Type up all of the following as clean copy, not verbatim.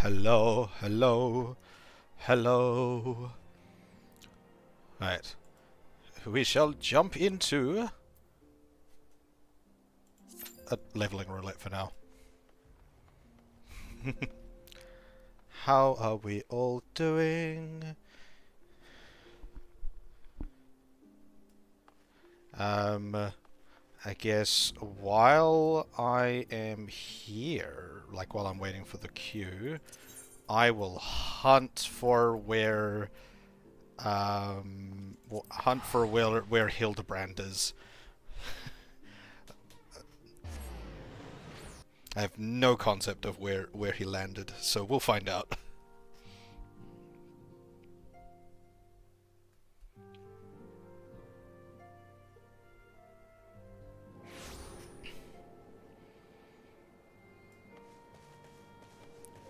Hello, hello, hello. Right. We shall jump into a leveling roulette for now. How are we all doing? I guess while I am here, like while I'm waiting for the queue, I will hunt for where where Hildebrand is. I have no concept of where he landed, so we'll find out.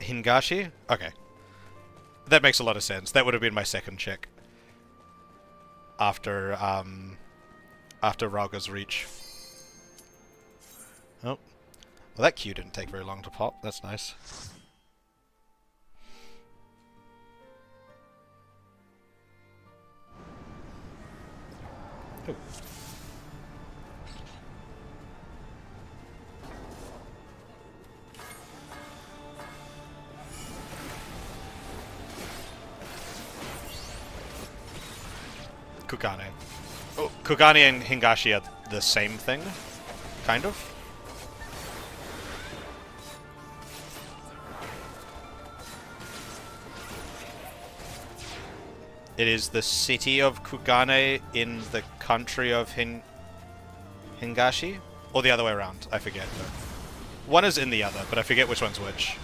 Hingashi? Okay. That makes a lot of sense. That would have been my second check. After Rauga's reach. Oh. Well, that queue didn't take very long to pop. That's nice. Ooh. Kugane. Oh, Kugane and Hingashi are the same thing? Kind of? It is the city of Kugane in the country of Hingashi? Or the other way around, I forget. One is in the other, but I forget which one's which.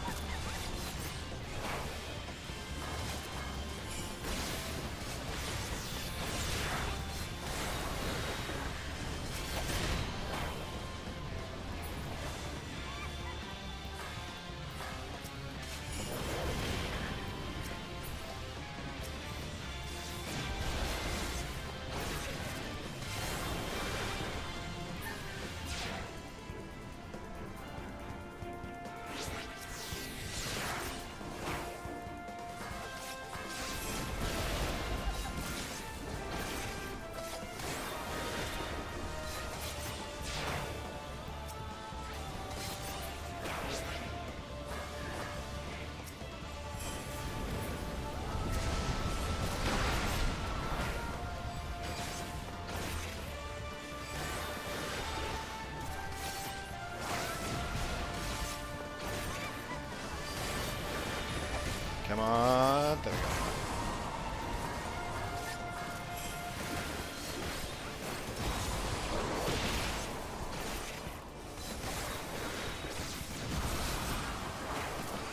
Come on. There we go.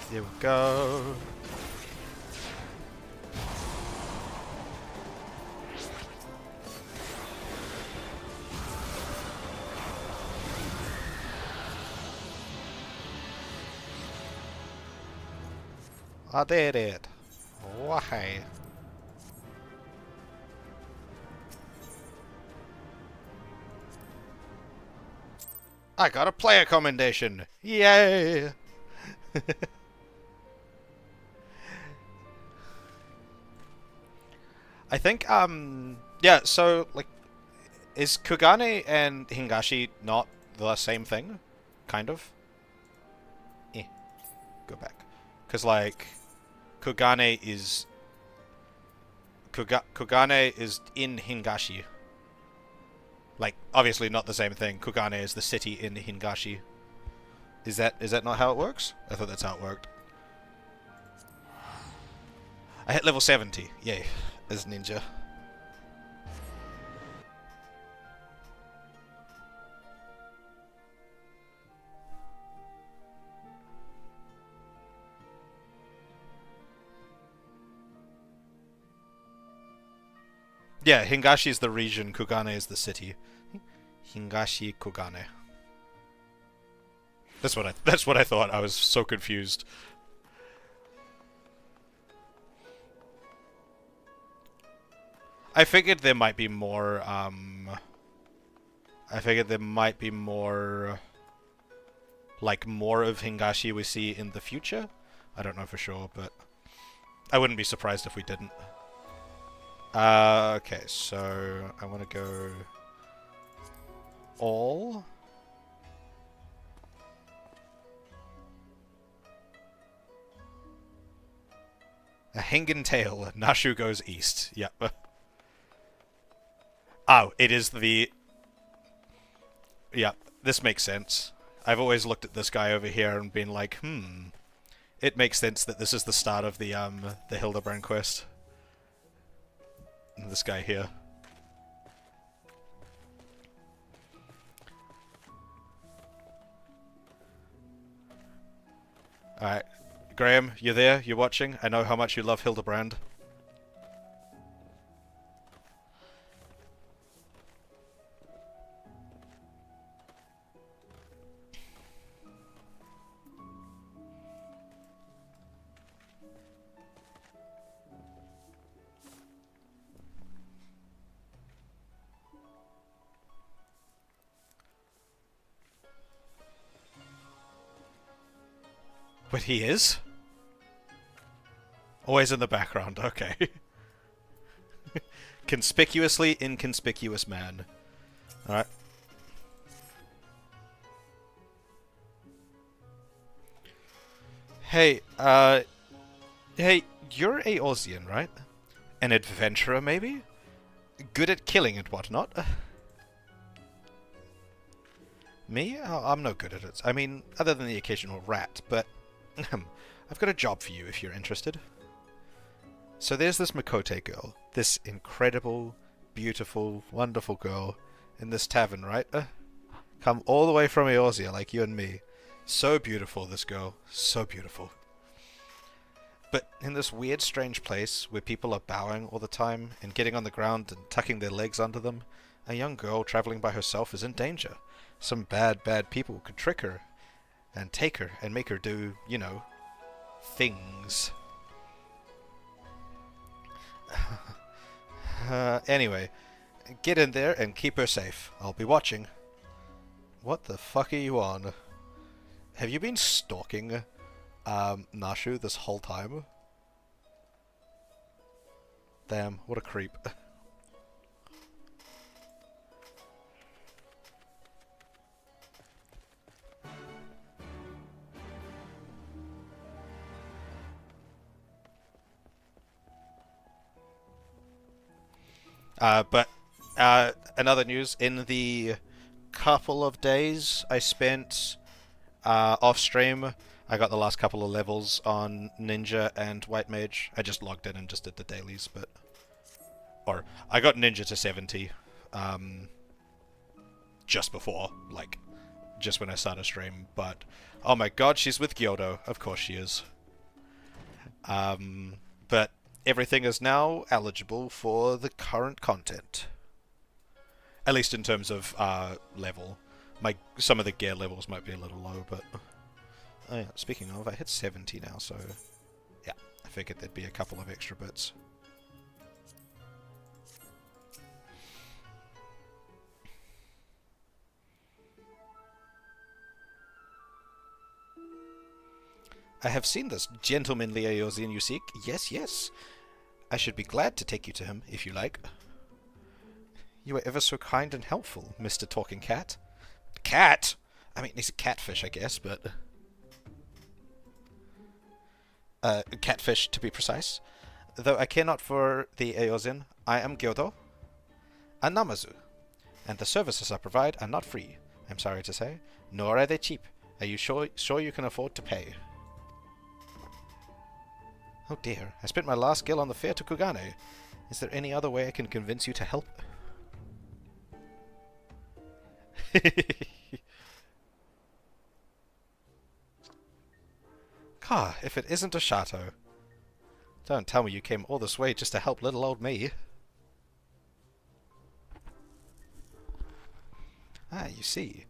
Here we go. I did it. Why? I got a player commendation. Yay! I think, yeah, so, like, is Kugane and Hingashi not the same thing? Kind of? Go back. Because, like, Kugane is in Hingashi. Like, obviously not the same thing. Kugane is the city in Hingashi. Is that not how it works? I thought that's how it worked. I hit level 70. Yay. As ninja. Yeah, Hingashi is the region, Kugane is the city. Hingashi Kugane. That's what I thought. I was so confused. I figured there might be more like more of Hingashi we see in the future, I don't know for sure, but I wouldn't be surprised if we didn't. Okay, so I want to go all. A Hengen tail. Nashu goes east. Yep. Oh, it is the... Yeah, this makes sense. I've always looked at this guy over here and been like, it makes sense that this is the start of the Hildebrand quest. And this guy here. Alright. Graham, you there? You watching? I know how much you love Hildebrand. But he is? Always in the background, okay. Conspicuously inconspicuous man. Alright. Hey, hey, you're Eorzean, right? An adventurer, maybe? Good at killing and whatnot? Me? Oh, I'm no good at it. I mean, other than the occasional rat, but... I've got a job for you if you're interested. So there's this Makote girl. This incredible, beautiful, wonderful girl in this tavern, right? Come all the way from Eorzea, like you and me. So beautiful, this girl. So beautiful. But in this weird, strange place where people are bowing all the time and getting on the ground and tucking their legs under them, a young girl traveling by herself is in danger. Some bad, bad people could trick her and take her and make her do, you know, things. Anyway, get in there and keep her safe. I'll be watching. What the fuck are you on? Have you been stalking Nashu this whole time? Damn, what a creep. But another news, in the couple of days I spent off stream, I got the last couple of levels on Ninja and White Mage. I just logged in and just did the dailies, but... Or, I got Ninja to 70 just before, like, just when I started stream, but... Oh my god, she's with Gyodo. Of course she is. But... Everything is now eligible for the current content. At least in terms of level. Some of the gear levels might be a little low, but... Oh yeah, speaking of, I hit 70 now, so... Yeah, I figured there'd be a couple of extra bits. I have seen this gentlemanly Eorzean you seek. Yes, yes. I should be glad to take you to him, if you like. You are ever so kind and helpful, Mr. Talking Cat. Cat? I mean, he's a catfish, I guess, but... catfish, to be precise. Though I care not for the Eorzea, I am Gyodo, a Namazu, and the services I provide are not free, I'm sorry to say, nor are they cheap. Are you sure you can afford to pay? Oh dear, I spent my last gil on the fare to Kugane. Is there any other way I can convince you to help? God, if it isn't a Shato. Don't tell me you came all this way just to help little old me. Ah, you see.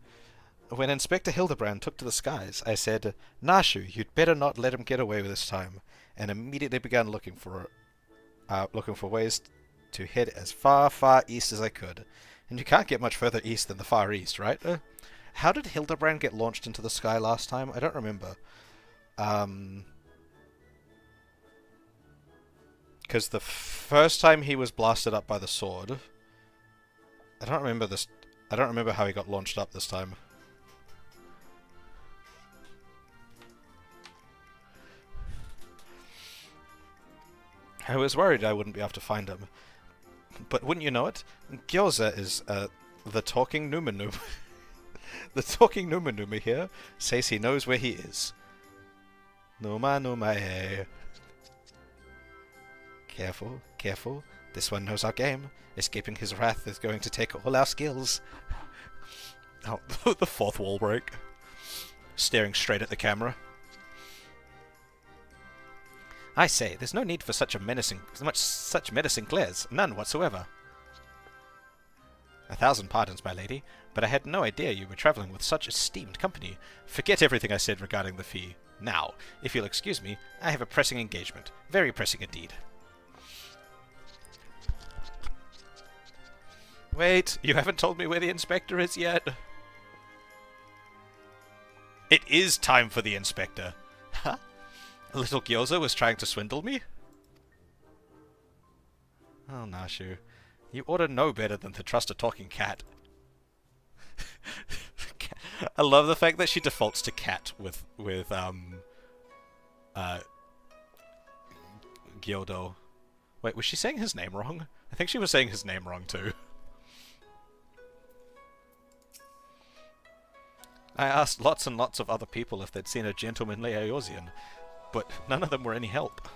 When Inspector Hildebrand took to the skies, I said, Nashu, you'd better not let him get away with this time, and immediately began looking for ways to head as far, far east as I could. And you can't get much further east than the Far East, right? How did Hildebrand get launched into the sky last time? I don't remember. Because the first time he was blasted up by the sword, I don't remember this. I don't remember how he got launched up this time. I was worried I wouldn't be able to find him. But wouldn't you know it, Eorzea is the talking Numenum. The talking Numenum here says he knows where he is. Numa Numa eh. Careful, careful. This one knows our game. Escaping his wrath is going to take all our skills. Oh, the fourth wall break. Staring straight at the camera. I say, there's no need for such menacing glares. None whatsoever. 1,000 pardons, my lady, but I had no idea you were travelling with such esteemed company. Forget everything I said regarding the fee. Now, if you'll excuse me, I have a pressing engagement. Very pressing indeed. Wait, you haven't told me where the inspector is yet? It is time for the inspector. Huh? Little Eorzea was trying to swindle me? Oh, Nashu. You ought to know better than to trust a talking cat. I love the fact that she defaults to cat with Gyodo. Wait, was she saying his name wrong? I think she was saying his name wrong too. I asked lots and lots of other people if they'd seen a gentlemanly Eorzean, but none of them were any help.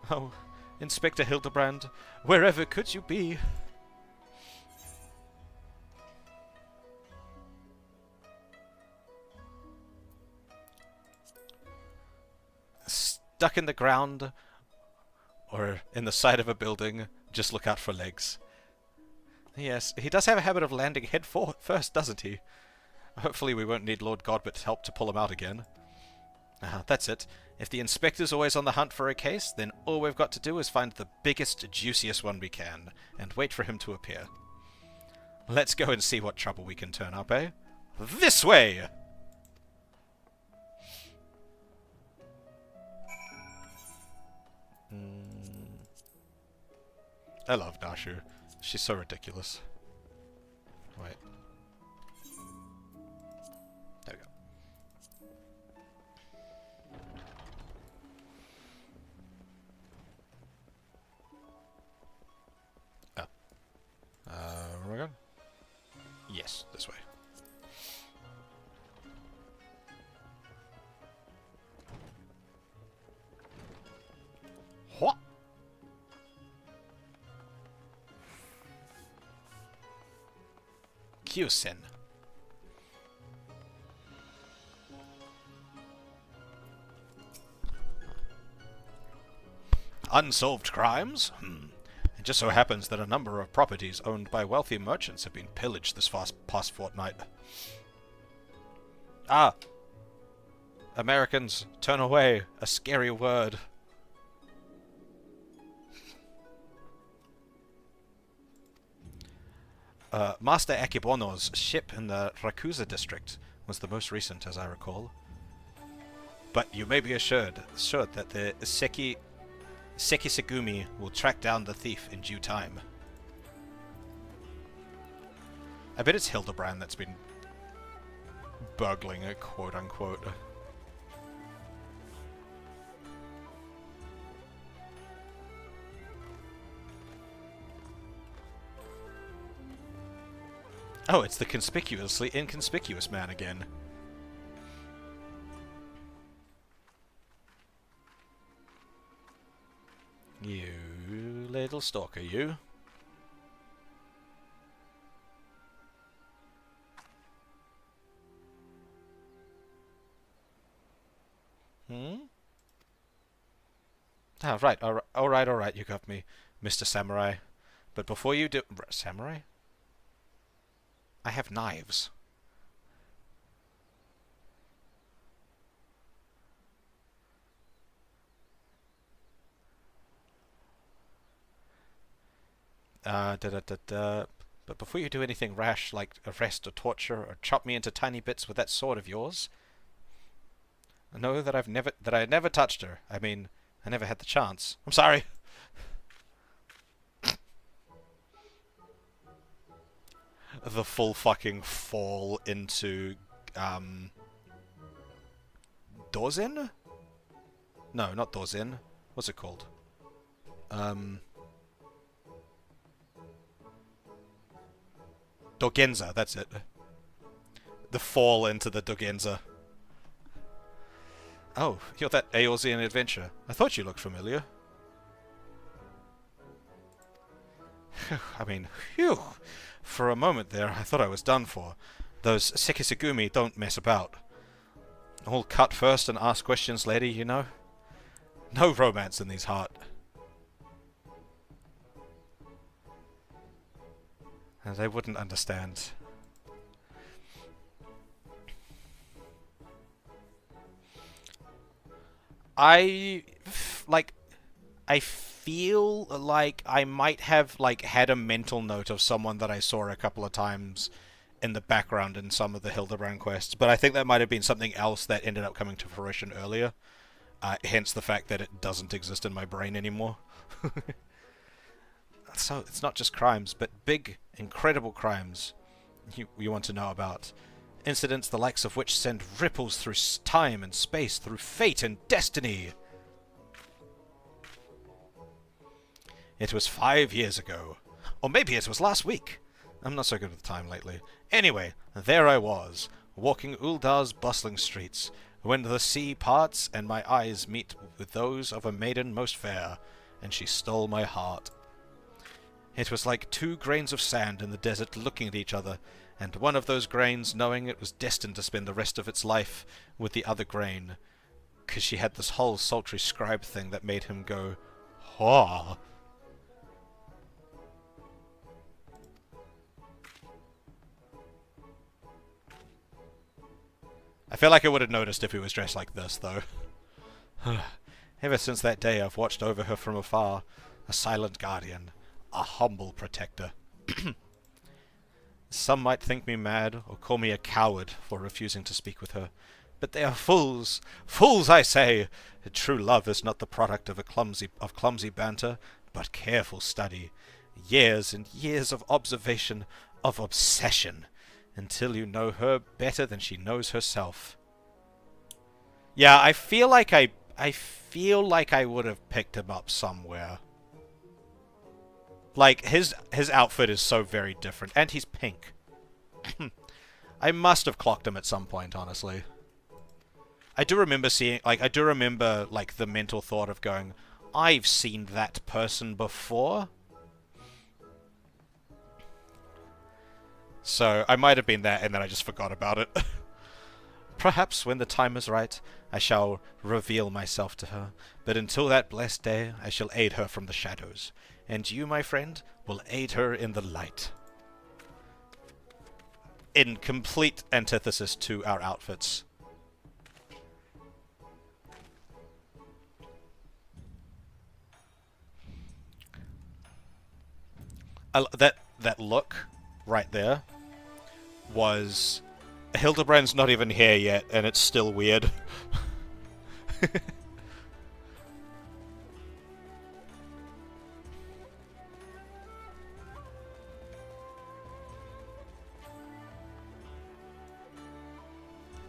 Oh, Inspector Hildebrand, wherever could you be? Stuck in the ground, or in the side of a building, just look out for legs. Yes, he does have a habit of landing head first, doesn't he? Hopefully we won't need Lord Godbert's help to pull him out again. That's it. If the inspector's always on the hunt for a case, then all we've got to do is find the biggest, juiciest one we can, and wait for him to appear. Let's go and see what trouble we can turn up, eh? This way! I love Nashu. She's so ridiculous. Wait. There we go. Where am I going? Yes, this way. What? Kyusen. Unsolved crimes? It just so happens that a number of properties owned by wealthy merchants have been pillaged this past fortnight. Ah! Americans, turn away. A scary word. Master Akebono's ship in the Rakuza district was the most recent, as I recall. But you may be assured that the Seki Segumi will track down the thief in due time. I bet it's Hildebrand that's been burgling it, quote-unquote. Oh, it's the conspicuously inconspicuous man again. You little stalker, you. Ah, right, alright, you got me, Mr. Samurai. But before you do... Samurai? I have knives. But before you do anything rash, like arrest or torture or chop me into tiny bits with that sword of yours, know that I never touched her. I mean, I never had the chance. I'm sorry. the full fucking fall into, Dorzen? No, not Dorzen. What's it called? Dorgenza, that's it. The fall into the Dorgenza. Oh, you're that Eorzean adventure. I thought you looked familiar. I mean, phew. For a moment there, I thought I was done for. Those Sekisagumi don't mess about. All cut first and ask questions later, you know? No romance in these heart. And they wouldn't understand. I feel like I might have had a mental note of someone that I saw a couple of times in the background in some of the Hildebrand quests, but I think that might have been something else that ended up coming to fruition earlier. Hence the fact that it doesn't exist in my brain anymore. So it's not just crimes, but big, incredible crimes you want to know about. Incidents the likes of which send ripples through time and space, through fate and destiny. It was 5 years ago. Or maybe it was last week. I'm not so good with time lately. Anyway, there I was, walking Uldar's bustling streets, when the sea parts and my eyes meet with those of a maiden most fair, and she stole my heart. It was like 2 grains of sand in the desert looking at each other, and one of those grains knowing it was destined to spend the rest of its life with the other grain, 'cause she had this whole sultry scribe thing that made him go, "Haw." I feel like I would have noticed if he was dressed like this, though. Ever since that day, I've watched over her from afar, a silent guardian, a humble protector. Some might think me mad, or call me a coward for refusing to speak with her, but they are fools! Fools, I say! True love is not the product of clumsy banter, but careful study. Years and years of observation, of obsession, until you know her better than she knows herself. Yeah, I feel like I would have picked him up somewhere. Like, his outfit is so very different, and he's pink. I must have clocked him at some point, honestly. I do remember seeing, the mental thought of going, I've seen that person before. So, I might have been that, and then I just forgot about it. Perhaps when the time is right, I shall reveal myself to her, but until that blessed day, I shall aid her from the shadows, and you, my friend, will aid her in the light. In complete antithesis to our outfits. That look right there was... Hildebrand's not even here yet, and it's still weird.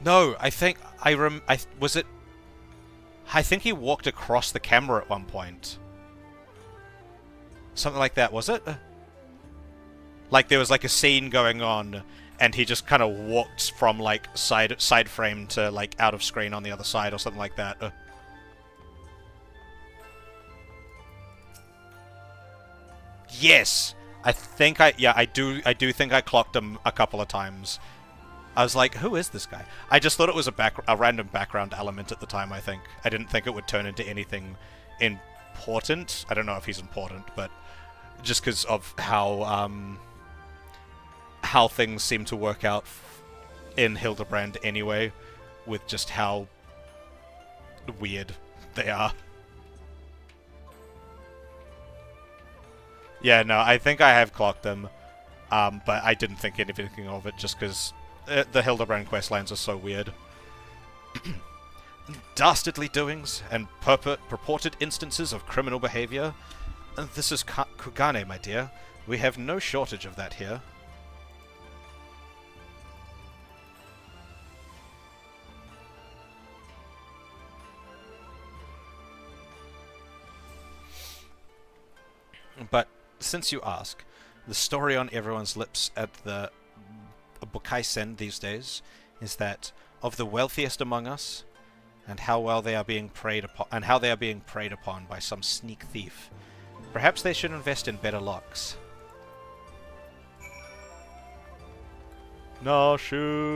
No, I think I think he walked across the camera at one point. Something like that, was it? Like there was like a scene going on, and he just kind of walked from like side frame to like out of screen on the other side or something like that. Yes, I do think I clocked him a couple of times. I was like, who is this guy? I just thought it was a random background element at the time, I think. I didn't think it would turn into anything important. I don't know if he's important, but just because of how things seem to work out in Hildebrand anyway, with just how weird they are. Yeah, no, I think I have clocked them, but I didn't think anything of it just because the Hildebrand questlands are so weird. Dastardly doings and purported instances of criminal behavior. This is Kugane, my dear. We have no shortage of that here. But since you ask, the story on everyone's lips at the Bukaisen these days is that of the wealthiest among us, and how well they are being preyed upon, by some sneak thief. Perhaps they should invest in better locks. Nashu.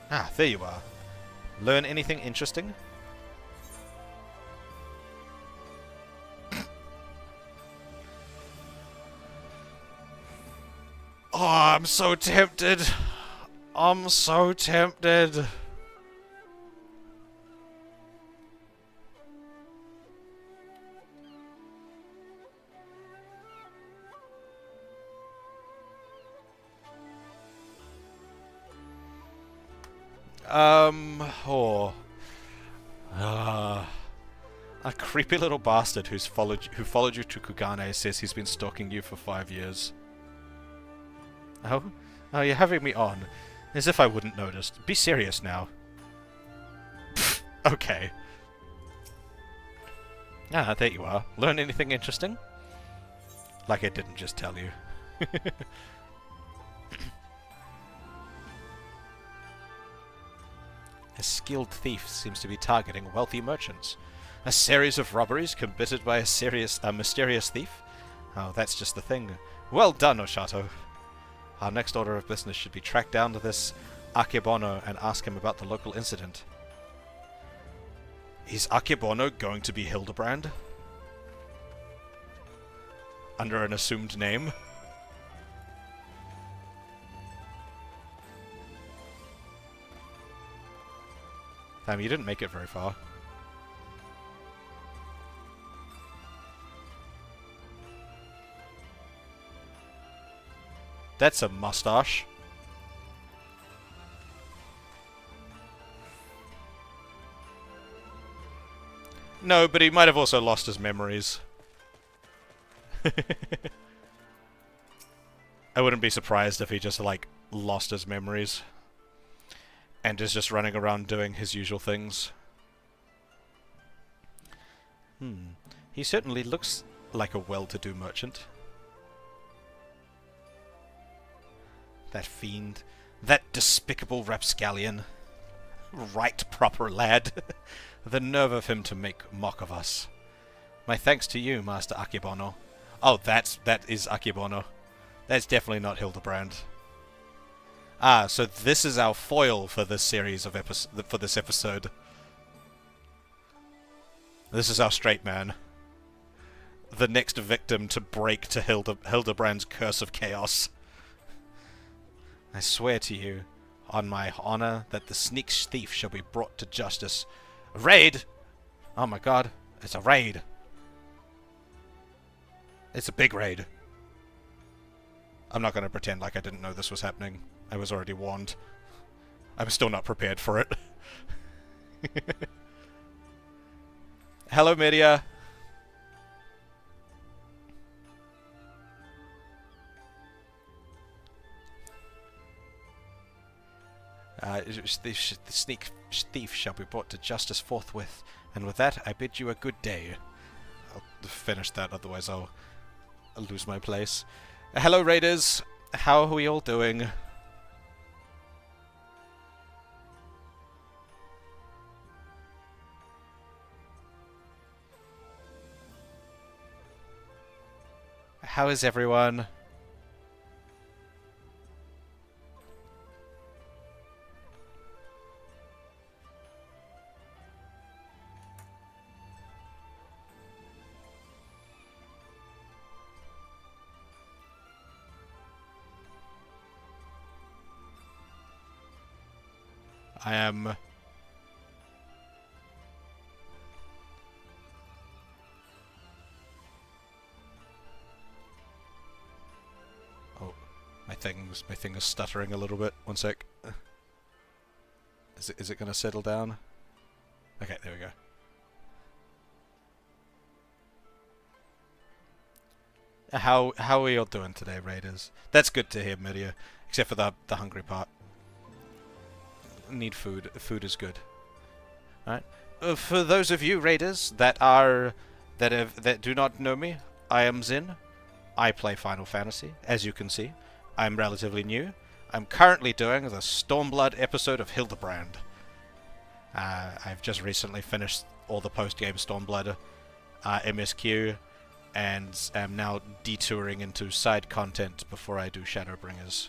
Ah, there you are. Learn anything interesting? Oh, I'm so tempted. I'm so tempted. Oh. A creepy little bastard who followed you to Kugane says he's been stalking you for 5 years. Oh? Oh, you're having me on. As if I wouldn't notice. Be serious now. Pfft, okay. Ah, there you are. Learn anything interesting? Like I didn't just tell you. A skilled thief seems to be targeting wealthy merchants. A series of robberies committed by a mysterious thief? Oh, that's just the thing. Well done, Oshato. Our next order of business should be track down to this Akebono and ask him about the local incident. Is Akebono going to be Hildebrand? Under an assumed name? Damn, you didn't make it very far. That's a mustache. No, but he might have also lost his memories. I wouldn't be surprised if he just, like, lost his memories. And is just running around doing his usual things. He certainly looks like a well-to-do merchant. That fiend. That despicable rapscallion. Right proper lad. The nerve of him to make mock of us. My thanks to you, Master Akebono. Oh, that is Akebono. That's definitely not Hildebrand. Ah, so this is our foil for this series of for this episode. This is our straight man. The next victim to break to Hildebrand's curse of chaos. I swear to you, on my honor, that the sneak thief shall be brought to justice. A raid? Oh my god, it's a raid. It's a big raid. I'm not going to pretend like I didn't know this was happening. I was already warned. I'm still not prepared for it. Hello, Materia. The sneak thief shall be brought to justice forthwith, and with that, I bid you a good day. I'll finish that, otherwise I'll lose my place. Hello, Raiders. How are we all doing? How is everyone? I am... Oh, my thing is stuttering a little bit. One sec. Is it gonna settle down? Okay, there we go. How are you all doing today, Raiders? That's good to hear, Materia. Except for the hungry part. need food. Food is good. Alright. For those of you raiders that do not know me, I am Zin. I play Final Fantasy, as you can see. I'm relatively new. I'm currently doing the Stormblood episode of Hildebrand. I've just recently finished all the post-game Stormblood MSQ, and am now detouring into side content before I do Shadowbringers.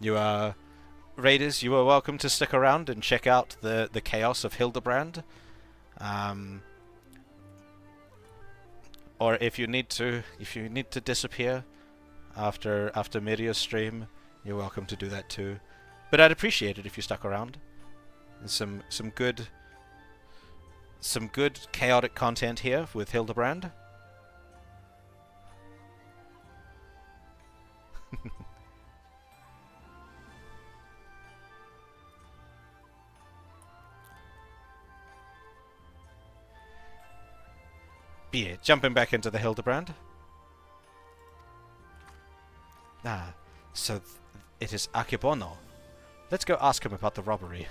You raiders, you are welcome to stick around and check out the chaos of Hildebrand. Or if you need to disappear after Miria's stream, you're welcome to do that too. But I'd appreciate it if you stuck around. There's some good chaotic content here with Hildebrand. But yeah, jumping back into the Hildebrand. So it is Akebono. Let's go ask him about the robbery.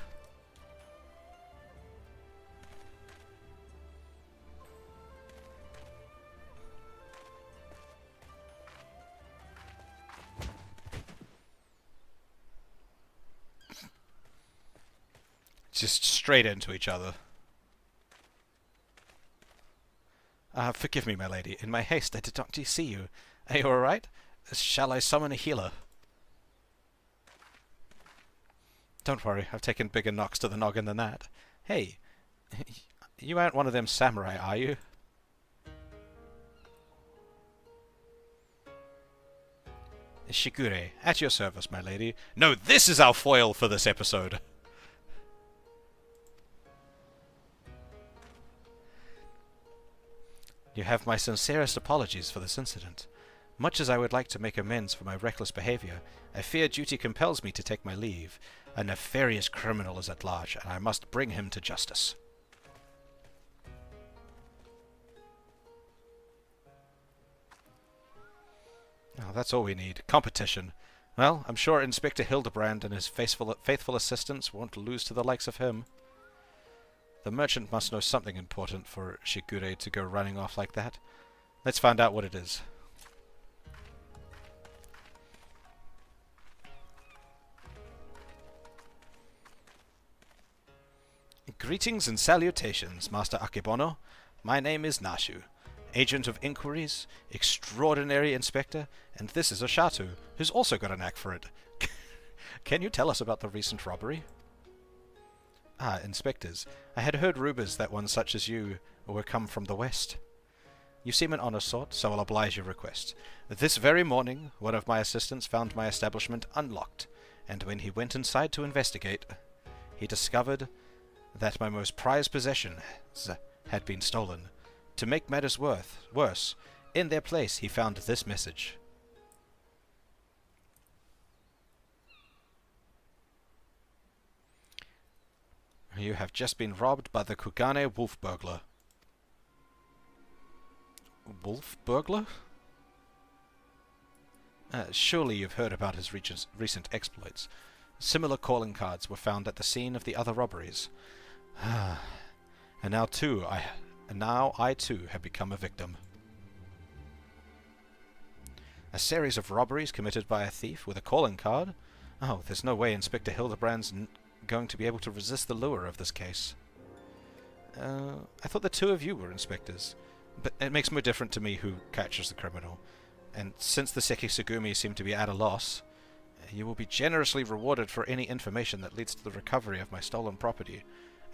Just straight into each other. Forgive me, my lady. In my haste, I did not see you. Are you alright? Shall I summon a healer? Don't worry, I've taken bigger knocks to the noggin than that. Hey, you aren't one of them samurai, are you? Shigure, at your service, my lady. No, this is our foil for this episode! You have my sincerest apologies for this incident. Much as I would like to make amends for my reckless behavior, I fear duty compels me to take my leave. A nefarious criminal is at large, and I must bring him to justice. Oh, that's all we need. Competition. Well, I'm sure Inspector Hildebrand and his faithful assistants won't lose to the likes of him. The merchant must know something important for Shigure to go running off like that. Let's find out what it is. Greetings and salutations, Master Akebono. My name is Nashu, Agent of Inquiries, Extraordinary Inspector, and this is Oshatu, who's also got a knack for it. Can you tell us about the recent robbery? Ah, inspectors. I had heard rumours that one such as you were come from the west. You seem an honest sort, so I'll oblige your request. This very morning, one of my assistants found my establishment unlocked, and when he went inside to investigate, he discovered that my most prized possession had been stolen. To make matters worse, in their place he found this message. You have just been robbed by the Kugane wolf burglar. Wolf burglar? Surely you've heard about his recent exploits. Similar calling cards were found at the scene of the other robberies. And now I too have become a victim. A series of robberies committed by a thief with a calling card? Oh, there's no way Inspector Hildebrand's going to be able to resist the lure of this case. I thought the two of you were inspectors, but it makes no difference to me who catches the criminal. And since the Sekisugumi seem to be at a loss, you will be generously rewarded for any information that leads to the recovery of my stolen property.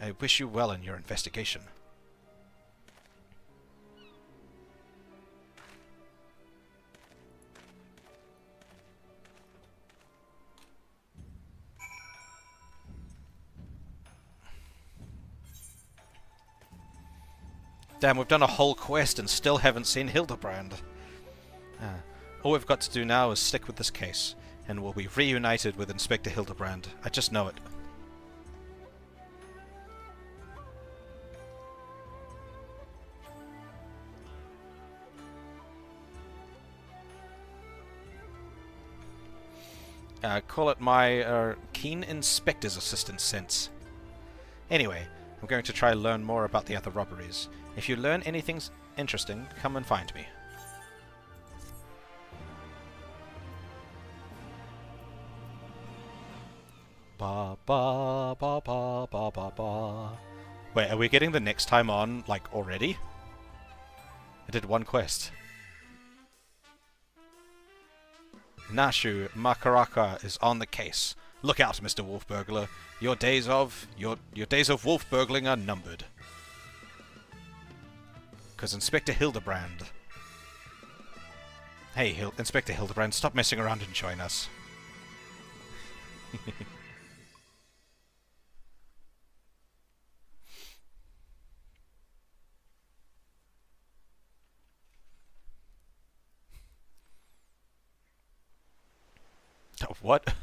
I wish you well in your investigation. Damn, we've done a whole quest and still haven't seen Hildebrand. All we've got to do now is stick with this case, and we'll be reunited with Inspector Hildebrand. I just know it. Call it my keen inspector's assistant sense. Anyway, I'm going to try to learn more about the other robberies. If you learn anything interesting, come and find me. Ba ba ba ba ba ba ba. Wait, are we getting the next time on, like, already? I did one quest. Nashu Makaraka is on the case. Look out, Mr. Wolf Burglar. Your days of wolf burgling are numbered. Because Inspector Hildebrand. Hey, Inspector Hildebrand, stop messing around and join us. What?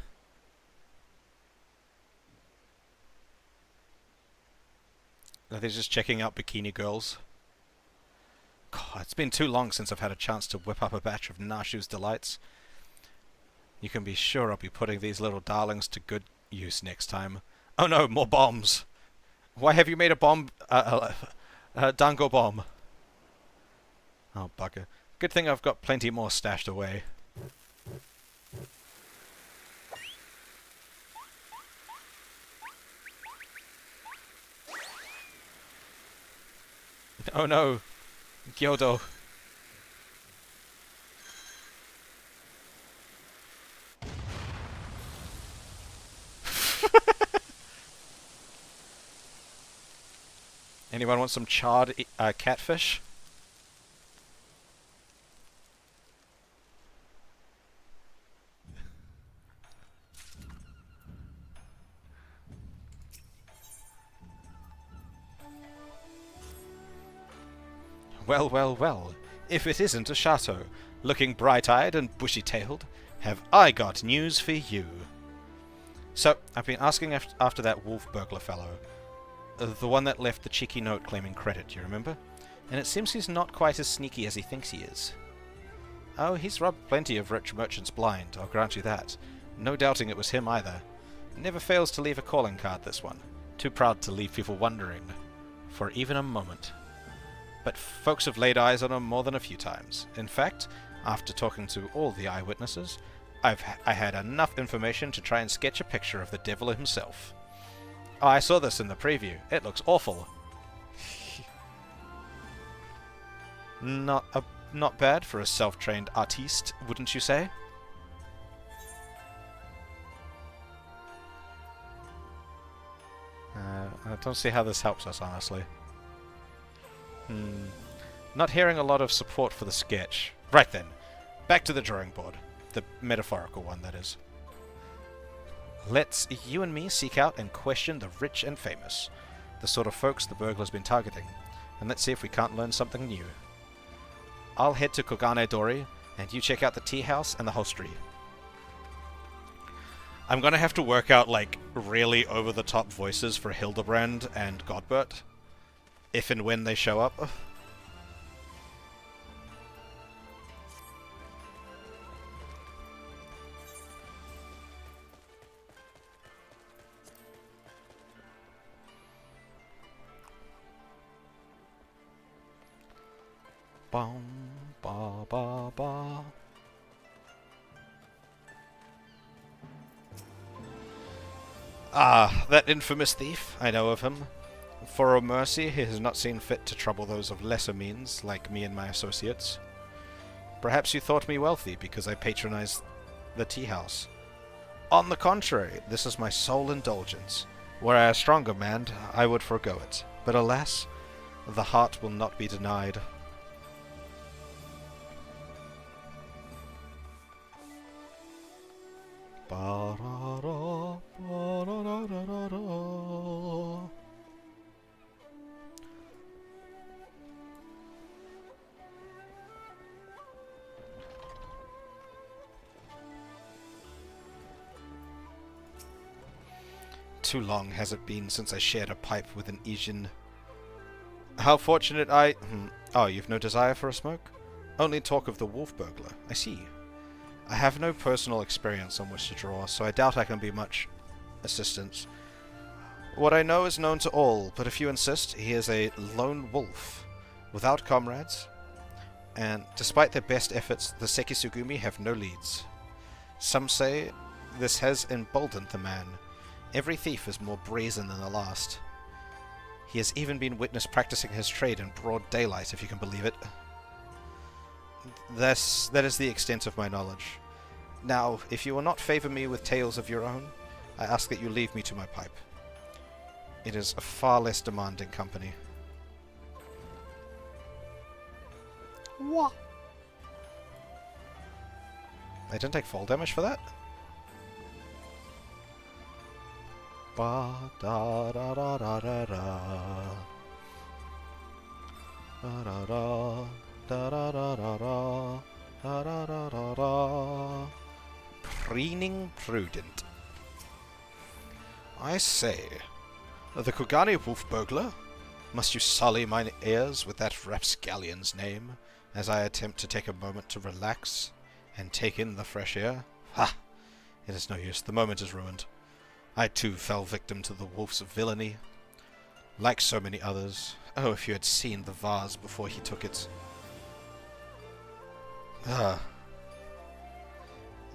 Are they just checking out bikini girls? God, it's been too long since I've had a chance to whip up a batch of Nashu's delights. You can be sure I'll be putting these little darlings to good use next time. Oh no, more bombs! Why have you made a bomb... dango bomb? Oh, bugger. Good thing I've got plenty more stashed away. Oh no! Gyodo. Anyone want some charred catfish? Well, well, well. If it isn't a chateau, looking bright-eyed and bushy-tailed, have I got news for you. So, I've been asking after that wolf burglar fellow. The one that left the cheeky note claiming credit, you remember? And it seems he's not quite as sneaky as he thinks he is. Oh, he's robbed plenty of rich merchants blind, I'll grant you that. No doubting it was him either. Never fails to leave a calling card, this one. Too proud to leave people wondering. For even a moment. But folks have laid eyes on him more than a few times. In fact, after talking to all the eyewitnesses, I had enough information to try and sketch a picture of the devil himself. Oh, I saw this in the preview. It looks awful. Not bad for a self-trained artiste, wouldn't you say? I don't see how this helps us, honestly. Not hearing a lot of support for the sketch. Right then, back to the drawing board. The metaphorical one, that is. Let's you and me seek out and question the rich and famous, the sort of folks the burglar's been targeting, and let's see if we can't learn something new. I'll head to Kogane Dori, and you check out the tea house and the hostelry. I'm gonna have to work out, like, really over-the-top voices for Hildebrand and Godbert, if and when they show up. Bum, ba, ba, ba. Ah, that infamous thief. I know of him. For a mercy, he has not seen fit to trouble those of lesser means, like me and my associates. Perhaps you thought me wealthy because I patronized the tea house. On the contrary, this is my sole indulgence. Were I a stronger man, I would forego it. But alas, the heart will not be denied. Ba-da-da, ba-da-da-da-da-da. Too long has it been since I shared a pipe with an Asian. How fortunate Oh, you've no desire for a smoke? Only talk of the wolf burglar. I see. I have no personal experience on which to draw, so I doubt I can be much assistance. What I know is known to all, but if you insist, he is a lone wolf, without comrades, and despite their best efforts, the Sekisugumi have no leads. Some say this has emboldened the man. Every thief is more brazen than the last. He has even been witnessed practicing his trade in broad daylight, if you can believe it. That is the extent of my knowledge. Now, if you will not favour me with tales of your own, I ask that you leave me to my pipe. It is a far less demanding company. What? I didn't take fall damage for that? Ba da da da da da da. Da da da da da da da da da da da da. Preening Prudent. I say, the Kugane wolf burglar? Must you sully mine ears with that rapscallion's name, as I attempt to take a moment to relax and take in the fresh air? Ha! It is no use, the moment is ruined. I too fell victim to the wolf's villainy. Like so many others. Oh, if you had seen the vase before he took it.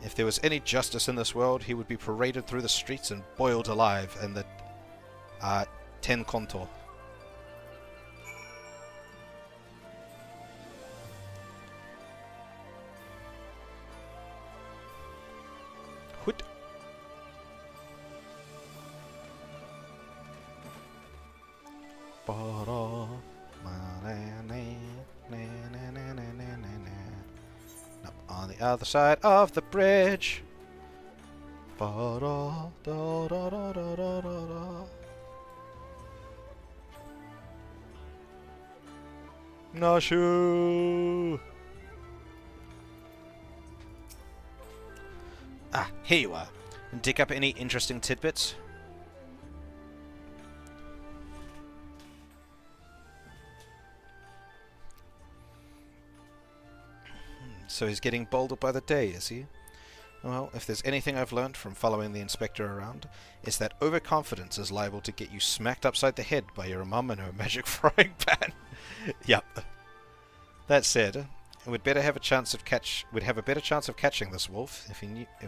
If there was any justice in this world, he would be paraded through the streets and boiled alive in the Ten Konto. Hoot. On the other side of the bridge. Nashu. Ah, here you are. Dig up any interesting tidbits? So he's getting bolder by the day, is he? Well, if there's anything I've learned from following the inspector around, it's that overconfidence is liable to get you smacked upside the head by your mum and her magic frying pan. Yep. That said, we'd have a better chance of catching this wolf if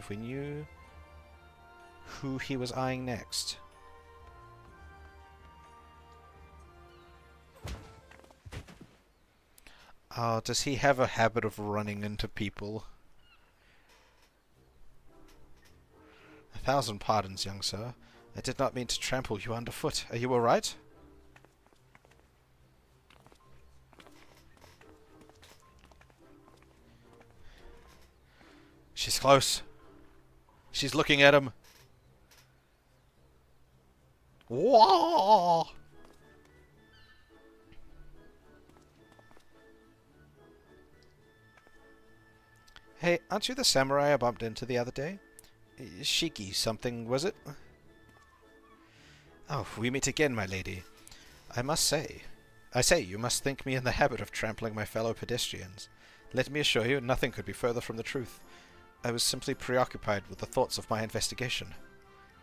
we knew who he was eyeing next. Oh, does he have a habit of running into people? 1,000 pardons, young sir. I did not mean to trample you underfoot. Are you all right? She's close. She's looking at him. Whoa! Hey, aren't you the samurai I bumped into the other day? Shiki something, was it? Oh, we meet again, my lady. I say, you must think me in the habit of trampling my fellow pedestrians. Let me assure you, nothing could be further from the truth. I was simply preoccupied with the thoughts of my investigation.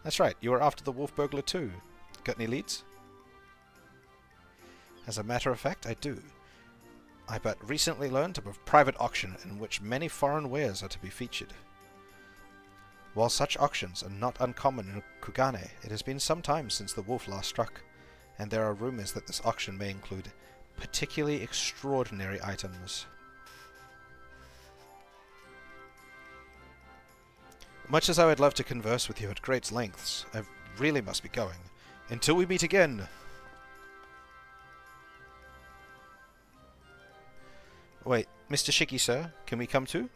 That's right, you were after the wolf burglar too. Got any leads? As a matter of fact, I do. I but recently learned of a private auction in which many foreign wares are to be featured. While such auctions are not uncommon in Kugane, it has been some time since the wolf last struck, and there are rumors that this auction may include particularly extraordinary items. Much as I would love to converse with you at great lengths, I really must be going. Until we meet again! Wait, Mr. Shiki, sir, can we come too?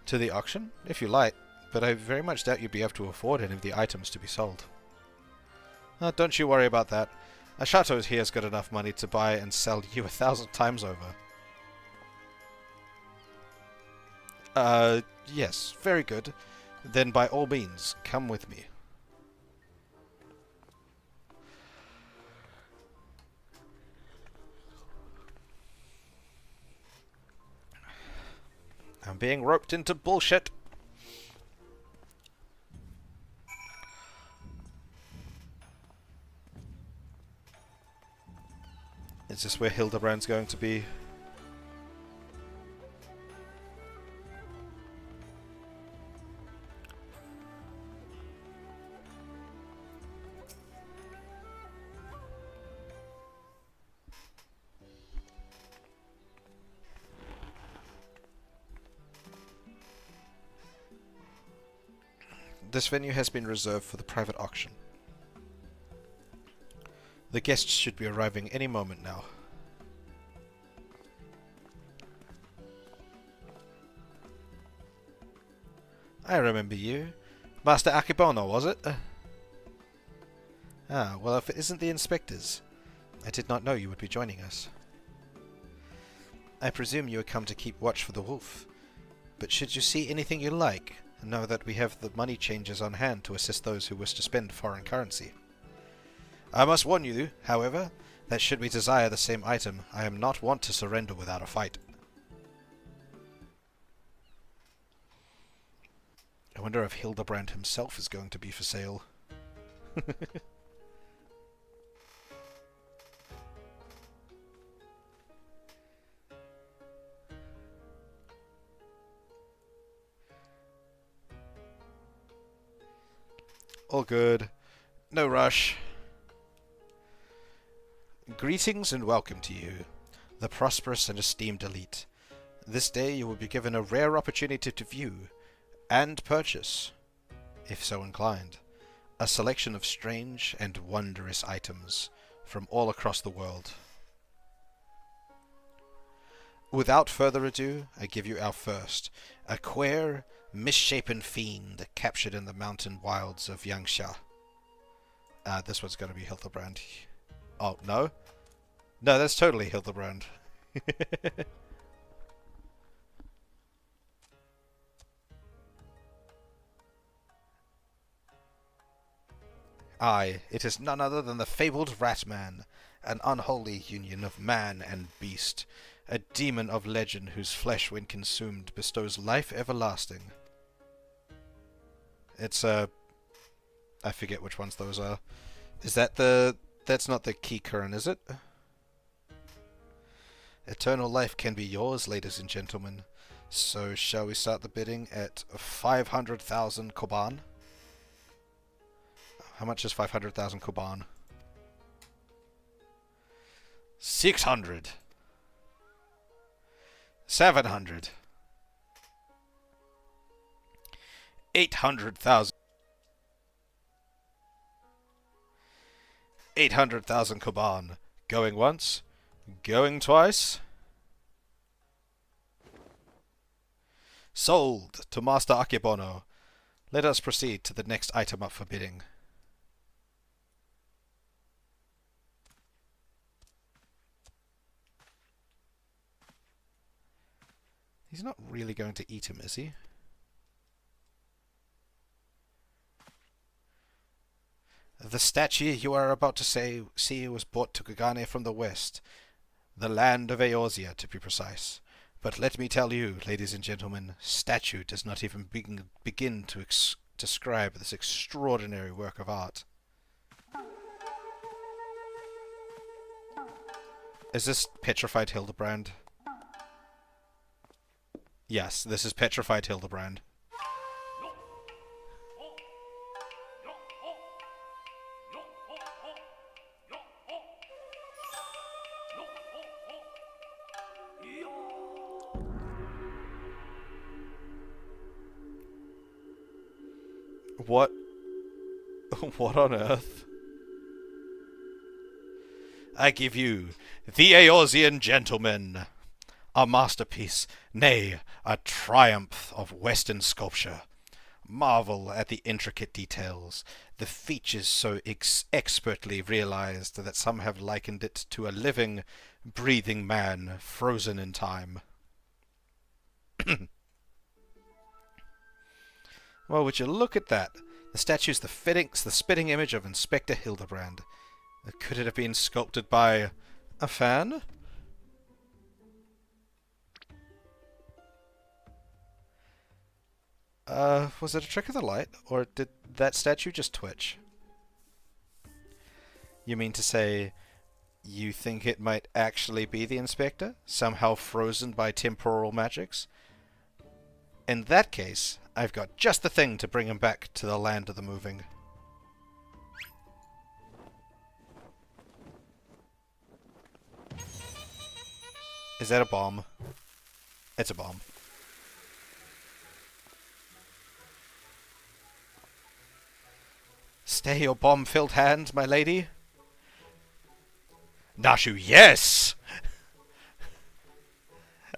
To the auction? If you like, but I very much doubt you'd be able to afford any of the items to be sold. Don't you worry about that. A chateau here's got enough money to buy and sell you 1,000 times over. Yes, very good. Then by all means, come with me. I'm being roped into bullshit. Is this where Hildebrand's going to be? This venue has been reserved for the private auction. The guests should be arriving any moment now. I remember you. Master Akebono, was it? Ah, well, if it isn't the inspectors, I did not know you would be joining us. I presume you had come to keep watch for the wolf, but should you see anything you like, know that we have the money changers on hand to assist those who wish to spend foreign currency. I must warn you, however, that should we desire the same item, I am not wont to surrender without a fight. I wonder if Hildebrand himself is going to be for sale. All good. No rush. Greetings and welcome to you, the prosperous and esteemed elite. This day you will be given a rare opportunity to view and purchase, if so inclined, a selection of strange and wondrous items from all across the world. Without further ado, I give you our first, a queer, misshapen fiend captured in the mountain wilds of Yangsha. This one's going to be Hildebrand. Oh, no? No, that's totally Hildebrand. Aye, it is none other than the fabled Ratman, an unholy union of man and beast, a demon of legend whose flesh, when consumed, bestows life everlasting. It's, I forget which ones those are. Is that the... That's not the key current, is it? Eternal life can be yours, ladies and gentlemen. So, shall we start the bidding at 500,000 koban? How much is 500,000 koban? 600. 700. 800,000. 800,000 koban. Going once. Going twice. Sold to Master Akebono. Let us proceed to the next item up for bidding. He's not really going to eat him, is he? The statue you are about to see was brought to Kagane from the west, the land of Eorzea to be precise. But let me tell you, ladies and gentlemen, statue does not even begin to describe this extraordinary work of art. Is this petrified Hildebrand? Yes, this is petrified Hildebrand. What? What on earth? I give you the Eorzean Gentleman, a masterpiece, nay, a triumph of Western sculpture. Marvel at the intricate details, the features so expertly realized that some have likened it to a living, breathing man frozen in time. Well, would you look at that? The statue's the spitting image of Inspector Hildebrand. Could it have been sculpted by a fan? Was it a trick of the light, or did that statue just twitch? You mean to say you think it might actually be the Inspector, somehow frozen by temporal magics? In that case, I've got just the thing to bring him back to the land of the moving. Is that a bomb? It's a bomb. Stay your bomb-filled hand, my lady. Nashu, yes!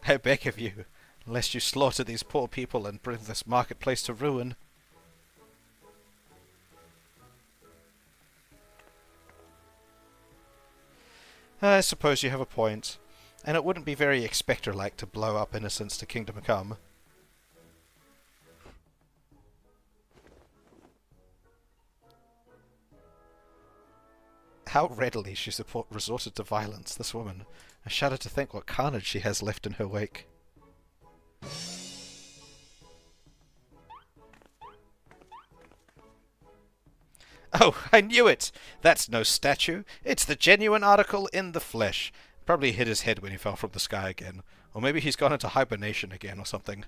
I beg of you, lest you slaughter these poor people and bring this marketplace to ruin. I suppose you have a point, and it wouldn't be very Expector-like to blow up innocents to Kingdom Come. How readily she resorted to violence, this woman. I shudder to think what carnage she has left in her wake. Oh, I knew it! That's no statue. It's the genuine article in the flesh. Probably hit his head when he fell from the sky again. Or maybe he's gone into hibernation again or something.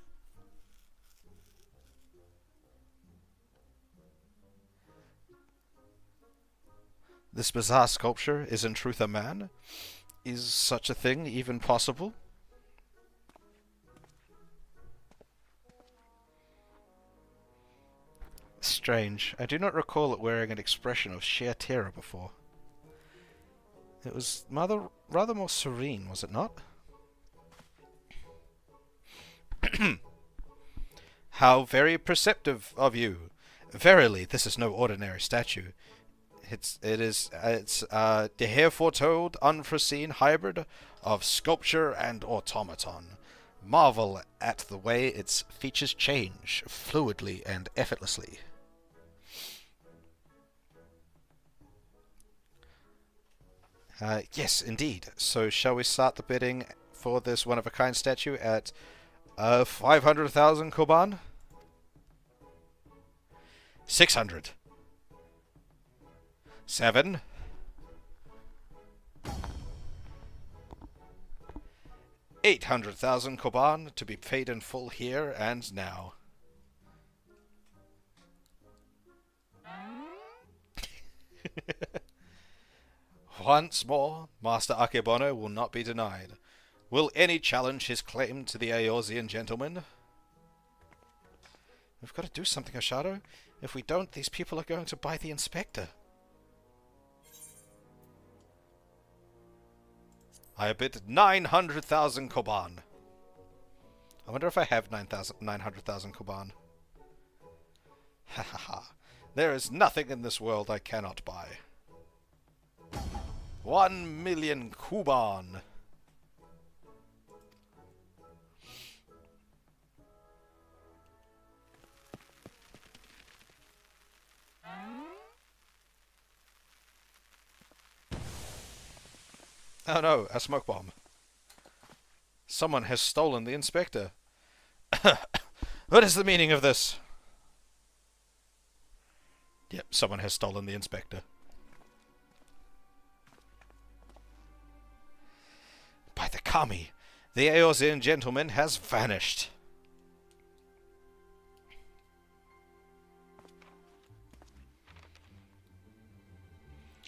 This bizarre sculpture is in truth a man? Is such a thing even possible? Strange. I do not recall it wearing an expression of sheer terror before. It was rather more serene, was it not? How very perceptive of you. Verily, this is no ordinary statue. It's the heretofore unforeseen hybrid of sculpture and automaton. Marvel at the way its features change fluidly and effortlessly. Yes, indeed. So shall we start the bidding for this one-of-a-kind statue at 500,000 koban? 600. 7. 800,000 koban to be paid in full here and now. Once more, Master Akebono will not be denied. Will any challenge his claim to the Eorzean gentleman? We've got to do something, Oshado. If we don't, these people are going to buy the Inspector. I bid 900,000 koban. I wonder if I have 900,000 koban. Ha ha ha. There is nothing in this world I cannot buy. 1 million koban. Oh no, a smoke bomb. Someone has stolen the Inspector. What is the meaning of this? Yep, someone has stolen the Inspector. By the Kami, the Eorzean gentleman has vanished.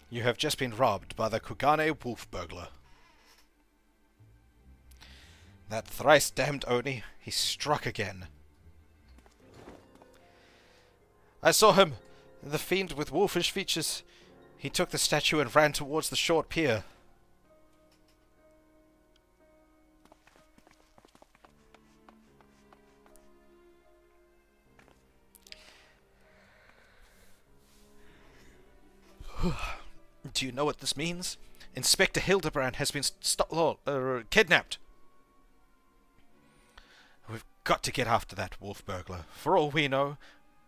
You have just been robbed by the Kugane wolf burglar. That thrice-damned Oni, he struck again. I saw him, the fiend with wolfish features. He took the statue and ran towards the short pier. Do you know what this means? Inspector Hildebrand has been kidnapped. We've got to get after that wolf burglar. For all we know,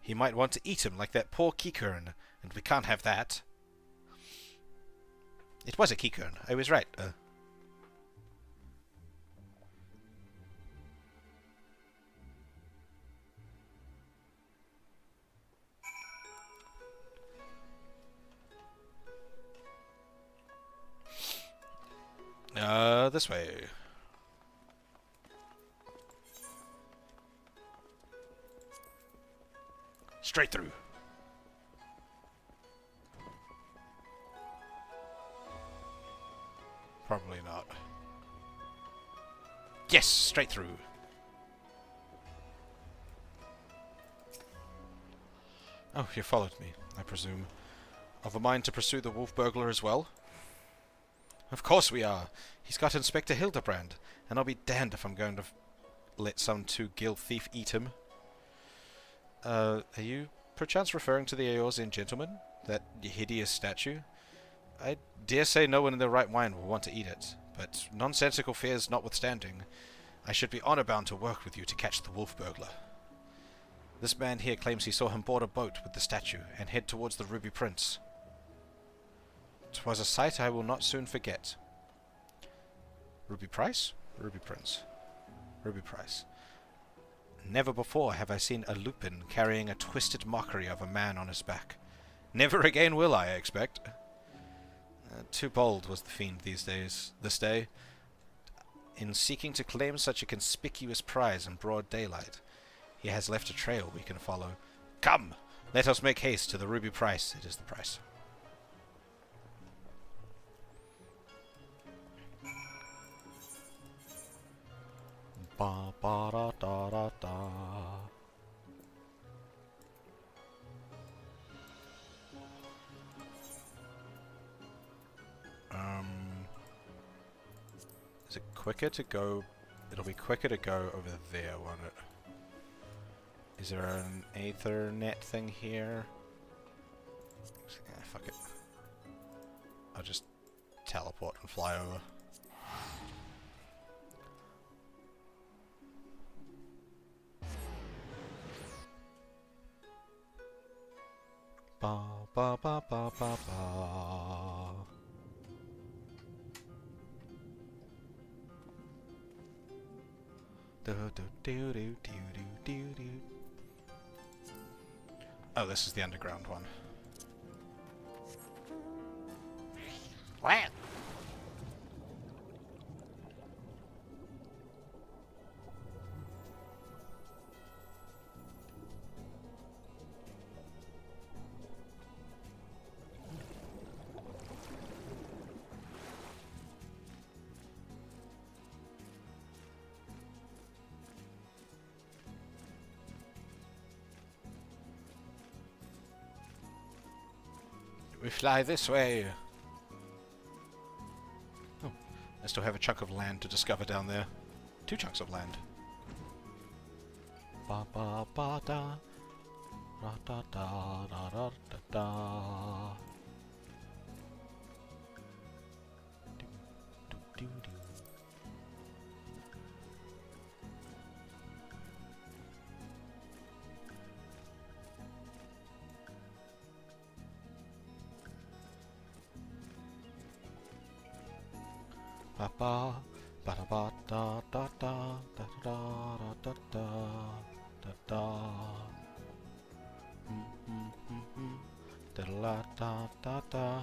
he might want to eat him like that poor Kikern, and we can't have that. It was a Kikern. I was right. This way. Straight through. Probably not. Yes, straight through. Oh, you followed me, I presume. Of a mind to pursue the wolf burglar as well? Of course we are. He's got Inspector Hildebrand, and I'll be damned if I'm going to let some two-gill thief eat him. Are you perchance referring to the Eorzean gentleman? That hideous statue? I dare say no one in their right mind will want to eat it, but nonsensical fears notwithstanding, I should be honor-bound to work with you to catch the wolf burglar. This man here claims he saw him board a boat with the statue and head towards the Ruby Prince. 'Twas a sight I will not soon forget. Ruby Price? Ruby Prince. Ruby Price. Never before have I seen a lupin carrying a twisted mockery of a man on his back. Never again will I expect. Too bold was the fiend this day, in seeking to claim such a conspicuous prize in broad daylight. He has left a trail we can follow. Come, let us make haste to the Ruby Price. It is the price. Ba ba da da da da. Is it quicker to go? It'll be quicker to go over there, won't it? Is there an Ethernet thing here? Fuck it. I'll just teleport and fly over. Ba ba ba ba ba ba. Do do do do do do do. Oh, this is the underground one. What? We fly this way. Oh, I still have a chunk of land to discover down there. 2 chunks of land. Ba ba ba da, da da da da da da da. Do do do do. Ba ba ba da ba da da da da da da da da da. Da la da da da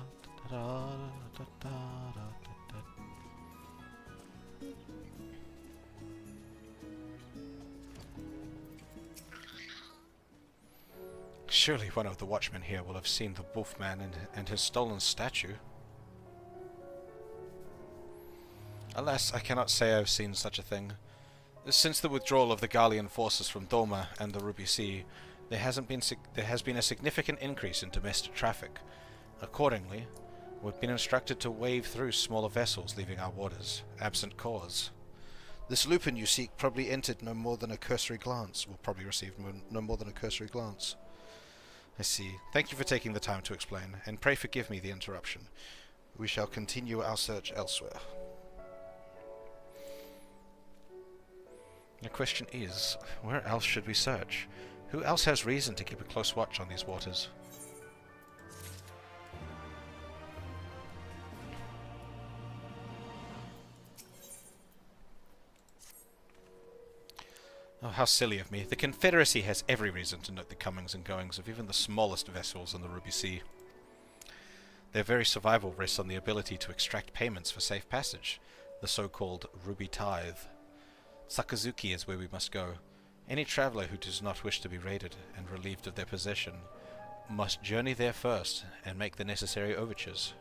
da da da da. Surely one of the watchmen here will have seen the wolfman and his stolen statue. Alas, I cannot say I have seen such a thing. Since the withdrawal of the Garlean forces from Doma and the Ruby Sea, there has been a significant increase in domestic traffic. Accordingly, we've been instructed to wave through smaller vessels leaving our waters, absent cause. This lupin you seek probably entered no more than a cursory glance, will probably receive no more than a cursory glance. I see. Thank you for taking the time to explain, and pray forgive me the interruption. We shall continue our search elsewhere. The question is, where else should we search? Who else has reason to keep a close watch on these waters? Oh, how silly of me. The Confederacy has every reason to note the comings and goings of even the smallest vessels in the Ruby Sea. Their very survival rests on the ability to extract payments for safe passage. the so-called Ruby Tithe. Sakazuki is where we must go. Any traveller who does not wish to be raided and relieved of their possession must journey there first and make the necessary overtures.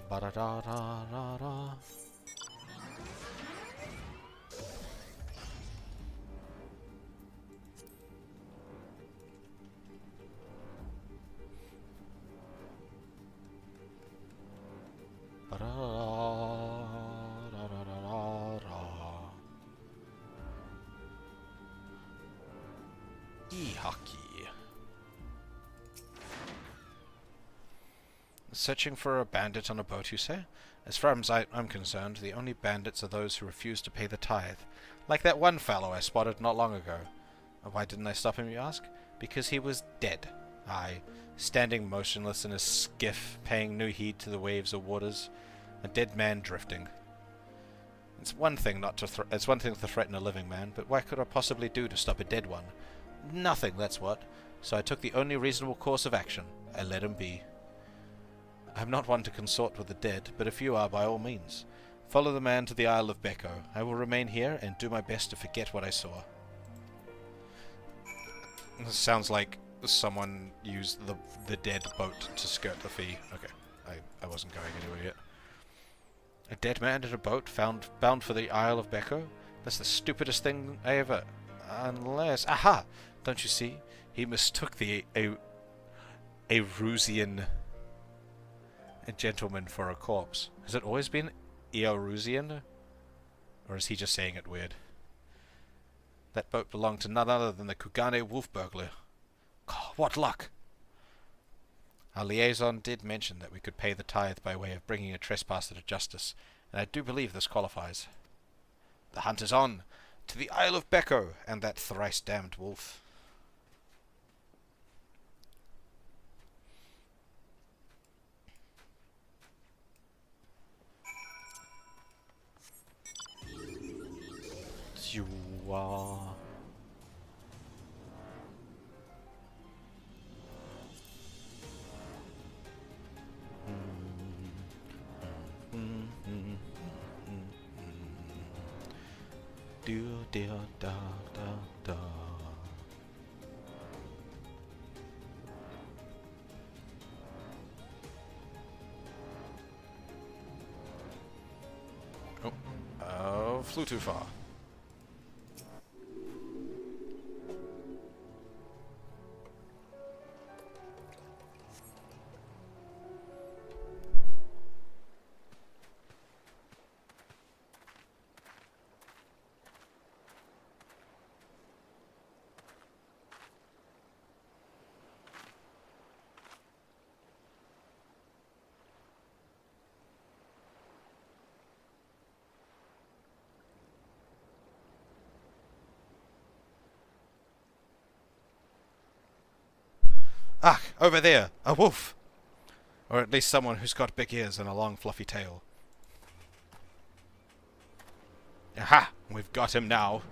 Ba-da-da-da-da-da. E-hockey. Searching for a bandit on a boat, you say? As far as I'm concerned, the only bandits are those who refuse to pay the tithe. Like that one fellow I spotted not long ago. Why didn't I stop him, you ask? Because he was dead. Aye, standing motionless in a skiff, paying no heed to the waves or waters. A dead man drifting. It's one thing to threaten a living man, but what could I possibly do to stop a dead one? Nothing, that's what. So I took the only reasonable course of action. I let him be. I'm not one to consort with the dead, but if you are, by all means. Follow the man to the Isle of Becco. I will remain here and do my best to forget what I saw. This sounds like someone used the dead boat to skirt the fee. Okay, I wasn't going anywhere yet. A dead man in a boat bound for the Isle of Becco? That's the stupidest thing I ever... Unless... Aha! Don't you see? He mistook the Eorzea gentleman for a corpse. Has it always been Eorzea? Or is he just saying it weird? That boat belonged to none other than the Kugane wolf burglar. God, what luck! Our liaison did mention that we could pay the tithe by way of bringing a trespasser to justice, and I do believe this qualifies. The hunt is on! To the Isle of Becco and that thrice-damned wolf. You are... Do da da da. Oh, flew too far. Ah, over there! A wolf! Or at least someone who's got big ears and a long fluffy tail. Aha! We've got him now.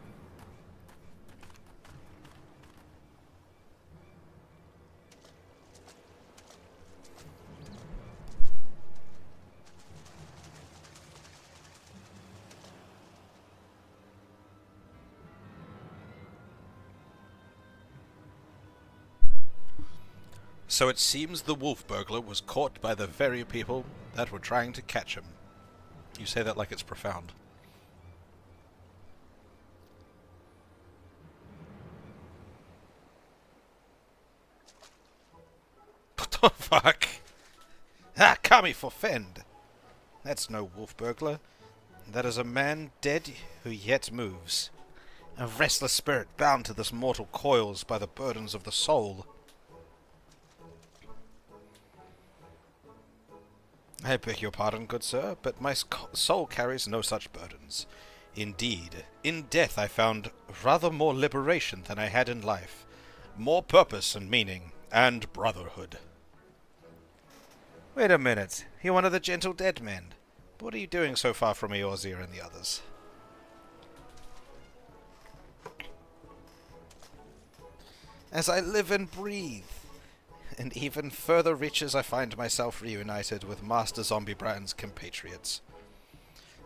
So it seems the wolf burglar was caught by the very people that were trying to catch him. You say that like it's profound. What the fuck? Ah, Kami forfend! That's no wolf burglar. That is a man dead who yet moves. A restless spirit bound to this mortal coils by the burdens of the soul. I beg your pardon, good sir, but my soul carries no such burdens. Indeed, in death I found rather more liberation than I had in life, more purpose and meaning, and brotherhood. Wait a minute, you're one of the gentle dead men. What are you doing so far from Eorzea and the others? as I live and breathe. In even further reaches I find myself reunited with Master Zombiebrand's compatriots.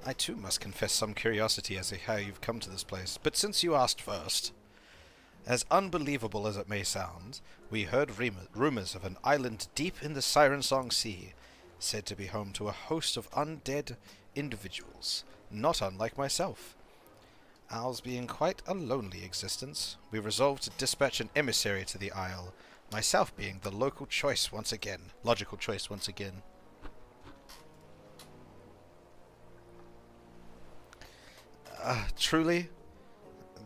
I too must confess some curiosity as to how you've come to this place, but since you asked first, as unbelievable as it may sound, we heard rumors of an island deep in the Siren Song Sea, said to be home to a host of undead individuals, not unlike myself. Ours being quite a lonely existence, we resolved to dispatch an emissary to the isle, myself being the logical choice once again. Truly,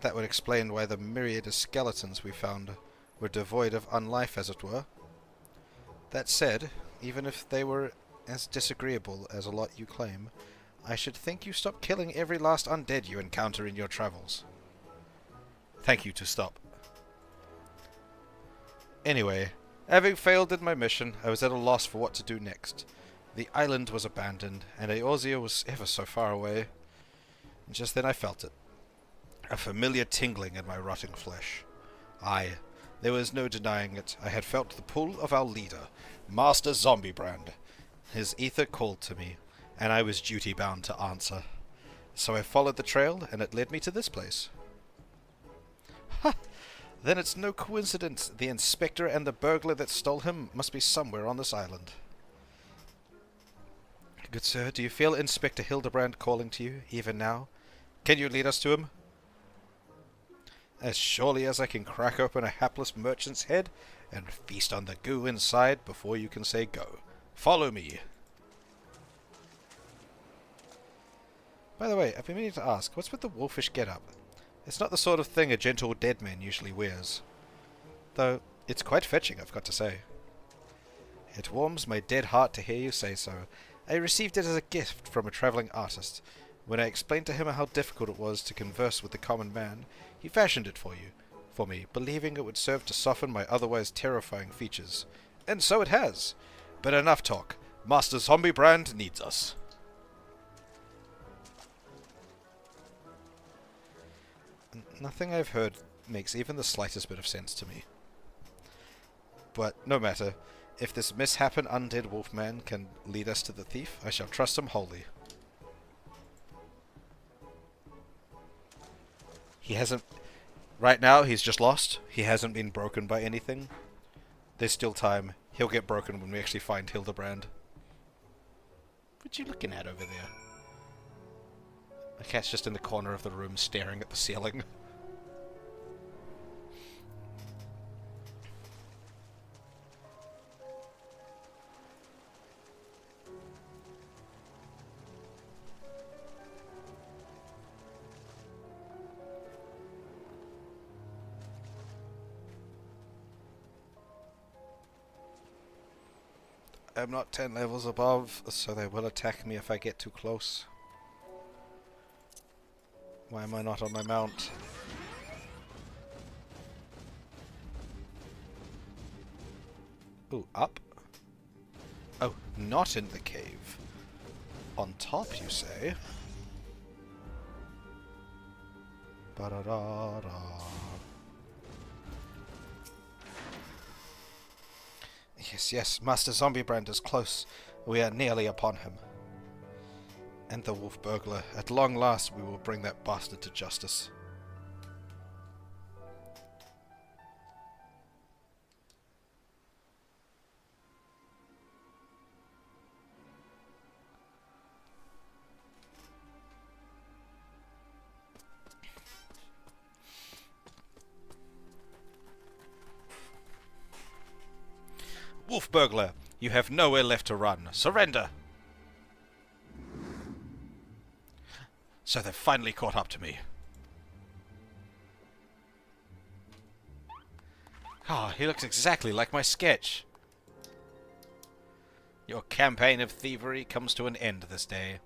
that would explain why the myriad of skeletons we found were devoid of unlife, as it were. That said, even if they were as disagreeable as a lot you claim, I should think you stop killing every last undead you encounter in your travels. Thank you to stop. Anyway, having failed in my mission, I was at a loss for what to do next. The island was abandoned, and Eorzea was ever so far away. And just then I felt it. A familiar tingling in my rotting flesh. Aye, there was no denying it. I had felt the pull of our leader, Master Zombiebrand. His ether called to me, and I was duty-bound to answer. So I followed the trail, and it led me to this place. Ha! Then it's no coincidence the inspector and the burglar that stole him must be somewhere on this island. Good sir, do you feel Inspector Hildebrand calling to you, even now? Can you lead us to him? As surely as I can crack open a hapless merchant's head and feast on the goo inside before you can say go. Follow me. By the way, I've been meaning to ask, what's with the wolfish get-up? It's not the sort of thing a gentle dead man usually wears. Though, it's quite fetching, I've got to say. It warms my dead heart to hear you say so. I received it as a gift from a travelling artist. When I explained to him how difficult it was to converse with the common man, he fashioned it for me, believing it would serve to soften my otherwise terrifying features. And so it has. But enough talk. Master Zombiebrand needs us. Nothing I've heard makes even the slightest bit of sense to me. But no matter. If this misshapen undead wolfman can lead us to the thief, I shall trust him wholly. He hasn't... Right now, he's just lost. He hasn't been broken by anything. There's still time. He'll get broken when we actually find Hildebrand. What you looking at over there? My cat's just in the corner of the room staring at the ceiling. I'm not 10 levels above, so they will attack me if I get too close. Why am I not on my mount? Ooh, up? Oh, not in the cave. On top, you say? Ba-da-da-da. Yes, yes, Master Zombiebrand is close. We are nearly upon him. And the wolf burglar. At long last we will bring that bastard to justice. Wolf burglar, you have nowhere left to run. Surrender! So they've finally caught up to me. Ah, he looks exactly like my sketch. Your campaign of thievery comes to an end this day.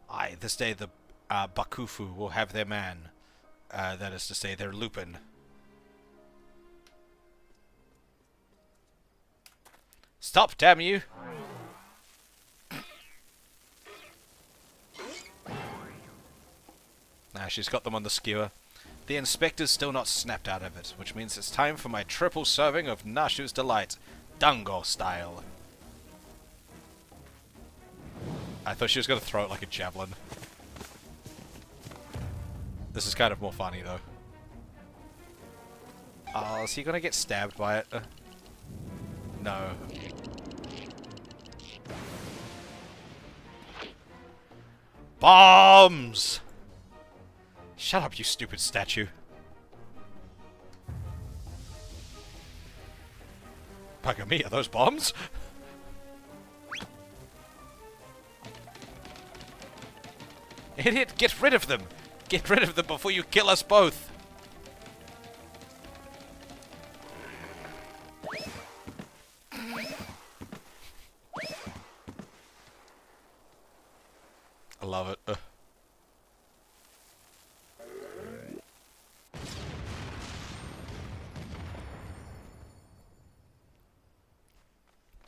Aye, this day the Bakufu will have their man. That is to say, their Lupin. Stop, damn you! Nah, she's got them on the skewer. The inspector's still not snapped out of it, which means it's time for my triple serving of Nashu's Delight, Dango style. I thought she was going to throw it like a javelin. This is kind of more funny, though. Oh, is he going to get stabbed by it? No. Bombs! Shut up, you stupid statue. Bugger me, are those bombs? Idiot, get rid of them! Get rid of them before you kill us both! I love it.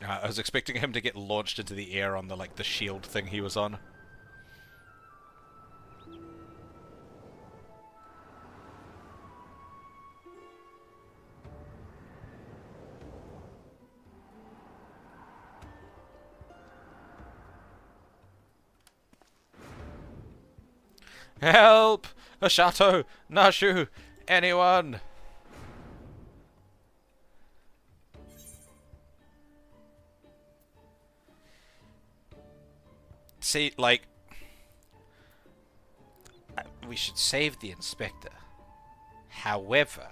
I was expecting him to get launched into the air on the, like, the shield thing he was on. Help! A chateau! Nashu! Anyone! See, like... we should save the inspector. However,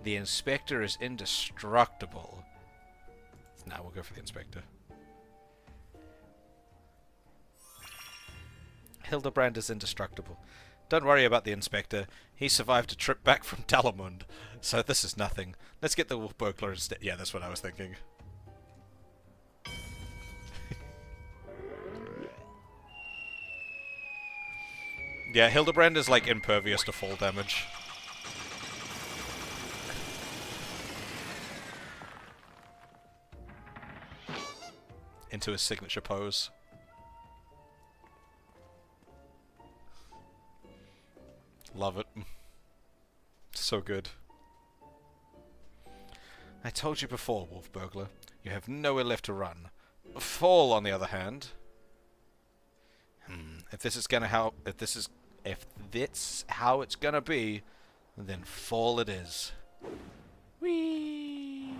the inspector is indestructible. Nah, we'll go for the inspector. Hildebrand is indestructible. Don't worry about the inspector. He survived a trip back from Dalamund, so this is nothing. Let's get the wolf burglar instead. Yeah, that's what I was thinking. Yeah, Hildebrand is like impervious to fall damage. Into his signature pose. Love it. So good. I told you before, Wolf Burglar. You have nowhere left to run. Fall, on the other hand. If this is how it's gonna be, then fall it is. Whee!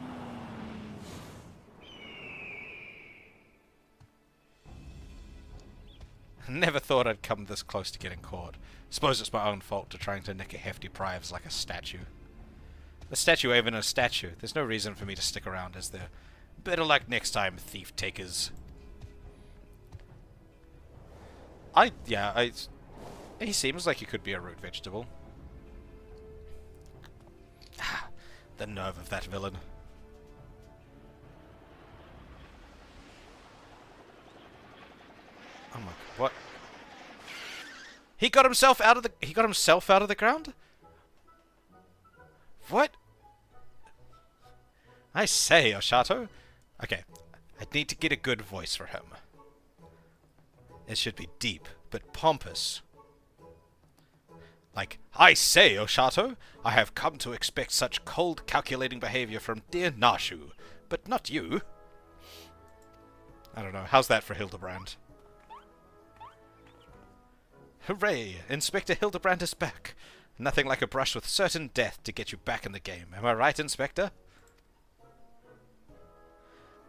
Never thought I'd come this close to getting caught. Suppose it's my own fault to trying to nick a hefty prize like a statue. A statue ain't even a statue. There's no reason for me to stick around, is there? Better luck next time, thief takers. He seems like he could be a root vegetable. The nerve of that villain. Oh my god, what? He got himself out of the ground? What? I say, Oshato. Okay, I need to get a good voice for him. It should be deep, but pompous. Like, I say, Oshato, I have come to expect such cold, calculating behavior from dear Nashu, but not you. I don't know, how's that for Hildebrand? Hooray! Inspector Hildebrand is back. Nothing like a brush with certain death to get you back in the game. Am I right, Inspector?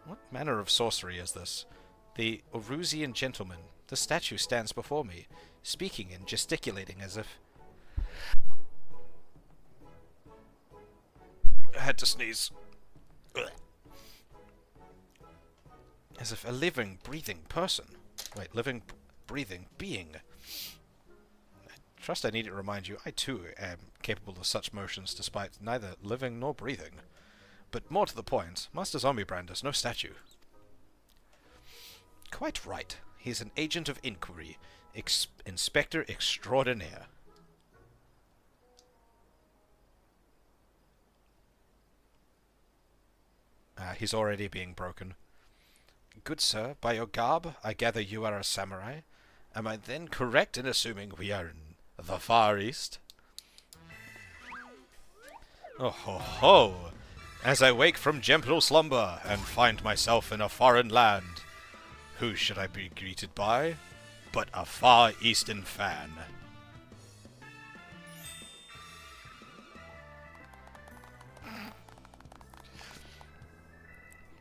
What manner of sorcery is this? The Eorzea gentleman. The statue stands before me, speaking and gesticulating as if... I had to sneeze. Ugh. As if a living, breathing person. Wait, living, breathing being. Trust I need to remind you, I too am capable of such motions despite neither living nor breathing. But more to the point, Master Zombiebrand is no statue. Quite right. He's an agent of inquiry, Inspector Extraordinaire. He's already being broken. Good sir, by your garb, I gather you are a samurai. Am I then correct in assuming we are in the Far East? Oh ho ho! As I wake from gentle slumber and find myself in a foreign land, who should I be greeted by but a Far Eastern fan?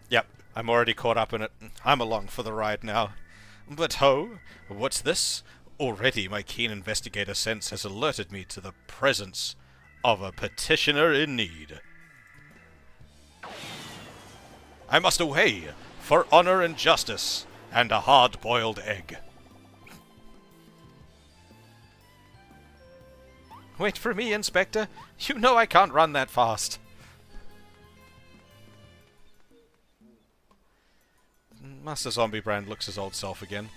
Yep, I'm already caught up in it. I'm along for the ride now. But ho, what's this? Already my keen investigator sense has alerted me to the presence of a petitioner in need. I must away for honor and justice and a hard-boiled egg. Wait for me, Inspector. You know I can't run that fast. Master Zombiebrand looks his old self again.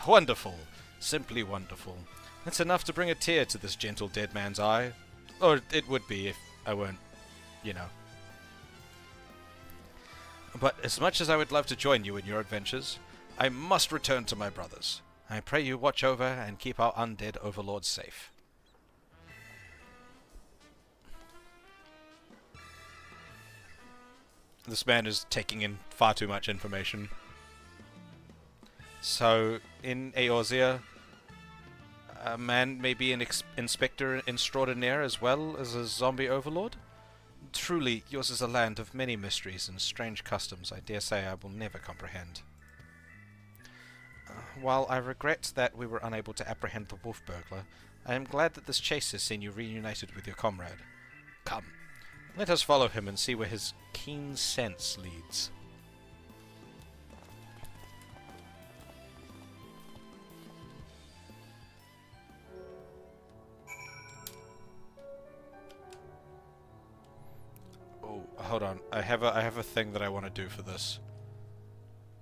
Wonderful. Simply wonderful. That's enough to bring a tear to this gentle dead man's eye. Or it would be if I weren't, you know. But as much as I would love to join you in your adventures, I must return to my brothers. I pray you watch over and keep our undead overlords safe. This man is taking in far too much information. So, in Eorzea, a man may be an inspector extraordinaire as well as a zombie overlord? Truly, yours is a land of many mysteries and strange customs I dare say I will never comprehend. While I regret that we were unable to apprehend the wolf burglar, I am glad that this chase has seen you reunited with your comrade. Come, let us follow him and see where his keen sense leads. Hold on. I have a thing that I want to do for this.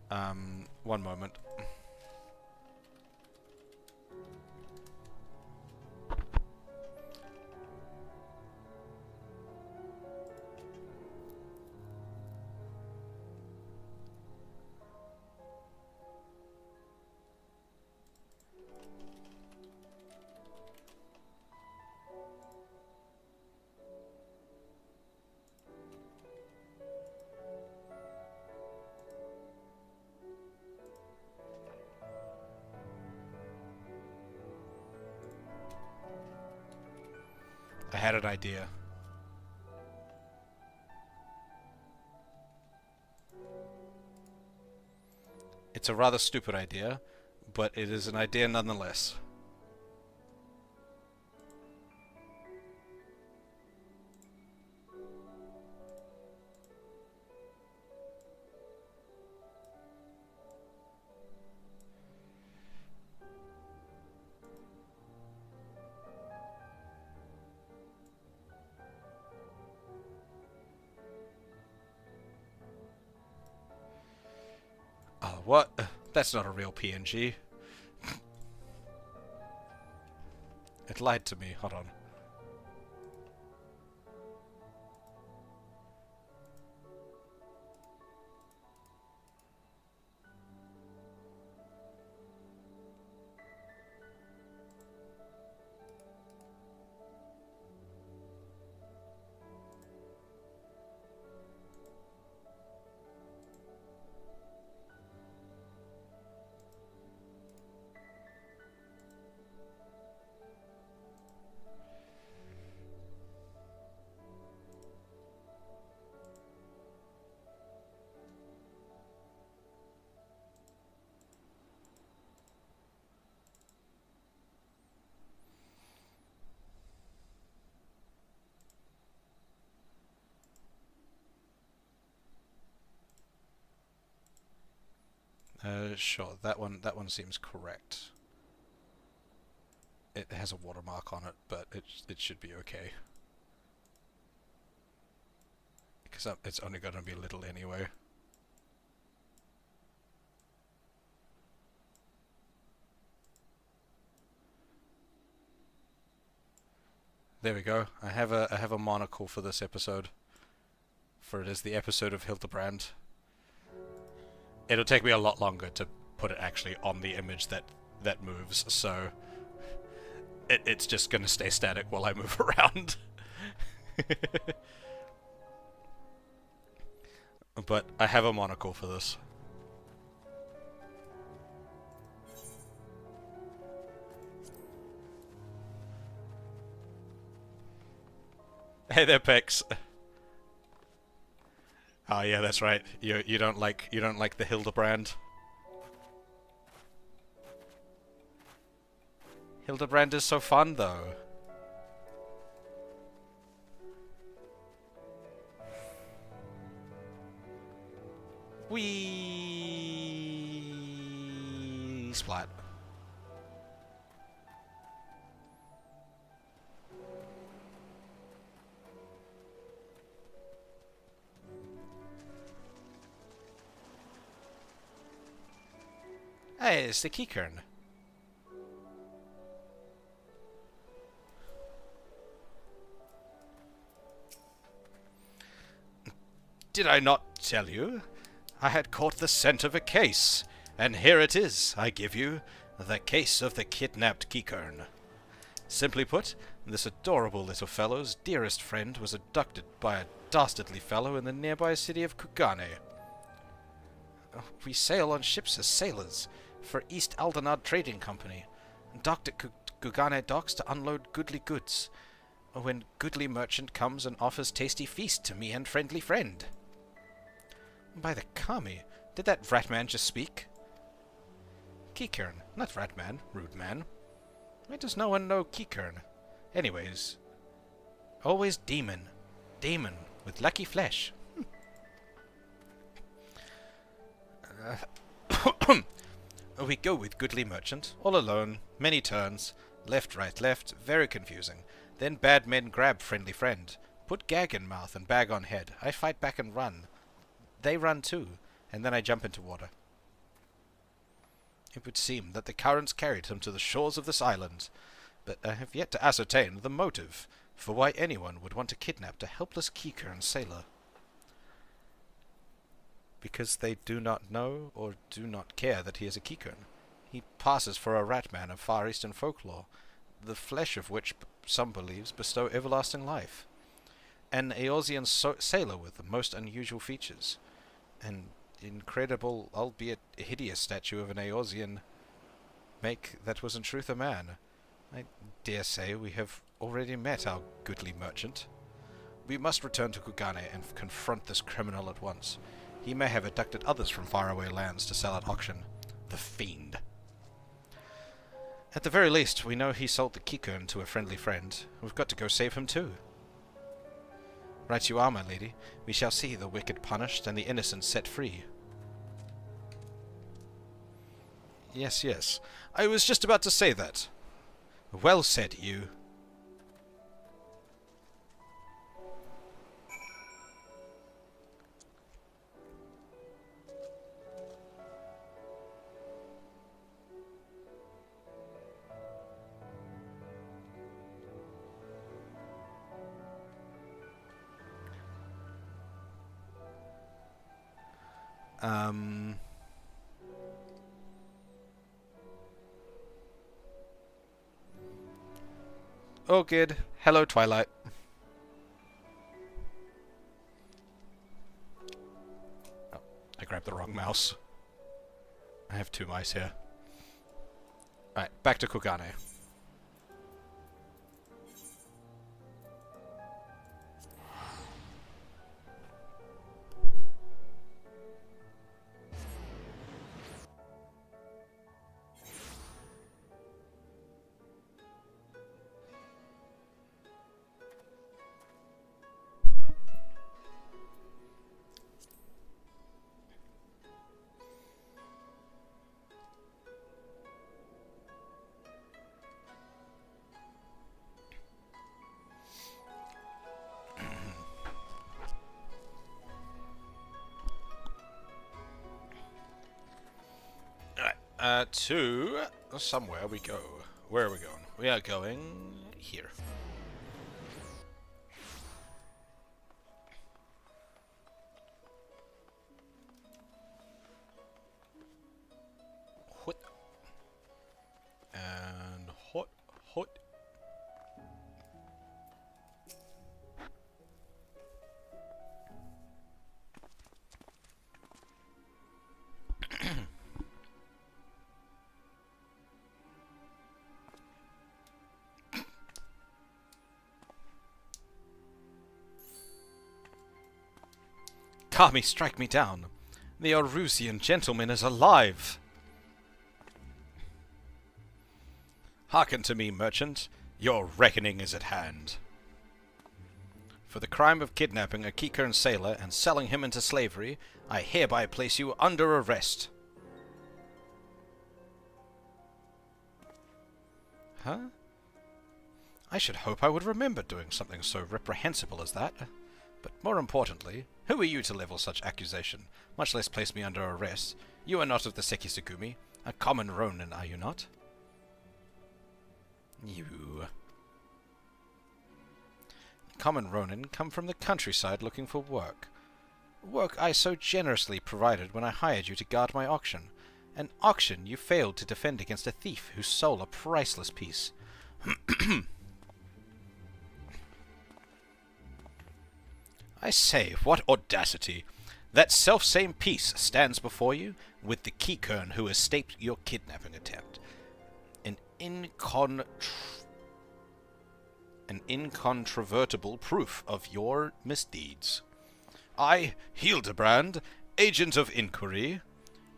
One moment. I had an idea. It's a rather stupid idea, but it is an idea nonetheless. What? That's not a real PNG. It lied to me. Hold on. Sure, that one seems correct. It has a watermark on it, but it should be okay. Because it's only going to be little anyway. There we go. I have a monocle for this episode. For it is the episode of Hildebrand. It'll take me a lot longer to put it actually on the image that moves, so it's just gonna stay static while I move around. But I have a monocle for this. Hey there, Pex. Oh yeah, that's right. You don't like the Hildebrand. Hildebrand is so fun though. Wee splat. Hey, it's the keycairn. Did I not tell you? I had caught the scent of a case, and here it is, I give you, the case of the kidnapped keycairn. Simply put, this adorable little fellow's dearest friend was abducted by a dastardly fellow in the nearby city of Kugane. We sail on ships as sailors for East Aldenard Trading Company, docked at Kugane docks to unload goodly goods, when goodly merchant comes and offers tasty feast to me and friendly friend. By the Kami, did that Ratman just speak? Keycairn, not Ratman, rude man. Why does no one know Keycairn? Anyways, always demon. Demon, with lucky flesh. We go with goodly merchant, all alone, many turns, left, right, left, very confusing. Then bad men grab friendly friend, put gag in mouth and bag on head. I fight back and run. They run too, and then I jump into water. It would seem that the currents carried him to the shores of this island, but I have yet to ascertain the motive for why anyone would want to kidnap a helpless keycairn sailor. Because they do not know or do not care that he is a keycairn. He passes for a ratman of Far Eastern folklore, the flesh of which some believes bestow everlasting life. An Eorzean sailor with the most unusual features. An incredible, albeit hideous statue of an Eorzean make that was in truth a man. I dare say we have already met our goodly merchant. We must return to Kugane and confront this criminal at once. He may have abducted others from faraway lands to sell at auction. The fiend. At the very least, we know he sold the keycairn to a friendly friend. We've got to go save him too. Right you are, my lady. We shall see the wicked punished and the innocent set free. Yes, yes. I was just about to say that. Well said, you. Oh, good. Hello, Twilight. Oh, I grabbed the wrong mouse. I have two mice here. Alright, back to Kugane. To somewhere we go. Where are we going? We are going here. Hot. And hot, hot. Kami, strike me down. The Eorzea gentleman is alive. Hearken to me, merchant. Your reckoning is at hand. For the crime of kidnapping a Kikern sailor and selling him into slavery, I hereby place you under arrest. Huh? I should hope I would remember doing something so reprehensible as that. But more importantly, who are you to level such accusation, much less place me under arrest? You are not of the Sekisugumi, a common Ronin, are you not? You... Common Ronin come from the countryside looking for work. Work I so generously provided when I hired you to guard my auction. An auction you failed to defend against a thief who stole a priceless piece. I say, what audacity! That self-same piece stands before you with the Kikern who escaped your kidnapping attempt. An incontrovertible proof of your misdeeds. I, Hildebrand, agent of inquiry,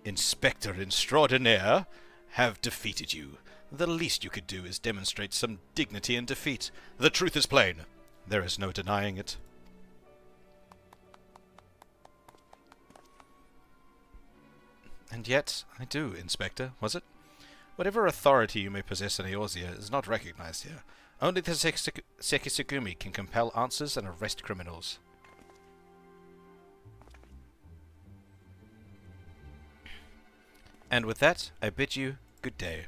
inspector extraordinaire, have defeated you. The least you could do is demonstrate some dignity in defeat. The truth is plain. There is no denying it. And yet, I do, Inspector, was it? Whatever authority you may possess in Eorzea is not recognized here. Only the Sekisugumi can compel answers and arrest criminals. And with that, I bid you good day.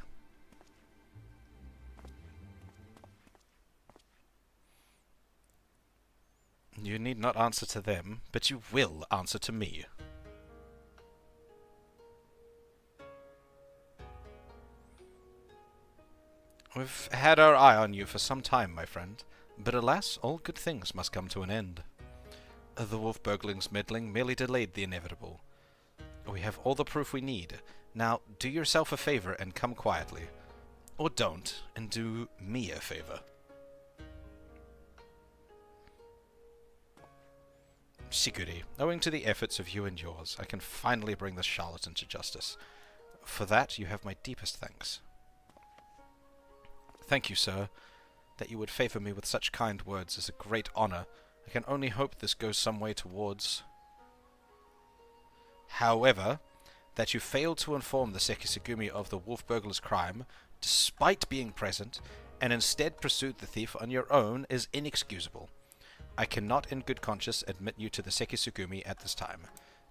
You need not answer to them, but you will answer to me. We've had our eye on you for some time, my friend, but alas, all good things must come to an end. The wolf-burgling's meddling merely delayed the inevitable. We have all the proof we need. Now, do yourself a favor and come quietly. Or don't, and do me a favor. Siguri, owing to the efforts of you and yours, I can finally bring this charlatan to justice. For that, you have my deepest thanks. Thank you, sir. That you would favor me with such kind words is a great honor. I can only hope this goes some way towards... However, that you failed to inform the Sekisugumi of the wolf burglar's crime, despite being present, and instead pursued the thief on your own is inexcusable. I cannot in good conscience admit you to the Sekisugumi at this time.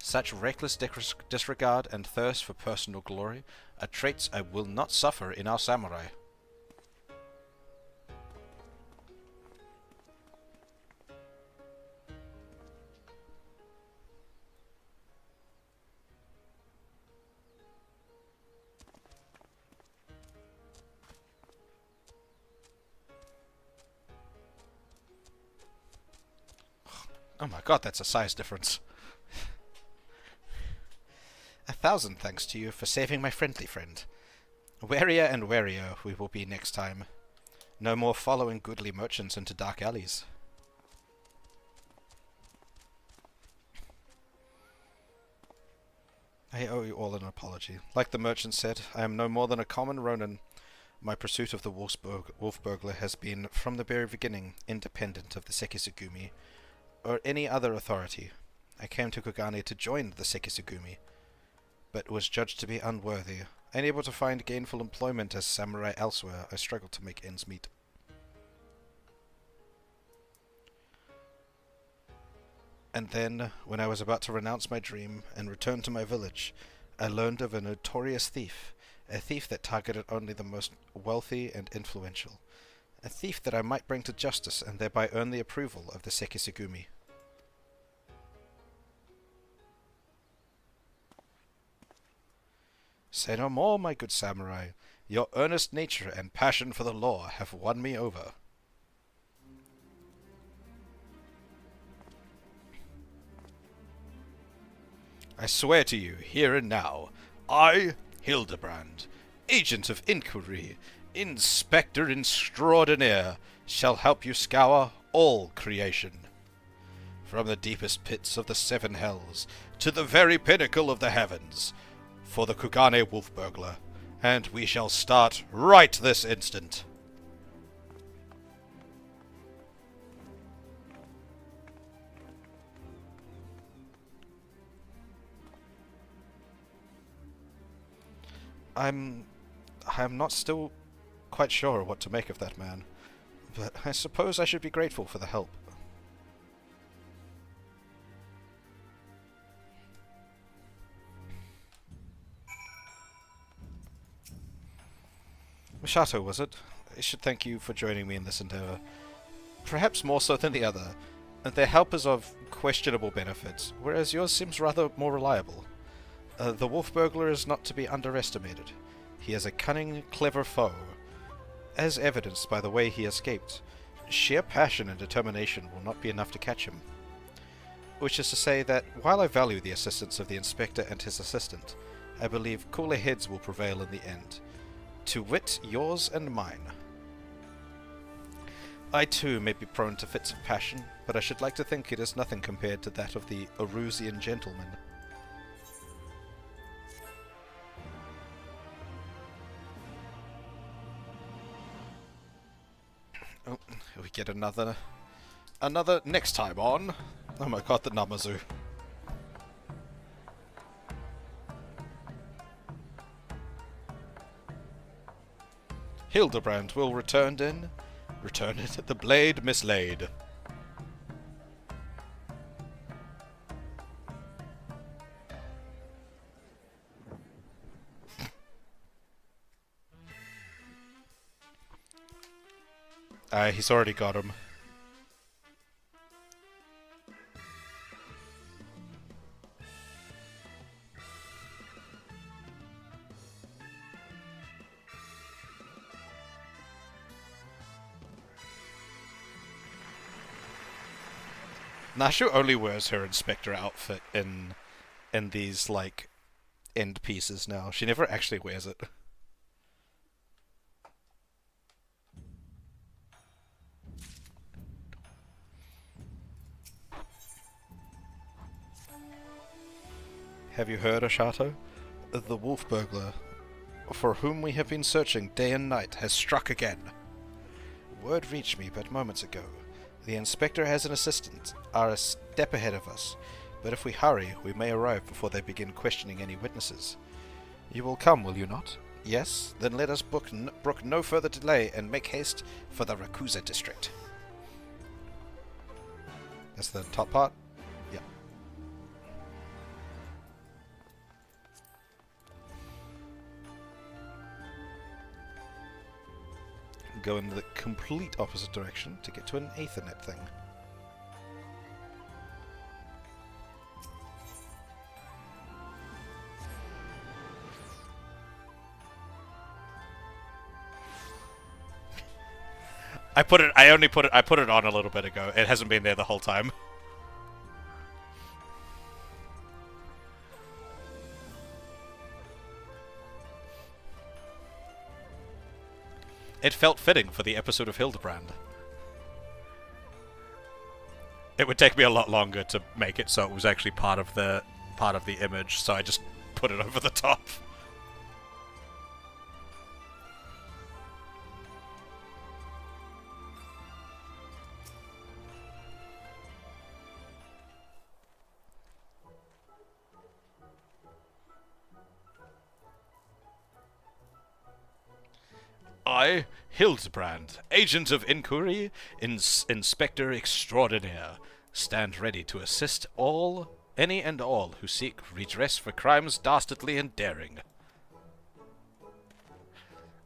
Such reckless disregard and thirst for personal glory are traits I will not suffer in our samurai. Oh my god, that's a size difference. 1,000 thanks to you for saving my friendly friend. Warier and warier we will be next time. No more following goodly merchants into dark alleys. I owe you all an apology. Like the merchant said, I am no more than a common Ronin. My pursuit of the wolf burglar has been, from the very beginning, independent of the Sekisugumi, or any other authority. I came to Kogane to join the Sekisugumi, but was judged to be unworthy. Unable to find gainful employment as samurai elsewhere, I struggled to make ends meet. And then, when I was about to renounce my dream and return to my village, I learned of a notorious thief, a thief that targeted only the most wealthy and influential, a thief that I might bring to justice and thereby earn the approval of the Sekisugumi. Say no more, my good samurai. Your earnest nature and passion for the law have won me over. I swear to you, here and now, I, Hildebrand, agent of inquiry, inspector extraordinaire, shall help you scour all creation. from the deepest pits of the seven hells to the very pinnacle of the heavens, for the Kugane wolf burglar, and we shall start right this instant. I'm not still quite sure what to make of that man, but I suppose I should be grateful for the help. Mishato, was it? I should thank you for joining me in this endeavor. Perhaps more so than the other. Their help is of questionable benefits, whereas yours seems rather more reliable. The wolf burglar is not to be underestimated. He is a cunning, clever foe, as evidenced by the way he escaped. Sheer passion and determination will not be enough to catch him. Which is to say that, while I value the assistance of the inspector and his assistant, I believe cooler heads will prevail in the end. To wit, yours and mine. I too may be prone to fits of passion, but I should like to think it is nothing compared to that of the Eorzea gentleman. Oh, we get another next time on. Oh my god, the Namazu. Hildebrand will return it, the blade mislaid. He's already got him. Nashu only wears her inspector outfit in these, like, end pieces now. She never actually wears it. Have you heard, Ashato? The wolf burglar, for whom we have been searching day and night, has struck again. Word reached me but moments ago. The inspector has an assistant, are a step ahead of us, but if we hurry, we may arrive before they begin questioning any witnesses. You will come, will you not? Yes? Then let us brook no further delay and make haste for the Rakuza district. That's the top part? Yep. Go in the complete opposite direction to get to an Aethernet thing. I put it on a little bit ago. It hasn't been there the whole time. It felt fitting for the episode of Hildebrand. It would take me a lot longer to make it so it was actually part of the image, so I just put it over the top. I, Hildebrand, Agent of Inquiry, Inspector Extraordinaire, stand ready to assist any and all who seek redress for crimes dastardly and daring.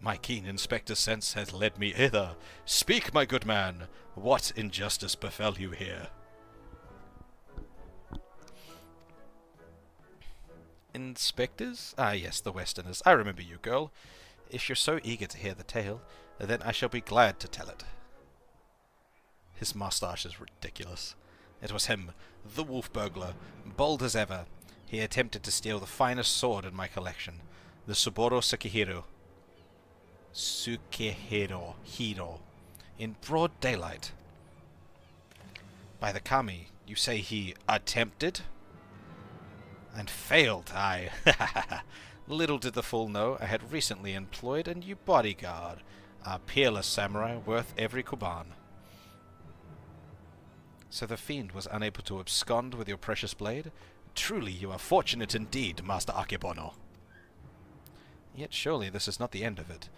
My keen inspector sense has led me hither. Speak, my good man, what injustice befell you here? Inspectors? Ah, yes, the Westerners. I remember you, girl. If you're so eager to hear the tale, then I shall be glad to tell it. His mustache is ridiculous. It was him, the wolf burglar, bold as ever. He attempted to steal the finest sword in my collection, the Suboro Sukehiro, in broad daylight. By the Kami, You say he attempted? And failed, aye. Little did the fool know I had recently employed a new bodyguard, a peerless samurai worth every kuban. So the fiend was unable to abscond with your precious blade? Truly you are fortunate indeed, Master Akebono. Yet surely this is not the end of it.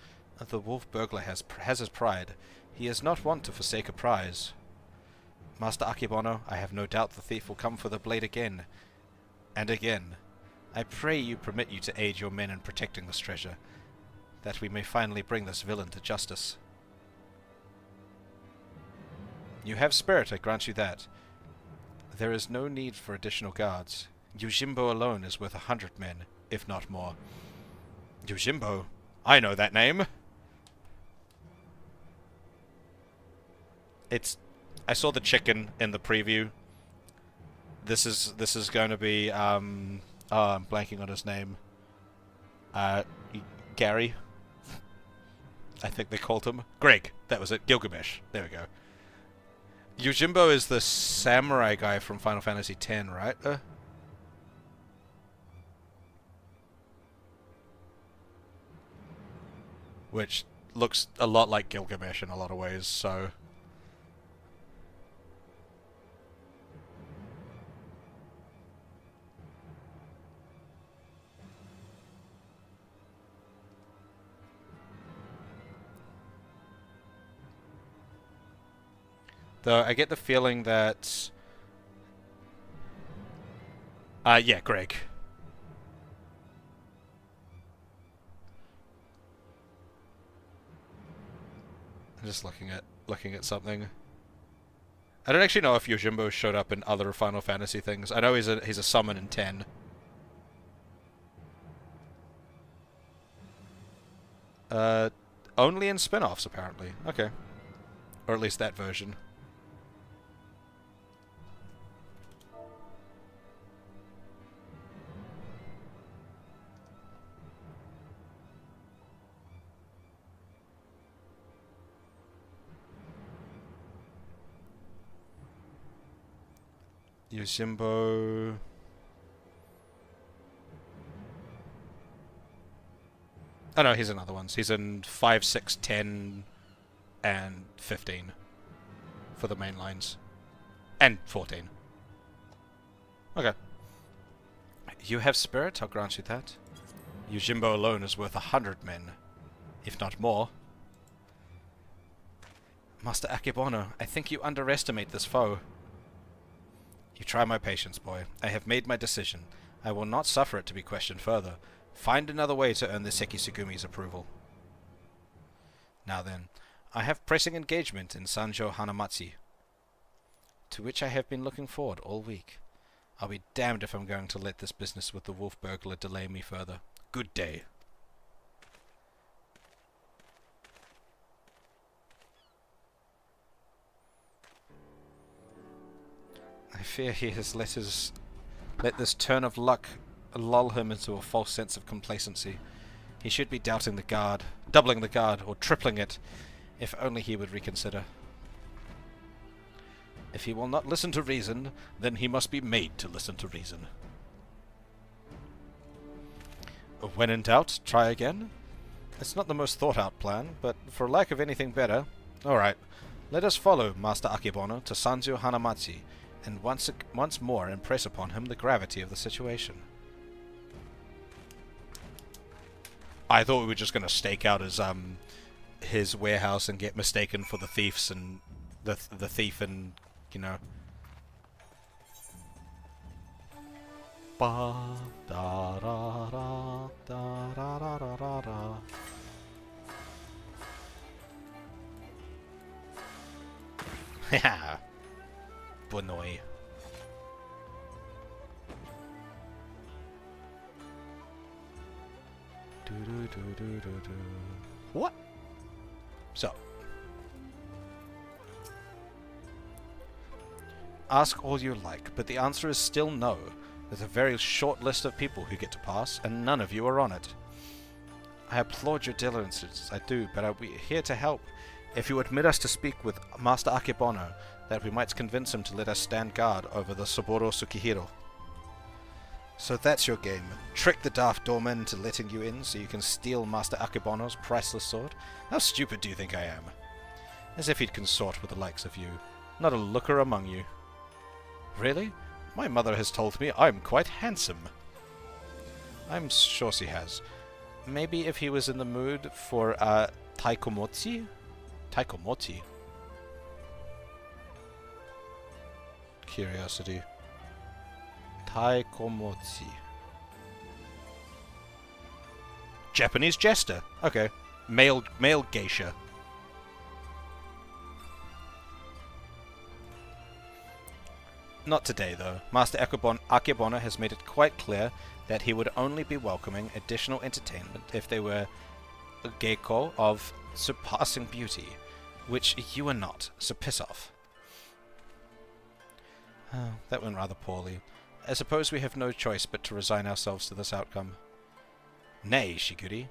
The wolf burglar has his pride. He is not one to forsake a prize. Master Akebono, I have no doubt the thief will come for the blade again. And again. I pray you permit you to aid your men in protecting this treasure, that we may finally bring this villain to justice. You have spirit, I grant you that. There is no need for additional guards. Yojimbo alone is worth 100 men, if not more. Yojimbo? I know that name! I saw the chicken in the preview. This is going to be, I'm blanking on his name. Gary? I think they called him. Greg, that was it. Gilgamesh. There we go. Yojimbo is the samurai guy from Final Fantasy X, right? Which looks a lot like Gilgamesh in a lot of ways, so... Though I get the feeling that... yeah, Greg. I'm just looking at something. I don't actually know if Yojimbo showed up in other Final Fantasy things. I know he's a summon in 10. Only in spin-offs, apparently. Okay. Or at least that version. Yojimbo... Oh no, he's in other ones. He's in 5, 6, 10, and 15 for the main lines. And 14. Okay. You have spirit, I'll grant you that. Yojimbo alone is worth 100 men, if not more. Master Akebono, I think you underestimate this foe. You try my patience, boy. I have made my decision. I will not suffer it to be questioned further. Find another way to earn the Sekisugumi's approval. Now then, I have pressing engagement in Sanjo Hanamatsu, to which I have been looking forward all week. I'll be damned if I'm going to let this business with the wolf burglar delay me further. Good day. I fear he has let this turn of luck lull him into a false sense of complacency. He should be doubting the guard, doubling the guard, or tripling it, if only he would reconsider. If he will not listen to reason, then he must be made to listen to reason. When in doubt, try again? It's not the most thought-out plan, but for lack of anything better... Alright, let us follow Master Akebono to Sanjo Hanamatsu, and once more impress upon him the gravity of the situation. I thought we were just going to stake out his warehouse and get mistaken for the thieves and the thief and, you know. Ba da da da da da da da da. Haha. Bonoi. What? So. Ask all you like, but the answer is still no. There's a very short list of people who get to pass, and none of you are on it. I applaud your diligence, I do, but I'll be here to help. If you admit us to speak with Master Akebono, that we might convince him to let us stand guard over the Saburo Tsukihiro. So that's your game. Trick the daft doorman into letting you in so you can steal Master Akebono's priceless sword? How stupid do you think I am? As if he'd consort with the likes of you. Not a looker among you. Really? My mother has told me I'm quite handsome. I'm sure she has. Maybe if he was in the mood for, taikomotsu? Taikomotsu? Curiosity. Taikomotsu. Japanese jester. Okay. Male geisha. Not today, though. Master Akebono has made it quite clear that he would only be welcoming additional entertainment if they were a geiko of surpassing beauty, which you are not, so piss off. That went rather poorly. I suppose we have no choice but to resign ourselves to this outcome. Nay, Shigure,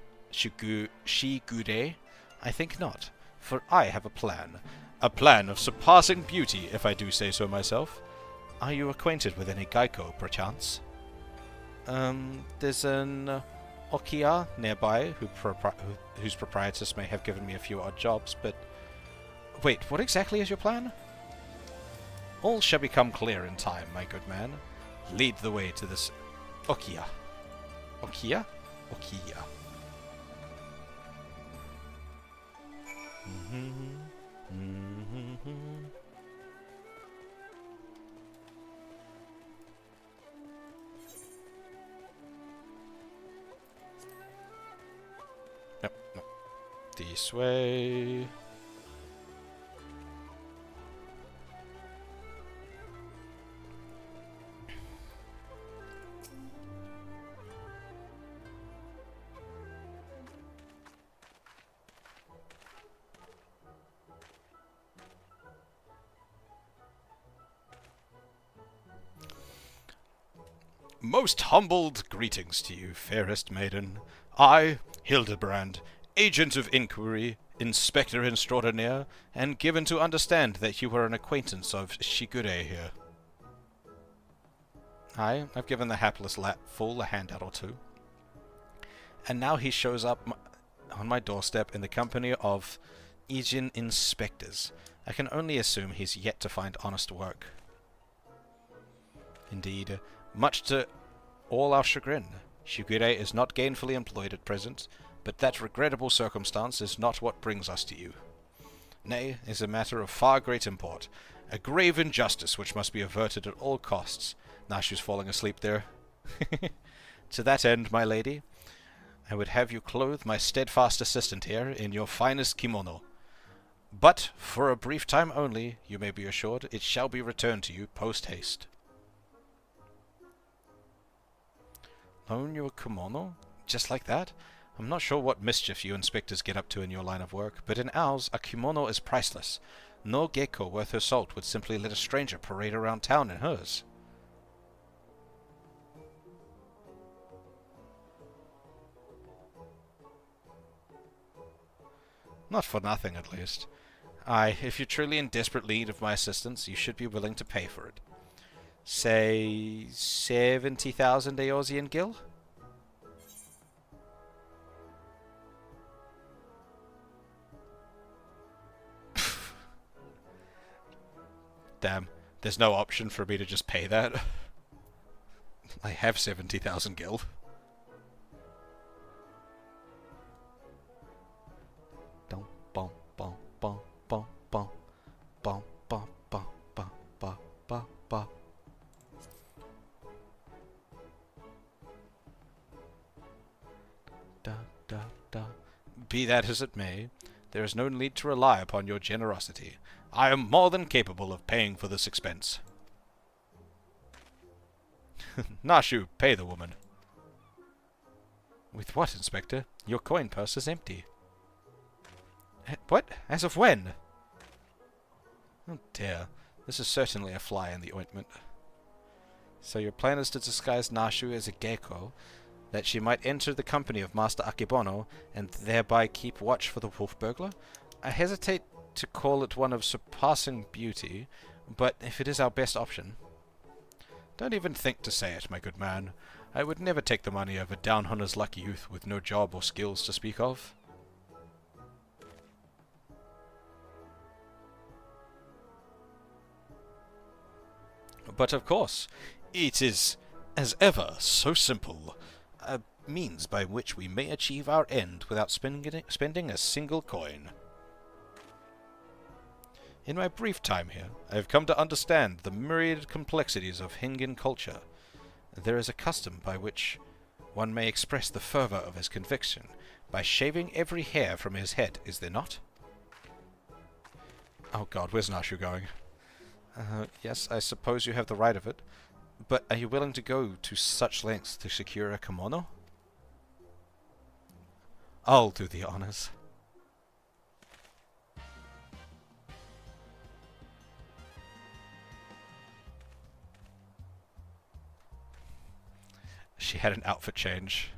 I think not, for I have a plan. A plan of surpassing beauty, if I do say so myself. Are you acquainted with any geiko, perchance? There's an Okiya nearby, whose proprietress may have given me a few odd jobs, but... Wait, what exactly is your plan? All shall become clear in time, my good man. Lead the way to this Okiya. Okiya? Okiya. Yep, no. This way. Most humbled greetings to you, fairest maiden. I, Hildebrand, agent of inquiry, inspector extraordinaire, and given to understand that you were an acquaintance of Shigure here. Aye, I've given the hapless fool a handout or two. And now he shows up on my doorstep in the company of Ijin inspectors. I can only assume he's yet to find honest work. Indeed, much to all our chagrin, Shigure is not gainfully employed at present, but that regrettable circumstance is not what brings us to you. Nay, is a matter of far great import, a grave injustice which must be averted at all costs. Nashu's falling asleep there. To that end, my lady, I would have you clothe my steadfast assistant here in your finest kimono. But, for a brief time only, you may be assured, it shall be returned to you post-haste. Loan you a kimono? Just like that? I'm not sure what mischief you inspectors get up to in your line of work, but in ours, a kimono is priceless. No geiko worth her salt would simply let a stranger parade around town in hers. Not for nothing, at least. Aye, if you're truly in desperate need of my assistance, you should be willing to pay for it. Say 70,000 Eorzean gil? Damn, there's no option for me to just pay that. I have 70,000 gil. Dum bum bum bum bum bum bum bum bum bum bum bum bum. Da, da, da. Be that as it may, there is no need to rely upon your generosity. I am more than capable of paying for this expense. Nashu, pay the woman. With what, Inspector? Your coin purse is empty. What? As of when? Oh dear. This is certainly a fly in the ointment. So your plan is to disguise Nashu as a geiko, that she might enter the company of Master Akebono, and thereby keep watch for the wolf burglar? I hesitate to call it one of surpassing beauty, But if it is our best option... Don't even think to say it, my good man. I would never take the money of a down-hunter's lucky youth with no job or skills to speak of. But of course, it is, as ever, so simple. A means by which we may achieve our end without spending a single coin. In my brief time here, I have come to understand the myriad complexities of Hingan culture. There is a custom by which one may express the fervor of his conviction by shaving every hair from his head, is there not? Oh god, where's Nashu going? Yes, I suppose you have the right of it, but are you willing to go to such lengths to secure a kimono? I'll do the honors. She had an outfit change.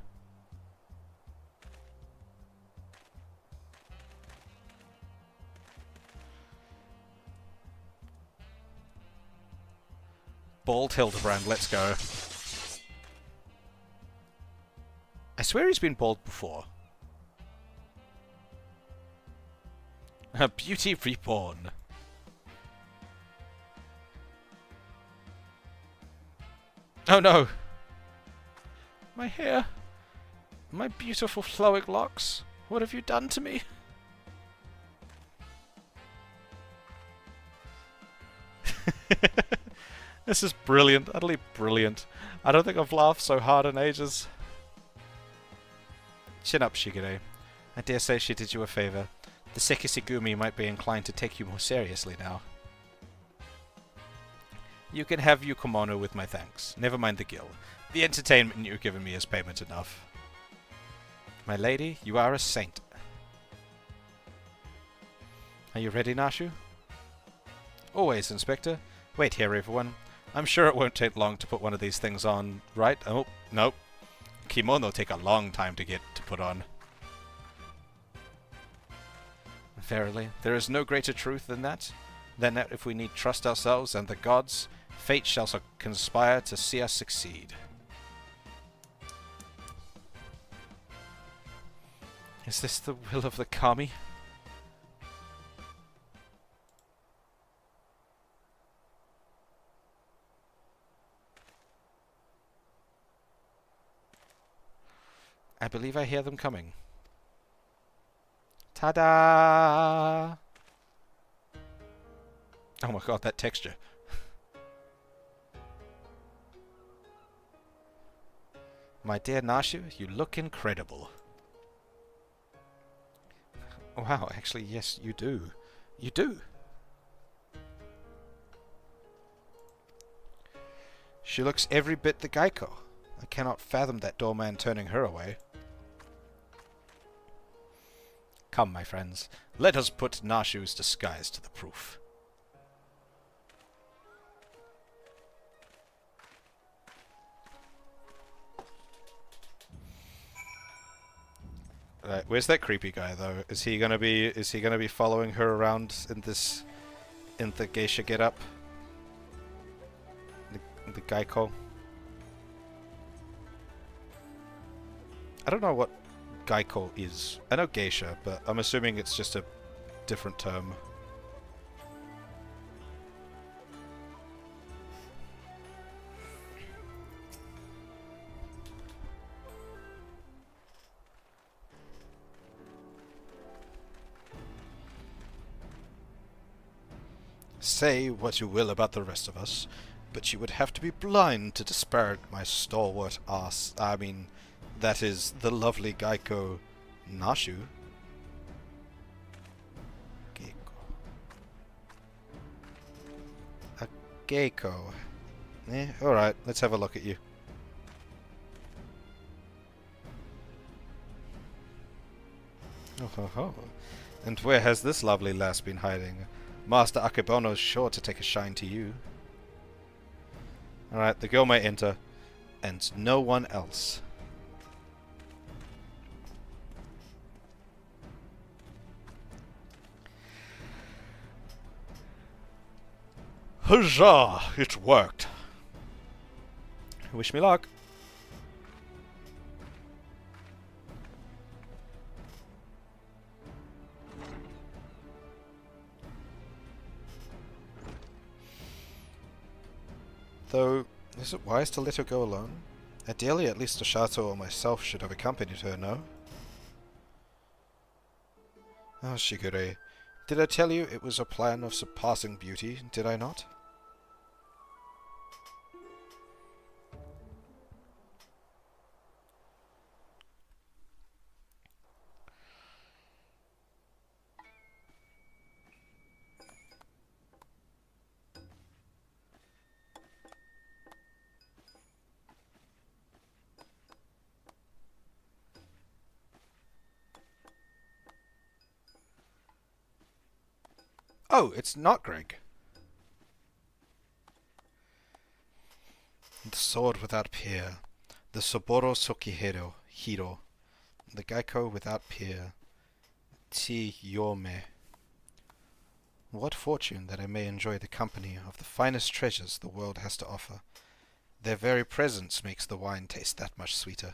Bald Hildebrand, let's go. I swear he's been bald before. A beauty reborn. Oh no! My hair! My beautiful flowing locks! What have you done to me? This is brilliant, utterly brilliant. I don't think I've laughed so hard in ages. Chin up, Shigure. I dare say she did you a favour. The Sekisigumi might be inclined to take you more seriously now. You can have your kimono with my thanks. Never mind the gil. The entertainment you've given me is payment enough. My lady, you are a saint. Are you ready, Nashu? Always, Inspector. Wait here, everyone. I'm sure it won't take long to put one of these things on, right? Oh, nope. Kimono take a long time to get to put on. Verily, there is no greater truth than that if we need trust ourselves and the gods, fate shall conspire to see us succeed. Is this the will of the kami? I believe I hear them coming. Ta-da! Oh my god, that texture. My dear Nashu, you look incredible. Wow, actually, yes, you do. You do! She looks every bit the Geico. I cannot fathom that doorman turning her away. Come, my friends, let us put Nashu's disguise to the proof. Right, where's that creepy guy though? Is he gonna be following her around in the geisha getup? The Geico? I don't know what Geico is. I know geisha, but I'm assuming it's just a different term. Say what you will about the rest of us, but you would have to be blind to disparage my stalwart ass. I mean, that is the lovely Geico Nashu. Geiko. A Geiko. Alright, let's have a look at you. Oh ho ho. And where has this lovely lass been hiding? Master Akebono's sure to take a shine to you. Alright, the girl may enter, and no one else. Huzzah! It worked. Wish me luck. Though, is it wise to let her go alone? Ideally, at least Ashato or myself should have accompanied her, no? Oh, Shigure, did I tell you it was a plan of surpassing beauty, did I not? Oh, it's not Greg. The sword without peer. The Soboro Sokihiro Hiro. The Gaiko without peer. Ti Yome. What fortune that I may enjoy the company of the finest treasures the world has to offer. Their very presence makes the wine taste that much sweeter.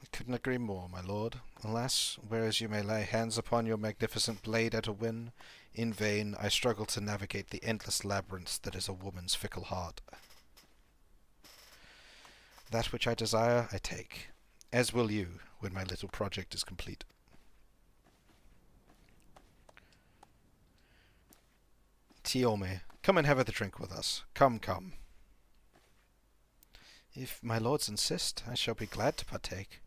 I couldn't agree more, my lord. Alas, whereas you may lay hands upon your magnificent blade at a win, in vain I struggle to navigate the endless labyrinth that is a woman's fickle heart. That which I desire, I take, as will you, when my little project is complete. Tiome, come and have a drink with us. Come, come. If my lords insist, I shall be glad to partake.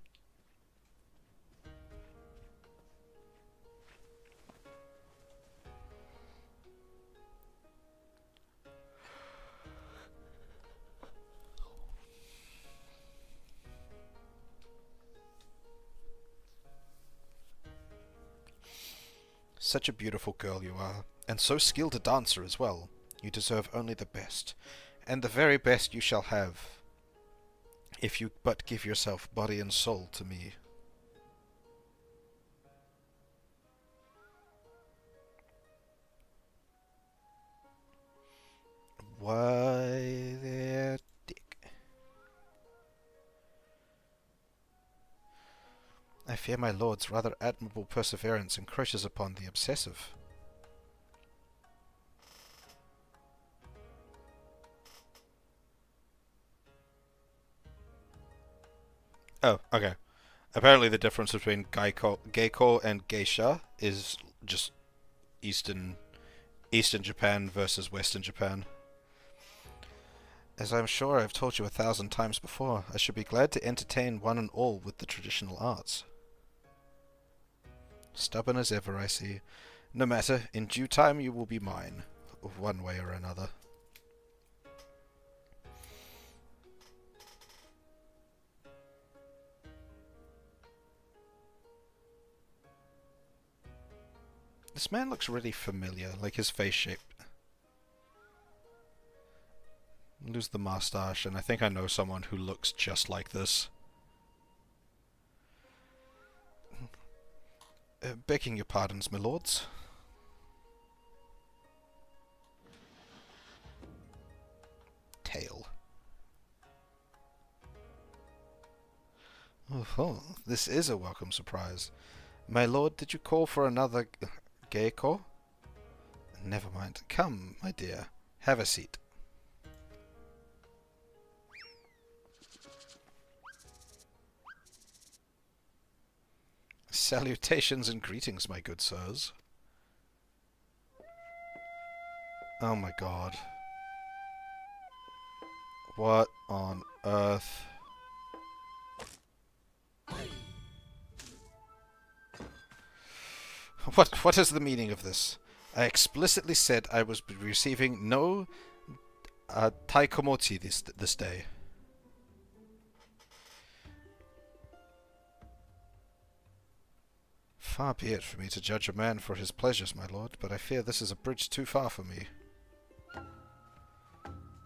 Such a beautiful girl you are, and so skilled a dancer as well. You deserve only the best, and the very best you shall have, if you but give yourself body and soul to me. Why there, Dick? I fear my lord's rather admirable perseverance encroaches upon the obsessive. Oh, okay. Apparently the difference between Geiko and Geisha is just Eastern Japan versus Western Japan. As I'm sure I've told you 1,000 times before, I should be glad to entertain one and all with the traditional arts. Stubborn as ever, I see. No matter, in due time you will be mine, one way or another. This man looks really familiar, like his face shape. Lose the mustache, and I think I know someone who looks just like this. Begging your pardons, my lords. Tail. Oh, this is a welcome surprise. My lord, did you call for another Geiko? Never mind. Come, my dear. Have a seat. Salutations and greetings, my good sirs. Oh my god. What on earth? What is the meaning of this? I explicitly said I was receiving no taikomoti this day. Far be it for me to judge a man for his pleasures, my lord, but I fear this is a bridge too far for me.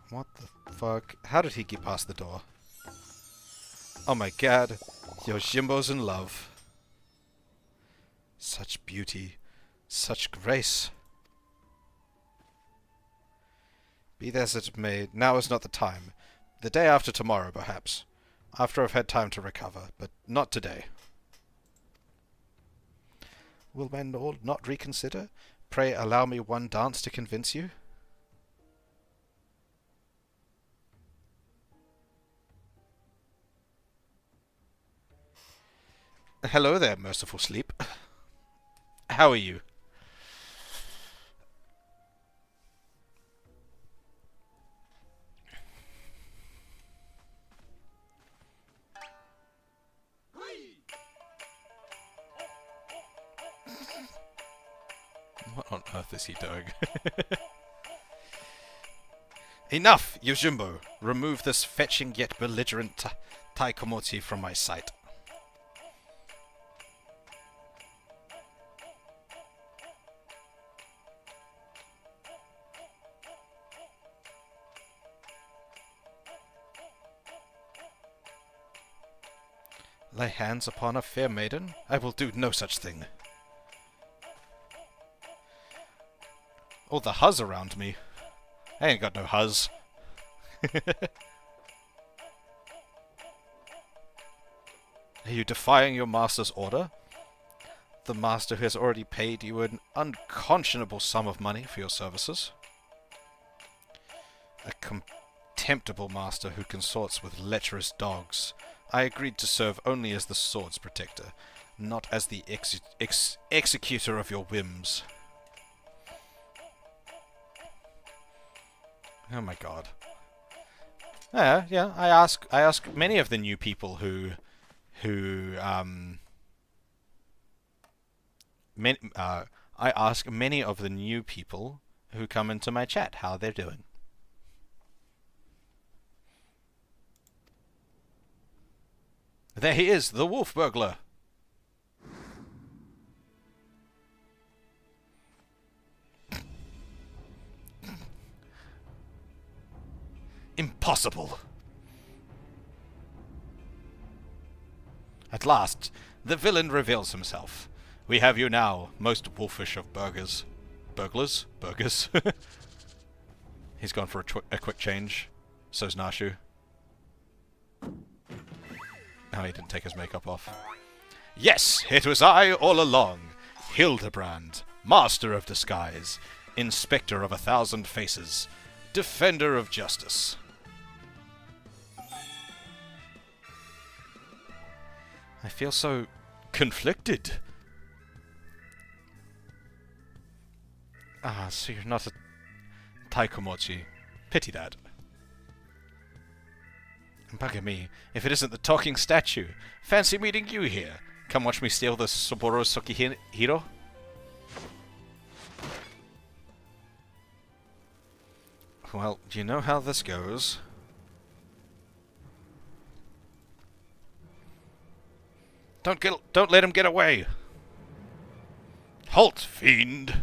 What the fuck? How did he get past the door? Oh my god, Yojimbo's in love. Such beauty, such grace. Be that as it may, now is not the time. The day after tomorrow, perhaps. After I've had time to recover, but not today. Will my lord not reconsider? Pray allow me one dance to convince you. Hello there, merciful sleep. How are you? What on earth is he doing? Enough, Yojimbo! Remove this fetching yet belligerent Taikomotsu from my sight. Lay hands upon a fair maiden? I will do no such thing. Oh, the huzz around me. I ain't got no huzz. Are you defying your master's order? The master who has already paid you an unconscionable sum of money for your services. A contemptible master who consorts with lecherous dogs. I agreed to serve only as the sword's protector, not as the executor of your whims. Oh my god. Yeah, I ask many of the new people I ask many of the new people who come into my chat how they're doing. There he is, the wolf burglar. Impossible! At last, the villain reveals himself. We have you now, most wolfish of burglars. Burglars? Burgers. He's gone for a quick change. So's Nashu. No, he didn't take his makeup off. Yes, it was I all along. Hildebrand, master of disguise, inspector of 1,000 faces, defender of justice. I feel so conflicted. Ah, so you're not a Taikomochi. Pity that. Bugger me, if it isn't the talking statue. Fancy meeting you here. Come watch me steal the Saburo Sukihiro. Well, do you know how this goes? Don't let him get away! Halt, fiend!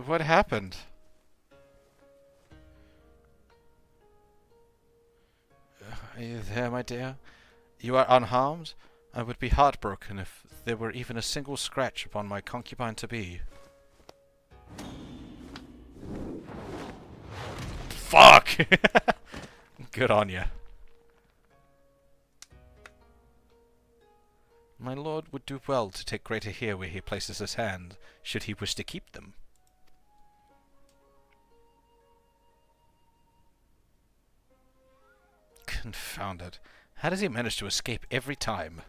What happened? Are you there, my dear? You are unharmed? I would be heartbroken if there were even a single scratch upon my concubine-to-be. Fuck! Good on ya. My lord would do well to take greater here where he places his hand, should he wish to keep them. Confound it. How does he manage to escape every time?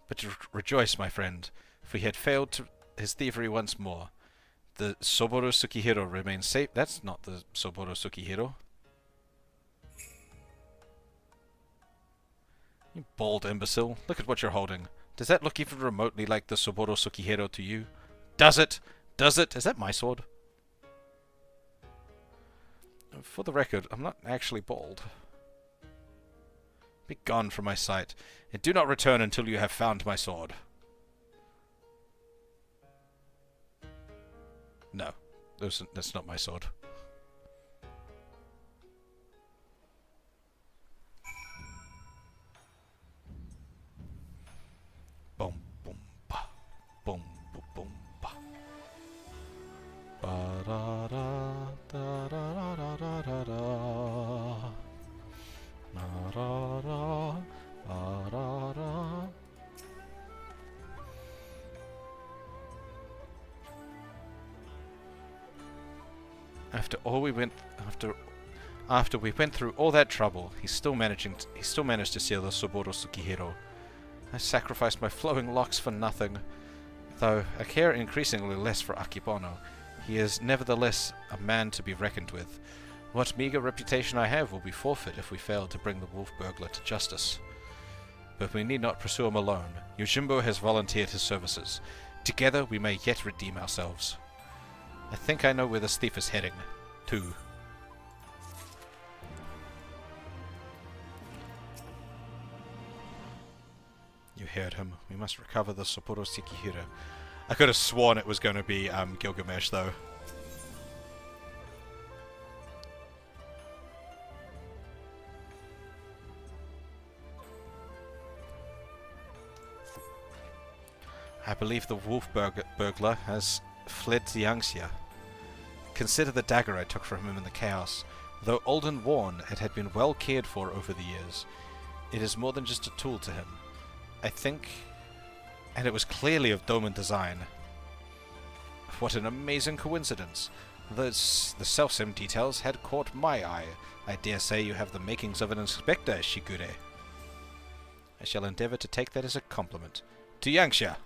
But rejoice, my friend, for he had failed to his thievery once more. The Saburo Sukihiro remains safe. That's not the Saburo Sukihiro. You bald imbecile. Look at what you're holding. Does that look even remotely like the Saburo Sukihiro to you? Does it? Does it? Is that my sword? For the record, I'm not actually bald. Be gone from my sight, and do not return until you have found my sword. No, that's not my sword. Boom, boom, ba, boom, boom, boom, ba. Ba da da da da da da da da. Da da da da da da. After we went through all that trouble, he still managed to seal the Soboro Tsukihiro. I sacrificed my flowing locks for nothing. Though I care increasingly less for Akebono, he is nevertheless a man to be reckoned with. What meager reputation I have will be forfeit if we fail to bring the wolf burglar to justice. But we need not pursue him alone. Yojimbo has volunteered his services. Together we may yet redeem ourselves. I think I know where this thief is heading, too. You heard him. We must recover the Sapporo Sekihira. I could have sworn it was going to be Gilgamesh, though. I believe the wolf burglar has fled to Eorzea. Consider the dagger I took from him in the chaos. Though old and worn, it had been well cared for over the years. It is more than just a tool to him. I think... and it was clearly of Doman design. What an amazing coincidence. The self-sim details had caught my eye. I dare say you have the makings of an inspector, Shigure. I shall endeavor to take that as a compliment. To Eorzea!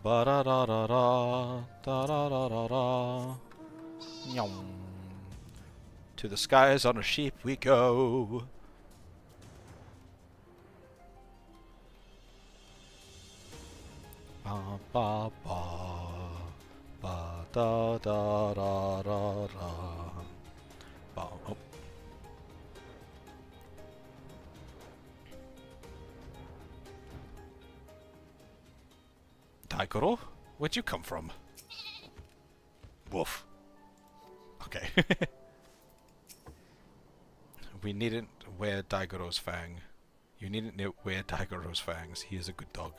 Ba da da da da da da da da da. Nyom. To the skies on a sheep we go. Ba ba ba ba da da da da da. Ba oh. Daigoro? Where'd you come from? Woof. Okay. We needn't wear Daigoro's fang. You needn't wear Daigoro's fangs. He is a good dog.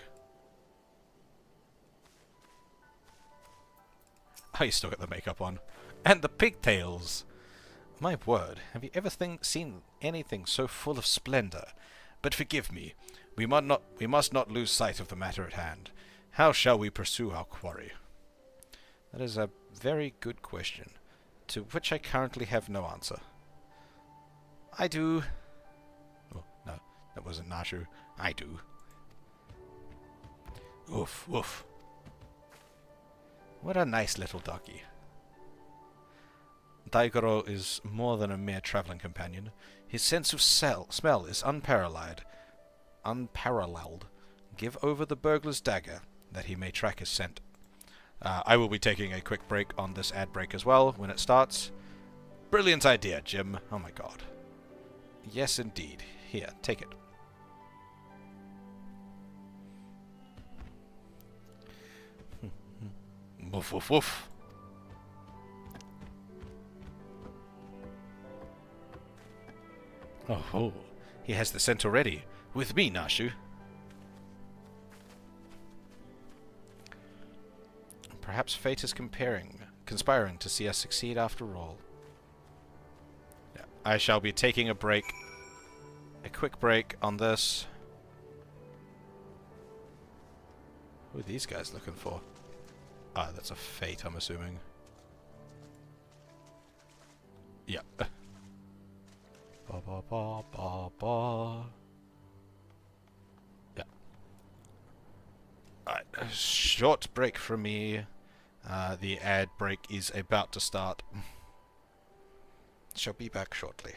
Oh, you still got the makeup on. And the pigtails! My word, have you ever seen anything so full of splendor? But forgive me, we must not lose sight of the matter at hand. How shall we pursue our quarry? That is a very good question, to which I currently have no answer. I do... Oh, no, that wasn't Nashu. I do. Oof, oof. What a nice little doggy. Daigoro is more than a mere travelling companion. His sense of smell is unparalleled. Give over the burglar's dagger, that he may track his scent. I will be taking a quick break on this ad break as well when it starts. Brilliant idea, Jim. Oh my god. Yes, indeed. Here, take it. Woof, woof, woof. Oh, he has the scent already. With me, Nashu. Perhaps fate is conspiring to see us succeed after all. Yeah, I shall be taking a break. A quick break on this. Who are these guys looking for? Ah, that's a fate, I'm assuming. Yeah. Ba ba ba ba ba. Yeah. Alright, a short break from me. The ad break is about to start. Shall be back shortly.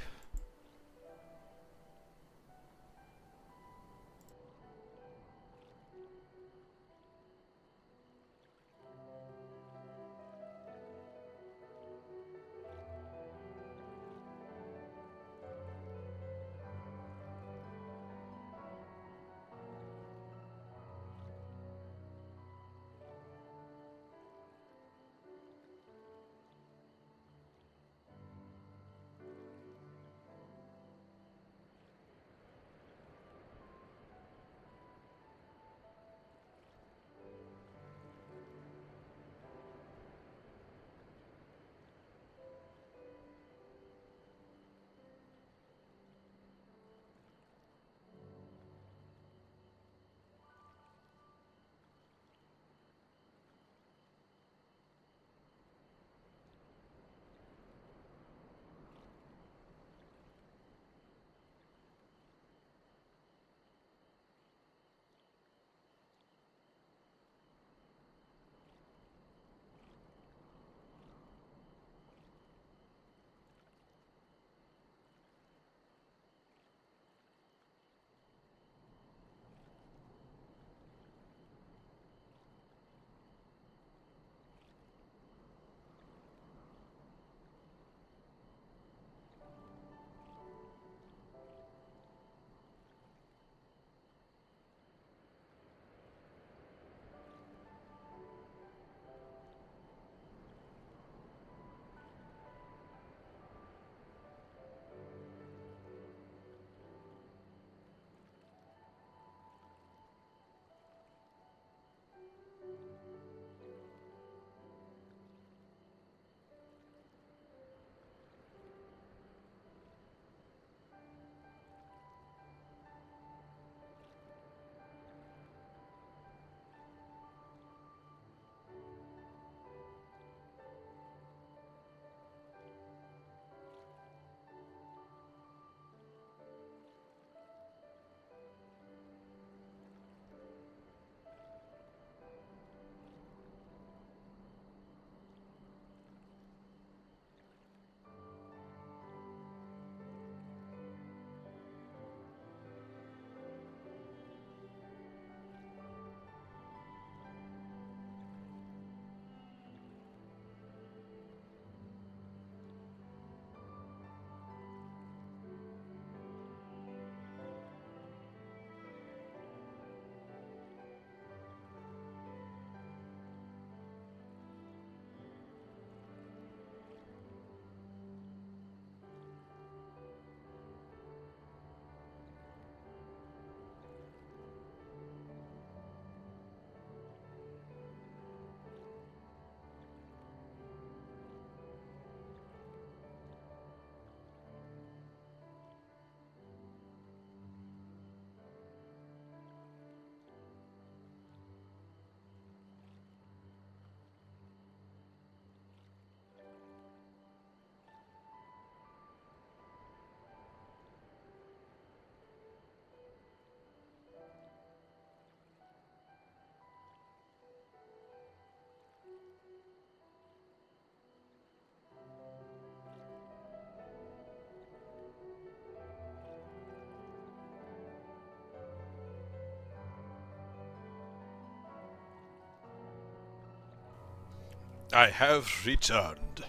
I have returned,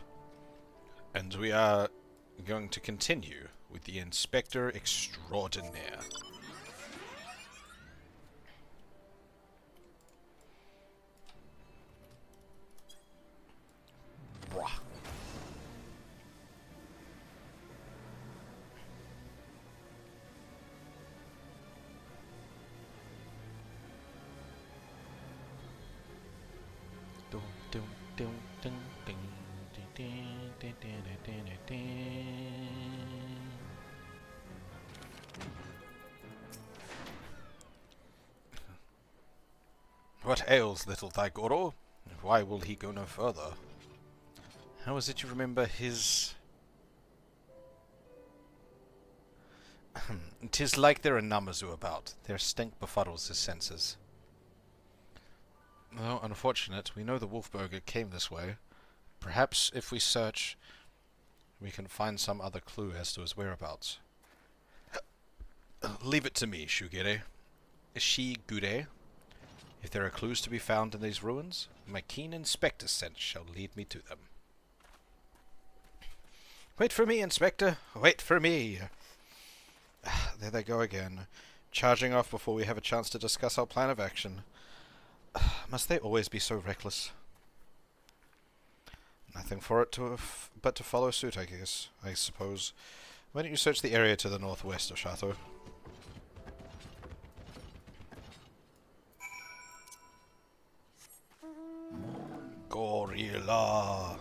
and we are going to continue with the Inspector Extraordinaire. Wah. What ails little Thaigoro? Why will he go no further? How is it you remember his 'Tis like there are Namazu about. Their stink befuddles his senses. Though unfortunate, we know the Wolfburger came this way. Perhaps if we search, we can find some other clue as to his whereabouts. Leave it to me, Shigure. If there are clues to be found in these ruins, my keen inspector sense shall lead me to them. Wait for me, Inspector! Wait for me! There they go again, charging off before we have a chance to discuss our plan of action. Must they always be so reckless? Nothing for it but to follow suit, I suppose. Why don't you search the area to the northwest of Shato? Gorilla!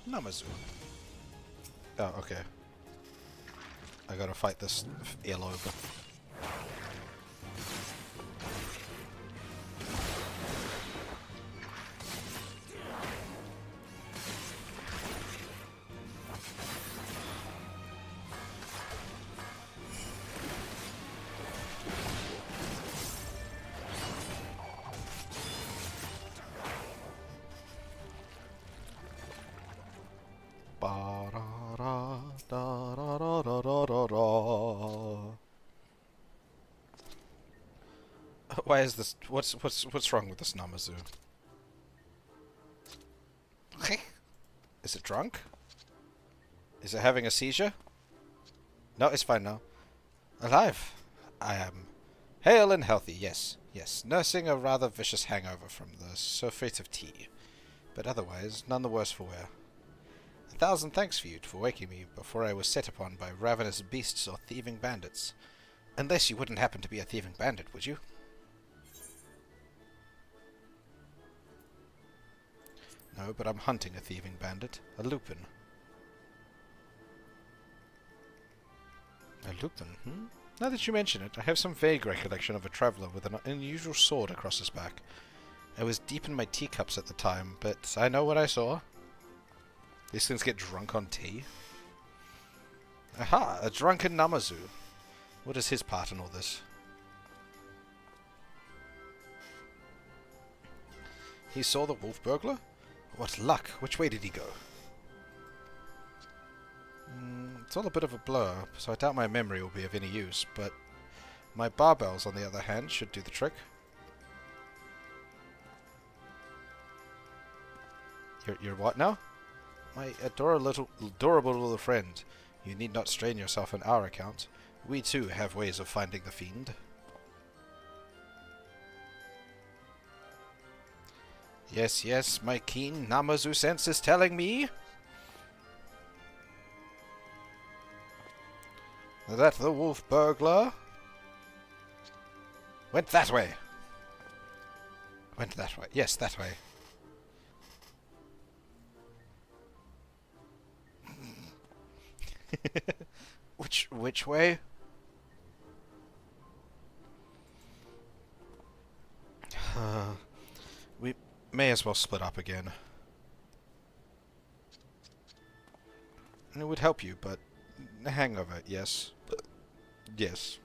Namazu. Oh, okay. I gotta fight this earlobe. Why is this? What's wrong with this Namazu? Is it drunk? Is it having a seizure? No, it's fine now. Alive. I am hale and healthy. Yes, yes. Nursing a rather vicious hangover from the sulfate of tea, but otherwise none the worse for wear. 1,000 thanks for you for waking me before I was set upon by ravenous beasts or thieving bandits. Unless you wouldn't happen to be a thieving bandit, would you? No, but I'm hunting a thieving bandit. A lupin. A lupin, Now that you mention it, I have some vague recollection of a traveller with an unusual sword across his back. I was deep in my teacups at the time, but I know what I saw. These things get drunk on tea. Aha! A drunken Namazu. What is his part in all this? He saw the wolf burglar? What luck! Which way did he go? It's all a bit of a blur, so I doubt my memory will be of any use, but my barbells, on the other hand, should do the trick. You're what now? My adorable little friend. You need not strain yourself on our account. We too have ways of finding the fiend. Yes, yes, my keen Namazu sense is telling me that the wolf burglar went that way. Went that way. Yes, that way. Which way? We may as well split up again. And it would help you, but a hangover, yes. Yes.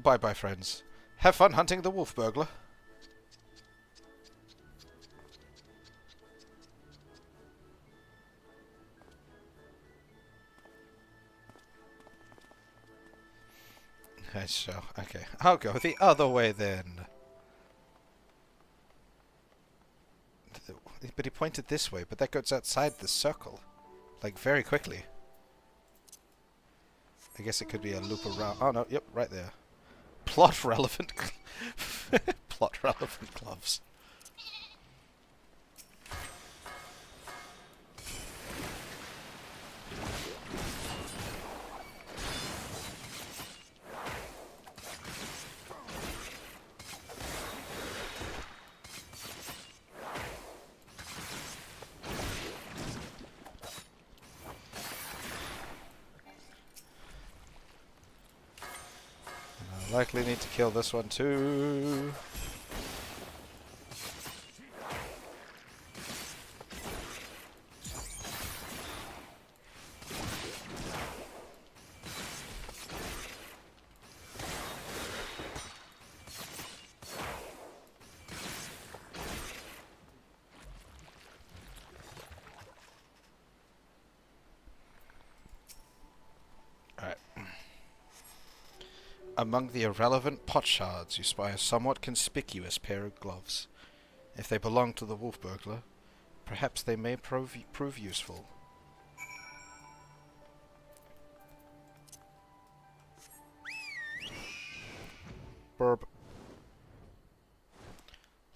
Bye-bye, friends. Have fun hunting the wolf burglar. So, okay. I'll go the other way then. But he pointed this way, but that goes outside the circle. Like, very quickly. I guess it could be a loop around. Oh, no. Yep, right there. Plot relevant. Plot relevant gloves. Likely need to kill this one too. Among the irrelevant pot shards, you spy a somewhat conspicuous pair of gloves. If they belong to the wolf burglar, perhaps they may prove useful. Burb.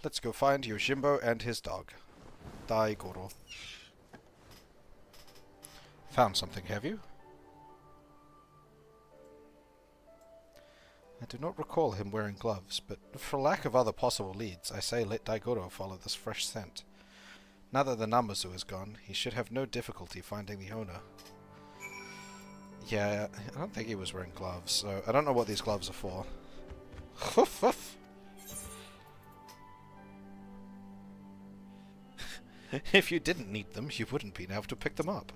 Let's go find Yojimbo and his dog, Daigoro. Found something, have you? I do not recall him wearing gloves, but for lack of other possible leads, I say let Daigoro follow this fresh scent. Now that the Namazu is gone, he should have no difficulty finding the owner. Yeah, I don't think he was wearing gloves, so I don't know what these gloves are for. Hoof, hoof. If you didn't need them, you wouldn't be able to pick them up.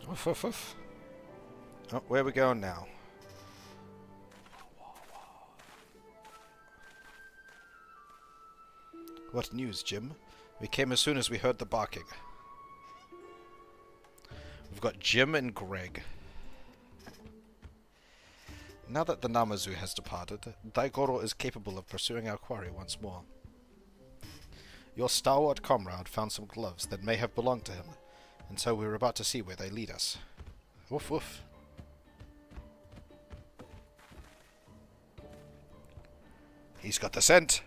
Woof, woof, woof. Oh, where are we going now? What news, Jim? We came as soon as we heard the barking. We've got Jim and Greg. Now that the Namazu has departed, Daigoro is capable of pursuing our quarry once more. Your stalwart comrade found some gloves that may have belonged to him, and so we're about to see where they lead us. Woof woof. He's got the scent!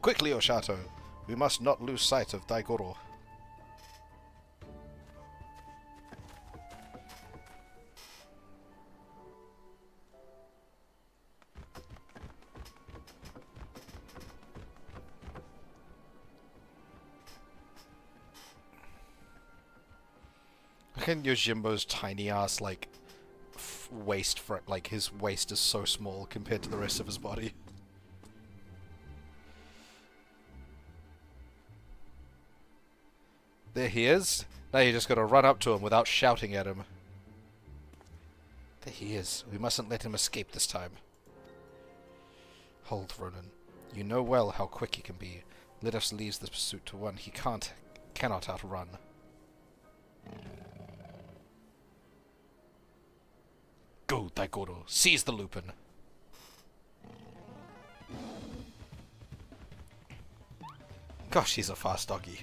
Quickly, Oshato! We must not lose sight of Daigoro. Look at Yojimbo's tiny ass, like, waist for it. Like, his waist is so small compared to the rest of his body. There he is. Now you just gotta run up to him without shouting at him. There he is. We mustn't let him escape this time. Hold, Ronan. You know well how quick he can be. Let us leave this pursuit to one he cannot outrun. Go, Daigoro. Seize the Lupin. Gosh, he's a fast doggy.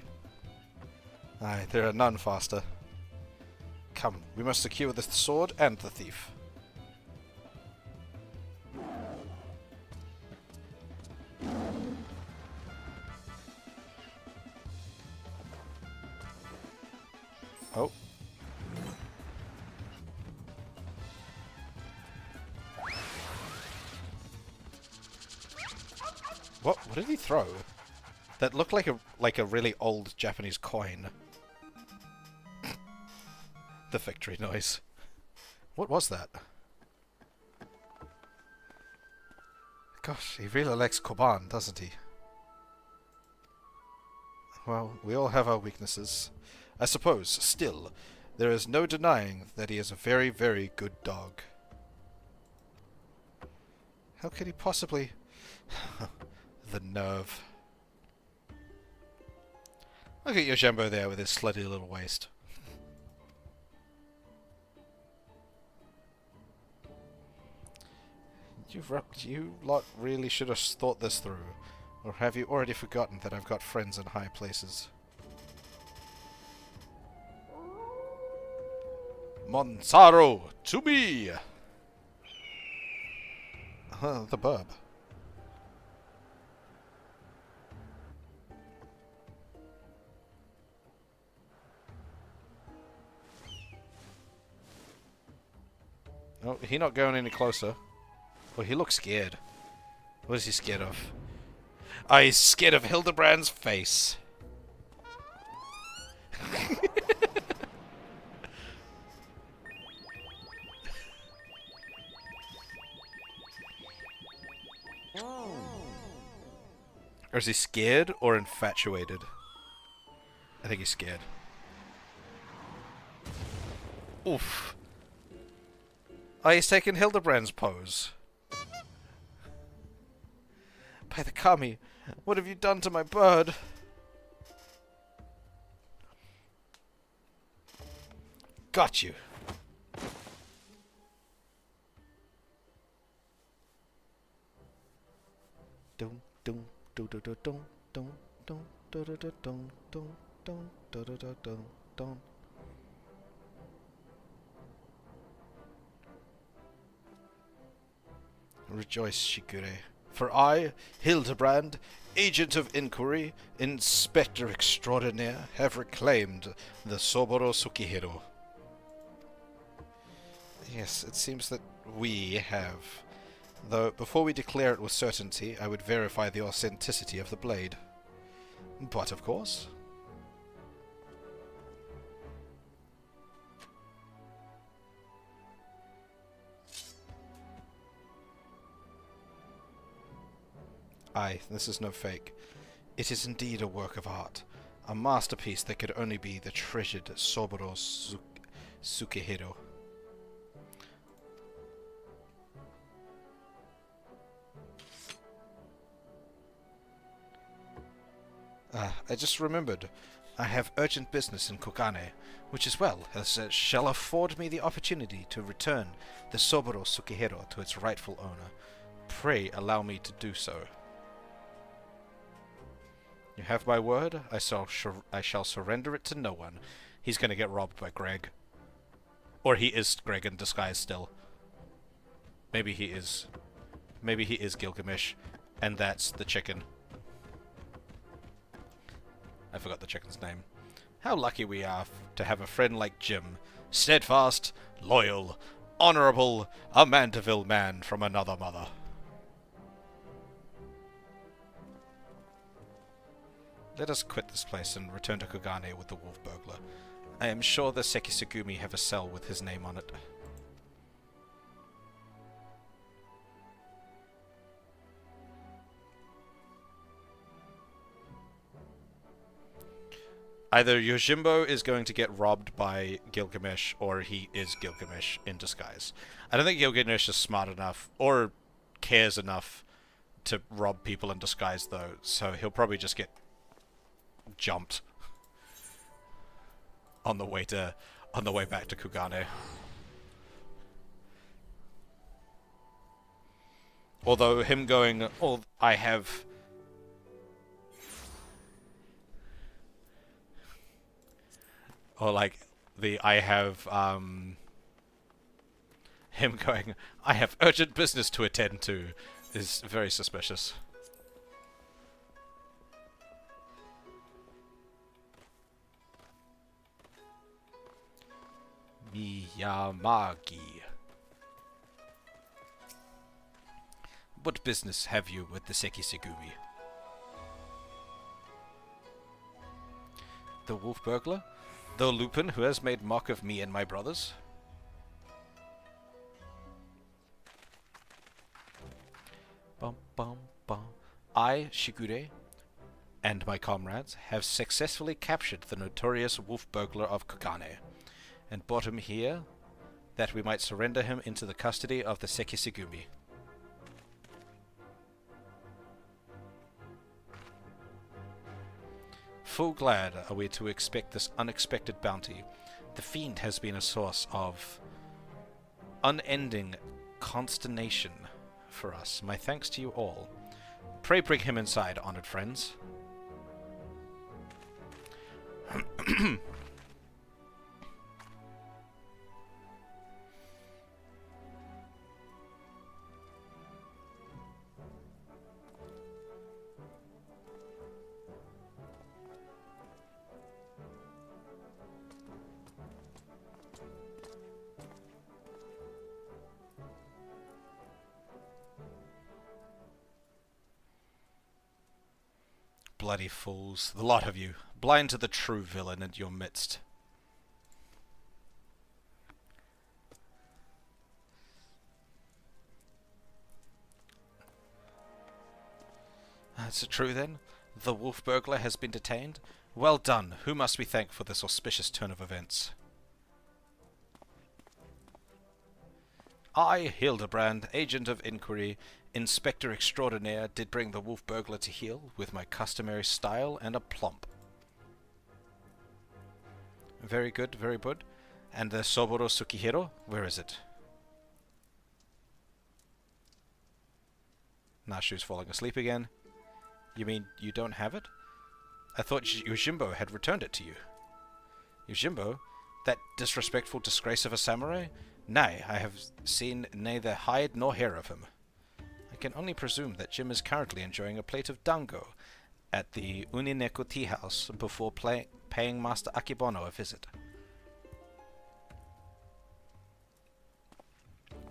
Aye, there are none faster. Come, we must secure the sword and the thief. Oh. What did he throw? That looked like a really old Japanese coin. The victory noise. What was that? Gosh, he really likes Koban, doesn't he? Well, we all have our weaknesses. I suppose, still, there is no denying that he is a very, very good dog. How could he possibly... The nerve. Look at Yojimbo there with his slutty little waist. You lot really should have thought this through. Or have you already forgotten that I've got friends in high places? Monsaro, to me! The burb. Oh, he not going any closer. Well, he looks scared. What is he scared of? Ah, he's scared of Hildebrand's face. Or is he scared or infatuated? I think he's scared. Oof. Oh, he's taking Hildebrand's pose. By the kami, what have you done to my bird? Got you. Dum dum dum dum dum dum dum dum dum dum dum dum dum dum. Rejoice, Shigure, for I, Hildebrand, Agent of Inquiry, Inspector Extraordinaire, have reclaimed the Soboro Sukihiro. Yes, it seems that we have. Though, before we declare it with certainty, I would verify the authenticity of the blade. But, of course... Aye, this is no fake. It is indeed a work of art. A masterpiece that could only be the treasured Soboro Sukihiro. I just remembered. I have urgent business in Kokane, which as well as shall afford me the opportunity to return the Soboro Sukihiro to its rightful owner. Pray allow me to do so. You have my word. I shall surrender it to no one. He's going to get robbed by Greg. Or he is Greg in disguise still. Maybe he is. Maybe he is Gilgamesh. And that's the chicken. I forgot the chicken's name. How lucky we are to have a friend like Jim. Steadfast, loyal, honorable, a Mandeville man from another mother. Let us quit this place and return to Kogane with the wolf burglar. I am sure the Sekisugumi have a cell with his name on it. Either Yojimbo is going to get robbed by Gilgamesh, or he is Gilgamesh in disguise. I don't think Gilgamesh is smart enough, or cares enough, to rob people in disguise, though, so he'll probably just get jumped on the way back to Kugane. Although him going, oh, I have... Or like the I have him going, I have urgent business to attend to, is very suspicious. Miyamagi. What business have you with the Sekisugumi? The wolf burglar? The Lupin who has made mock of me and my brothers? Bum bum bum. I, Shigure, and my comrades have successfully captured the notorious wolf burglar of Kogane, and brought him here that we might surrender him into the custody of the Sekisugumi. Full glad are we to expect this unexpected bounty. The fiend has been a source of unending consternation for us. My thanks to you all. Pray bring him inside, honored friends. Bloody fools, the lot of you, blind to the true villain in your midst. Is it true then? The wolf burglar has been detained? Well done. Who must we thank for this auspicious turn of events? I, Hildebrand, Agent of Inquiry, Inspector Extraordinaire, did bring the wolf burglar to heel with my customary style and aplomb. Very good, very good. And the Soboro Tsukihiro? Where is it? Nashu's falling asleep again. You mean you don't have it? I thought Yojimbo had returned it to you. Yojimbo? That disrespectful disgrace of a samurai? Nay, I have seen neither hide nor hair of him. I can only presume that Jim is currently enjoying a plate of dango at the Unineko tea house before paying Master Akebono a visit.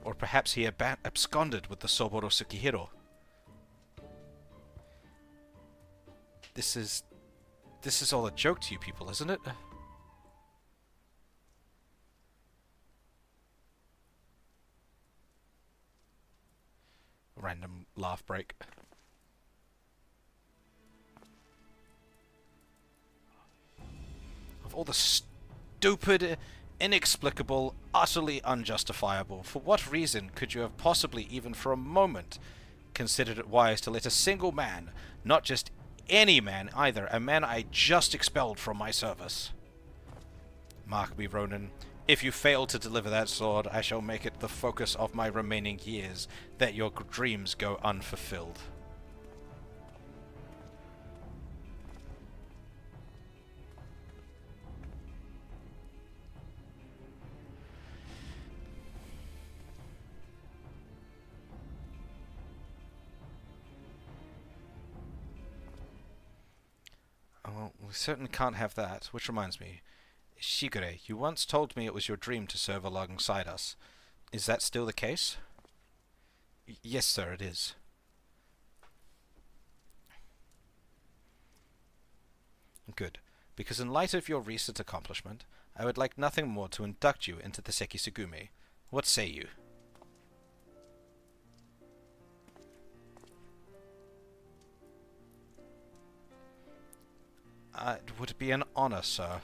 Or perhaps he absconded with the Soboro Tsukihiro. This is all a joke to you people, isn't it? Random laugh break. Of all the stupid, inexplicable, utterly unjustifiable, for what reason could you have possibly even for a moment considered it wise to let a single man, not just any man either, a man I just expelled from my service? Mark me, Ronan, if you fail to deliver that sword, I shall make it the focus of my remaining years, that your dreams go unfulfilled. Oh, we certainly can't have that, which reminds me. Shigure, you once told me it was your dream to serve alongside us. Is that still the case? Yes, sir, it is. Good, because in light of your recent accomplishment, I would like nothing more to induct you into the Sekisugume. What say you? It would be an honor, sir.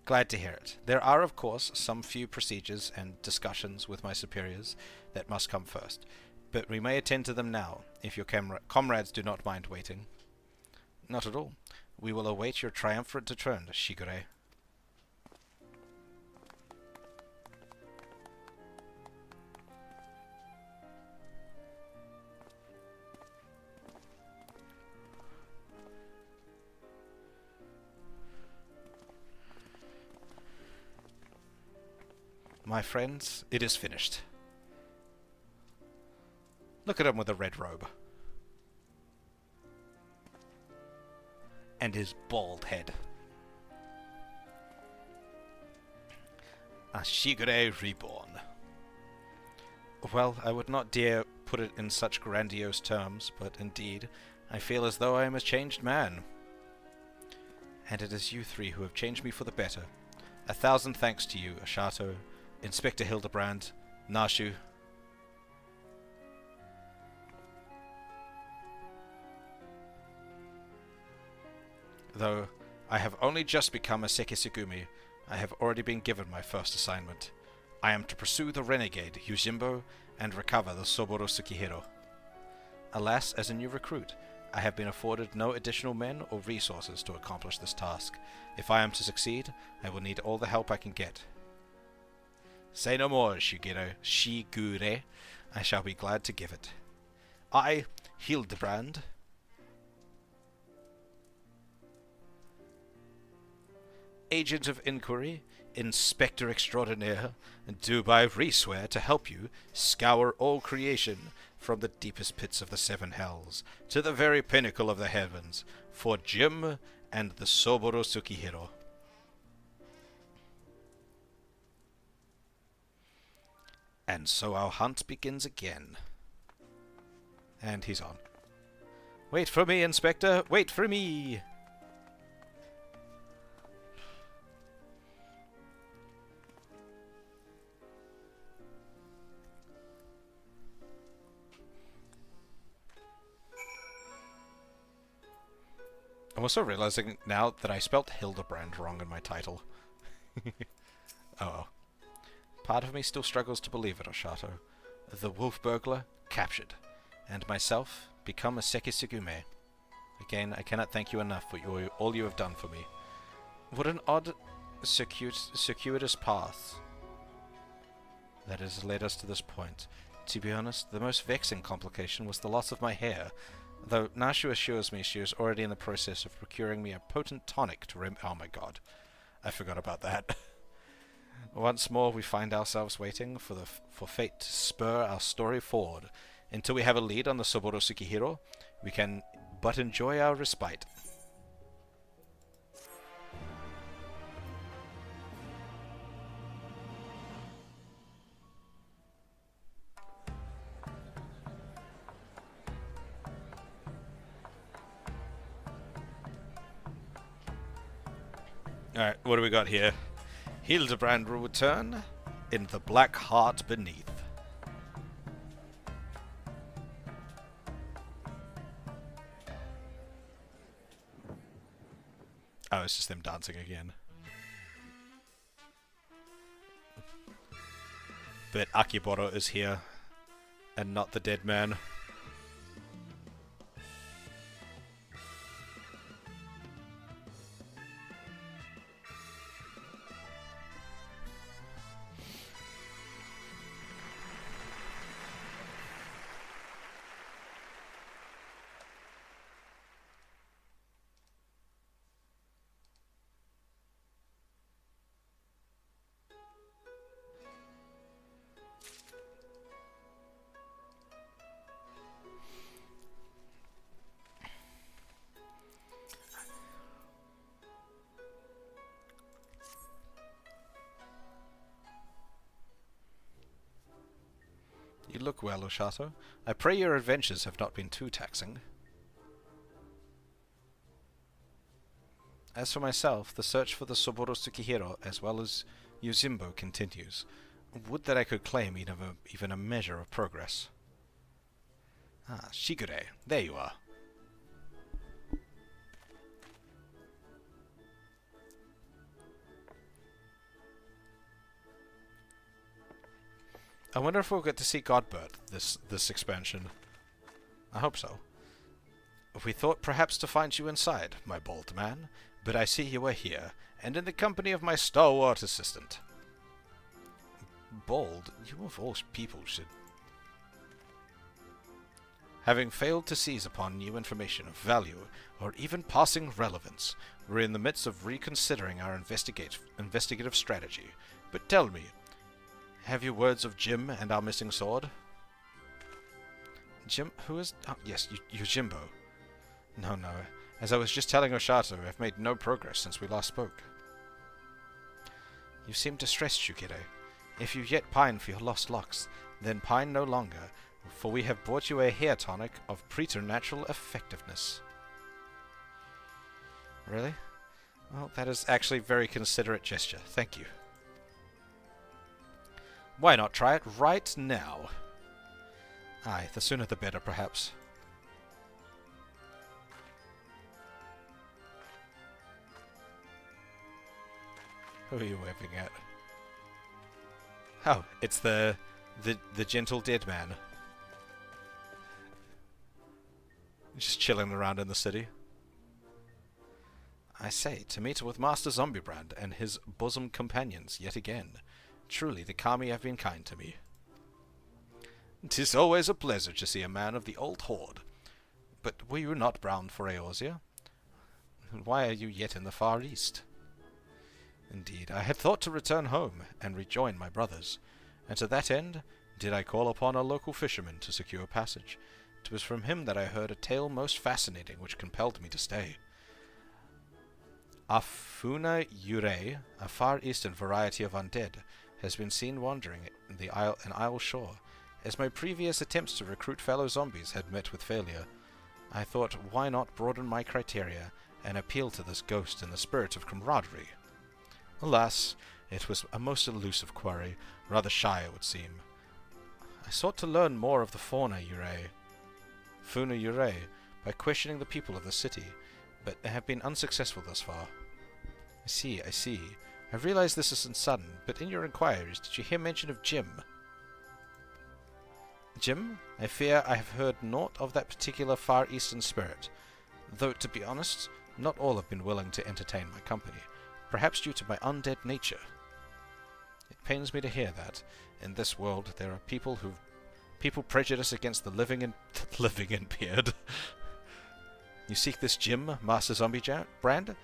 Glad to hear it. There are, of course, some few procedures and discussions with my superiors that must come first, but we may attend to them now, if your comrades do not mind waiting. Not at all. We will await your triumphant return, Shigure. My friends, it is finished. Look at him with a red robe. And his bald head. A Shigure reborn. Well, I would not dare put it in such grandiose terms, but indeed, I feel as though I am a changed man. And it is you three who have changed me for the better. 1,000 thanks to you, Ashato, Inspector Hildebrand, Nashu. Though I have only just become a Sekisugumi, I have already been given my first assignment. I am to pursue the renegade, Yojimbo, and recover the Soboro Tsukihiro. Alas, as a new recruit, I have been afforded no additional men or resources to accomplish this task. If I am to succeed, I will need all the help I can get. Say no more, Shigure. I shall be glad to give it. I, Hildebrand, Agent of Inquiry, Inspector Extraordinaire, do by re-swear to help you scour all creation from the deepest pits of the seven hells to the very pinnacle of the heavens for Jim and the Soboro Tsukihiro. And so our hunt begins again. And he's on. Wait for me, Inspector! Wait for me! I'm also realizing now that I spelt Hildebrand wrong in my title. Oh. Part of me still struggles to believe it, Oshato. The wolf burglar, captured. And myself, become a Sekisugume. Again, I cannot thank you enough for all you have done for me. What an odd circuitous path that has led us to this point. To be honest, the most vexing complication was the loss of my hair, though Nashu assures me she is already in the process of procuring me a potent tonic to oh my god, I forgot about that. Once more we find ourselves waiting for fate to spur our story forward. Until we have a lead on the Soboro Tsukihiro, we can but enjoy our respite. Alright, what do we got here? Hildebrand will return in the black heart beneath. Oh, it's just them dancing again. But Akiboro is here, and not the dead man. You look well, Oshato. I pray your adventures have not been too taxing. As for myself, the search for the Soboro Tsukihiro as well as Yojimbo continues. Would that I could claim even a measure of progress. Ah, Shigure, there you are. I wonder if we'll get to see Godbird this expansion. I hope so. We thought perhaps to find you inside, my bold man, but I see you are here, and in the company of my stalwart assistant. Bold? You of all people should... Having failed to seize upon new information of value, or even passing relevance, we're in the midst of reconsidering our investigative strategy. But tell me, have you words of Jim and our missing sword? Jim? Who is... Oh, yes, Yojimbo. No. As I was just telling Oshato, I've made no progress since we last spoke. You seem distressed, Shukire. If you yet pine for your lost locks, then pine no longer, for we have brought you a hair tonic of preternatural effectiveness. Really? Well, that is actually a very considerate gesture. Thank you. Why not try it right now? Aye, the sooner the better, perhaps. Who are you waving at? Oh, it's the gentle dead man. Just chilling around in the city. I say, to meet with Master Zombiebrand and his bosom companions yet again. Truly, the Kami have been kind to me. 'Tis always a pleasure to see a man of the old horde. But were you not bound for Eorzea? Why are you yet in the Far East? Indeed, I had thought to return home and rejoin my brothers, and to that end did I call upon a local fisherman to secure passage. 'Twas from him that I heard a tale most fascinating which compelled me to stay. Afuna Yurei, a far eastern variety of undead, has been seen wandering an isle shore. As my previous attempts to recruit fellow zombies had met with failure, I thought, why not broaden my criteria and appeal to this ghost in the spirit of camaraderie? Alas, it was a most elusive quarry, rather shy it would seem. I sought to learn more of the Funa Yurei, by questioning the people of the city, but have been unsuccessful thus far. I see. I realize this isn't sudden, but in your inquiries, did you hear mention of Jim? Jim? I fear I have heard naught of that particular Far Eastern spirit, though, to be honest, not all have been willing to entertain my company. perhaps due to my undead nature. It pains me to hear that. In this world, there are people prejudice against the living and beard. You seek this gem, Master Zombie Brand?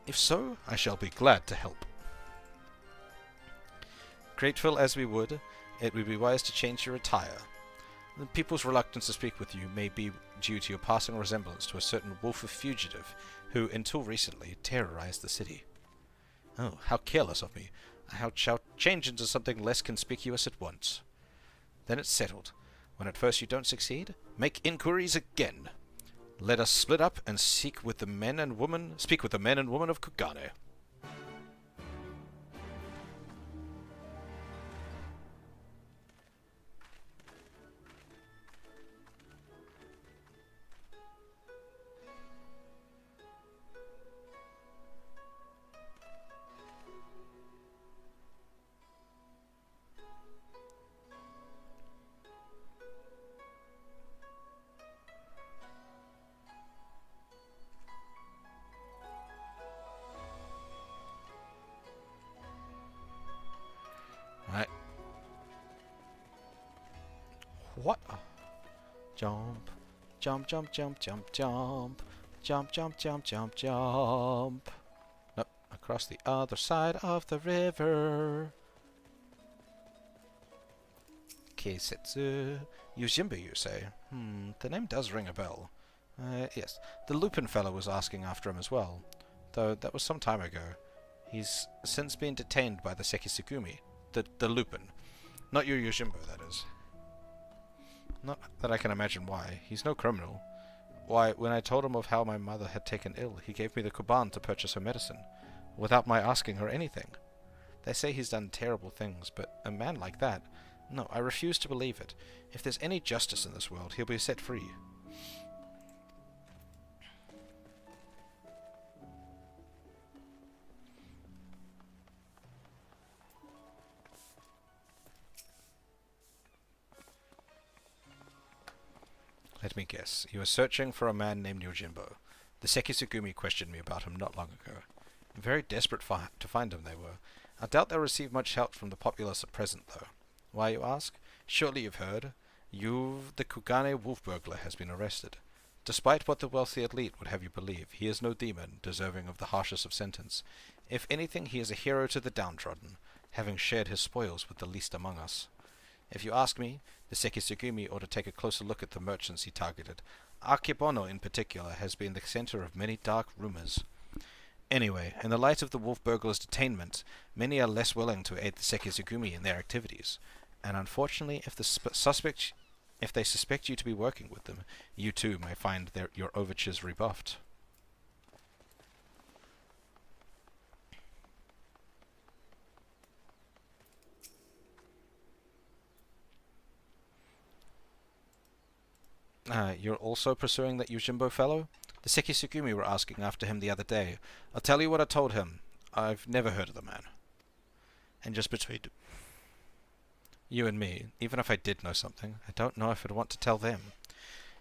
If so, I shall be glad to help. Grateful as we would, it would be wise to change your attire. The people's reluctance to speak with you may be due to your passing resemblance to a certain wolf of fugitive who, until recently, terrorized the city. Oh, how careless of me. I shall change into something less conspicuous at once. Then it's settled. When at first you don't succeed, make inquiries again. Let us split up and speak with the men and women of Kugane. Right. What? Jump. Jump, jump, jump, jump, jump. Jump, jump, jump, jump, jump. Nope. Across the other side of the river. Keisetsu. Yojimbo, you say? The name does ring a bell. Yes. The Lupin fellow was asking after him as well. Though that was some time ago. He's since been detained by the Sekisugumi. The Lupin. Not your Yojimbo, that is. Not that I can imagine why. He's no criminal. Why, when I told him of how my mother had taken ill, he gave me the Kuban to purchase her medicine, without my asking her anything. They say he's done terrible things, but a man like that... No, I refuse to believe it. If there's any justice in this world, he'll be set free. Let me guess. You were searching for a man named Yojimbo. The Sekisugumi questioned me about him not long ago. Very desperate to find him they were. I doubt they'll receive much help from the populace at present, though. Why, you ask? Surely you've heard. The Kugane wolf burglar has been arrested. Despite what the wealthy elite would have you believe, he is no demon, deserving of the harshest of sentence. If anything, he is a hero to the downtrodden, having shared his spoils with the least among us. If you ask me, the Sekisugumi ought to take a closer look at the merchants he targeted. Akebono, in particular, has been the center of many dark rumors. Anyway, in the light of the wolf burglar's detainment, many are less willing to aid the Sekisugumi in their activities. And unfortunately, if they suspect you to be working with them, you too may find your overtures rebuffed. You're also pursuing that Yojimbo fellow? The Sekisugumi were asking after him the other day. I'll tell you what I told him. I've never heard of the man. And just between you and me, even if I did know something, I don't know if I'd want to tell them.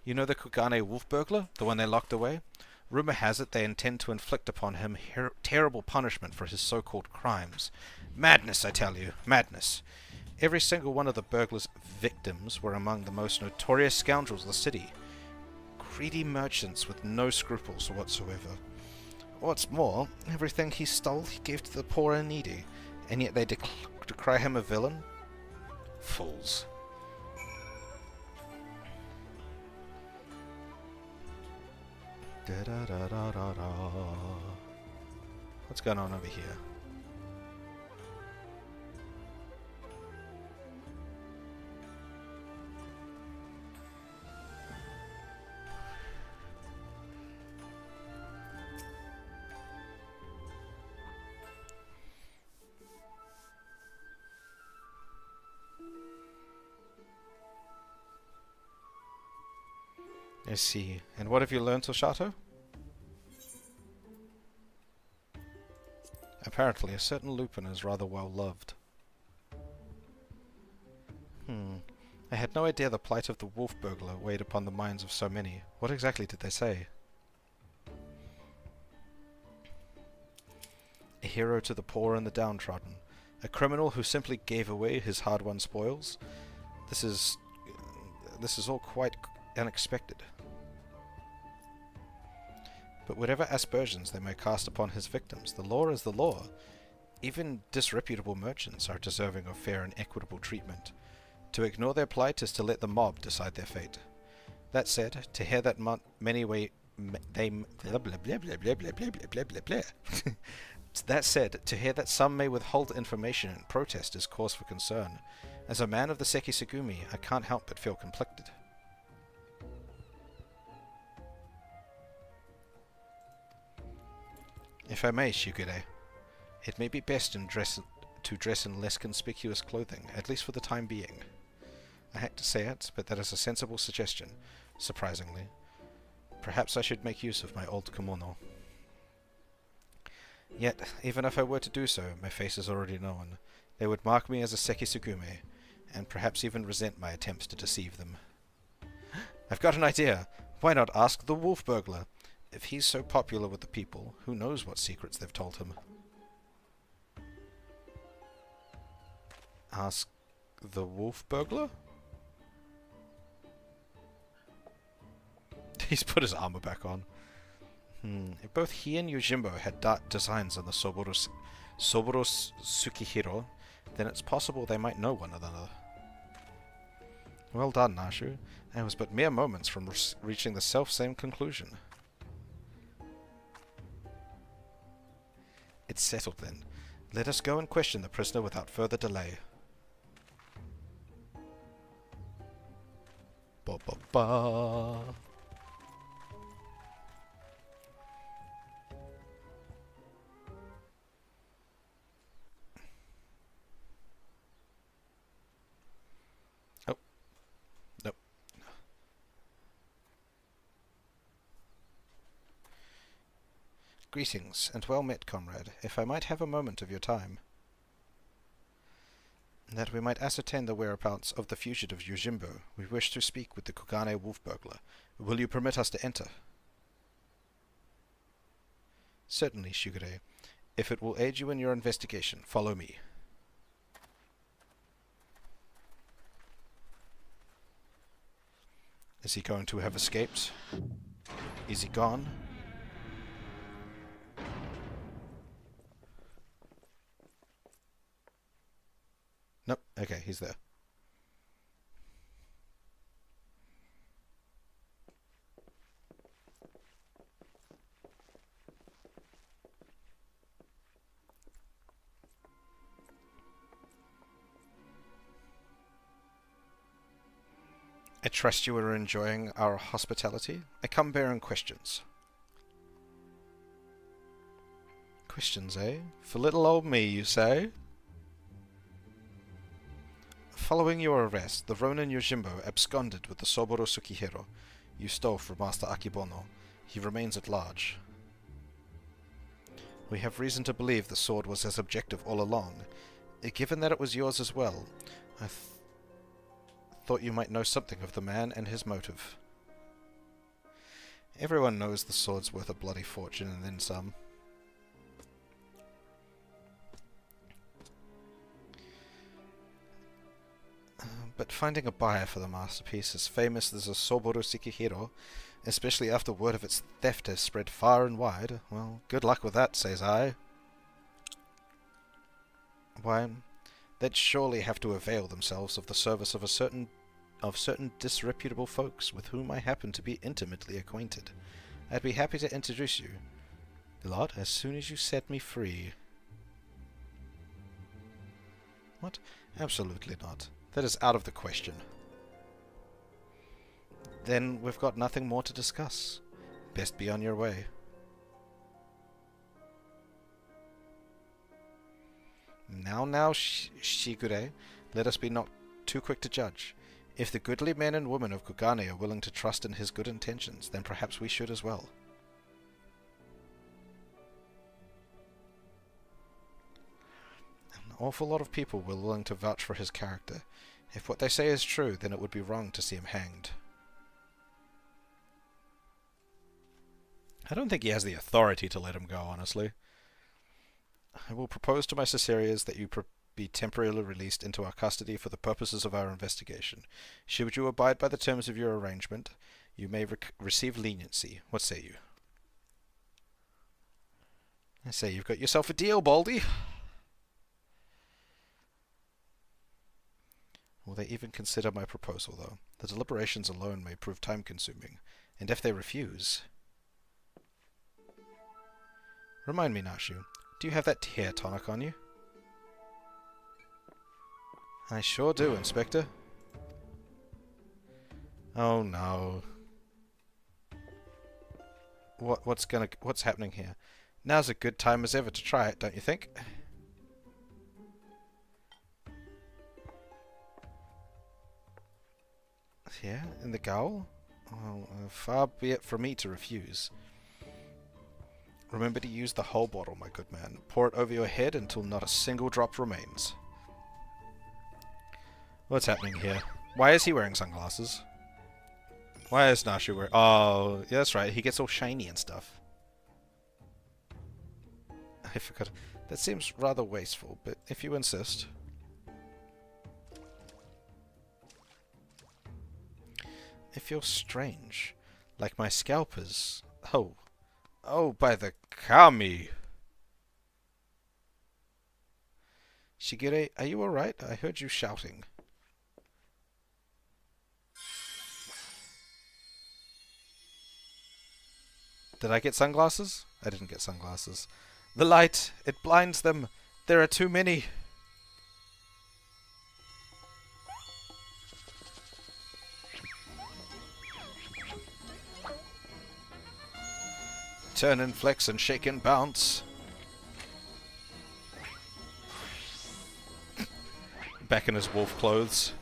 You know the Kugane wolf burglar? The one they locked away? Rumor has it they intend to inflict upon him terrible punishment for his so-called crimes. Madness, I tell you. Madness. Every single one of the burglar's victims were among the most notorious scoundrels of the city. Greedy merchants with no scruples whatsoever. What's more, everything he stole he gave to the poor and needy, and yet they decry him a villain? Fools. What's going on over here? I see. And what have you learned, Oshato? Apparently, a certain Lupin is rather well loved. I had no idea the plight of the wolf burglar weighed upon the minds of so many. What exactly did they say? A hero to the poor and the downtrodden, a criminal who simply gave away his hard-won spoils. This is all quite unexpected. But whatever aspersions they may cast upon his victims, the law is the law. Even disreputable merchants are deserving of fair and equitable treatment. To ignore their plight is to let the mob decide their fate. That said, to hear that that said, to hear that some may withhold information in protest is cause for concern. As a man of the Sekisugumi, I can't help but feel conflicted. If I may, Shigure, it may be best to dress in less conspicuous clothing, at least for the time being. I hate to say it, but that is a sensible suggestion, surprisingly. Perhaps I should make use of my old kimono. Yet, even if I were to do so, my face is already known. They would mark me as a Sekisugume, and perhaps even resent my attempts to deceive them. I've got an idea! Why not ask the wolf burglar? If he's so popular with the people, who knows what secrets they've told him? Ask the wolf burglar? He's put his armor back on. If both he and Yojimbo had dark designs on the Soboro Tsukihiro, then it's possible they might know one another. Well done, Nashu. I was but mere moments from reaching the self-same conclusion. It's settled then. Let us go and question the prisoner without further delay. Ba ba ba. Oh. Nope. Greetings, and well met, comrade. If I might have a moment of your time. That we might ascertain the whereabouts of the fugitive Yojimbo, we wish to speak with the Kugane wolf burglar. Will you permit us to enter? Certainly, Shigure. If it will aid you in your investigation, follow me. Is he going to have escaped? Is he gone? Nope. Okay, he's there. I trust you are enjoying our hospitality. I come bearing questions. Questions, eh? For little old me, you say? Following your arrest, the Ronin Yojimbo absconded with the Soboro Tsukihiro you stole from Master Akibono. He remains at large. We have reason to believe the sword was his objective all along. Given that it was yours as well, I thought you might know something of the man and his motive. Everyone knows the sword's worth a bloody fortune and then some. But finding a buyer for the masterpiece as famous as a Soboro Tsukihiro, especially after word of its theft has spread far and wide, well, good luck with that, says I. Why, they'd surely have to avail themselves of the service of certain disreputable folks with whom I happen to be intimately acquainted. I'd be happy to introduce you, lot, as soon as you set me free. What? Absolutely not. That is out of the question. Then we've got nothing more to discuss. Best be on your way. Now, Shigure, let us be not too quick to judge. If the goodly men and women of Kugane are willing to trust in his good intentions, then perhaps we should as well. An awful lot of people were willing to vouch for his character. If what they say is true, then it would be wrong to see him hanged. I don't think he has the authority to let him go, honestly. I will propose to my Caesarias that you be temporarily released into our custody for the purposes of our investigation. Should you abide by the terms of your arrangement, you may receive leniency. What say you? I say you've got yourself a deal, Baldy. Will they even consider my proposal, though? The deliberations alone may prove time-consuming, and if they refuse... Remind me, Nashu, do you have that hair tonic on you? I sure do, Inspector. Oh no. What's happening here? Now's a good time as ever to try it, don't you think? Here, in the gaol? Oh, far be it from me to refuse. Remember to use the whole bottle, my good man. Pour it over your head until not a single drop remains. What's happening here? Why is he wearing sunglasses? Why is Nashu wearing... Oh, yeah, that's right. He gets all shiny and stuff. I forgot. That seems rather wasteful, but if you insist... It feels strange. Like my scalp is... Oh. Oh, by the kami! Shigure, are you alright? I heard you shouting. Did I get sunglasses? I didn't get sunglasses. The light! It blinds them! There are too many! Turn and flex and shake and bounce. Back in his wolf clothes.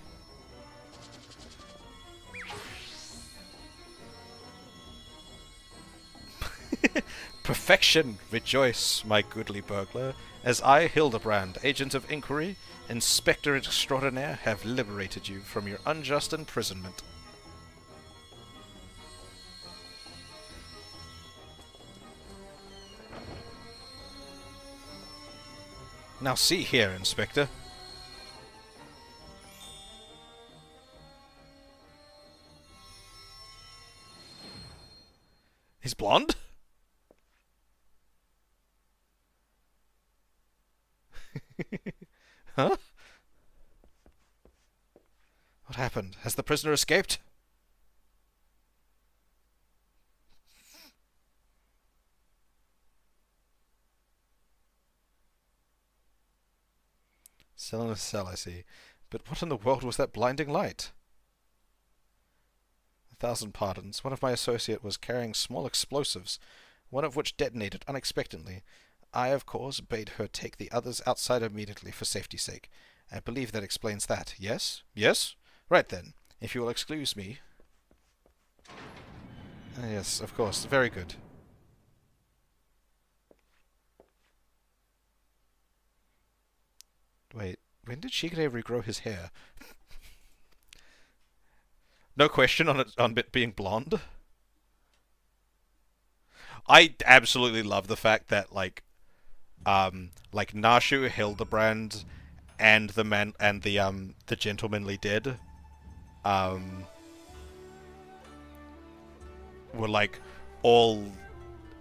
Perfection! Rejoice, my goodly burglar, as I, Hildebrand, agent of inquiry, inspector extraordinaire, have liberated you from your unjust imprisonment. Now see here, Inspector. He's blonde? Huh? What happened? Has the prisoner escaped? Cell in a cell, I see. But what in the world was that blinding light? 1,000 pardons. One of my associates was carrying small explosives, one of which detonated unexpectedly. I, of course, bade her take the others outside immediately for safety's sake. I believe that explains that. Yes? Yes? Right then. If you will excuse me. Yes, of course. Very good. Wait, when did Shigure regrow his hair? No question on it being blonde. I absolutely love the fact that like Nashu, Hildebrand, and the gentlemanly dead, were like all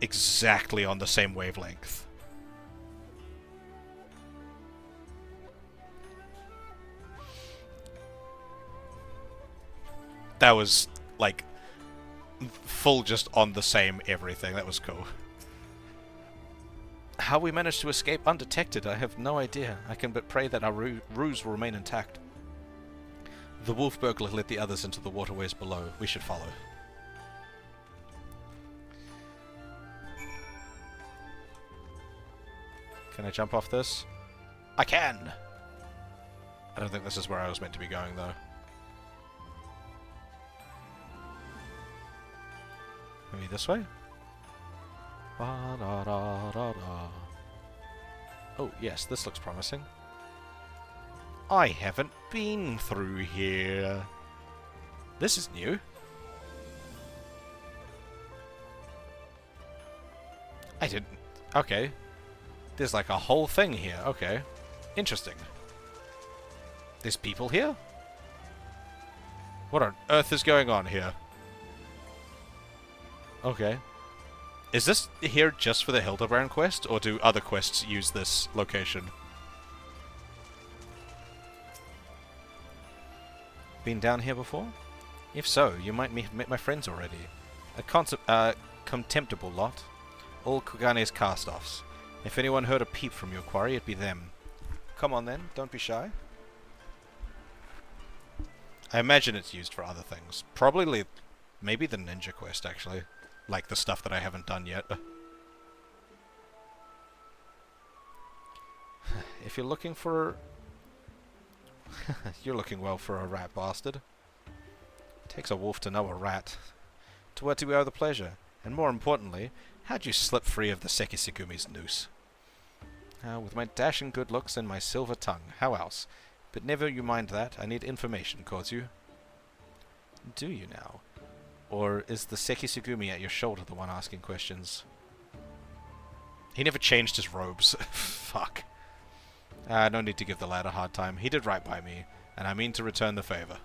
exactly on the same wavelength. That was like full just on the same everything. That was cool. How we managed to escape undetected, I have no idea. I can but pray that our ruse will remain intact. The wolf burglar led the others into the waterways below. We should follow. Can I jump off this? I can! I don't think this is where I was meant to be going, though. Maybe this way? Oh, yes, this looks promising. I haven't been through here. This is new. I didn't... Okay. There's like a whole thing here. Okay. Interesting. There's people here? What on earth is going on here? Okay. Is this here just for the Hildebrand quest, or do other quests use this location? Been down here before? If so, you might met my friends already. A contemptible lot. All Kugane's cast-offs. If anyone heard a peep from your quarry, it'd be them. Come on then, don't be shy. I imagine it's used for other things. Probably, maybe the ninja quest, actually. Like the stuff that I haven't done yet. If you're looking for... You're looking well for a rat bastard. Takes a wolf to know a rat. To what do we owe the pleasure? And more importantly, how'd you slip free of the Sekisugumi's noose? With my dashing good looks and my silver tongue. How else? But never you mind that. I need information, Kozu. Do you now? Or is the Sekisugumi at your shoulder the one asking questions? He never changed his robes. Fuck. No need to give the lad a hard time. He did right by me, and I mean to return the favor.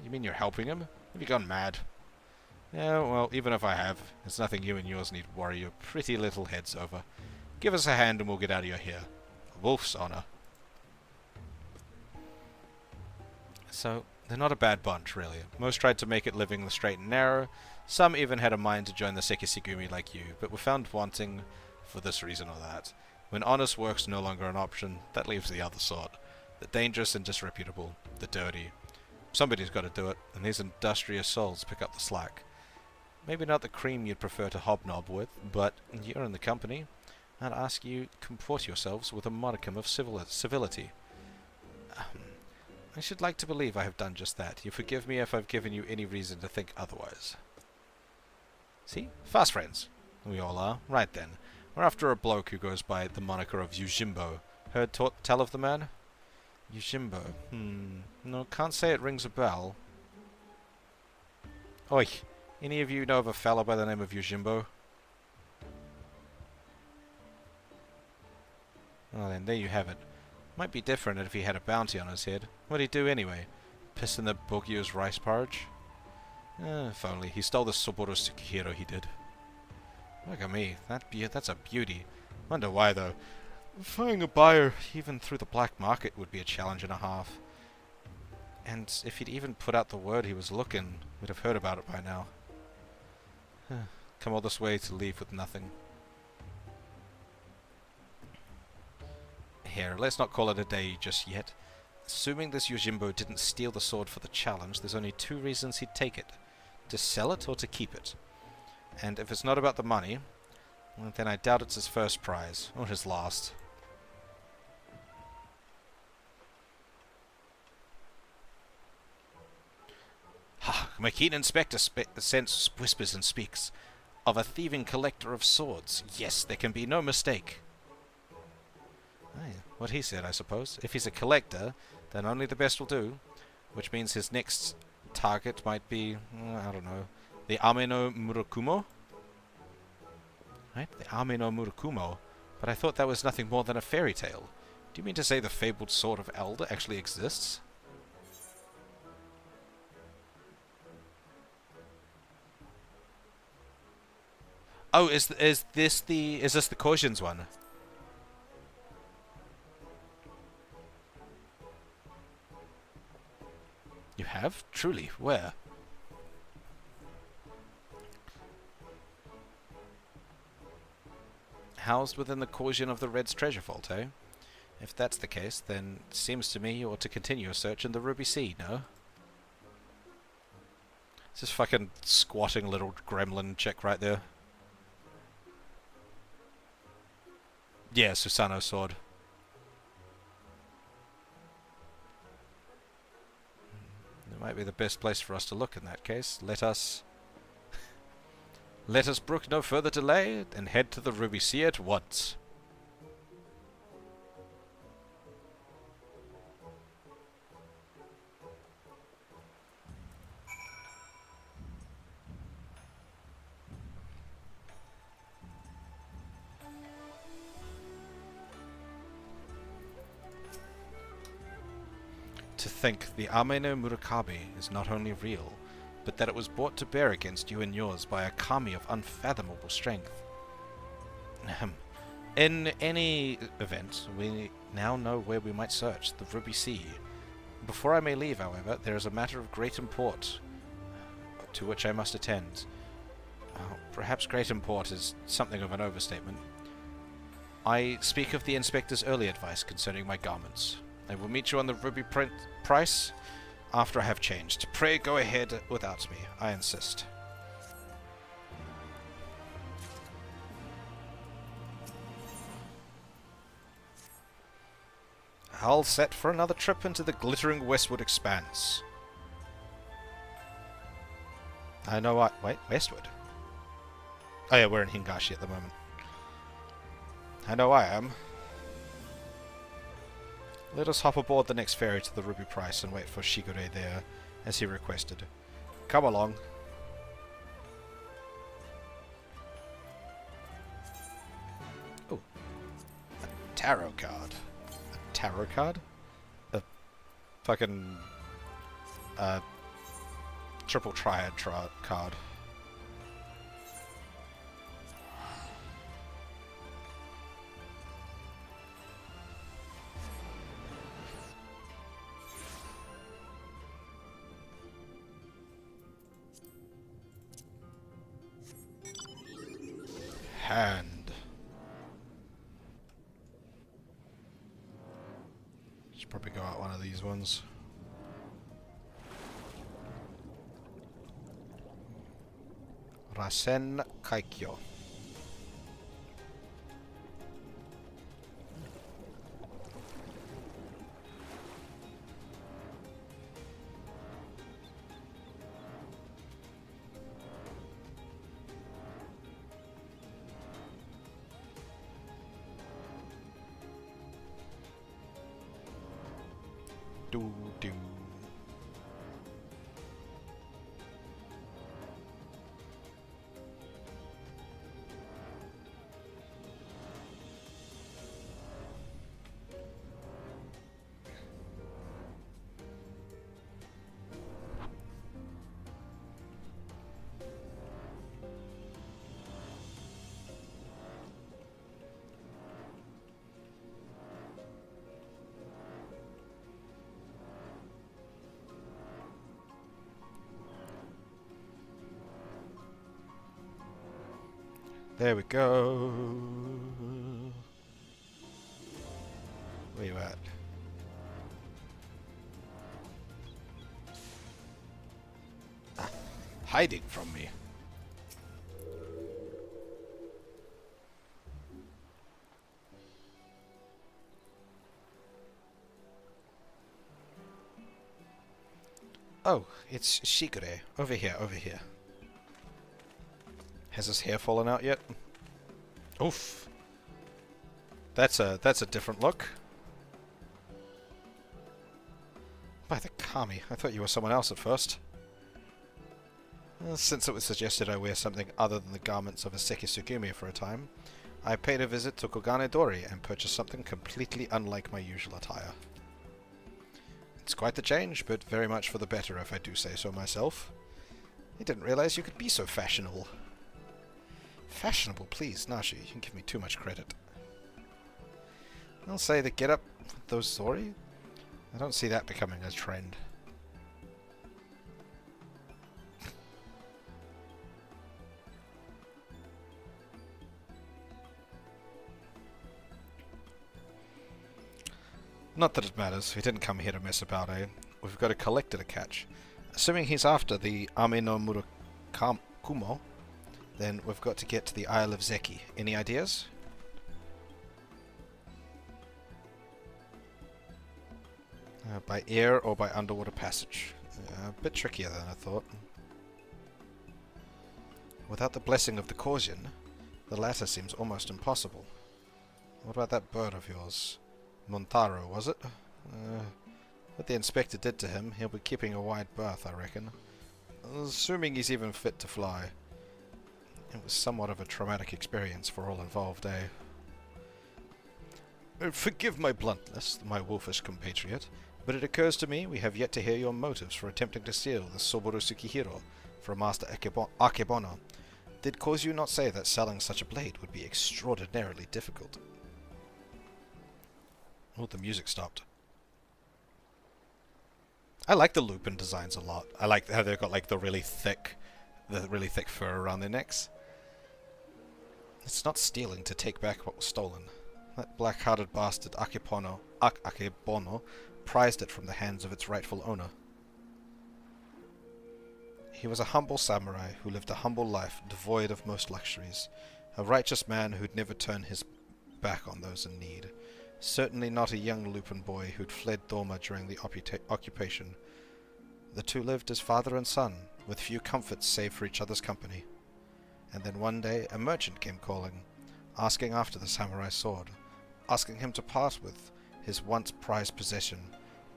You mean you're helping him? Have you gone mad? Yeah, well, even if I have, it's nothing you and yours need worry your pretty little heads over. Give us a hand and we'll get out of your hair. A wolf's honor. So, they're not a bad bunch, really. Most tried to make it living the straight and narrow. Some even had a mind to join the Sekisugumi like you, but were found wanting for this reason or that. When honest work's no longer an option, that leaves the other sort. The dangerous and disreputable. The dirty. Somebody's got to do it, and these industrious souls pick up the slack. Maybe not the cream you'd prefer to hobnob with, but you're in the company. I'd ask you comport yourselves with a modicum of civility. I should like to believe I have done just that. You forgive me if I've given you any reason to think otherwise. See? Fast friends. We all are. Right then. We're after a bloke who goes by the moniker of Yujimbo. Heard tell of the man? Yujimbo. No, can't say it rings a bell. Oi. Any of you know of a fella by the name of Yujimbo? Well then, there you have it. Might be different if he had a bounty on his head. What'd he do anyway? Piss in the Bogyo's rice porridge? If only. He stole the Soboro Tsukihiro, he did. Look at me. That's a beauty. Wonder why, though. Finding a buyer, even through the black market, would be a challenge and a half. And if he'd even put out the word he was looking, we'd have heard about it by now. Come all this way to leave with nothing. Here, let's not call it a day just yet. Assuming this Yojimbo didn't steal the sword for the challenge, there's only two reasons he'd take it. To sell it or to keep it. And if it's not about the money, well, then I doubt it's his first prize, or his last. Ha! My keen inspector whispers and speaks. Of a thieving collector of swords. Yes, there can be no mistake. What he said, I suppose. If he's a collector, then only the best will do. Which means his next target might be, I don't know, the Ame no Murakumo? Right? The Ame no Murakumo. But I thought that was nothing more than a fairy tale. Do you mean to say the fabled sword of Elder actually exists? Oh, is this the Kojin's one? You have? Truly? Where? Housed within the Kojin of the Red's treasure vault, eh? If that's the case, then it seems to me you ought to continue your search in the Ruby Sea, no? It's this fucking squatting little gremlin chick right there. Yeah, Susanoo's sword. It might be the best place for us to look in that case. Let us brook no further delay and head to the Ruby Sea at once. To think the Ame no Murakabe is not only real, but that it was brought to bear against you and yours by a kami of unfathomable strength. In any event, we now know where we might search, the Ruby Sea. Before I may leave, however, there is a matter of great import to which I must attend. Perhaps great import is something of an overstatement. I speak of the inspector's early advice concerning my garments. I will meet you on the Ruby price after I have changed. Pray go ahead without me, I insist. All set for another trip into the glittering westward expanse. I know what... Wait, westward? Oh yeah, we're in Hingashi at the moment. I know I am. Let us hop aboard the next ferry to the Ruby Price and wait for Shigure there, as he requested. Come along. Ooh. A tarot card. A tarot card? A fucking... triple triad card. Hand. Should probably go out one of these ones. Rasen Kaikyo. Do. There we go. Where you at? Ah, hiding from me. Oh, it's Shigure. Over here, over here. Has his hair fallen out yet? Oof. That's a different look. By the kami, I thought you were someone else at first. Well, since it was suggested I wear something other than the garments of a Sekisugumi for a time, I paid a visit to Kogane Dori and purchased something completely unlike my usual attire. It's quite the change, but very much for the better if I do say so myself. I didn't realize you could be so fashionable. Fashionable, please, Nashi. You can give me too much credit. I'll say the get-up with those Zori? I don't see that becoming a trend. Not that it matters. We didn't come here to mess about, eh? We've got a collector to catch. Assuming he's after the Ame no Murakumo, then we've got to get to the Isle of Zeki. Any ideas? By air or by underwater passage? A bit trickier than I thought. Without the blessing of the Korsian, the latter seems almost impossible. What about that bird of yours? Montaro, was it? What the inspector did to him, he'll be keeping a wide berth, I reckon. Assuming he's even fit to fly. It was somewhat of a traumatic experience for all involved, eh? Forgive my bluntness, my wolfish compatriot, But it occurs to me we have yet to hear your motives for attempting to steal the Soboro Tsukihiro from Master Akebono. Did Kozu not say that selling such a blade would be extraordinarily difficult? Oh, the music stopped. I like the Lupin designs a lot. I like how they've got like the really thick fur around their necks. It's not stealing to take back what was stolen. That black-hearted bastard Akebono prized it from the hands of its rightful owner. He was a humble samurai who lived a humble life devoid of most luxuries, a righteous man who'd never turn his back on those in need. Certainly not a young Lupin boy who'd fled Doma during the occupation. The two lived as father and son, with few comforts save for each other's company. And then one day a merchant came calling, asking after the samurai sword, asking him to part with his once prized possession,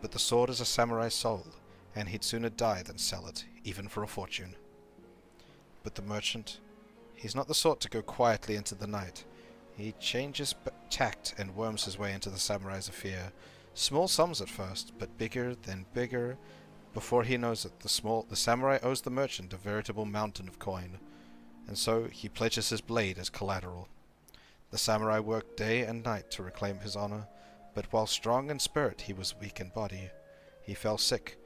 but the sword is a samurai's soul, and he'd sooner die than sell it, even for a fortune. But the merchant, he's not the sort to go quietly into the night. He changes tact and worms his way into the samurai's affair. Small sums at first, but bigger, then bigger. Before he knows it, the samurai owes the merchant a veritable mountain of coin, and so he pledges his blade as collateral. The samurai worked day and night to reclaim his honor, but while strong in spirit he was weak in body. He fell sick,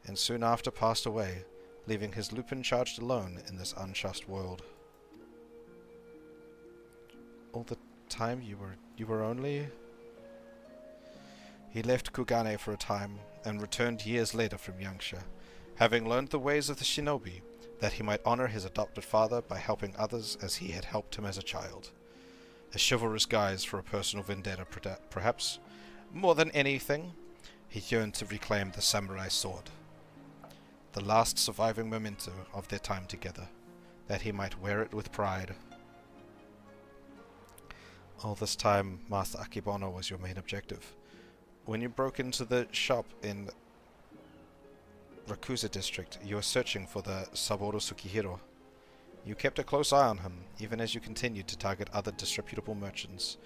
and soon after passed away, leaving his Lupin charged alone in this unjust world. All the time you were only... He left Kugane for a time, and returned years later from Yangsha, having learned the ways of the shinobi, that he might honor his adopted father by helping others as he had helped him as a child. A chivalrous guise for a personal vendetta, perhaps. More than anything, he yearned to reclaim the samurai sword, the last surviving memento of their time together, that he might wear it with pride. All this time, Master Akebono was your main objective. When you broke into the shop in Rakusa district, you were searching for the Saburo Tsukihiro. You kept a close eye on him, even as you continued to target other disreputable merchants,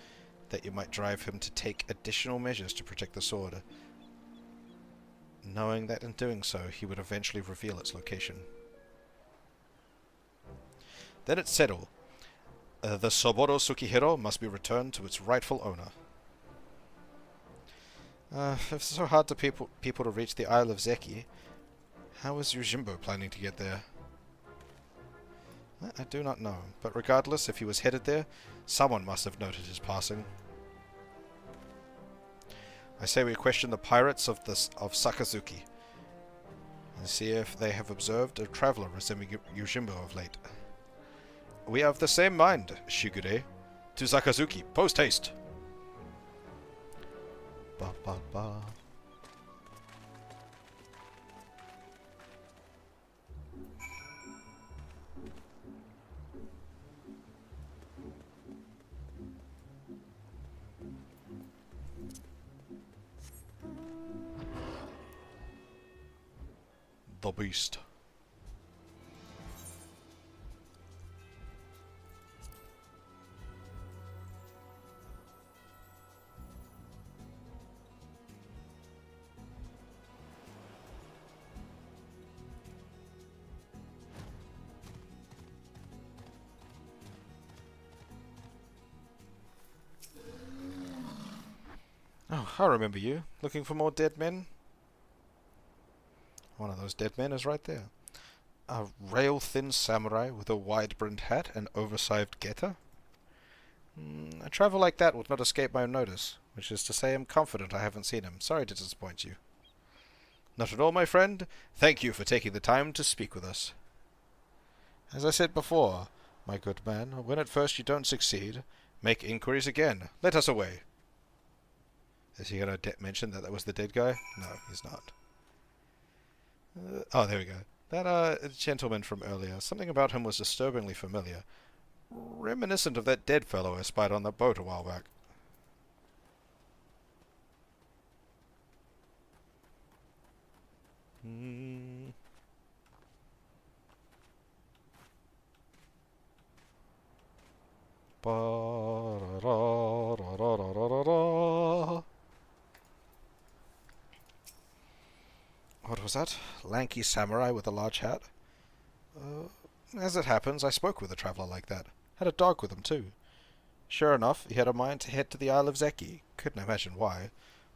that you might drive him to take additional measures to protect the sword, knowing that in doing so he would eventually reveal its location. Then it's settled. The Saburo Tsukihiro must be returned to its rightful owner. If it's so hard to people to reach the Isle of Zeki, how is Yojimbo planning to get there? I do not know, but regardless, if he was headed there, someone must have noted his passing. I say we question the pirates of Sakazuki, and see if they have observed a traveler resembling Yojimbo of late. We are of the same mind, Shigure. To Sakazuki, post haste! Ba ba ba. The Beast. Oh, I remember you. Looking for more dead men? One of those dead men is right there. A rail-thin samurai with a wide-brimmed hat and oversized geta? A travel like that would not escape my notice, which is to say I'm confident I haven't seen him. Sorry to disappoint you. Not at all, my friend. Thank you for taking the time to speak with us. As I said before, my good man, when at first you don't succeed, make inquiries again. Let us away. Is he going to mention that was the dead guy? No, he's not. Oh, there we go. That gentleman from earlier, something about him was disturbingly familiar. Reminiscent of that dead fellow I spied on the boat a while back. was that? Lanky samurai with a large hat? As it happens, I spoke with a traveller like that. Had a dog with him, too. Sure enough, he had a mind to head to the Isle of Zeki. Couldn't imagine why.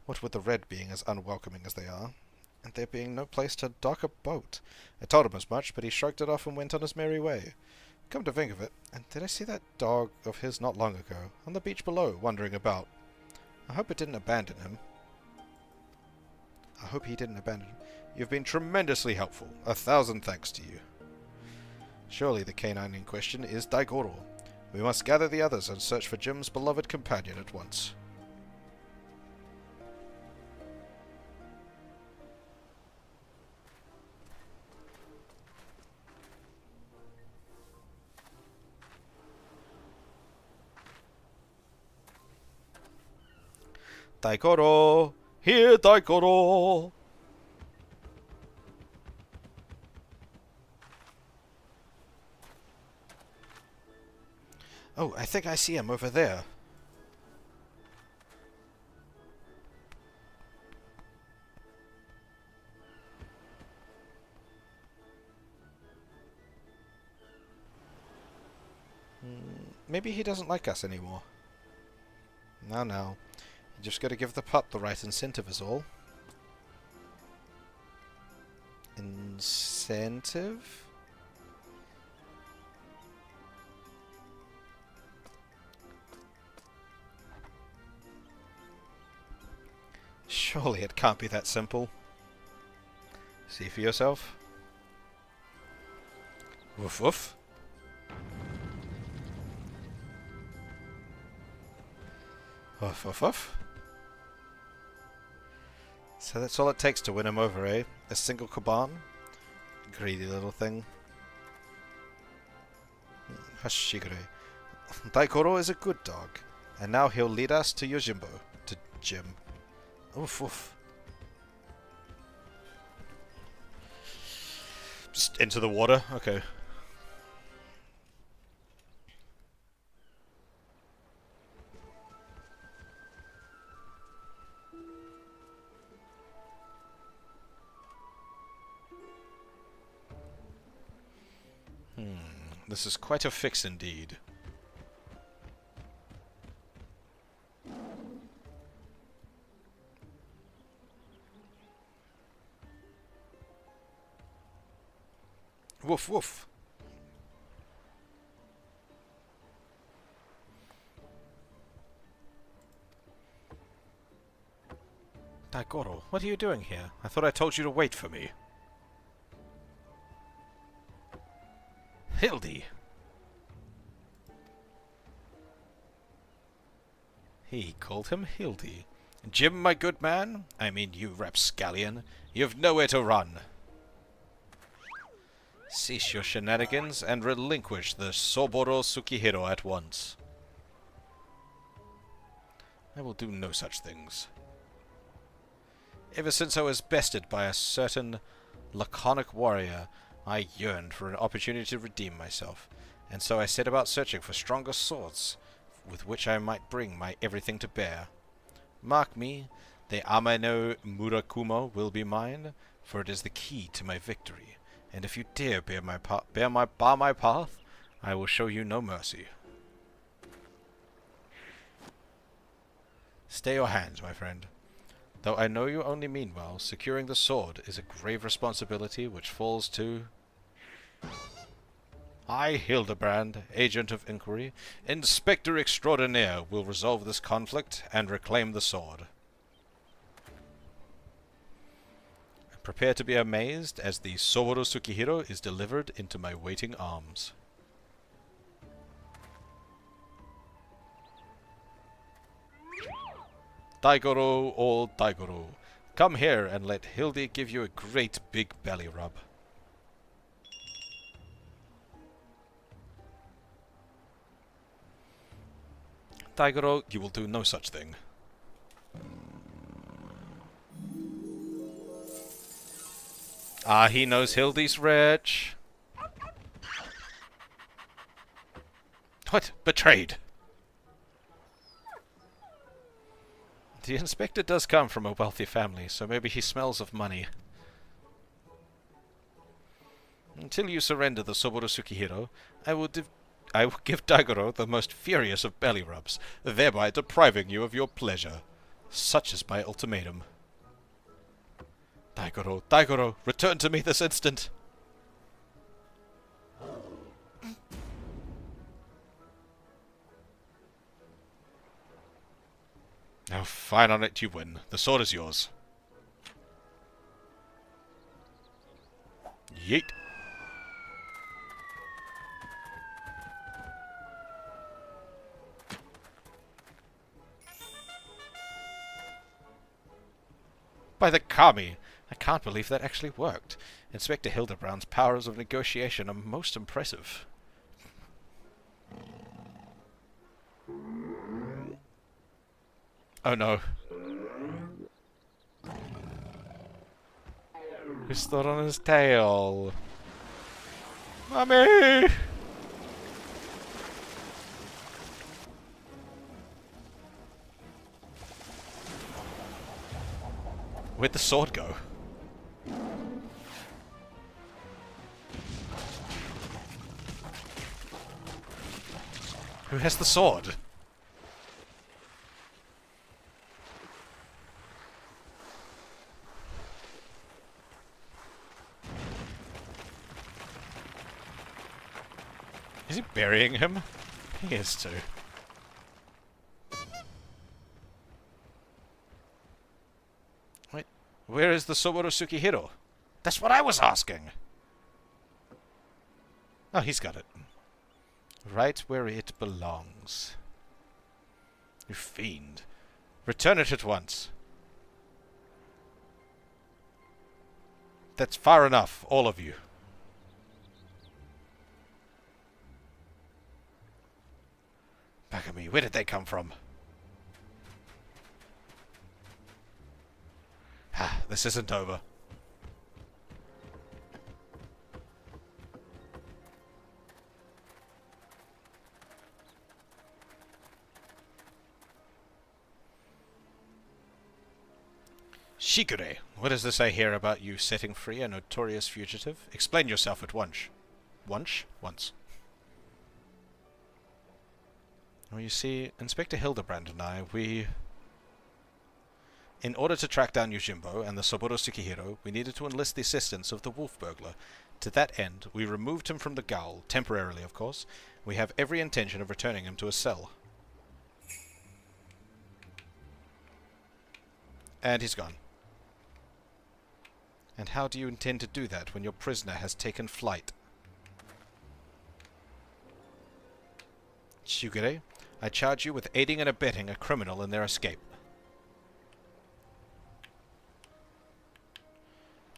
What with the Red being as unwelcoming as they are, and there being no place to dock a boat. I told him as much, but he shrugged it off and went on his merry way. Come to think of it, and did I see that dog of his not long ago, on the beach below, wandering about? I hope it didn't abandon him. I hope he didn't abandon him. You've been tremendously helpful. 1,000 thanks to you. Surely the canine in question is Daigoro. We must gather the others and search for Jim's beloved companion at once. Daigoro! Here, Daigoro! Oh, I think I see him over there. Maybe he doesn't like us anymore. No. You just gotta give the pup the right incentive is all. Incentive? Surely it can't be that simple. See for yourself. Woof woof. Woof woof woof. So that's all it takes to win him over, eh? A single Kaban? Greedy little thing. Hush, Shigure. Daigoro is a good dog, and now he'll lead us to Yojimbo, to Jim. Oof, oof. Just into the water? Okay. This is quite a fix indeed. Woof woof. Daigoro, what are you doing here? I thought I told you to wait for me. Hildy! He called him Hildy. Jim, my good man, I mean you rapscallion, you've nowhere to run. Cease your shenanigans and relinquish the Soboro Tsukihiro at once. I will do no such things. Ever since I was bested by a certain laconic warrior, I yearned for an opportunity to redeem myself, and so I set about searching for stronger swords with which I might bring my everything to bear. Mark me, the Amano Murakumo will be mine, for it is the key to my victory, and if you dare bar my path, I will show you no mercy. Stay your hands, my friend. Though I know you only mean well, securing the sword is a grave responsibility which falls to... I, Hildebrand, Agent of Inquiry, Inspector Extraordinaire, will resolve this conflict and reclaim the sword. Prepare to be amazed as the Soboro Tsukihiro is delivered into my waiting arms. Daigoro, old Daigoro, come here and let Hildy give you a great big belly rub. Daigoro, you will do no such thing. Ah, he knows Hildy's rich. What? Betrayed! The inspector does come from a wealthy family, so maybe he smells of money. Until you surrender the Soboro Tsukihiro, I will give Daigoro the most furious of belly rubs, thereby depriving you of your pleasure. Such is my ultimatum. Daigoro, return to me this instant! Now, fine on it, you win. The sword is yours. Yeet. By the Kami! I can't believe that actually worked. Inspector Hildebrand's powers of negotiation are most impressive. Oh no. Who stood on his tail? Mummy! Where'd the sword go? Who has the sword? Is he burying him? He is too. Wait, where is the Soboro Tsukihiro? That's what I was asking! Oh, he's got it. Right where it belongs. You fiend. Return it at once. That's far enough, all of you. Back at me, where did they come from? Ah, this isn't over. Shigure, what does this I hear about you setting free a notorious fugitive? Explain yourself at once. Once. Well, you see, Inspector Hildebrand and I, in order to track down Yojimbo and the Soboro Tsukihiro, we needed to enlist the assistance of the wolf burglar. To that end, we removed him from the gaol, temporarily of course. We have every intention of returning him to his cell. And he's gone. And how do you intend to do that when your prisoner has taken flight? Shigure, I charge you with aiding and abetting a criminal in their escape.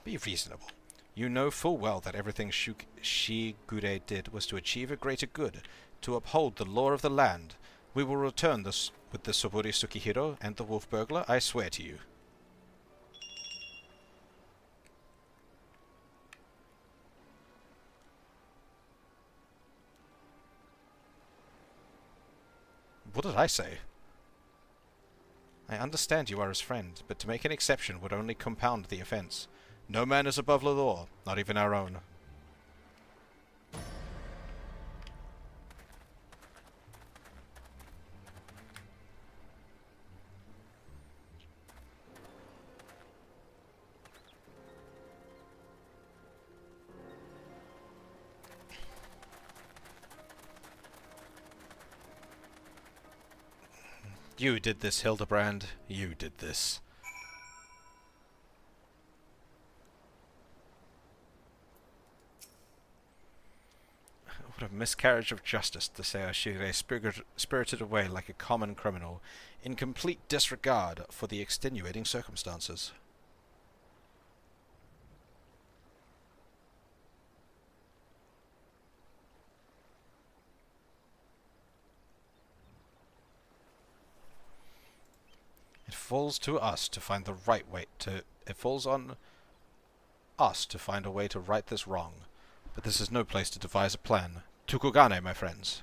Be reasonable. You know full well that everything Shigure did was to achieve a greater good, to uphold the law of the land. We will return this with the Soboro Tsukihiro and the wolf burglar, I swear to you. What did I say? I understand you are his friend, but to make an exception would only compound the offense. No man is above the law, not even our own. You did this, Hildebrand. You did this. What a miscarriage of justice to say Ashire spirited away like a common criminal, in complete disregard for the extenuating circumstances. It falls to us to find the right way to... It falls on us to find a way to right this wrong. But this is no place to devise a plan. Tukugane, my friends.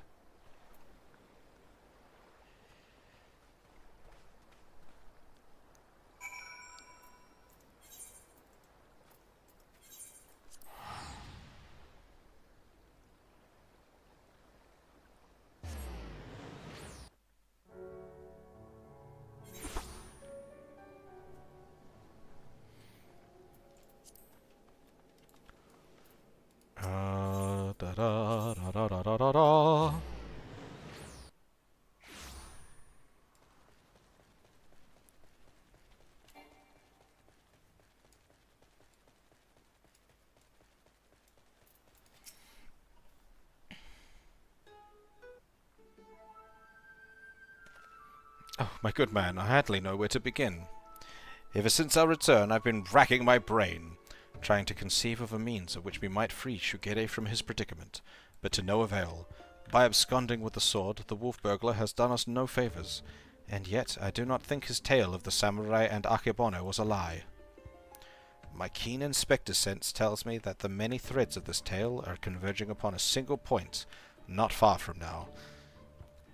Da, da, da, da, da, da, da. Oh, my good man, I hardly know where to begin. Ever since our return, I've been racking my brain, trying to conceive of a means of which we might free Shugere from his predicament, but to no avail. By absconding with the sword, the wolf burglar has done us no favours, and yet I do not think his tale of the samurai and Akebono was a lie. My keen inspector sense tells me that the many threads of this tale are converging upon a single point, not far from now,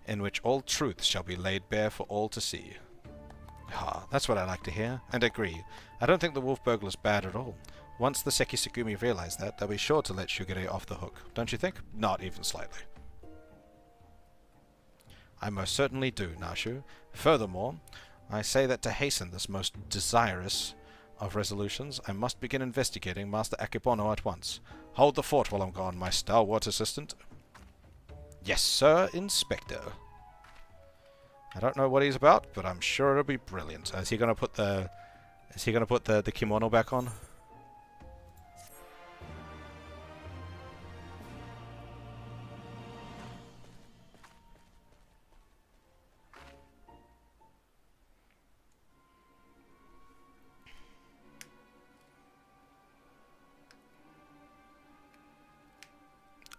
in which all truth shall be laid bare for all to see. Ah, that's what I like to hear, and agree. I don't think the wolf burglar's bad at all. Once the Sekisugumi realize that, they'll be sure to let Shugere off the hook, don't you think? Not even slightly. I most certainly do, Nashu. Furthermore, I say that to hasten this most desirous of resolutions, I must begin investigating Master Akebono at once. Hold the fort while I'm gone, my stalwart assistant. Yes, sir, Inspector. I don't know what he's about, but I'm sure it'll be brilliant. Is he gonna put the kimono back on?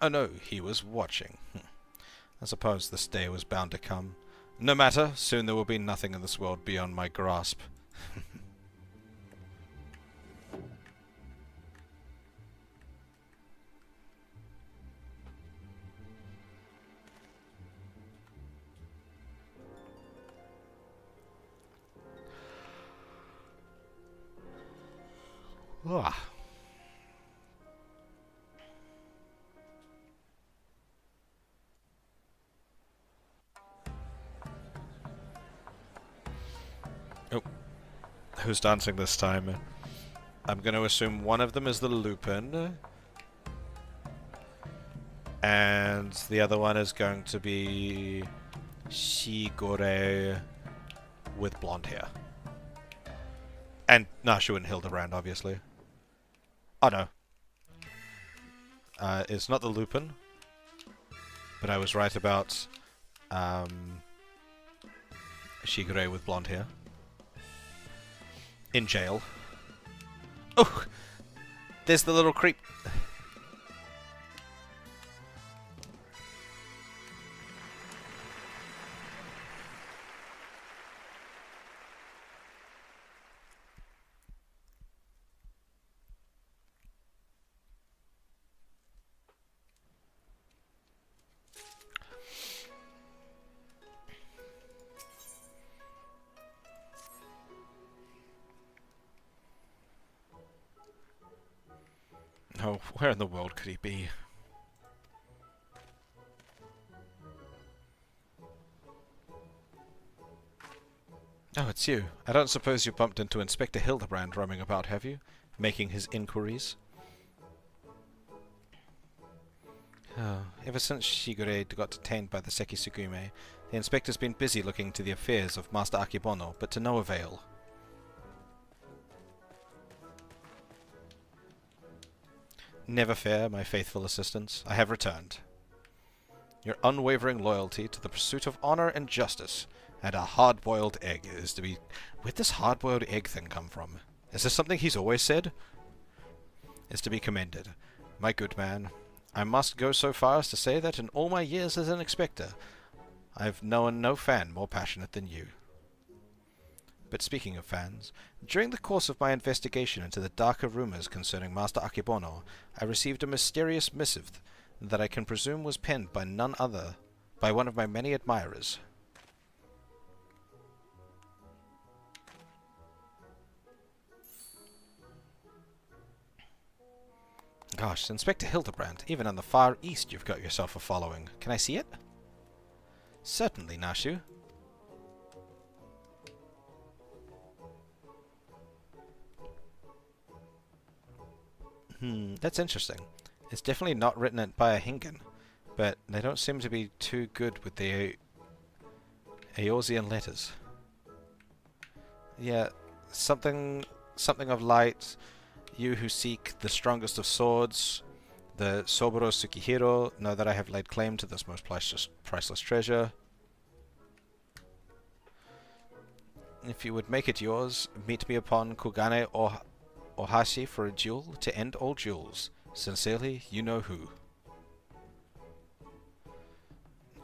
Oh no, he was watching. I suppose this day was bound to come. No matter, soon there will be nothing in this world beyond my grasp. Ah. Oh, who's dancing this time? I'm going to assume one of them is the Lupin, and the other one is going to be Shigure with blonde hair. And Nashu and Hildebrand, obviously. Oh no. It's not the Lupin, but I was right about Shigure with blonde hair. In jail. Oh! There's the little creep. Oh, where in the world could he be? Oh, it's you. I don't suppose you bumped into Inspector Hildebrand roaming about, have you? Making his inquiries? Oh, ever since Shigure got detained by the Sekisugume, the Inspector's been busy looking into the affairs of Master Akebono, but to no avail. Never fear, my faithful assistants. I have returned. Your unwavering loyalty to the pursuit of honor and justice, and a hard-boiled egg is to be... Where'd this hard-boiled egg thing come from? Is this something he's always said? Is to be commended. My good man, I must go so far as to say that in all my years as an inspector, I've known no fan more passionate than you. But speaking of fans, during the course of my investigation into the darker rumors concerning Master Akebono, I received a mysterious missive that I can presume was penned by none other, by one of my many admirers. Gosh, Inspector Hildebrand, even in the far east you've got yourself a following. Can I see it? Certainly, Nashu. That's interesting. It's definitely not written by a Hingan, but they don't seem to be too good with the Eorzean letters. Yeah, something of light, you who seek the strongest of swords, the Soboro Tsukihiro, know that I have laid claim to this most priceless treasure. If you would make it yours, meet me upon Kugane Ohashi for a duel to end all duels. Sincerely, you know who.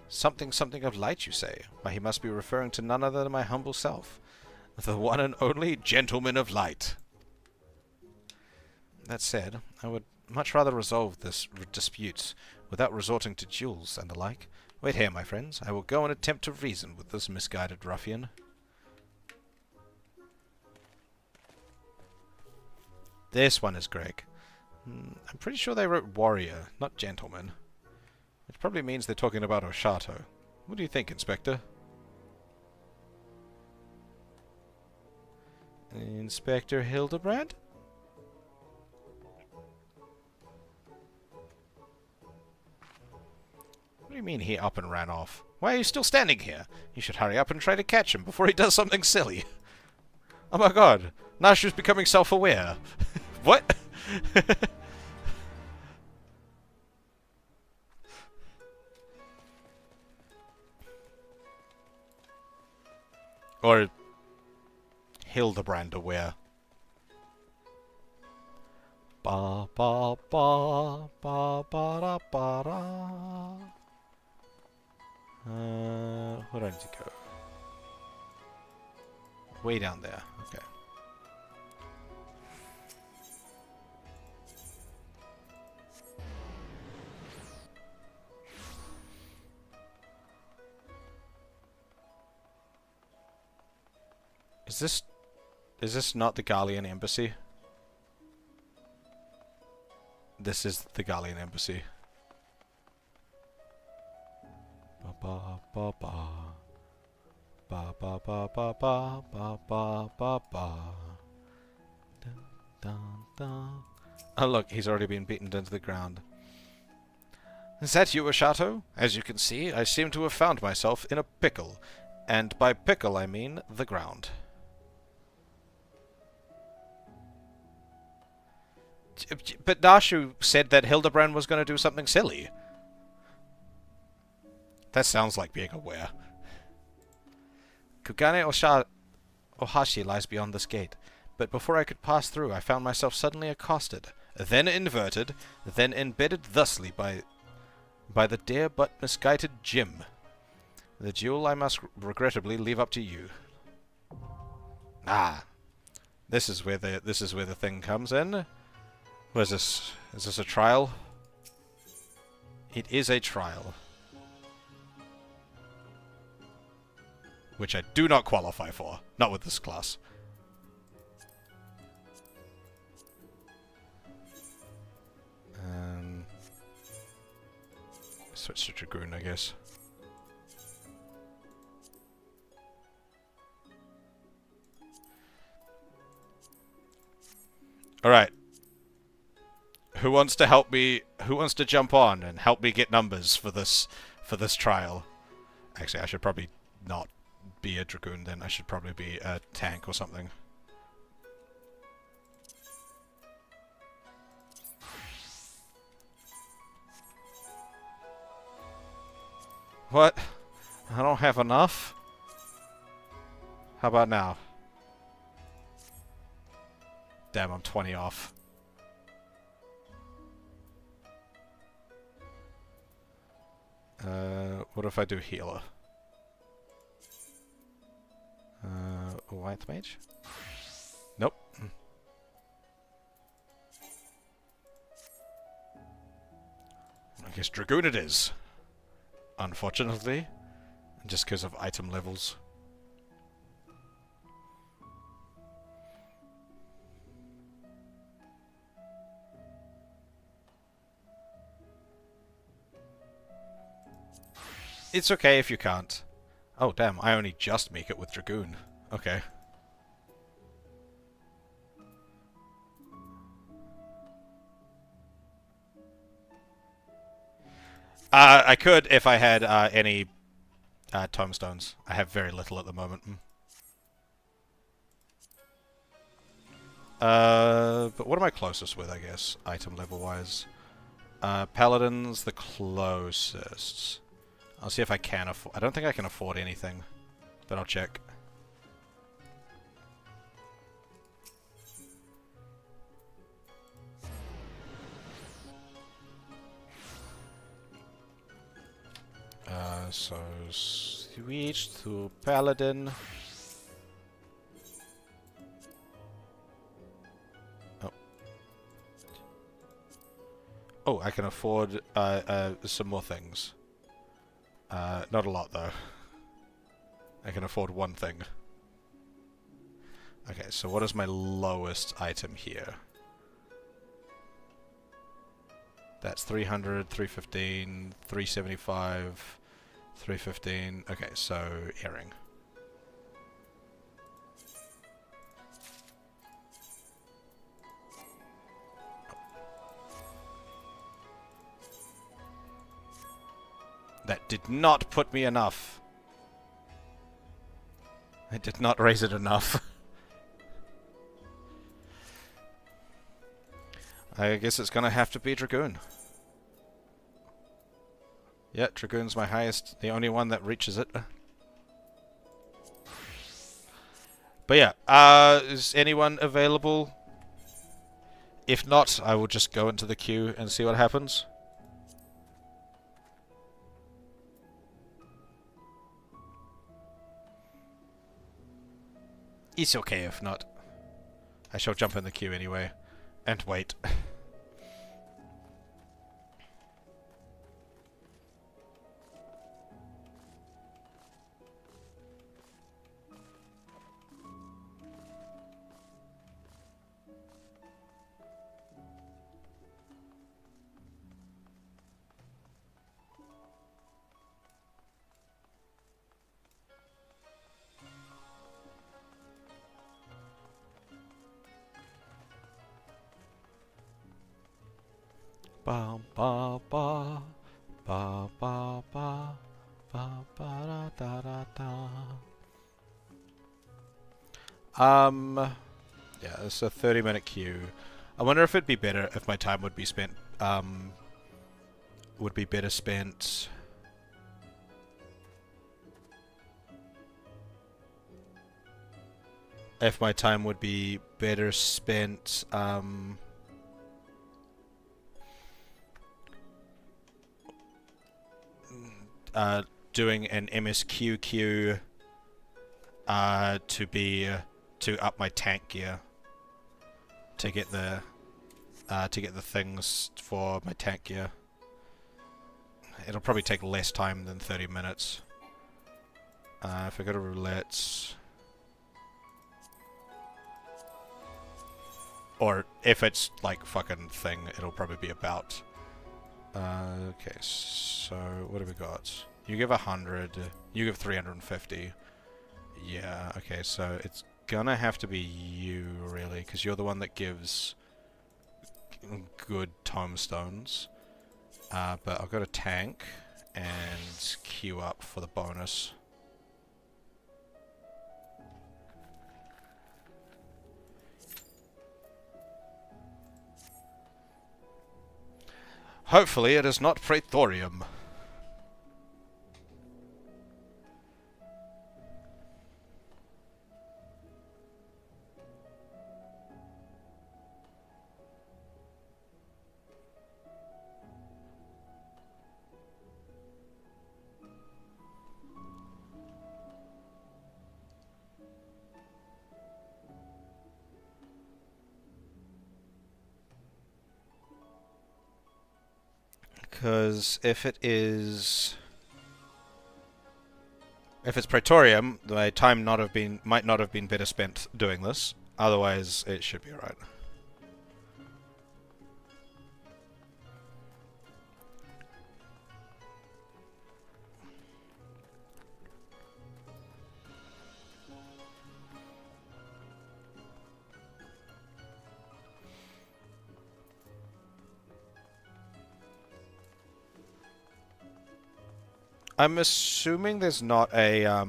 Something of light, you say? Why, he must be referring to none other than my humble self. The one and only Gentleman of Light. That said, I would much rather resolve this dispute without resorting to duels and the like. Wait here, my friends. I will go and attempt to reason with this misguided ruffian. This one is Greg. I'm pretty sure they wrote warrior, not gentleman. Which probably means they're talking about Oshato. What do you think, Inspector? Inspector Hildebrand? What do you mean he up and ran off? Why are you still standing here? You should hurry up and try to catch him before he does something silly. Oh my god, Nashu's becoming self-aware. What? Or Hildebrand aware. Ba ba ba ba ba da ba da. Where did he go? Way down there. Okay. Is this not the Gallian embassy? This is the Gallian embassy. Ba ba ba ba. Ba ba ba ba ba ba ba ba ba. Dun, dun, dun. Oh look, he's already been beaten into the ground. Is that you, Oshato? As you can see, I seem to have found myself in a pickle. And by pickle I mean the ground. But Nashu said that Hildebrand was going to do something silly. That sounds like being aware. Kugane Ohashi lies beyond this gate, but before I could pass through, I found myself suddenly accosted, then inverted, then embedded thusly by the dear but misguided Jim. The duel I must regrettably leave up to you. Ah, this is where the thing comes in. What is this? Is this a trial? It is a trial. Which I do not qualify for. Not with this class. Switch to Dragoon, I guess. Alright. Who wants to help me? Who wants to jump on and help me get numbers for this trial? Actually, I should probably not be a Dragoon then. I should probably be a tank or something. What? I don't have enough? How about now? Damn, I'm 20 off. What if I do healer? White mage? Nope. I guess Dragoon it is. Unfortunately. Just because of item levels. It's okay if you can't. Oh damn, I only just make it with Dragoon. Okay. I could if I had any tomestones. I have very little at the moment. But what am I closest with, I guess, item level-wise? Paladin's the closest. I'll see if I can afford... I don't think I can afford anything, but I'll check. So switch to Paladin. Oh. Oh, I can afford some more things. Not a lot though. I can afford one thing. Okay, so what is my lowest item here? That's 300, 315, 375, 315. Okay, so earring. That did not put me enough. I did not raise it enough. I guess it's gonna have to be Dragoon. Yeah, Dragoon's my highest, the only one that reaches it. But yeah, is anyone available? If not, I will just go into the queue and see what happens. It's okay if not. I shall jump in the queue anyway. And wait. Ba ba ba ba ba ba ba ba da da da. Yeah, it's a 30-minute queue. I wonder if it'd be better if my time would be spent if my time would be better spent doing an MSQ queue to up my tank gear to get the things for my tank gear. It'll probably take less time than 30 minutes. If I go to roulette, or if it's like fucking thing, it'll probably be about. Okay, so what have we got? You give 100, you give 350. Yeah, okay, so it's gonna have to be you, really, because you're the one that gives good tomestones. But I'll go to tank and queue up for the bonus. Hopefully it is not Praetorium. Because if it's Praetorium, my time might not have been better spent doing this. Otherwise, it should be alright. I'm assuming there's not a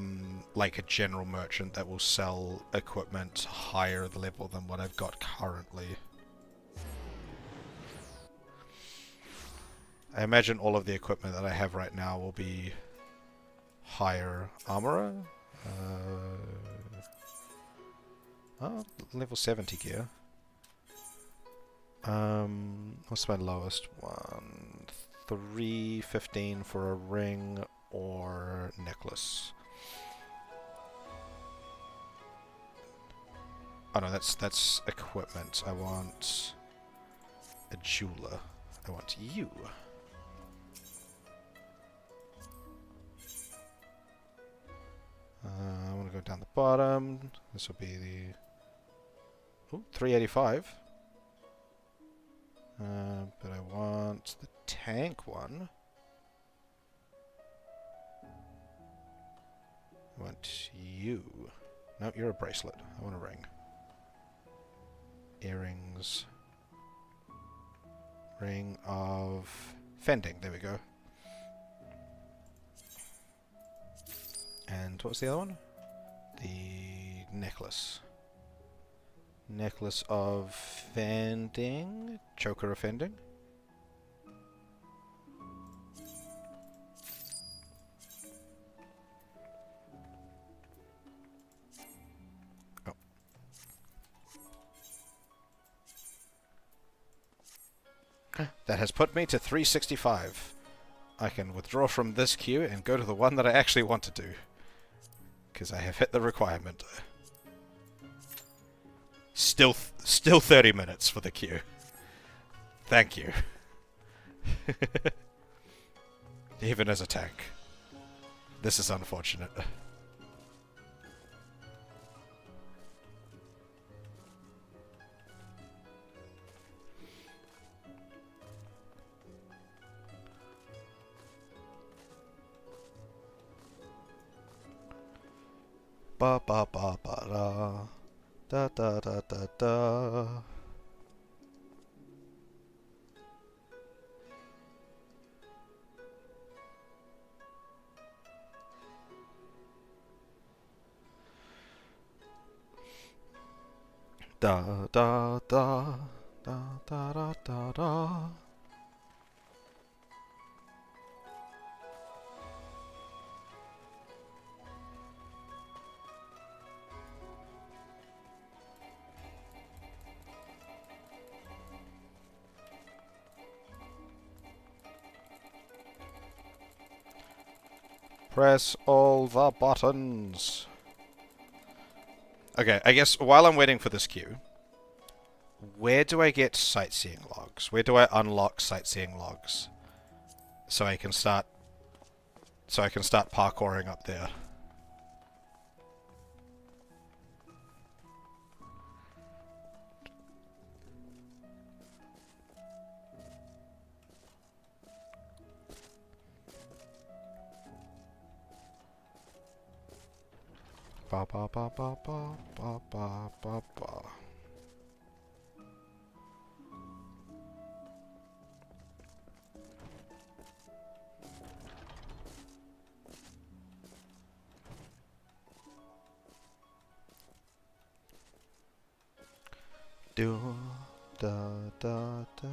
like a general merchant that will sell equipment higher level than what I've got currently. I imagine all of the equipment that I have right now will be higher armorer. Oh, level 70 gear. What's my lowest one? 315 for a ring or necklace. Oh no, that's equipment. I want a jeweler. I want you. I want to go down the bottom. This will be the... Ooh, 385. But I want the tank one. I want you. No, you're a bracelet. I want a ring. Earrings. Ring of fending. There we go. And what was the other one? The necklace. Necklace of fending. Choker of fending. Oh. That has put me to 365. I can withdraw from this queue and go to the one that I actually want to do. Because I have hit the requirement. Still 30 minutes for the queue. Thank you. Even as a tank. This is unfortunate. Ba ba ba ba da. Da da da da da. Da da da da da da da da. Press all the buttons. Okay, I guess while I'm waiting for this queue, where do I get sightseeing logs? Where do I unlock sightseeing logs? So I can start parkouring up there. Ba ba ba ba ba ba ba ba ba. Do da da da.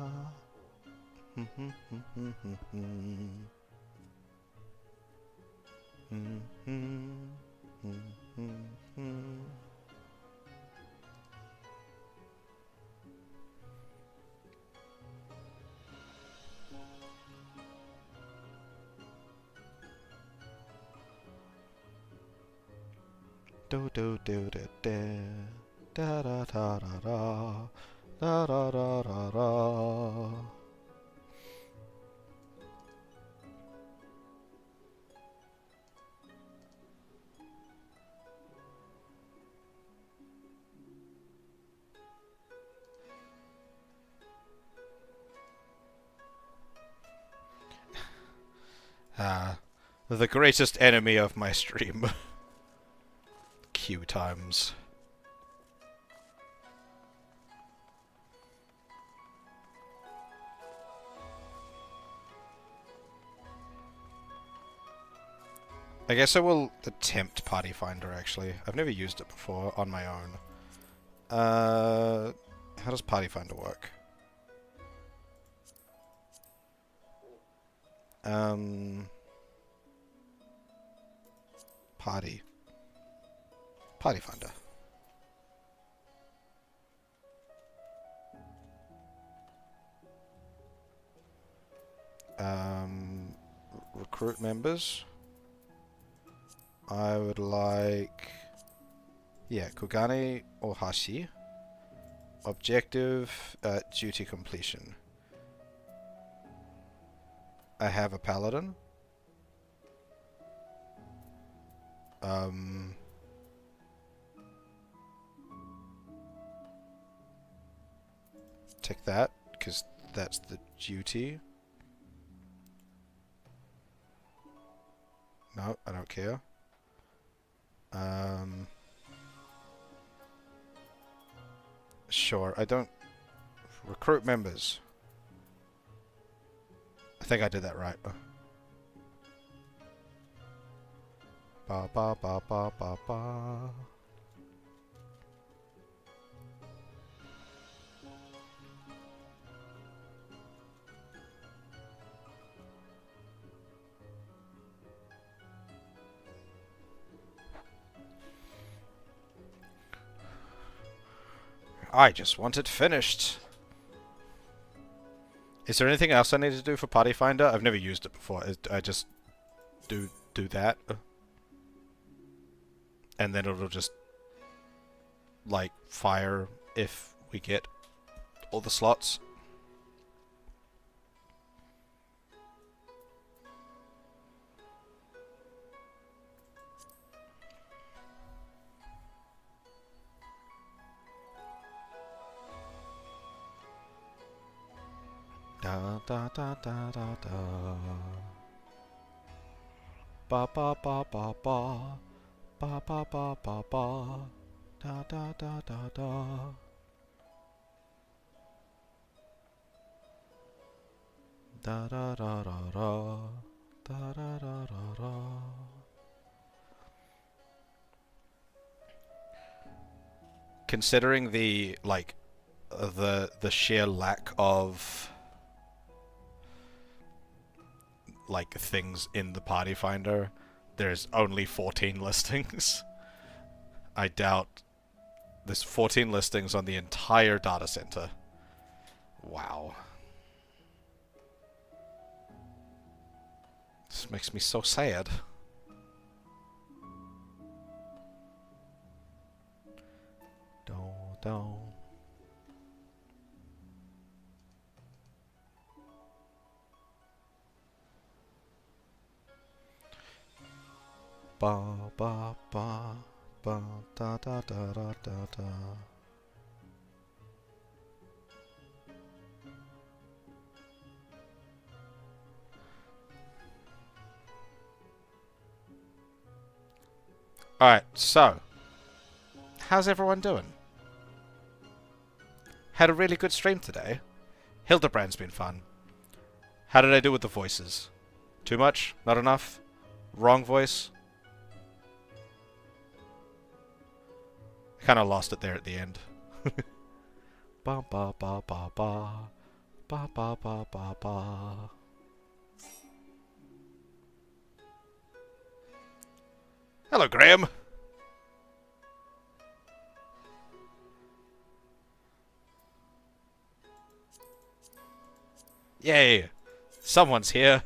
Do do do do do. Da da da da da. Da da da da da. The greatest enemy of my stream. Queue times. I guess I will attempt Party Finder, actually. I've never used it before on my own. How does Party Finder work? Party Finder. Recruit members. I would like... Yeah, Kogane or Hashi. Objective, duty completion. I have a paladin. Take that, because that's the duty. No, I don't care. Sure, I don't... Recruit members. I think I did that right. Ba ba ba ba ba ba. I just want it finished. Is there anything else I need to do for Party Finder? I've never used it before. I just do that. And then it'll just, like, fire if we get all the slots. Da da da da da da. Ba ba ba ba ba. Ba ba ba ba ba. Da da da da da. Da da da da da. Da da da da da. Considering the the sheer lack of things in the Party Finder, there's only 14 listings. I doubt there's 14 listings on the entire data center. Wow. This makes me so sad. Don't. Ba ba ba ba da da da da da da. Alright, so how's everyone doing? Had a really good stream today. Hildebrand's been fun. How did I do with the voices? Too much? Not enough? Wrong voice? Kind of lost it there at the end. Ba ba ba ba ba. Ba ba ba ba ba. Hello, Graham. Yay! Someone's here.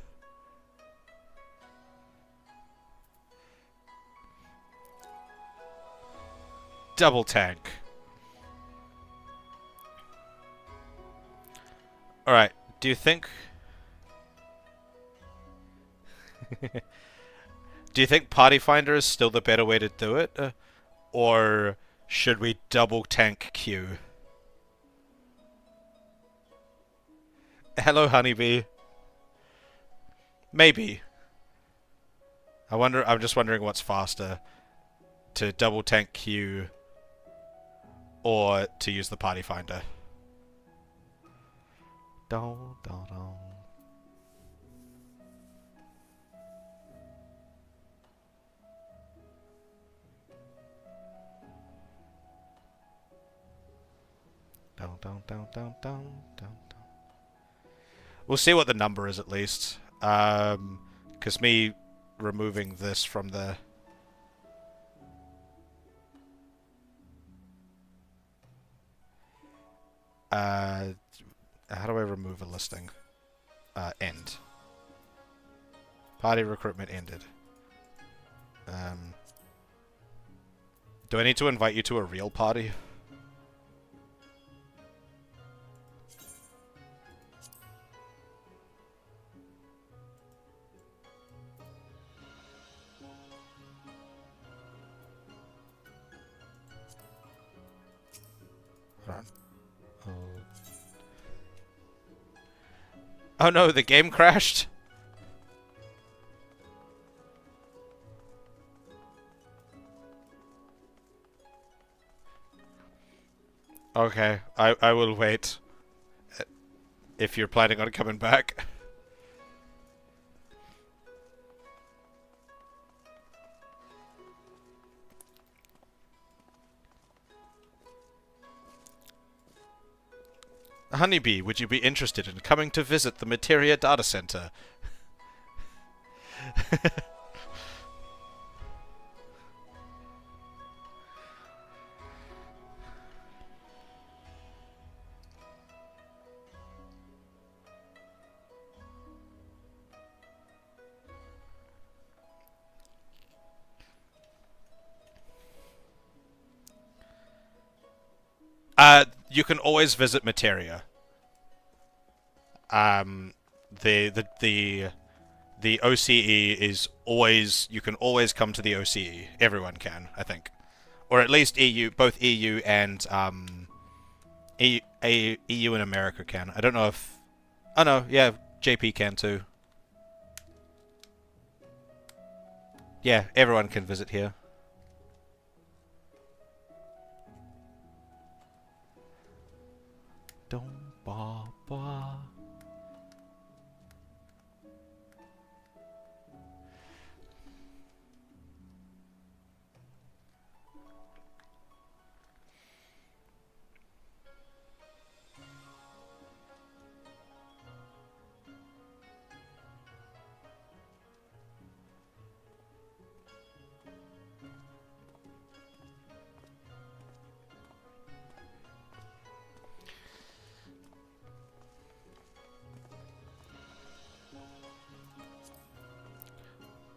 Double tank. Alright, do you think... do you think Party Finder is still the better way to do it? Or should we double tank Q? Hello, Honeybee. Maybe. I'm just wondering what's faster. To double tank Q or to use the Party Finder. Don, don, don. We'll see what the number is at least. Because me removing this from the... how do I remove a listing? End. Party recruitment ended. Do I need to invite you to a real party? Hold on. Oh no, the game crashed? Okay, I will wait. If you're planning on coming back. Honeybee, would you be interested in coming to visit the Materia data center? You can always visit Materia. The OCE is always... You can always come to the OCE. Everyone can, I think. Or at least EU, both EU and, EU and America can. I don't know if... Oh no, yeah, JP can too. Yeah, everyone can visit here. Don't ba ba.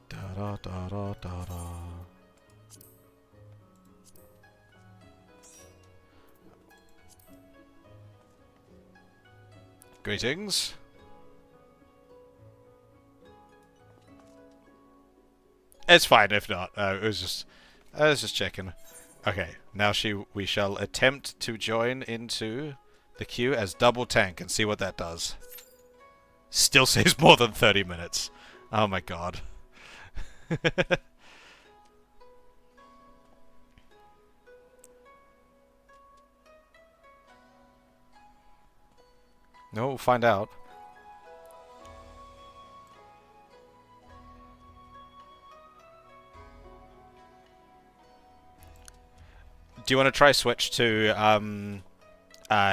Da da da da da. Greetings. It's fine if not. I was just checking. Okay, now we shall attempt to join into the queue as double tank and see what that does. Still saves more than 30 minutes. Oh my god. No, we'll find out. Do you want to try switch to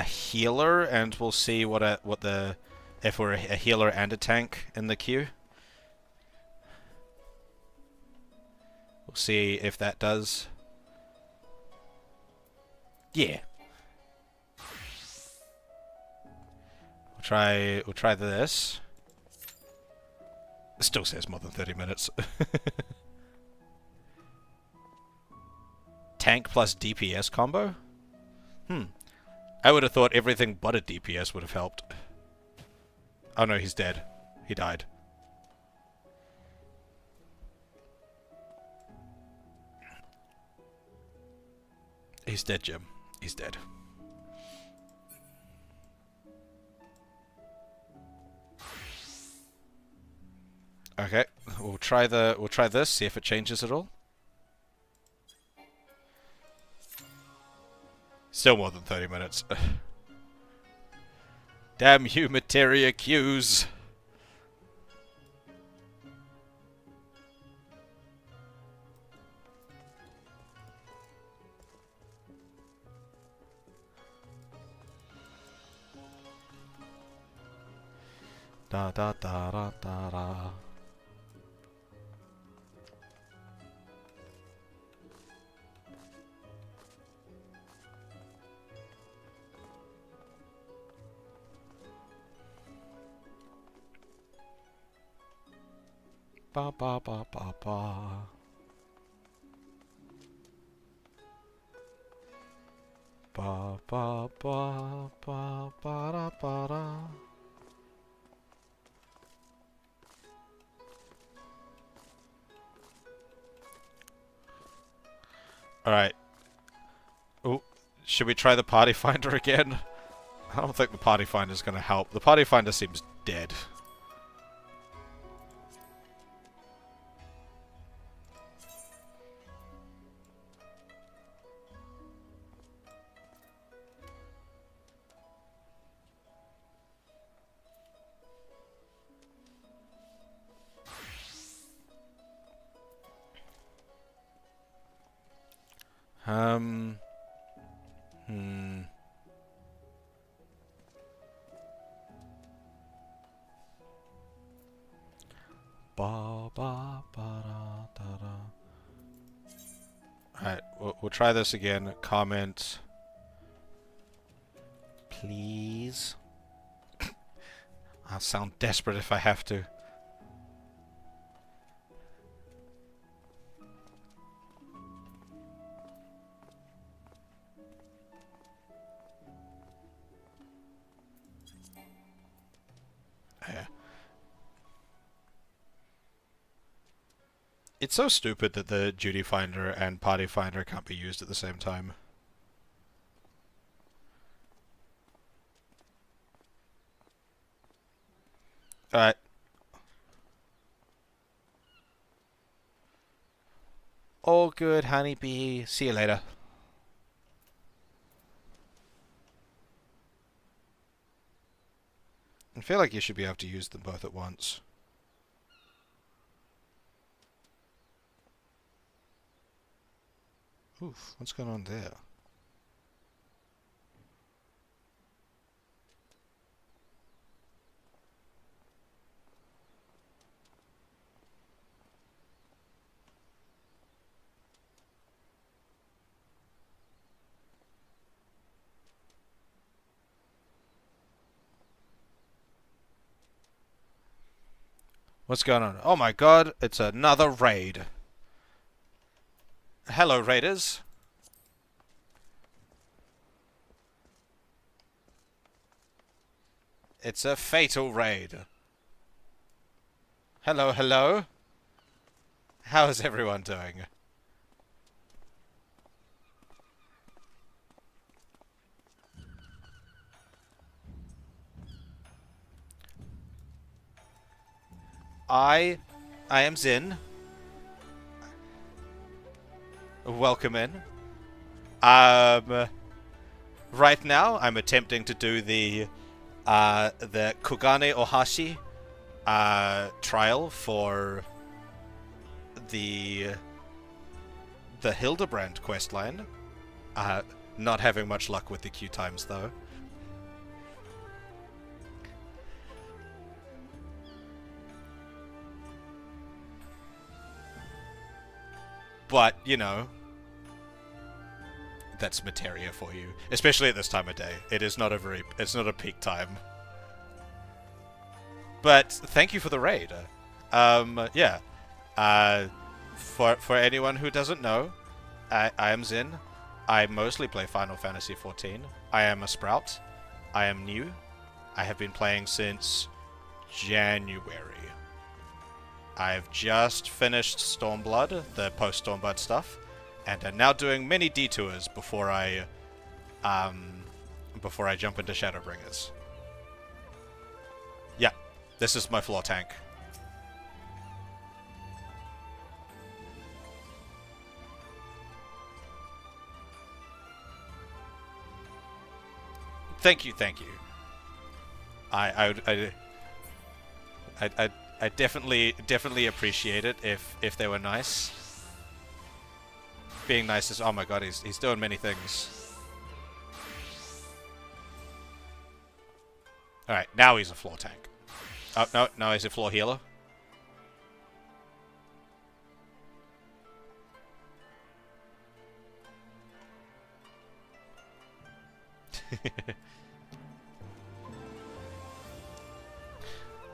healer, and we'll see if we're a healer and a tank in the queue. We'll see if that does. Yeah. We'll try this. It still says more than 30 minutes. Tank plus DPS combo? I would have thought everything but a DPS would have helped. Oh no, he's dead. He died. He's dead, Jim. He's dead. Okay, we'll try this, see if it changes at all. Still more than 30 minutes. Damn you, Materia queues! Da da da da da da. Ba ba ba ba ba. Ba ba ba ba ba da ba da. Alright. Oh, should we try the party finder again? I don't think the party finder's gonna help. The party finder seems dead. Ba ba ba da da da. Alright, we'll try this again. Comment. Please. I'll sound desperate if I have to. Yeah. It's so stupid that the duty finder and party finder can't be used at the same time. Alright. All good, honeybee. See you later. I feel like you should be able to use them both at once. Oof, what's going on there? What's going on? Oh my god, it's another raid. Hello, raiders. It's a fatal raid. Hello, hello. How is everyone doing? I am Zin. Welcome in. Right now I'm attempting to do the Kugane Ohashi trial for the Hildebrand questline. Not having much luck with the queue times though. But, you know, that's Materia for you. Especially at this time of day. It's not a peak time. But thank you for the raid. Yeah. For anyone who doesn't know, I am Zin. I mostly play Final Fantasy XIV. I am a Sprout. I am new. I have been playing since January. I've just finished Stormblood, the Post Stormblood stuff, and I'm now doing many detours before I jump into Shadowbringers. Yeah, this is my floor tank. Thank you, thank you. I definitely appreciate it if they were nice. Being nice is, oh my god, he's doing many things. Alright, now he's a floor tank. Oh, no, no, he's a floor healer.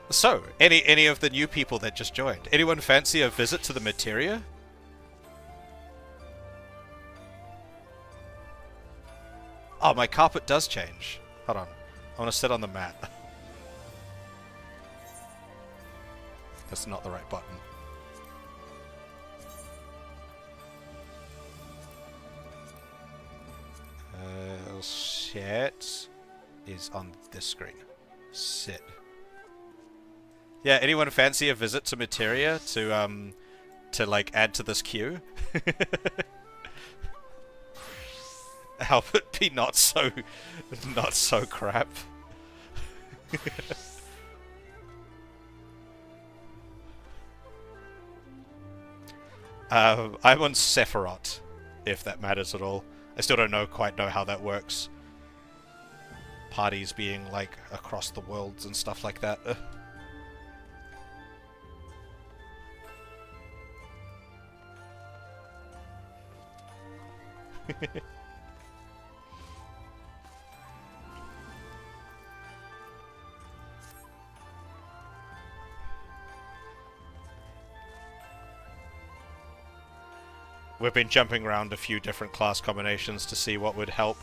So, any of the new people that just joined? Anyone fancy a visit to the Materia? Oh, my carpet does change. Hold on. I want to sit on the mat. That's not the right button. Sit is on this screen. Sit. Yeah, anyone fancy a visit to Materia to like add to this queue? Help it be not so crap. I'm on Sephiroth, if that matters at all. I still don't quite know how that works. Parties being like across the worlds and stuff like that. We've been jumping around a few different class combinations to see what would help.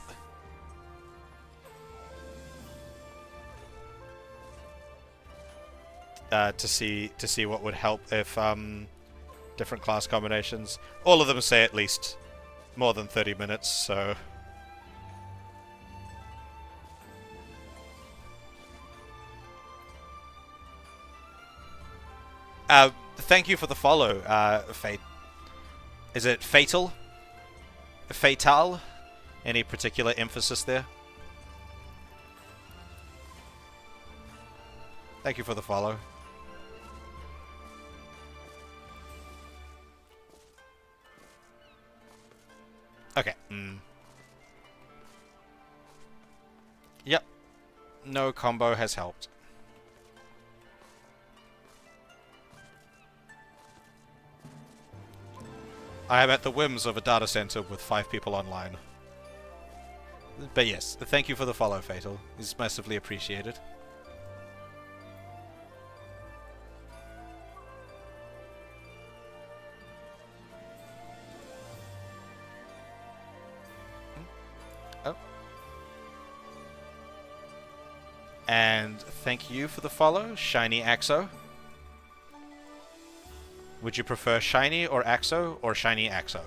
To see what would help if different class combinations. All of them say at least more than 30 minutes, so thank you for the follow, Fate. Is it Fatal? Fatal? Any particular emphasis there? Thank you for the follow. Okay. Yep. No combo has helped. I am at the whims of a data center with 5 people online. But yes, thank you for the follow, Fatal. It's massively appreciated. Oh. And thank you for the follow, Shiny Axo. Would you prefer Shiny or Axo, or Shiny Axo?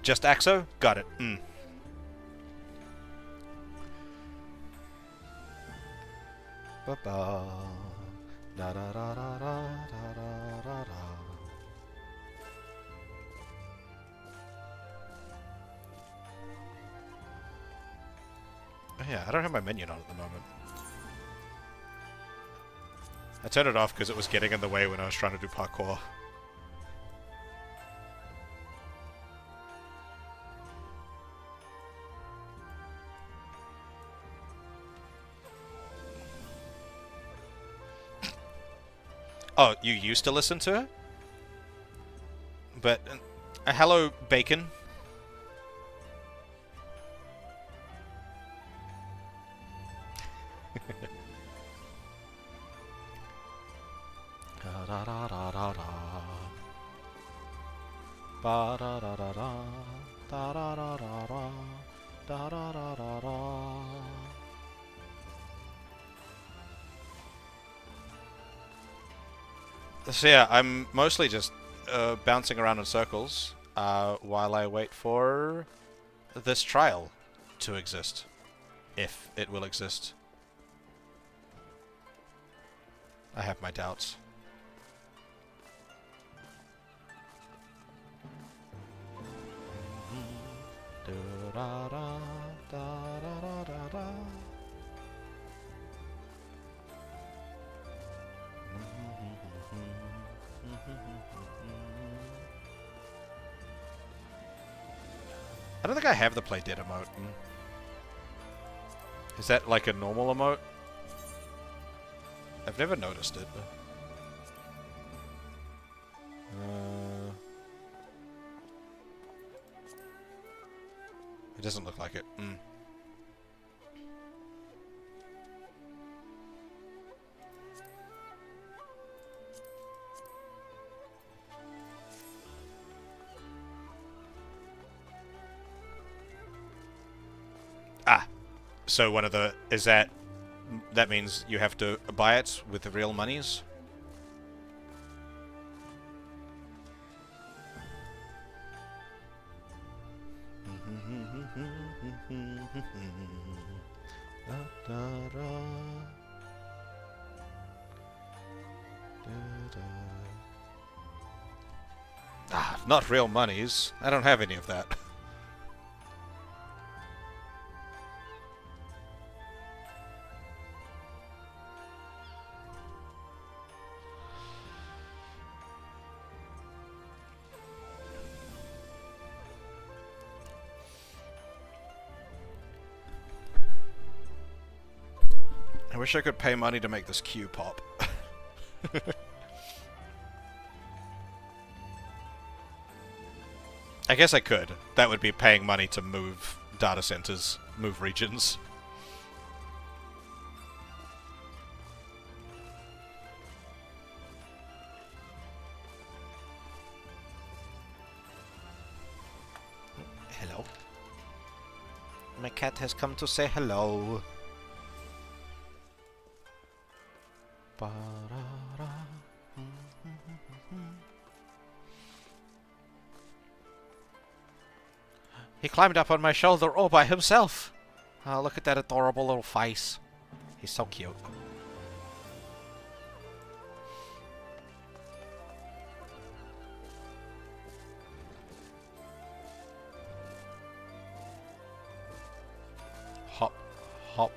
Just Axo? Got it. Ba-ba. Da da da da da da da da. Oh yeah, I don't have my minion on at the moment. I turned it off because it was getting in the way when I was trying to do parkour. Oh, you used to listen to it? But, hello, Bacon. Da da da da da da. Ba da da da da. Da da da da da. Da da da da da. So yeah, I'm mostly just bouncing around in circles while I wait for this trial to exist. If it will exist. I have my doubts. Da da da I don't think I have the Play Dead emote. Is that like a normal emote? I've never noticed it. It doesn't look like it. Ah, so one of the that means you have to buy it with the real monies? Ah, not real monies. I don't have any of that. I wish I could pay money to make this queue pop. I guess I could. That would be paying money to move data centers, move regions. Hello. My cat has come to say hello. He climbed up on my shoulder all by himself. Oh, look at that adorable little face. He's so cute. Hop, hop.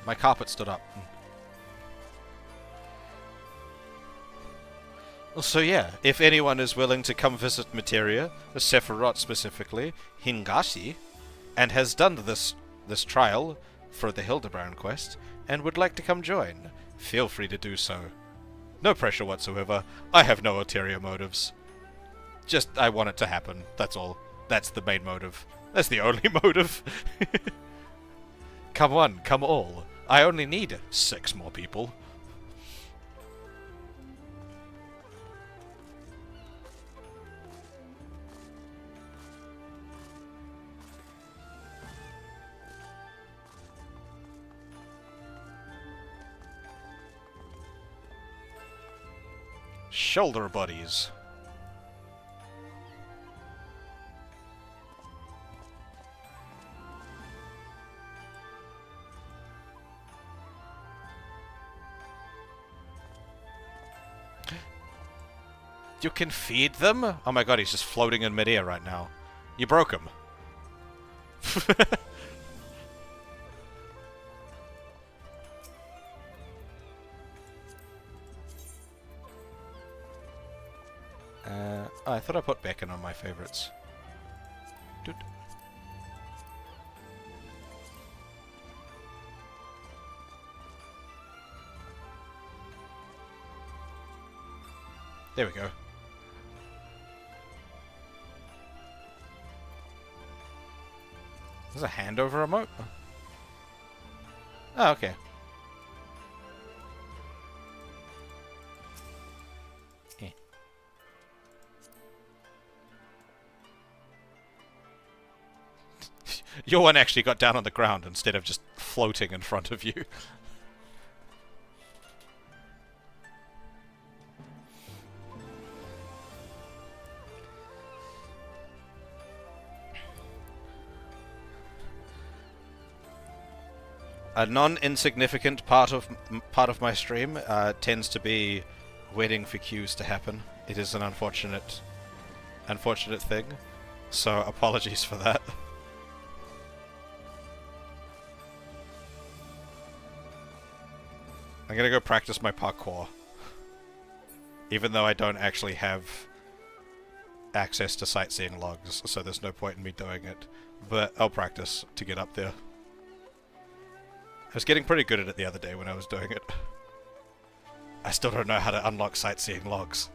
My carpet stood up. So yeah, if anyone is willing to come visit Materia, Sephiroth specifically, Hingashi, and has done this trial for the Hildebrand quest, and would like to come join, feel free to do so. No pressure whatsoever. I have no ulterior motives. Just, I want it to happen, that's all. That's the main motive. That's the only motive. Come one, come all. I only need 6 more people. Shoulder buddies. You can feed them? Oh my god, he's just floating in midair right now. You broke him. Oh, I thought I put bacon on my favorites. Doot. There we go. There's a handover remote? Oh, okay. Your one actually got down on the ground instead of just floating in front of you. A non-insignificant part of my stream tends to be waiting for queues to happen. It is an unfortunate thing, so apologies for that. I'm gonna go practice my parkour. Even though I don't actually have access to sightseeing logs, so there's no point in me doing it. But I'll practice to get up there. I was getting pretty good at it the other day when I was doing it. I still don't know how to unlock sightseeing logs.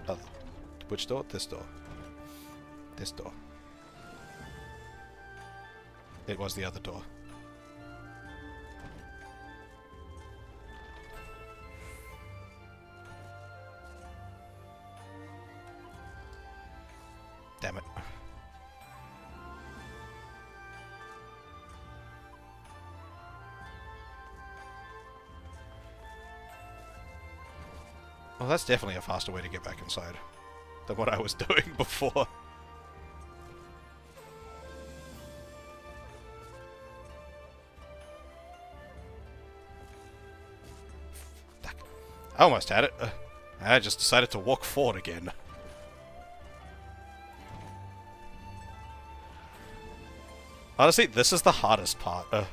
Oh, which door? This door. This door. It was the other door. Damn it. Well, that's definitely a faster way to get back inside than what I was doing before. I almost had it. I just decided to walk forward again. Honestly, this is the hardest part. Oh,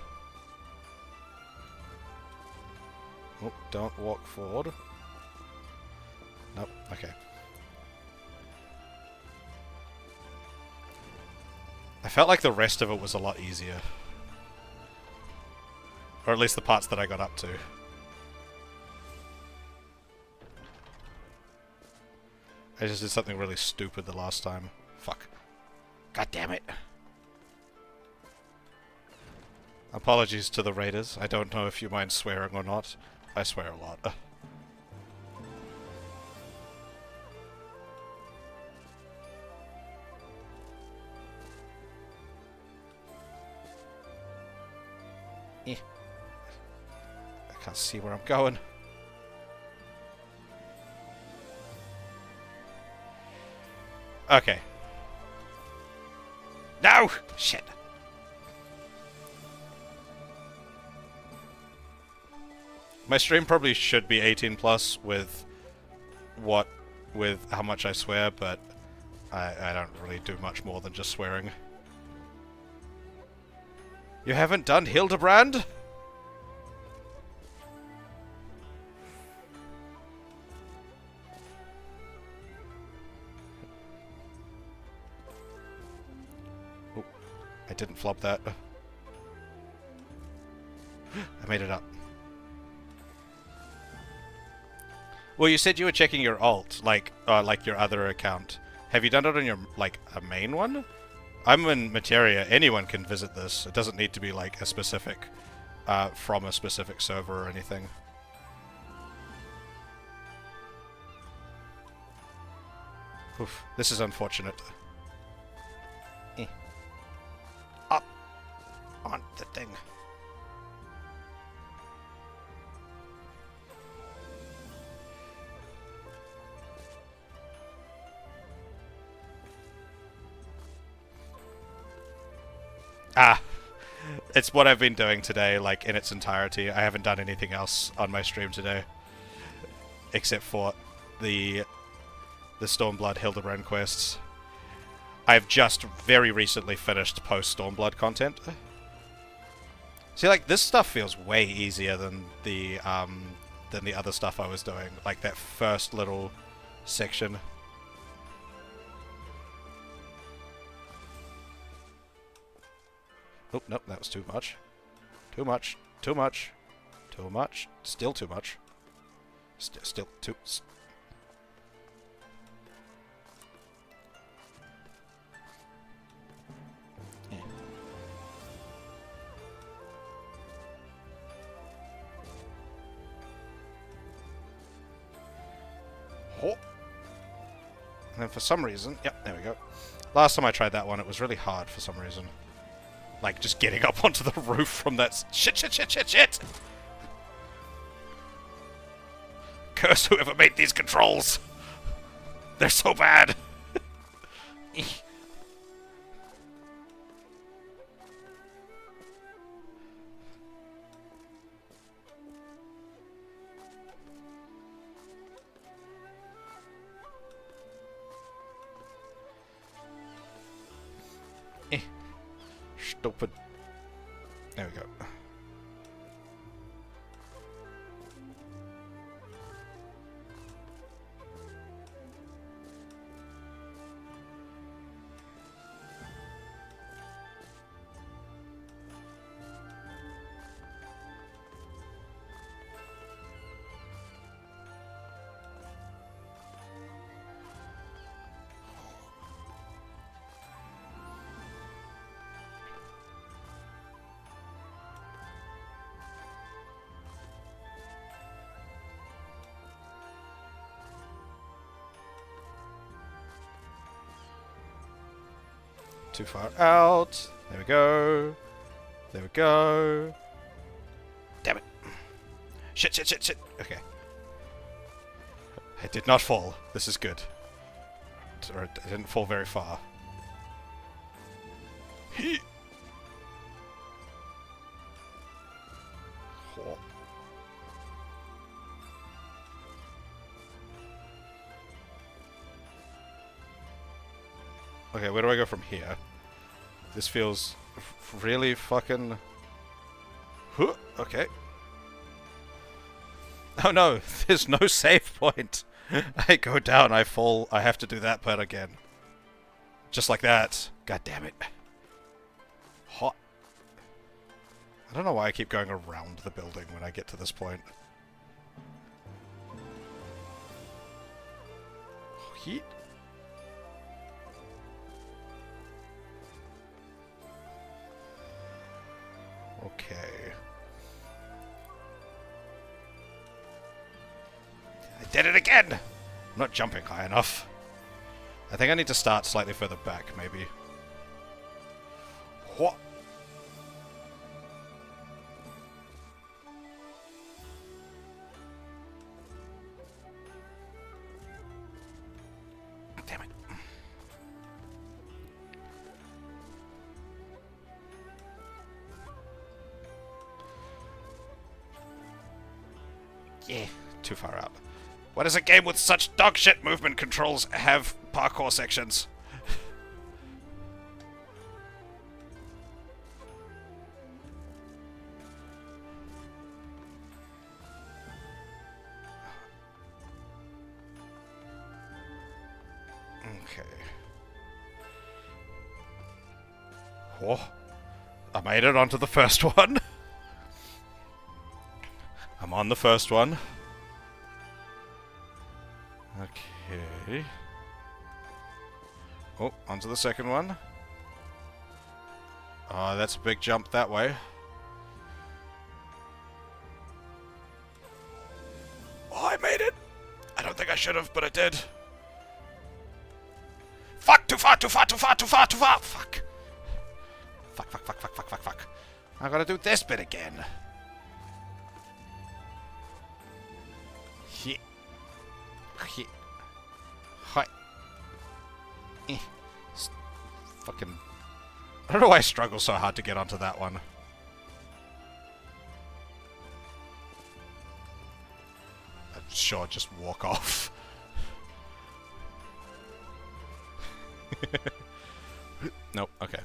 don't walk forward. Nope, okay. I felt like the rest of it was a lot easier. Or at least the parts that I got up to. I just did something really stupid the last time. Fuck. God damn it. Apologies to the raiders. I don't know if you mind swearing or not. I swear a lot. I can't see where I'm going. Okay. No! Shit. My stream probably should be 18 plus with how much I swear, but I don't really do much more than just swearing. You haven't done Hildebrand? Oh, I didn't flop that. I made it up. Well, you said you were checking your alt, like your other account. Have you done it on your, like, a main one? I'm in Materia. Anyone can visit this. It doesn't need to be, like, a specific, from a specific server or anything. Oof, this is unfortunate. Up on the thing. Ah, it's what I've been doing today, like, in its entirety. I haven't done anything else on my stream today. Except for the Stormblood Hildebrand quests. I've just very recently finished Post Stormblood content. See, like, this stuff feels way easier than the other stuff I was doing. Like, that first little section. Oh, nope, that was too much. Too much. Too much. Too much. Still too much. Still too... Yeah. Oh. And for some reason... Yep, there we go. Last time I tried that one, it was really hard for some reason. Like, just getting up onto the roof from that... Shit! Curse whoever made these controls! They're so bad! Stupid. There we go. Too far out. There we go. There we go. Damn it. Shit, shit, shit, shit. Okay. It did not fall. This is good. Or it didn't fall very far. Oh. Okay, where do I go from here? This feels really fucking... Okay. Oh no, there's no save point. I go down, I fall, I have to do that part again. Just like that. God damn it. Hot. I don't know why I keep going around the building when I get to this point. Heat. Okay. I did it again! I'm not jumping high enough. I think I need to start slightly further back, maybe. What? Damn it. Yeah, too far up. Why does a game with such dogshit movement controls have parkour sections? Okay. Whoa. I made it onto the first one. I'm on the first one. Okay. Oh, onto the second one. Oh, that's a big jump that way. Oh, I made it! I don't think I should have, but I did. Fuck! Too far! Too far! Too far! Too far! Too far! Fuck! Fuck! Fuck! Fuck! Fuck! Fuck! Fuck! Fuck! I gotta do this bit again. Hit. Hit. Hi. Fucking... I don't know why I struggle so hard to get onto that one. I'm sure, just walk off. Nope, okay.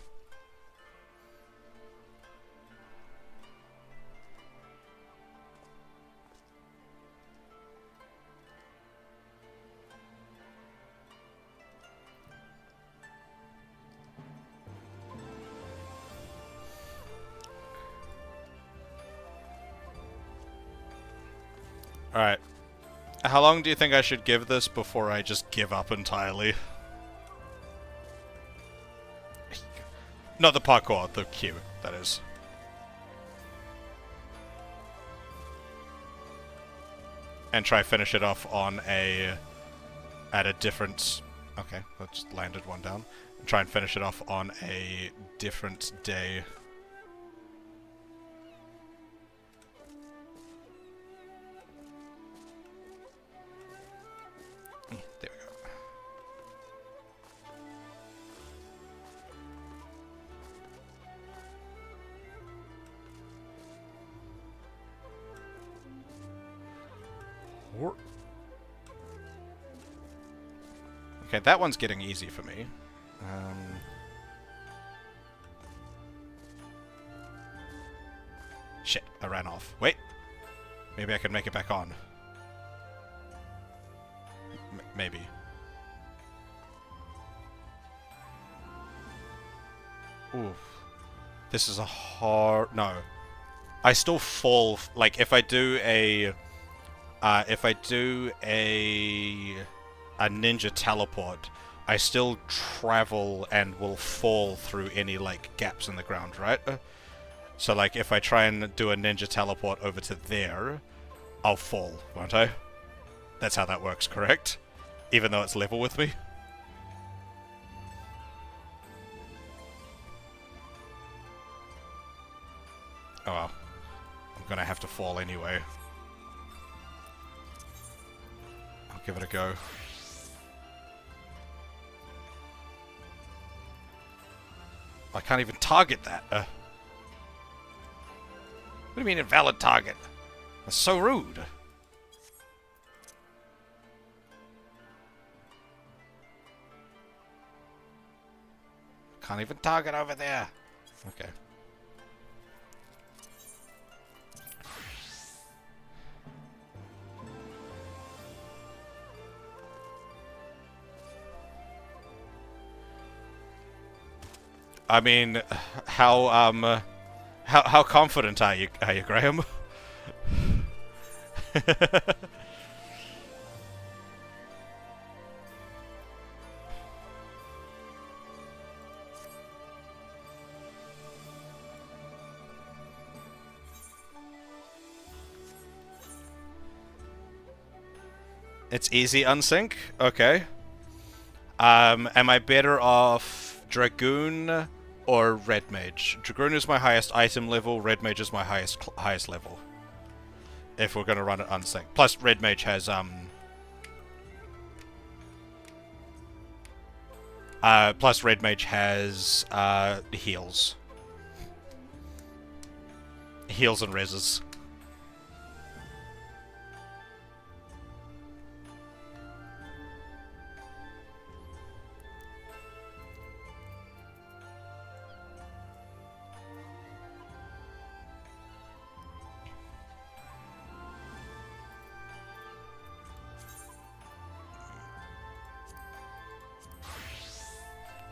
Alright. How long do you think I should give this before I just give up entirely? Not the parkour, the queue, that is. And try finish it off on a... at a different... Okay, that just landed one down. Try and finish it off on a different day. There we go. Okay, that one's getting easy for me. Shit, I ran off. Wait. Maybe I can make it back on. Maybe. Oof. This is a hard... No. I still fall... Like, if I do a... if I do a ninja teleport, I still travel and will fall through any, like, gaps in the ground, right? So, like, if I try and do a ninja teleport over to there, I'll fall, won't I? That's how that works, correct? Even though it's level with me? Oh well. I'm gonna have to fall anyway. I'll give it a go. I can't even target that. What do you mean invalid target? That's so rude. Can't even target over there. Okay. I mean, how confident are you, Graham? It's easy unsync? Okay. Am I better off Dragoon or Red Mage? Dragoon is my highest item level, Red Mage is my highest level. If we're gonna run it unsync. Plus Red Mage has heals. Heals and reses.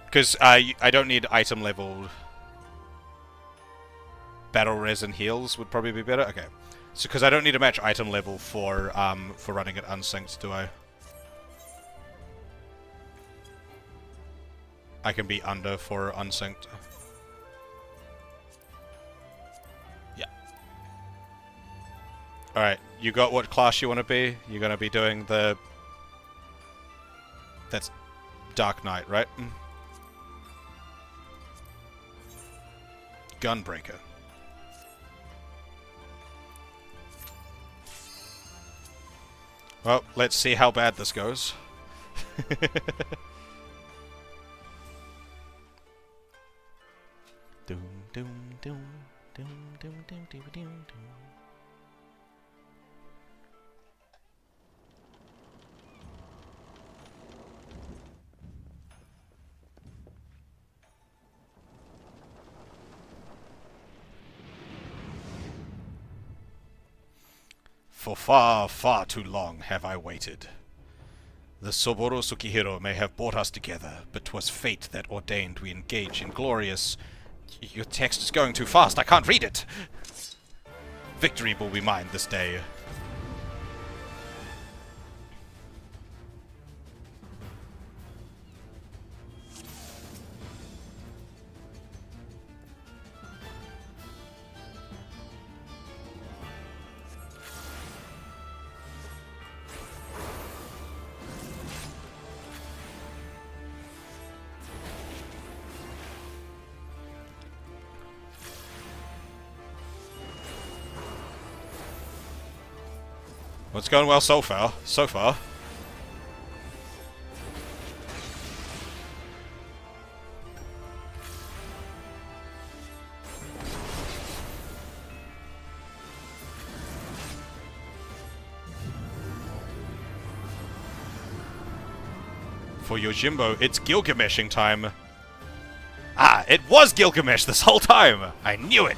Because I don't need item level. Battle res and heals would probably be better. Okay, so because I don't need to match item level for running it unsynced, do I? I can be under for unsynced. Yeah. All right, you got what class you want to be? You're gonna be doing the. That's Dark Knight, right? Gunbreaker. Well, let's see how bad this goes. Doom, doom, doom, doom, doom, doom, doom, doom. For far, far too long have I waited. The Soboro Tsukihiro may have brought us together, but 'twas fate that ordained we engage in glorious... Your text is going too fast, I can't read it! Victory will be mine this day. Well, it's going well so far. So far. For Yojimbo, it's Gilgameshing time. Ah, it was Gilgamesh this whole time! I knew it!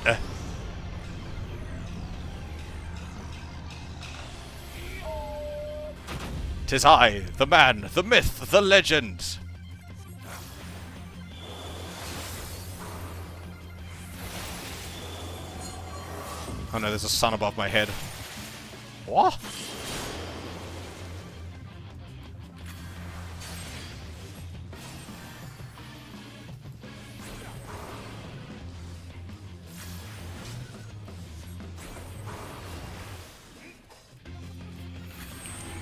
'Tis I, the man, the myth, the legend! Oh no, there's a sun above my head. What?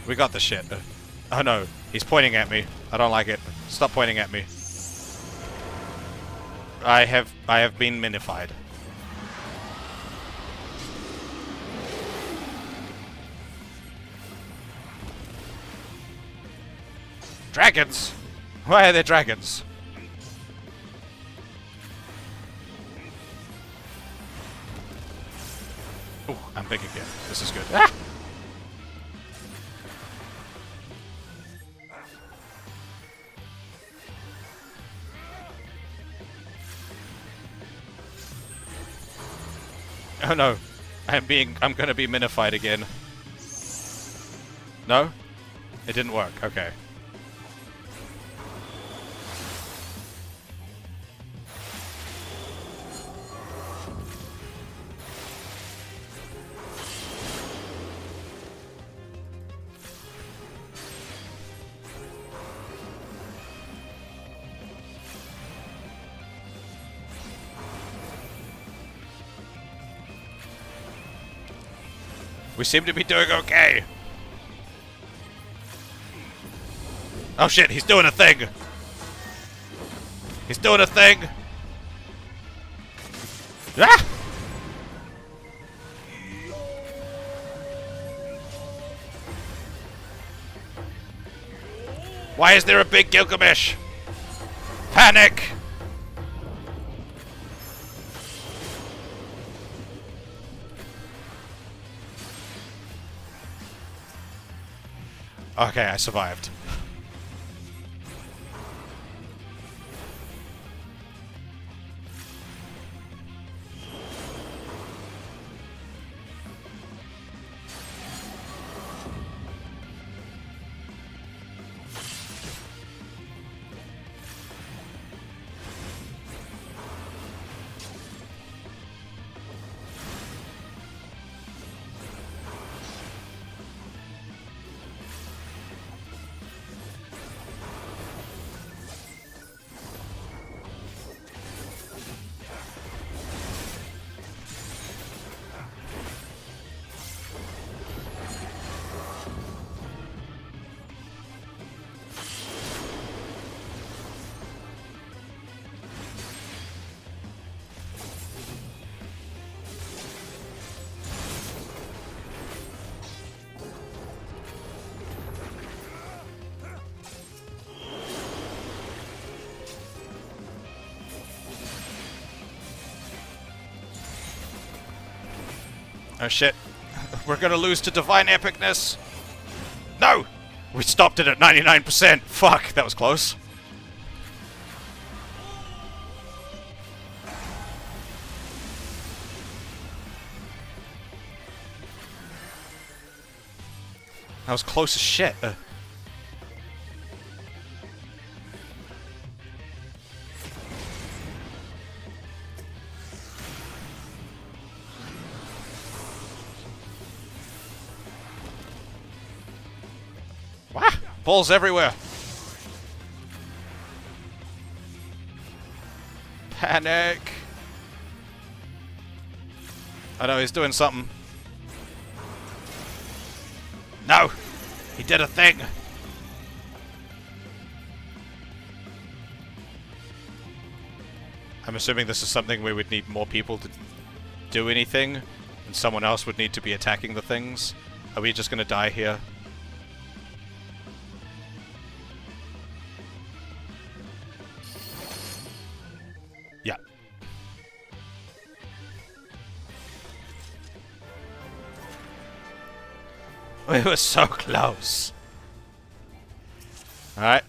We got this shit. Oh no, he's pointing at me. I don't like it. Stop pointing at me. I have been minified. Dragons! Why are there dragons? Oh, I'm big again. This is good. Ah! Oh no. I'm gonna be minified again. No? It didn't work. Okay. We seem to be doing okay. Oh shit, he's doing a thing. He's doing a thing. Ah! Why is there a big Gilgamesh? Panic! Okay, I survived. Oh shit. We're gonna lose to Divine Epicness. No! We stopped it at 99%. Fuck, that was close. That was close as shit. Balls everywhere. Panic. I know he's doing something. No! He did a thing! I'm assuming this is something we would need more people to do anything, and someone else would need to be attacking the things. Are we just gonna die here? Yeah. We were so close. Alright.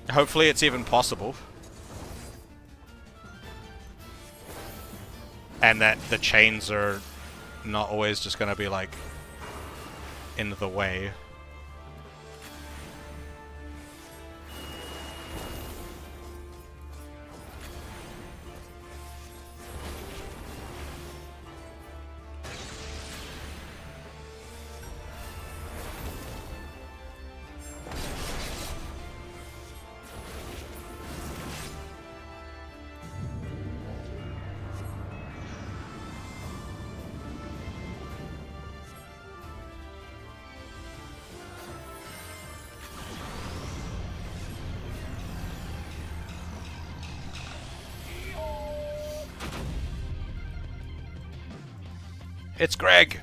Hopefully it's even possible. And that the chains are not always just gonna be like in the way. It's Greg!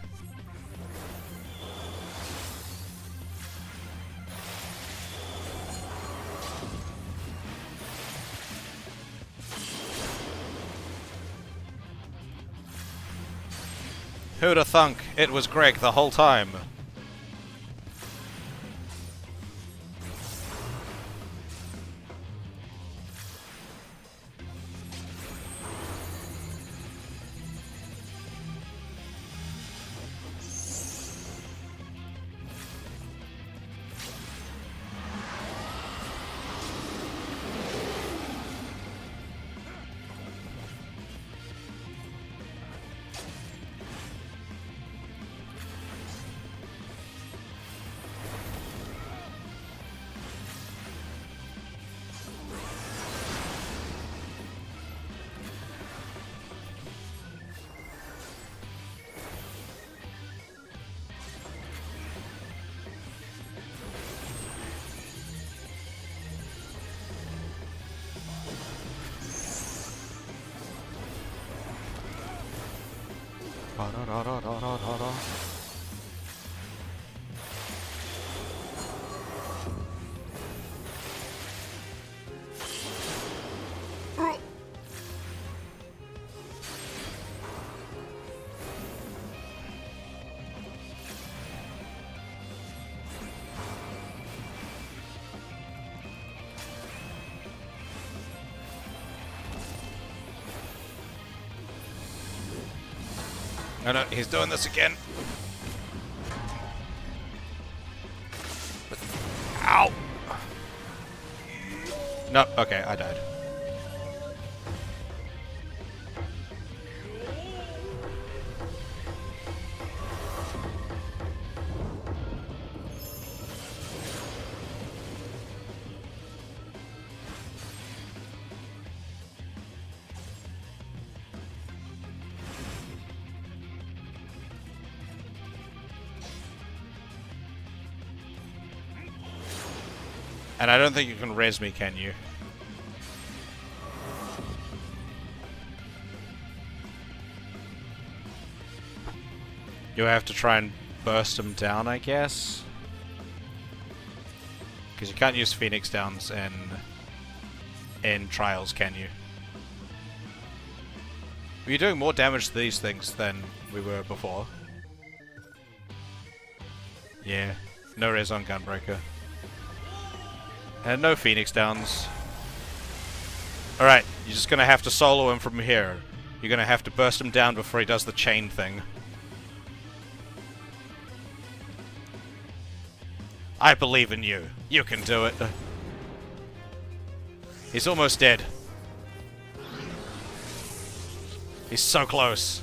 Who'da thunk it was Greg the whole time? Oh no, he's doing this again. Ow! No, okay, I died. And I don't think you can res me, can you? You have to try and burst him down, I guess? Because you can't use Phoenix Downs in Trials, can you? We're doing more damage to these things than we were before. Yeah, no res on Gunbreaker. And no Phoenix Downs. Alright, you're just gonna have to solo him from here. You're gonna have to burst him down before he does the chain thing. I believe in you. You can do it. He's almost dead. He's so close.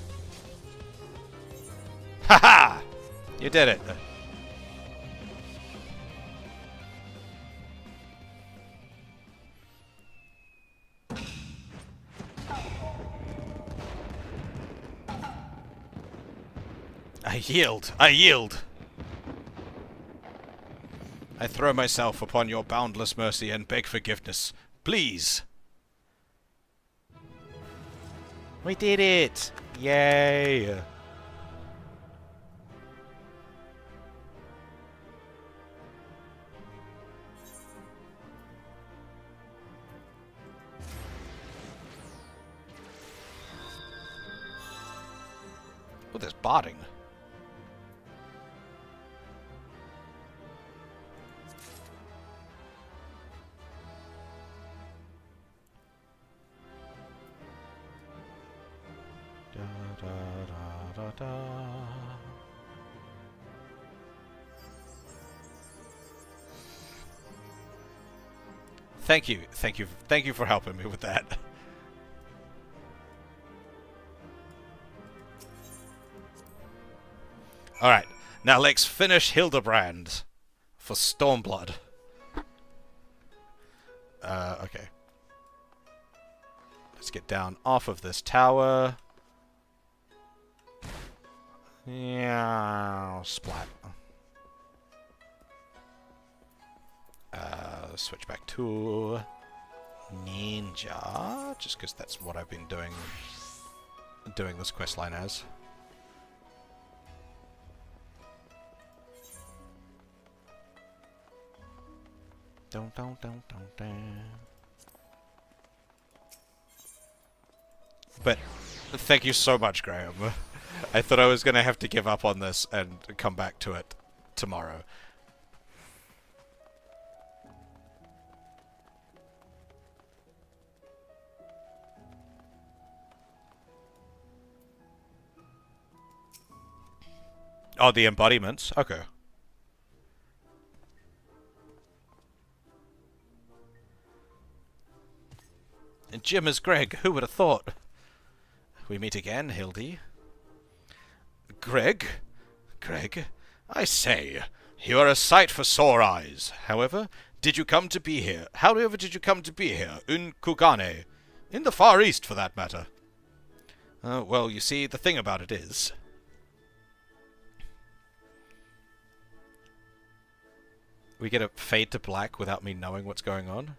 Haha! You did it. I yield. I yield. I throw myself upon your boundless mercy and beg forgiveness. Please. We did it! Yay! Oh, there's botting. Thank you for helping me with that. Alright, now let's finish Hildebrand for Stormblood. Okay. Let's get down off of this tower. Yeah, splat. Switch back to Ninja, just because that's what I've been doing this questline as. But thank you so much, Graham. I thought I was going to have to give up on this and come back to it tomorrow. Oh, the embodiments? Okay. And Jim is Greg. Who would have thought? We meet again, Hildy. Greg? Greg? I say, you are a sight for sore eyes. However, did you come to be here? However did you come to be here? In Kugane? In the Far East, for that matter. Well, you see, the thing about it is... We get a fade to black without me knowing what's going on.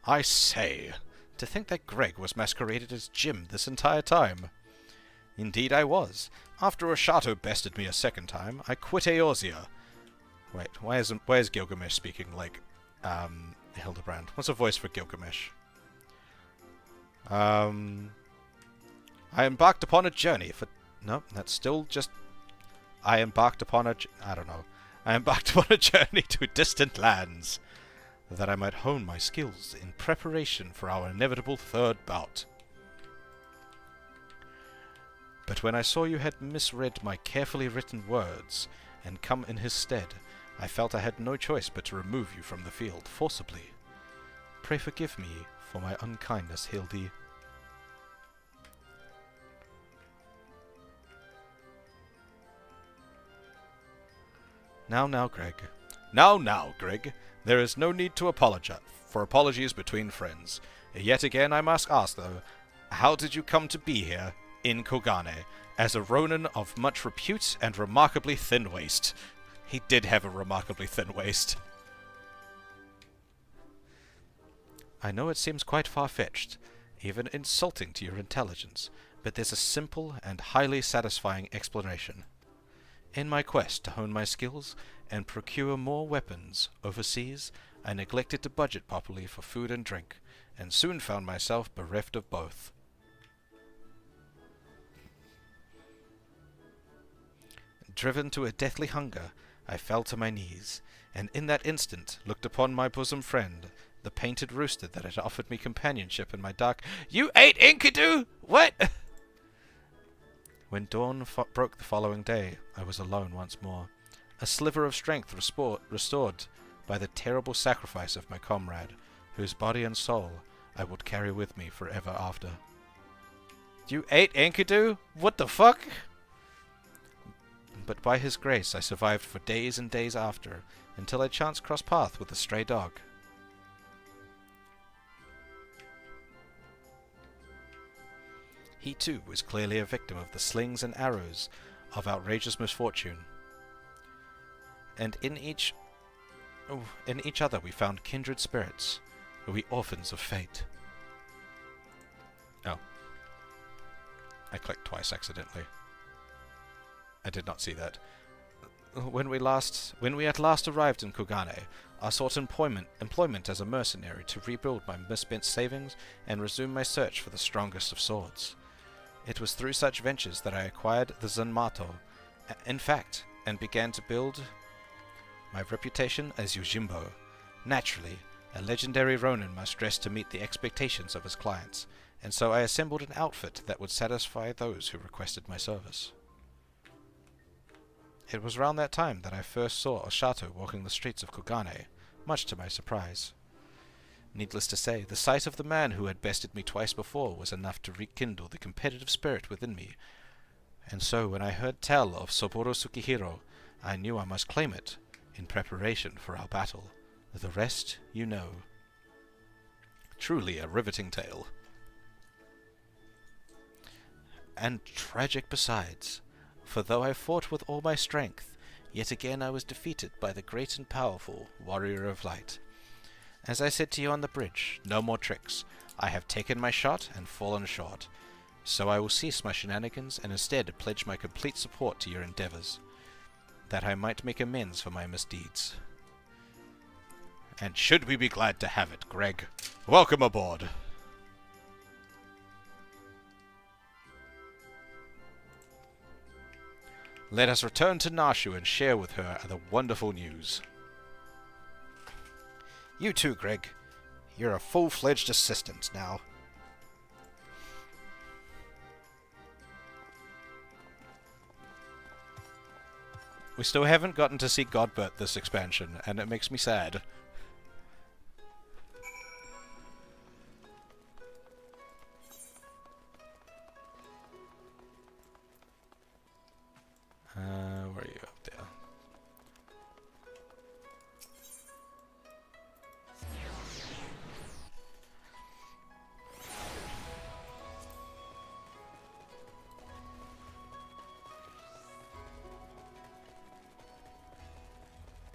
I say, to think that Greg was masqueraded as Jim this entire time. Indeed I was. After Oshato bested me a second time, I quit Eorzea. Wait, why is Gilgamesh speaking like, Hildebrand? What's a voice for Gilgamesh? I embarked upon a journey for... No, that's still just... I embarked upon a... I don't know. I embarked upon a journey to distant lands, that I might hone my skills in preparation for our inevitable third bout. But when I saw you had misread my carefully written words, and come in his stead, I felt I had no choice but to remove you from the field forcibly. Pray forgive me for my unkindness, Hildy. Now, Greg. Now, Greg. There is no need to apologize, for apologies between friends. Yet again I must ask, though, how did you come to be here, in Kugane, as a Ronin of much repute and remarkably thin waist? He did have a remarkably thin waist. I know it seems quite far-fetched, even insulting to your intelligence, but there's a simple and highly satisfying explanation. In my quest to hone my skills and procure more weapons overseas, I neglected to budget properly for food and drink, and soon found myself bereft of both. Driven to a deathly hunger, I fell to my knees, and in that instant looked upon my bosom friend, the painted rooster that had offered me companionship in my dark... You ate Enkidu? What? When dawn broke the following day, I was alone once more, a sliver of strength restored by the terrible sacrifice of my comrade, whose body and soul I would carry with me forever after. You ate Enkidu? What the fuck? But by his grace I survived for days and days after, until I chanced cross path with a stray dog. He too was clearly a victim of the slings and arrows of outrageous misfortune. And in each other we found kindred spirits, we orphans of fate. Oh. I clicked twice accidentally. I did not see that. When we at last arrived in Kugane, I sought employment as a mercenary to rebuild my misspent savings and resume my search for the strongest of swords. It was through such ventures that I acquired the Zanmato, in fact, and began to build my reputation as Yojimbo. Naturally, a legendary Ronin must dress to meet the expectations of his clients, and so I assembled an outfit that would satisfy those who requested my service. It was around that time that I first saw Oshato walking the streets of Kugane, much to my surprise. Needless to say, the sight of the man who had bested me twice before was enough to rekindle the competitive spirit within me, and so when I heard tell of Saburo Tsukihiro, I knew I must claim it, in preparation for our battle. The rest you know. Truly a riveting tale. And tragic besides, for though I fought with all my strength, yet again I was defeated by the great and powerful Warrior of Light. As I said to you on the bridge, no more tricks. I have taken my shot and fallen short. So I will cease my shenanigans and instead pledge my complete support to your endeavors, that I might make amends for my misdeeds. And should we be glad to have it, Greg? Welcome aboard. Let us return to Nashu and share with her the wonderful news. You too, Greg. You're a full-fledged assistant now. We still haven't gotten to see Godbert this expansion, and it makes me sad. Where are you? Up there.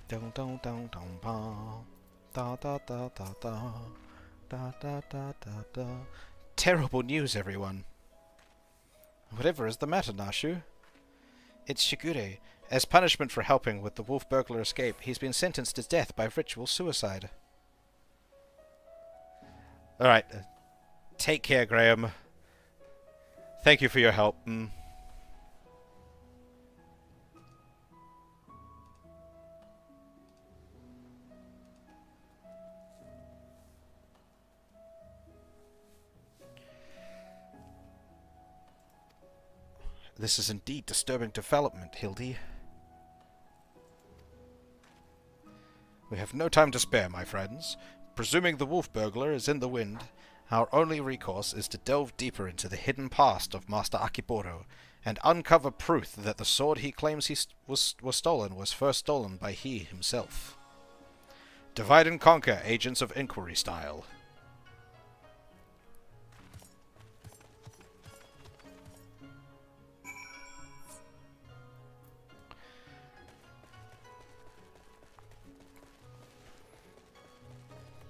Dun dun dun dun ba. Da da da da da. Da da da da da. Terrible news, everyone. Whatever is the matter, Nashu? It's Shigure. As punishment for helping with the wolf burglar escape, he's been sentenced to death by ritual suicide. Alright. Take care, Graham. Thank you for your help. This is indeed disturbing development, Hildy. We have no time to spare, my friends. Presuming the wolf burglar is in the wind, our only recourse is to delve deeper into the hidden past of Master Akiboro and uncover proof that the sword he claims was stolen was first stolen by he himself. Divide and conquer, agents of inquiry style.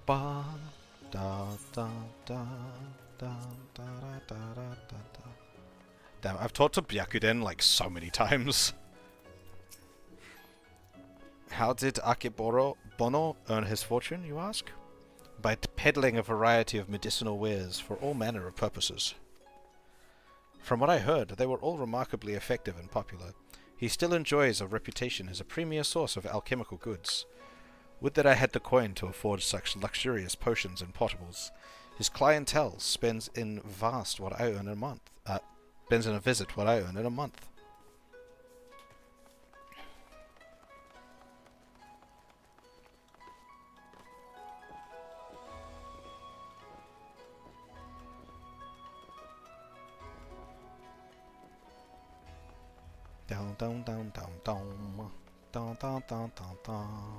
Ba da da da da da da da da. Damn, I've talked to Byakuden like so many times. How did Akiboro Bono earn his fortune, you ask? By peddling a variety of medicinal wares for all manner of purposes. From what I heard, they were all remarkably effective and popular. He still enjoys a reputation as a premier source of alchemical goods. Would that I had the coin to afford such luxurious potions and potables. His clientele spends in what I earn in a month. Spends in a visit what I earn in a month. Down, down, down, down, down, down, down, down, down, down.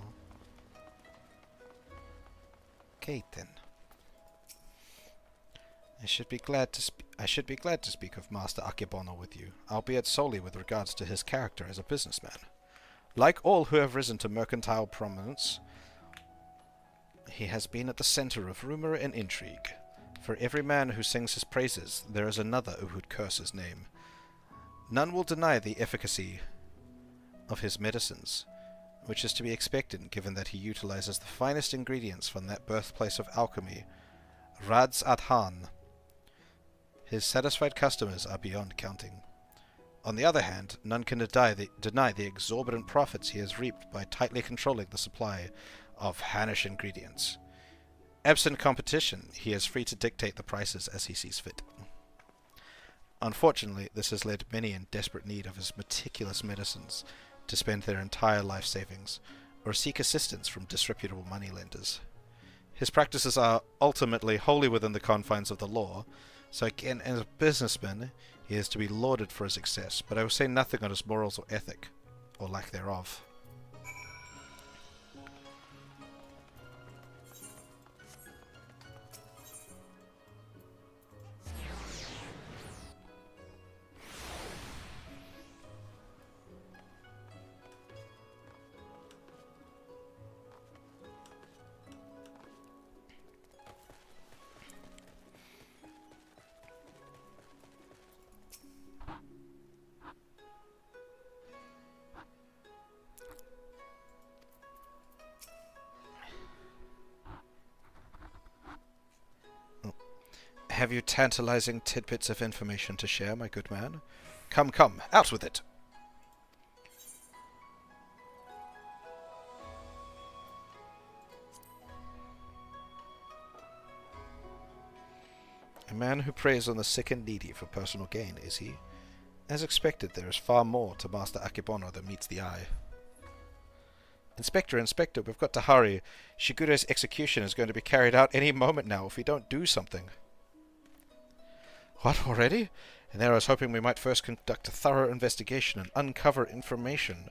Okay then. I should be glad to speak of Master Akebono with you, albeit solely with regards to his character as a businessman. Like all who have risen to mercantile prominence, he has been at the center of rumor and intrigue. For every man who sings his praises, there is another who would curse his name. None will deny the efficacy of his medicines, which is to be expected given that he utilizes the finest ingredients from that birthplace of alchemy, Radz Adhan. His satisfied customers are beyond counting. On the other hand, none can deny the exorbitant profits he has reaped by tightly controlling the supply of Hanish ingredients. Absent competition, he is free to dictate the prices as he sees fit. Unfortunately, this has led many in desperate need of his meticulous medicines to spend their entire life savings, or seek assistance from disreputable moneylenders. His practices are ultimately wholly within the confines of the law, so again, as a businessman, he is to be lauded for his success, but I will say nothing on his morals or ethic, or lack thereof. Have you tantalizing tidbits of information to share, my good man? Come, come, out with it! A man who preys on the sick and needy for personal gain, is he? As expected, there is far more to Master Akebono than meets the eye. Inspector, Inspector, we've got to hurry. Shigure's execution is going to be carried out any moment now if we don't do something. What, already? And there I was hoping we might first conduct a thorough investigation and uncover information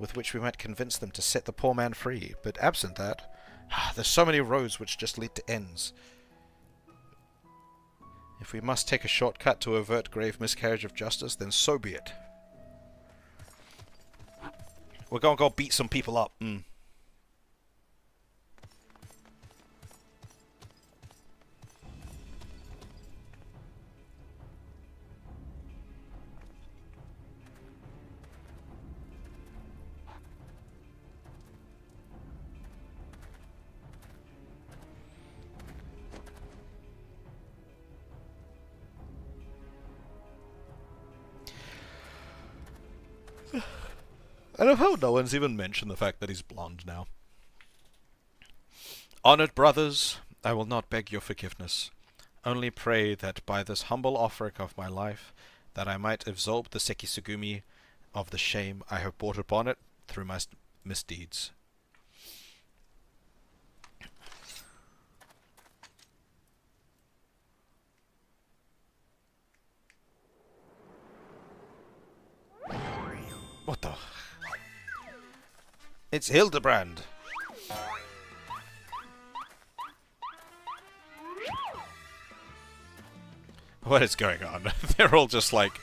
with which we might convince them to set the poor man free. But absent that, there's so many roads which just lead to ends. If we must take a shortcut to avert grave miscarriage of justice, then so be it. We're gonna go beat some people up. I love how no one's even mentioned the fact that he's blonde now. Honored brothers, I will not beg your forgiveness. Only pray that by this humble offering of my life, that I might absolve the Sekisugumi of the shame I have brought upon it through my misdeeds. What the... It's Hildebrand! What is going on? They're all just like...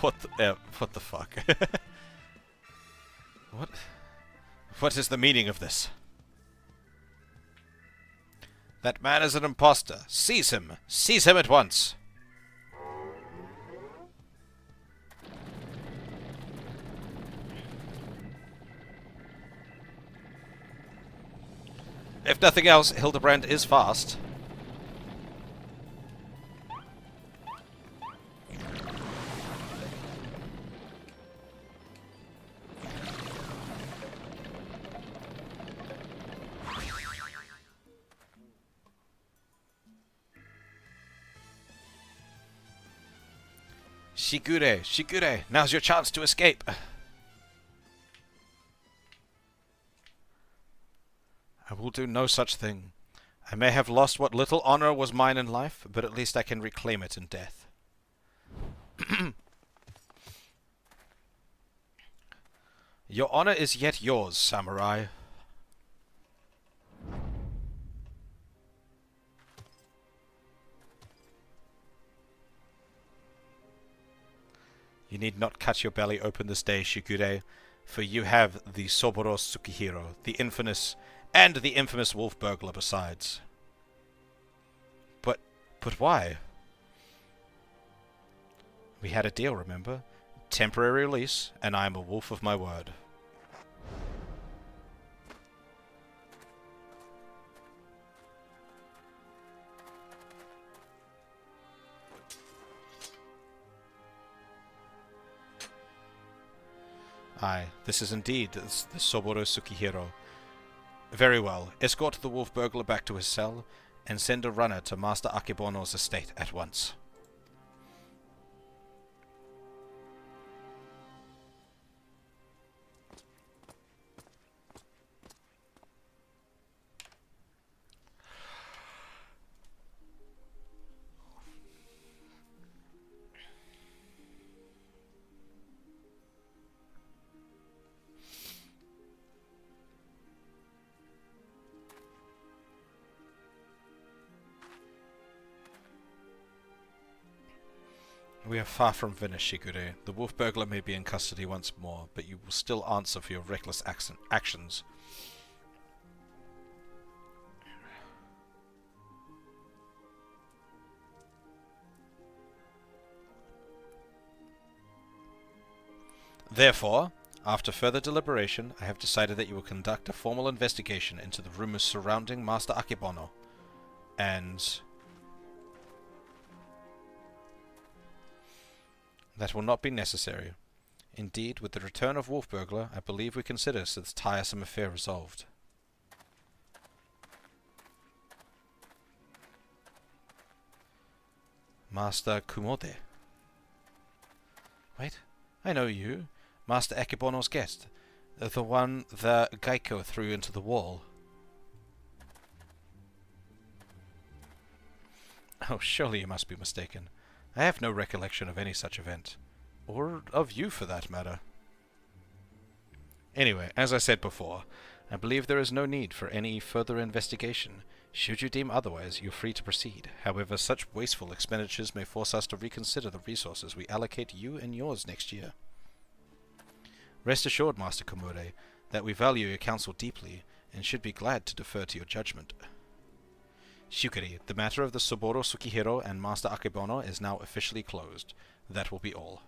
What the fuck? What is the meaning of this? That man is an imposter. Seize him! Seize him at once! If nothing else, Hildebrand is fast. Shigure, Shigure, now's your chance to escape. I will do no such thing. I may have lost what little honor was mine in life, but at least I can reclaim it in death. Your honor is yet yours, samurai. You need not cut your belly open this day, Shigure, for you have the Soboro Tsukihiro, the infamous wolf burglar besides. But why? We had a deal, remember? Temporary release, and I am a wolf of my word. Aye, this is indeed the Soboro Tsukihiro. Very well. Escort the wolf burglar back to his cell, and send a runner to Master Akebono's estate at once. We are far from finished, Shigure. The wolf burglar may be in custody once more, but you will still answer for your reckless actions. Therefore, after further deliberation, I have decided that you will conduct a formal investigation into the rumors surrounding Master Akebono, and... That will not be necessary. Indeed, with the return of Wolf Burglar, I believe we consider this tiresome affair resolved. Master Kumode. Wait, I know you. Master Akebono's guest. The one the Geico threw into the wall. Oh, surely you must be mistaken. I have no recollection of any such event. Or of you, for that matter. Anyway, as I said before, I believe there is no need for any further investigation. Should you deem otherwise, you're free to proceed. However, such wasteful expenditures may force us to reconsider the resources we allocate you and yours next year. Rest assured, Master Komode, that we value your counsel deeply, and should be glad to defer to your judgment. Shukiri, the matter of the Soboro Tsukihiro and Master Akebono is now officially closed. That will be all.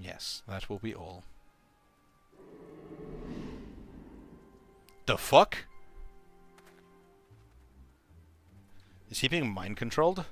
Yes, that will be all. The fuck? Is he being mind controlled?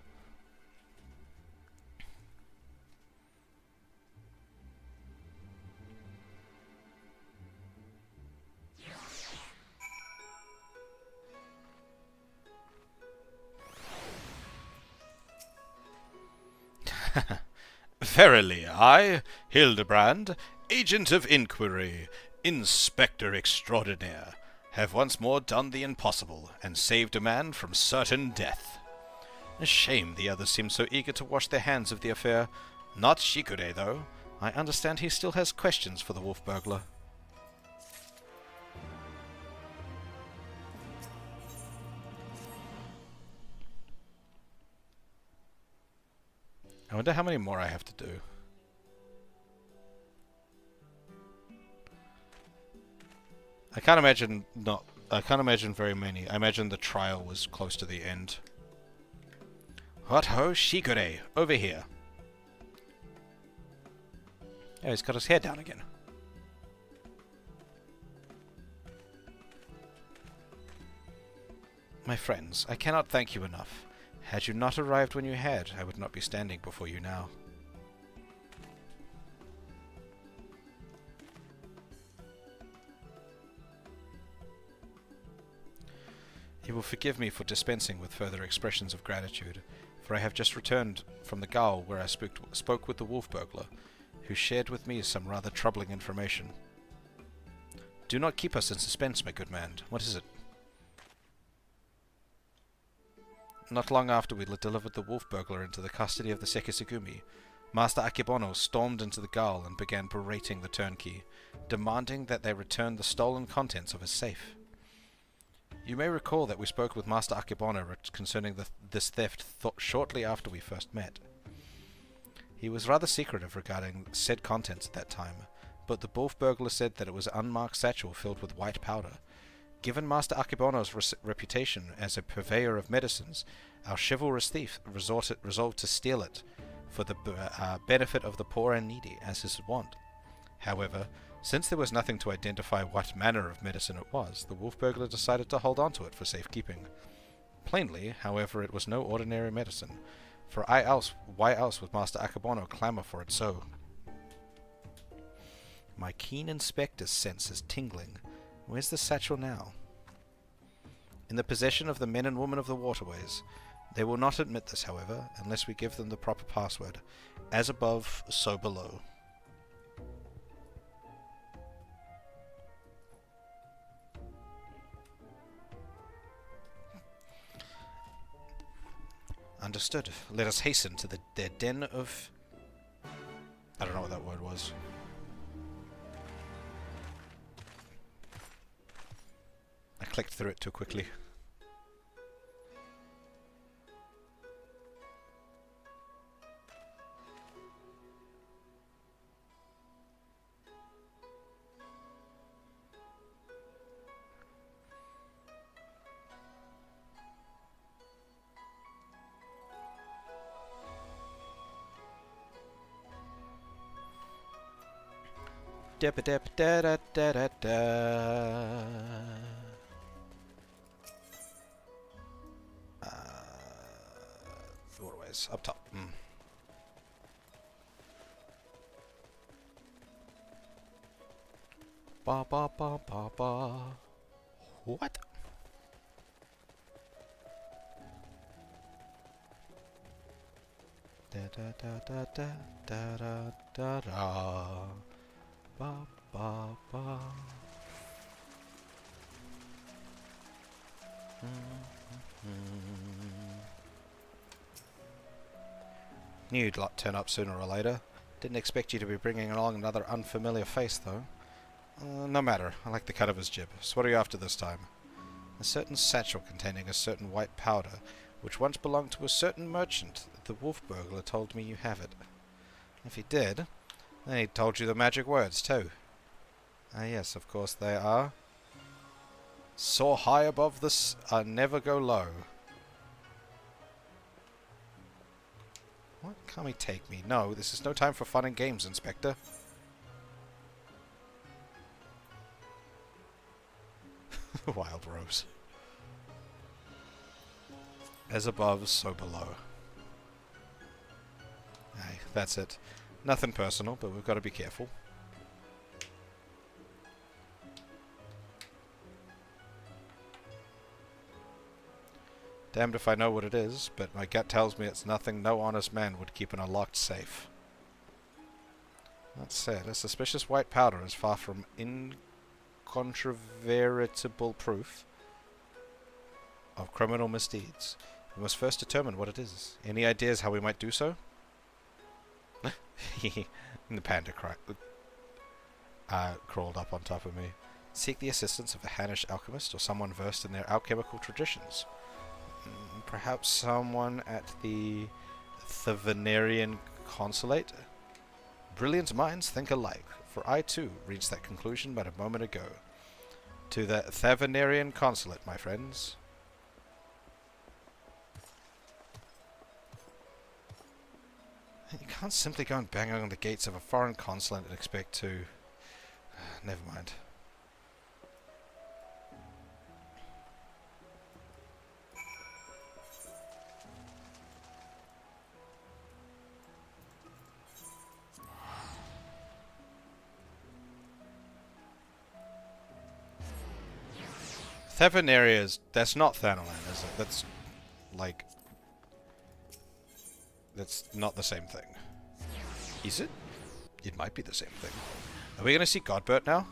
Verily, I, Hildebrand, Agent of Inquiry, Inspector Extraordinaire, have once more done the impossible, and saved a man from certain death. A shame the others seem so eager to wash their hands of the affair. Not Shikure, though. I understand he still has questions for the wolf burglar. I wonder how many more I have to do. I can't imagine very many. I imagine the trial was close to the end. What ho, Shikure, over here. Oh, he's got his hair down again. My friends, I cannot thank you enough. Had you not arrived when you had, I would not be standing before you now. You will forgive me for dispensing with further expressions of gratitude, for I have just returned from the gaol where I spoke with the wolf burglar, who shared with me some rather troubling information. Do not keep us in suspense, my good man. What is it? Not long after we delivered the wolf burglar into the custody of the Sekisugumi, Master Akebono stormed into the gaol and began berating the turnkey, demanding that they return the stolen contents of his safe. You may recall that we spoke with Master Akebono concerning this theft shortly after we first met. He was rather secretive regarding said contents at that time, but the wolf burglar said that it was an unmarked satchel filled with white powder. Given Master Akebono's reputation as a purveyor of medicines, our chivalrous thief resolved to steal it for the benefit of the poor and needy, as his wont. However, since there was nothing to identify what manner of medicine it was, the wolf burglar decided to hold on to it for safekeeping. Plainly, however, it was no ordinary medicine, for why else would Master Akebono clamour for it so? My keen inspector's sense is tingling. Where's the satchel now? In the possession of the men and women of the waterways. They will not admit this, however, unless we give them the proper password. As above, so below. Understood. Let us hasten to their den of... I don't know what that word was. I clicked through it too quickly. Da-ba-da-ba-da-da-da-da-da. Waterways, up top. Ba ba ba ba ba. What? da da da da da da da. Ba ba ba. Knew you'd lot turn up sooner or later. Didn't expect you to be bringing along another unfamiliar face, though. No matter. I like the cut of his jib. So what are you after this time? A certain satchel containing a certain white powder, which once belonged to a certain merchant. The wolf burglar told me you have it. If he did, then he told you the magic words, too. Ah, yes, of course they are. Soar high above this, never go low. What? Can't he take me? No, this is no time for fun and games, Inspector. Wild Rose. As above, so below. Aye, that's it. Nothing personal, but we've got to be careful. Damned if I know what it is, but my gut tells me it's nothing no honest man would keep in a locked safe. That said, a suspicious white powder is far from incontrovertible proof of criminal misdeeds. We must first determine what it is. Any ideas how we might do so? The panda crawled up on top of me. Seek the assistance of a Hannish alchemist or someone versed in their alchemical traditions. Perhaps someone at the Thavernarian consulate? Brilliant minds think alike, for I too reached that conclusion but a moment ago. To the Thavernarian consulate, my friends. You can't simply go and bang on the gates of a foreign consulate and expect to... Never mind. Thavernarian is... That's not Thanalan, is it? That's... like... That's not the same thing. Is it? It might be the same thing. Are we going to see Godbert now?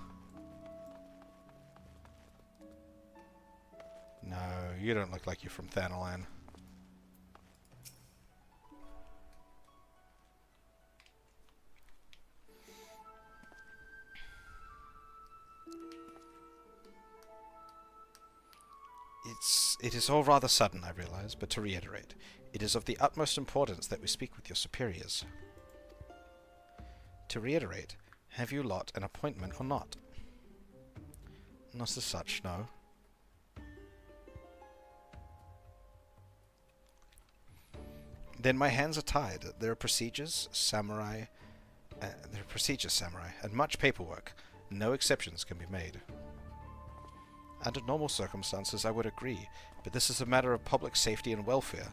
No, you don't look like you're from Thanalan. It is all rather sudden, I realize, but to reiterate, it is of the utmost importance that we speak with your superiors. To reiterate, have you lot an appointment or not? Not as such, no. Then my hands are tied. There are procedures, samurai, and much paperwork. No exceptions can be made. Under normal circumstances, I would agree, but this is a matter of public safety and welfare.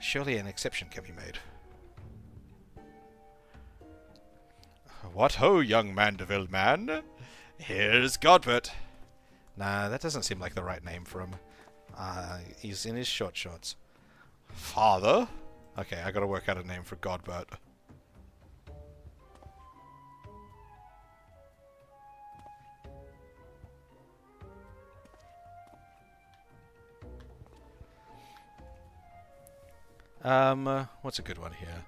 Surely an exception can be made. What ho, young Mandeville man! Here's Godbert! Nah, that doesn't seem like the right name for him. He's in his short shorts. Father? Okay, I gotta work out a name for Godbert. What's a good one here?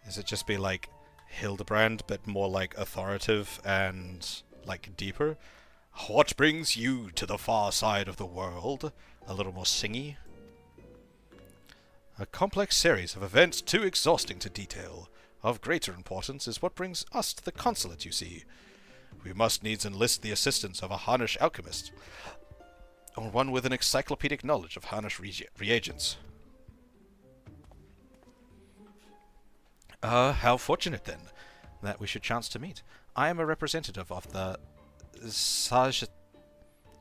Is it just be like Hildebrand, but more like authoritative and like deeper? What brings you to the far side of the world? A little more singy. A complex series of events too exhausting to detail. Of greater importance is what brings us to the consulate, you see. We must needs enlist the assistance of a Harnish alchemist, or one with an encyclopedic knowledge of Harnish reagents. How fortunate, then, that we should chance to meet. I am a representative of the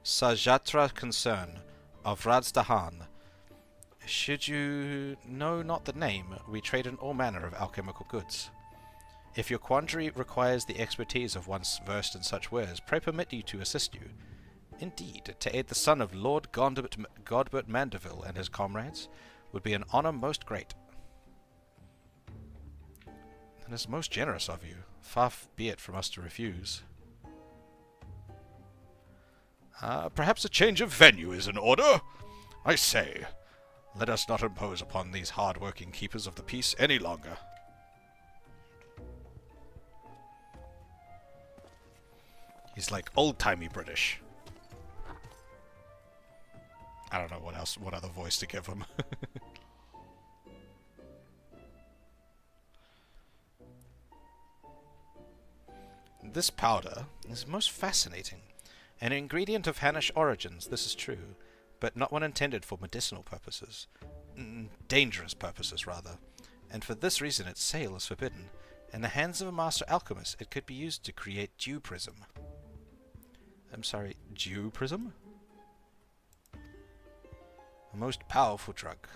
Sajatra concern of Radsdahan. Should you know not the name, we trade in all manner of alchemical goods. If your quandary requires the expertise of one versed in such wares, pray permit me to assist you. Indeed, to aid the son of Lord Godbert Mandeville and his comrades, would be an honor most great. And is most generous of you. Far be it from us to refuse. Perhaps a change of venue is in order? I say, let us not impose upon these hard-working keepers of the peace any longer. He's like old-timey British. I don't know what other voice to give him. This powder is most fascinating. An ingredient of Hannish origins, this is true, but not one intended for medicinal purposes. Dangerous purposes, rather. And for this reason its sale is forbidden. In the hands of a master alchemist, it could be used to create dew prism. I'm sorry, dew prism? A most powerful drug.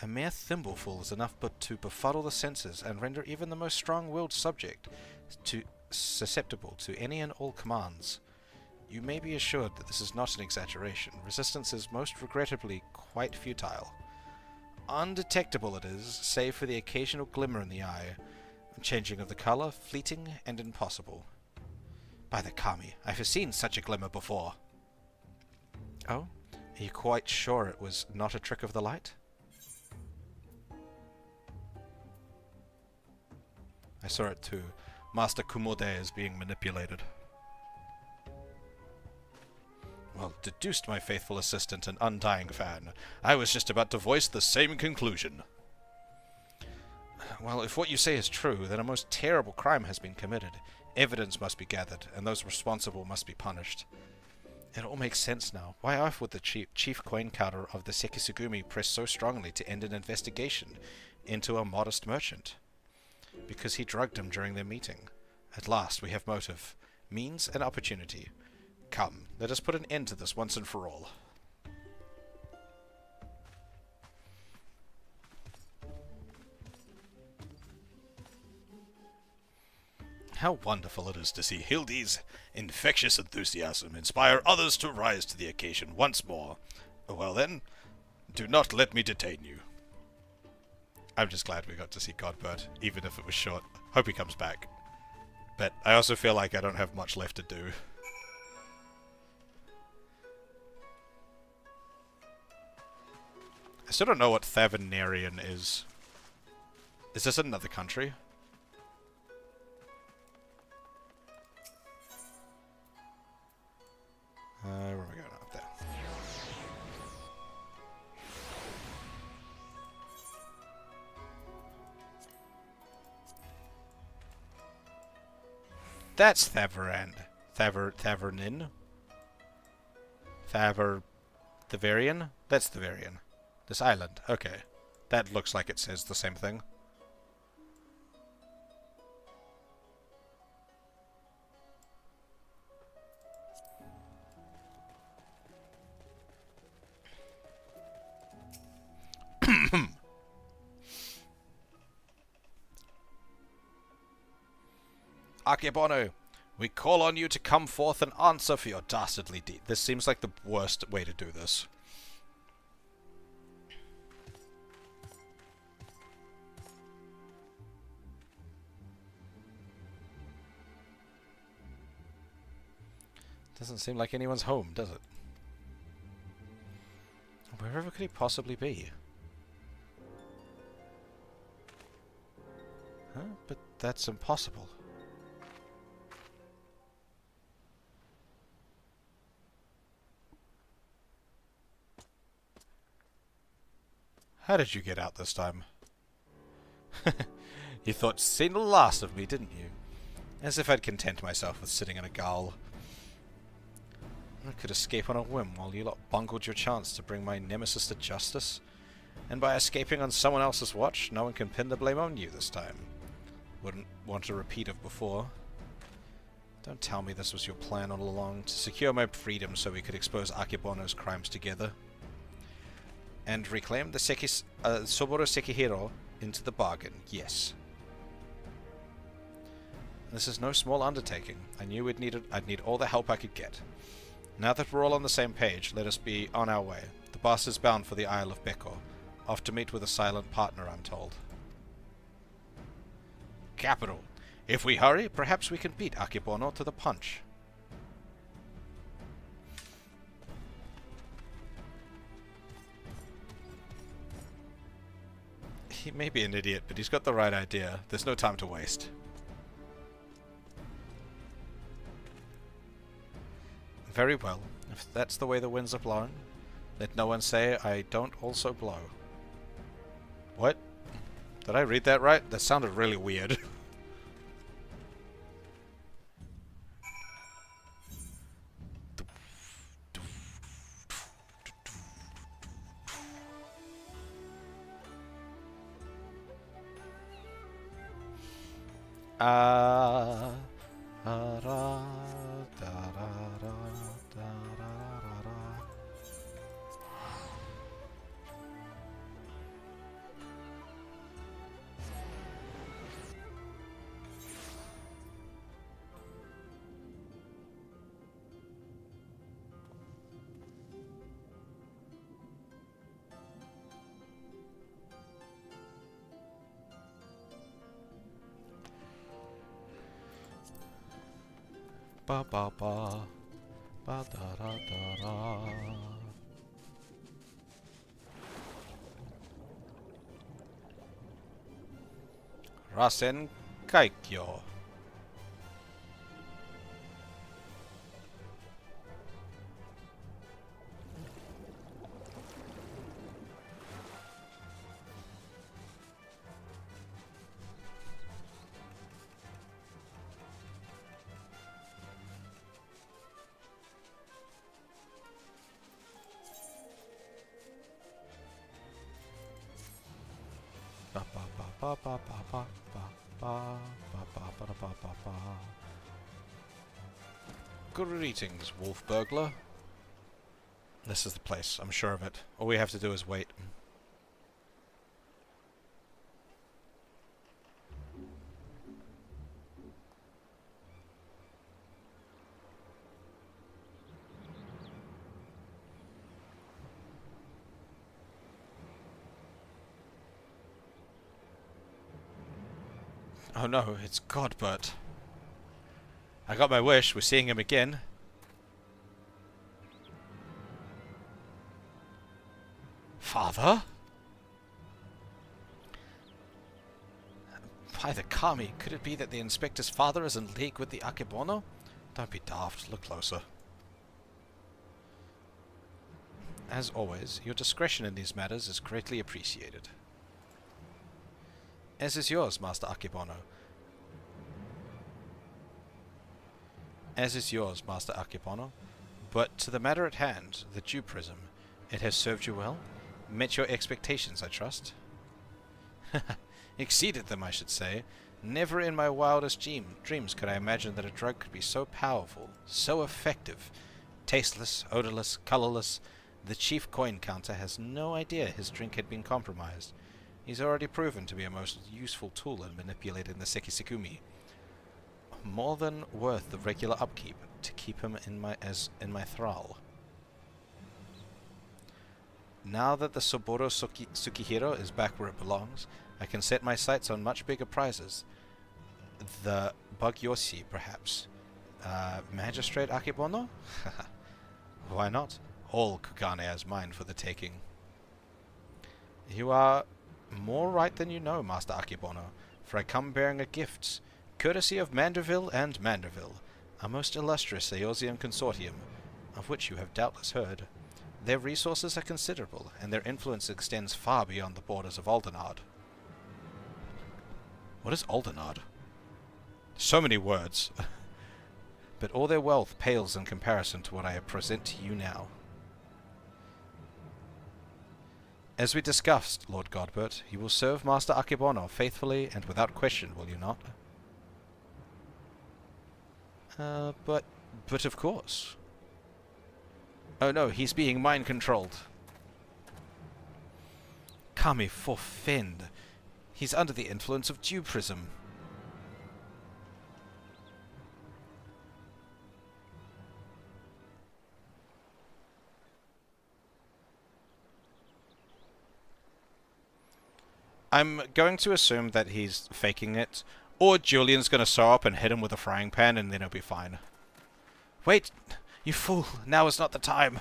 A mere thimbleful is enough but to befuddle the senses and render even the most strong-willed subject susceptible to any and all commands. You may be assured that this is not an exaggeration. Resistance is most regrettably quite futile. Undetectable it is, save for the occasional glimmer in the eye, changing of the colour, fleeting and impossible. By the Kami, I have seen such a glimmer before. Oh? Are you quite sure it was not a trick of the light? I saw it too. Master Kumode is being manipulated. Well, deduced, my faithful assistant and undying fan. I was just about to voice the same conclusion. Well, if what you say is true, then a most terrible crime has been committed. Evidence must be gathered, and those responsible must be punished. It all makes sense now. Why on earth would the chief coin counter of the Sekisugumi press so strongly to end an investigation into a modest merchant? Because he drugged him during their meeting. At last we have motive, means, and opportunity. Come, let us put an end to this once and for all. How wonderful it is to see Hildy's infectious enthusiasm inspire others to rise to the occasion once more. Well then, do not let me detain you. I'm just glad we got to see Godbert, even if it was short. Hope he comes back. But I also feel like I don't have much left to do. I still don't know what Thavernarian is. Is this another country? Where are we going? Up there. That's Thaverand. Thavernin? Thaverian? That's Thaverian. This island. Okay. That looks like it says the same thing. Akebono, we call on you to come forth and answer for your dastardly deed. This seems like the worst way to do this. Doesn't seem like anyone's home, does it? Wherever could he possibly be? Huh? But that's impossible. How did you get out this time? You thought you'd seen the last of me, didn't you? As if I'd content myself with sitting in a gaol. I could escape on a whim while you lot bungled your chance to bring my nemesis to justice. And by escaping on someone else's watch, no one can pin the blame on you this time. Wouldn't want a repeat of before. Don't tell me this was your plan all along, to secure my freedom so we could expose Akebono's crimes together. And reclaim the Soboro Sekihiro into the bargain, yes. This is no small undertaking. I knew I'd need all the help I could get. Now that we're all on the same page, let us be on our way. The bastard's bound for the Isle of Beko. Off to meet with a silent partner, I'm told. Capital. If we hurry, perhaps we can beat Akebono to the punch. He may be an idiot, but he's got the right idea. There's no time to waste. Very well. If that's the way the winds are blowing, let no one say I don't also blow. What? Did I read that right? That sounded really weird. Ba ba ba ba da da da da. Rasen Kaikyo. Ba ba ba ba ba ba ba ba ba ba ba ba ba. Greetings, wolf burglar. This is the place, I'm sure of it. All we have to do is wait. Oh no, it's Godbert. I got my wish, we're seeing him again. Father? By the Kami, could it be that the Inspector's father is in league with the Akebono? Don't be daft, look closer. As always, your discretion in these matters is greatly appreciated. As is yours, Master Akebono. As is yours, Master Akebono. But to the matter at hand, the Dew Prism. It has served you well? Met your expectations, I trust? Exceeded them, I should say. Never in my wildest dreams could I imagine that a drug could be so powerful, so effective. Tasteless, odorless, colorless. The chief coin counter has no idea his drink had been compromised. He's already proven to be a most useful tool in manipulating the Sekisekumi. More than worth the regular upkeep to keep him in my thrall. Now that the Soboro Tsukihiro is back where it belongs, I can set my sights on much bigger prizes. The Bugyoshi, perhaps. Magistrate Akebono? Why not? All Kugane is mine for the taking. You are more right than you know, Master Akebono, for I come bearing a gift, courtesy of Manderville and Manderville, a most illustrious Eorzean consortium, of which you have doubtless heard. Their resources are considerable, and their influence extends far beyond the borders of Aldenard. What is Aldenard? So many words. But all their wealth pales in comparison to what I present to you now. As we discussed, Lord Godbert, you will serve Master Akebono faithfully and without question, will you not? But of course. Oh no, he's being mind-controlled. Kami forfend. He's under the influence of Dew Prism. I'm going to assume that he's faking it, or Julian's going to sew up and hit him with a frying pan, and then he'll be fine. Wait, you fool! Now is not the time.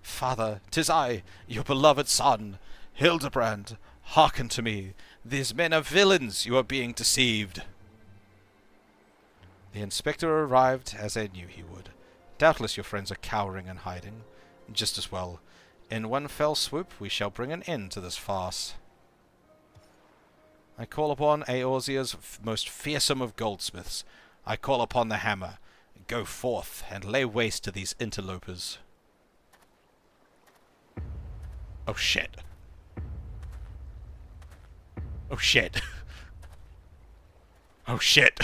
Father, 'tis I, your beloved son, Hildebrand. Hearken to me. These men are villains. You are being deceived. The inspector arrived as I knew he would. Doubtless your friends are cowering and hiding. Just as well. In one fell swoop we shall bring an end to this farce. I call upon Eorzea's most fearsome of goldsmiths. I call upon the hammer. Go forth and lay waste to these interlopers. Oh shit. Oh shit. Oh shit.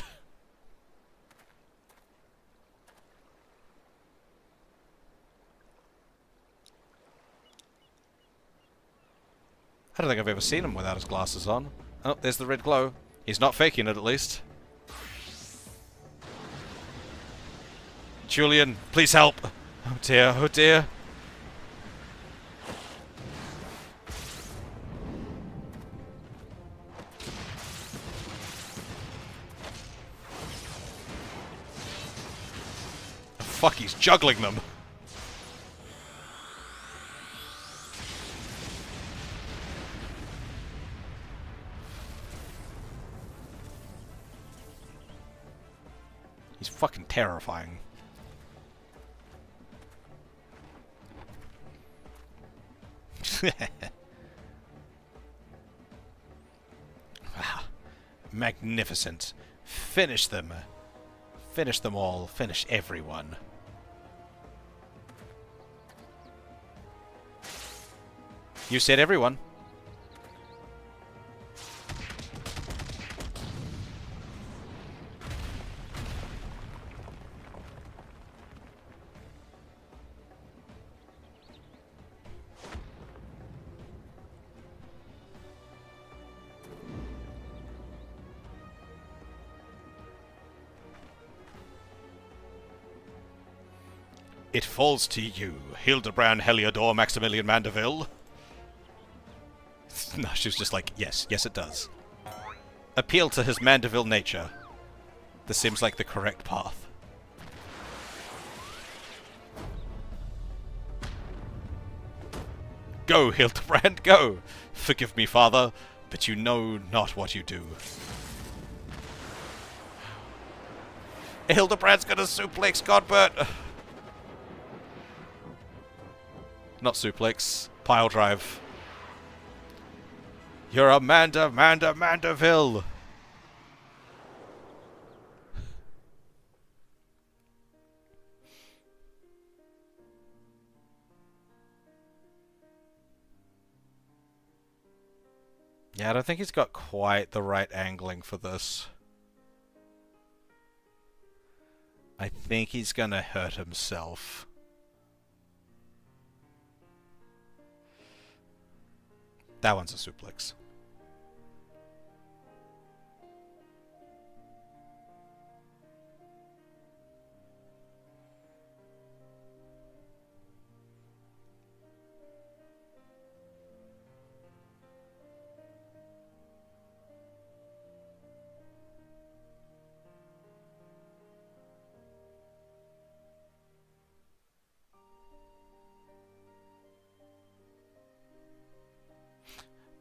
I don't think I've ever seen him without his glasses on. Oh, there's the red glow. He's not faking it, at least. Julian, please help. Oh dear, oh dear. Fuck, he's juggling them. He's fucking terrifying. Ah, magnificent. Finish them. Finish them all. Finish everyone. You said everyone. It falls to you, Hildebrand Heliodor Maximilian Mandeville. No, she was just like, yes, yes it does. Appeal to his Mandeville nature. This seems like the correct path. Go, Hildebrand, go! Forgive me, father, but you know not what you do. Hildebrand's gonna suplex Godbert! Not suplex, pile drive. You're Mandeville! Yeah, I don't think he's got quite the right angling for this. I think he's gonna hurt himself. That one's a suplex.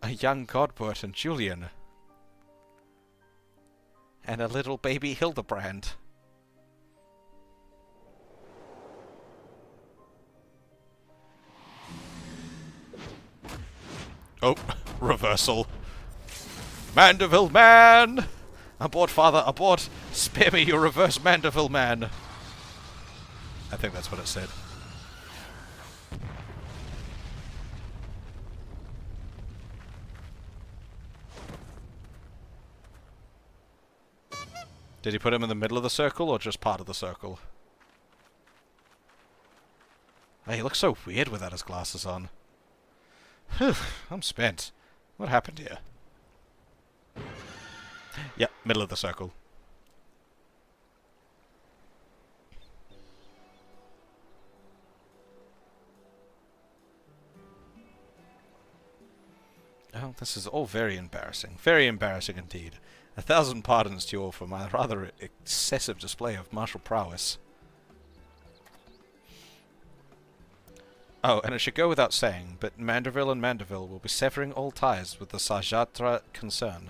A young Godbert and Julian. And a little baby Hildebrand. Oh, reversal. Mandeville man! Abort, father, abort! Spare me your reverse Mandeville man! I think that's what it said. Did he put him in the middle of the circle, or just part of the circle? Hey, he looks so weird without his glasses on. Whew, I'm spent. What happened here? Yep, middle of the circle. Well, this is all very embarrassing. Very embarrassing indeed. 1,000 pardons to you all for my rather excessive display of martial prowess. Oh, and it should go without saying, but Manderville and Manderville will be severing all ties with the Sajatra concern.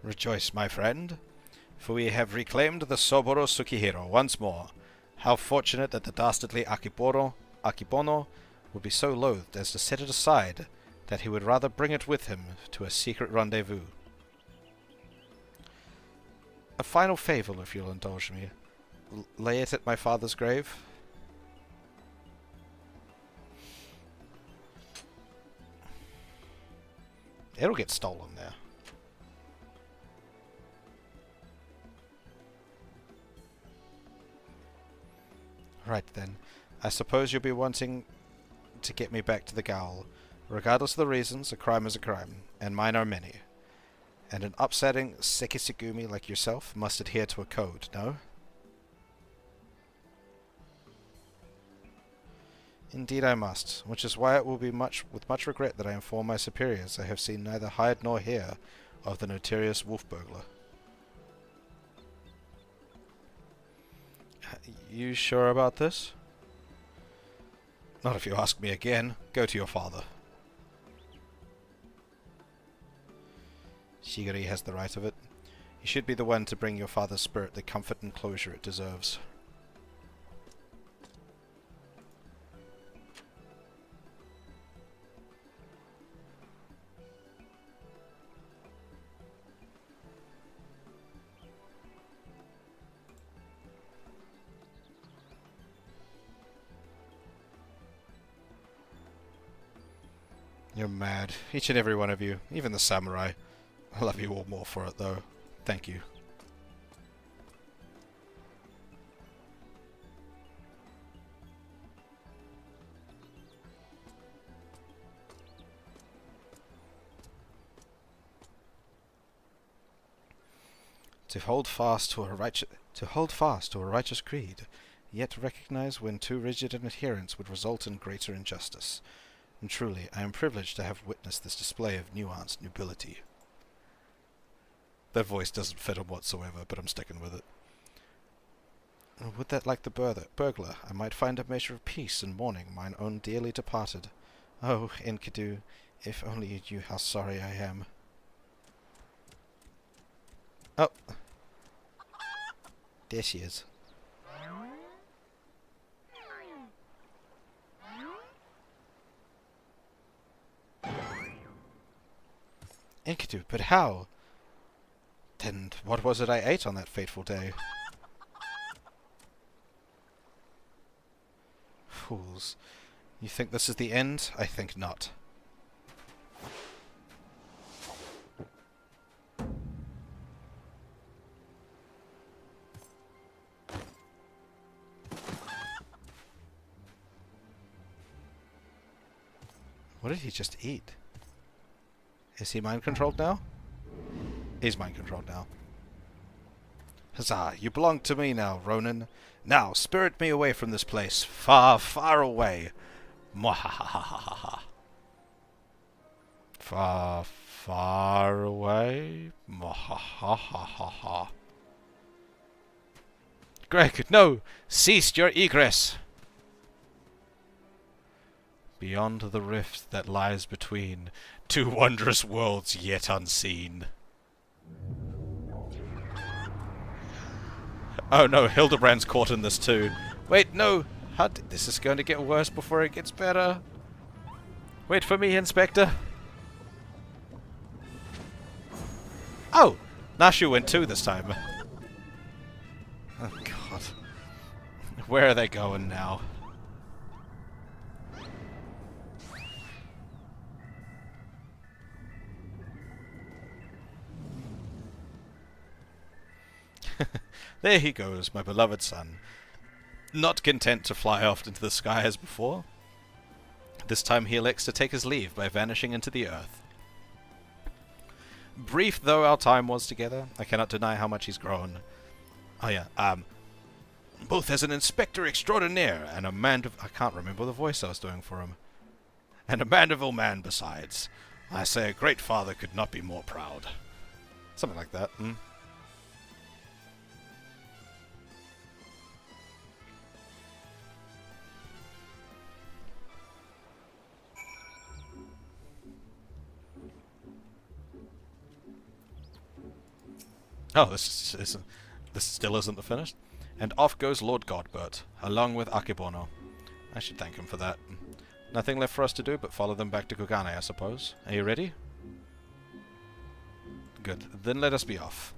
Rejoice, my friend, for we have reclaimed the Soboro Tsukihiro once more. How fortunate that the dastardly Akibono would be so loath as to set it aside, that he would rather bring it with him to a secret rendezvous. A final favour, if you'll indulge me. Lay it at my father's grave. It'll get stolen there. Right then. I suppose you'll be wanting to get me back to the Gaol. Regardless of the reasons, a crime is a crime, and mine are many. And an upsetting Sekisugumi like yourself must adhere to a code, no? Indeed I must, which is why it will be with much regret that I inform my superiors I have seen neither hide nor hear of the notorious wolf burglar. You sure about this? Not if you ask me again. Go to your father. Shigeri has the right of it. He should be the one to bring your father's spirit the comfort and closure it deserves. You're mad. Each and every one of you. Even the samurai. I love you all more for it, though. Thank you. To hold fast to a righteous creed, yet recognize when too rigid an adherence would result in greater injustice. And truly, I am privileged to have witnessed this display of nuanced nobility. That voice doesn't fit him whatsoever, but I'm sticking with it. Would that, like the burglar, I might find a measure of peace in mourning mine own dearly departed. Oh, Enkidu, if only you knew how sorry I am. Oh. There she is. Enkidu, but how? Then what was it I ate on that fateful day? Fools. You think this is the end? I think not. What did he just eat? Is he mind-controlled now? He's mind-controlled now. Huzzah! You belong to me now, Ronin. Now, spirit me away from this place. Far, far away. Mwahahahaha. Far, far away. Mwahahahaha. Greg, no! Cease your egress! Beyond the rift that lies between two wondrous worlds yet unseen. Oh no, Hildebrand's caught in this too. Wait, no! This is going to get worse before it gets better. Wait for me, Inspector. Oh! Nashu went too this time. Oh god. Where are they going now? There he goes, my beloved son. Not content to fly off into the sky as before, this time he elects to take his leave by vanishing into the earth. Brief though our time was together, I cannot deny how much he's grown. Oh yeah, both as an inspector extraordinaire and a I can't remember the voice I was doing for him. And a Mandeville man besides. I say a great father could not be more proud. Something like that. Oh, this still isn't the finished. And off goes Lord Godbert, along with Akebono. I should thank him for that. Nothing left for us to do but follow them back to Kugane, I suppose. Are you ready? Good. Then let us be off.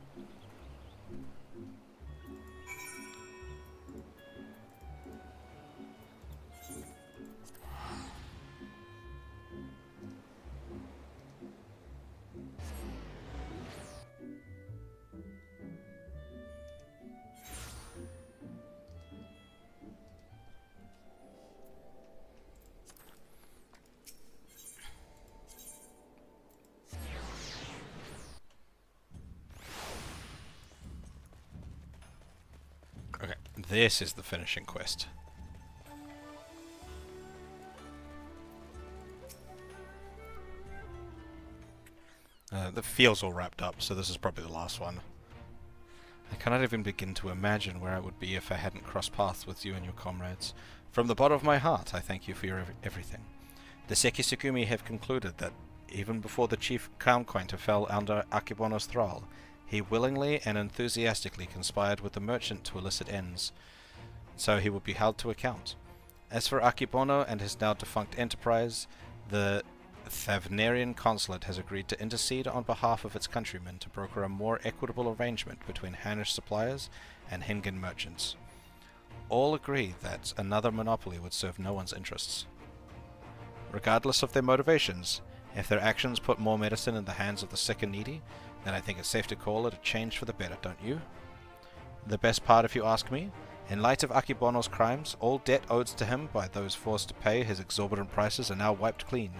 Okay, this is the finishing quest. The field's all wrapped up, so this is probably the last one. I cannot even begin to imagine where I would be if I hadn't crossed paths with you and your comrades. From the bottom of my heart, I thank you for your everything. The Sekisukumi have concluded that even before the chief crown cointer fell under Akebono's thrall, he willingly and enthusiastically conspired with the merchant to illicit ends, so he would be held to account. As for Akebono and his now defunct enterprise, the Thavnarian consulate has agreed to intercede on behalf of its countrymen to broker a more equitable arrangement between Hanish suppliers and Hengen merchants. All agree that another monopoly would serve no one's interests. Regardless of their motivations, if their actions put more medicine in the hands of the sick and needy, then I think it's safe to call it a change for the better, don't you? The best part, if you ask me, in light of Akebono's crimes, all debt owed to him by those forced to pay his exorbitant prices are now wiped clean.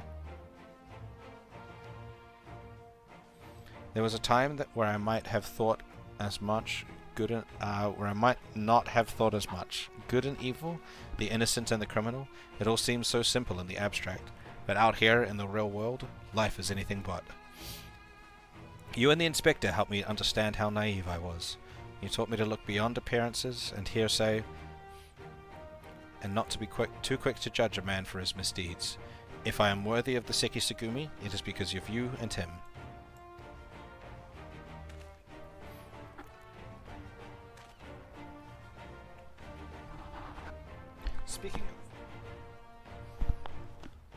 There was a time where I might have thought as much where I might not have thought as much. Good and evil, the innocent and the criminal, it all seems so simple in the abstract, but out here in the real world, life is anything but. You and the inspector helped me understand how naive I was. You taught me to look beyond appearances and hearsay, and not to be too quick to judge a man for his misdeeds. If I am worthy of the Sekisugumi, it is because of you and him.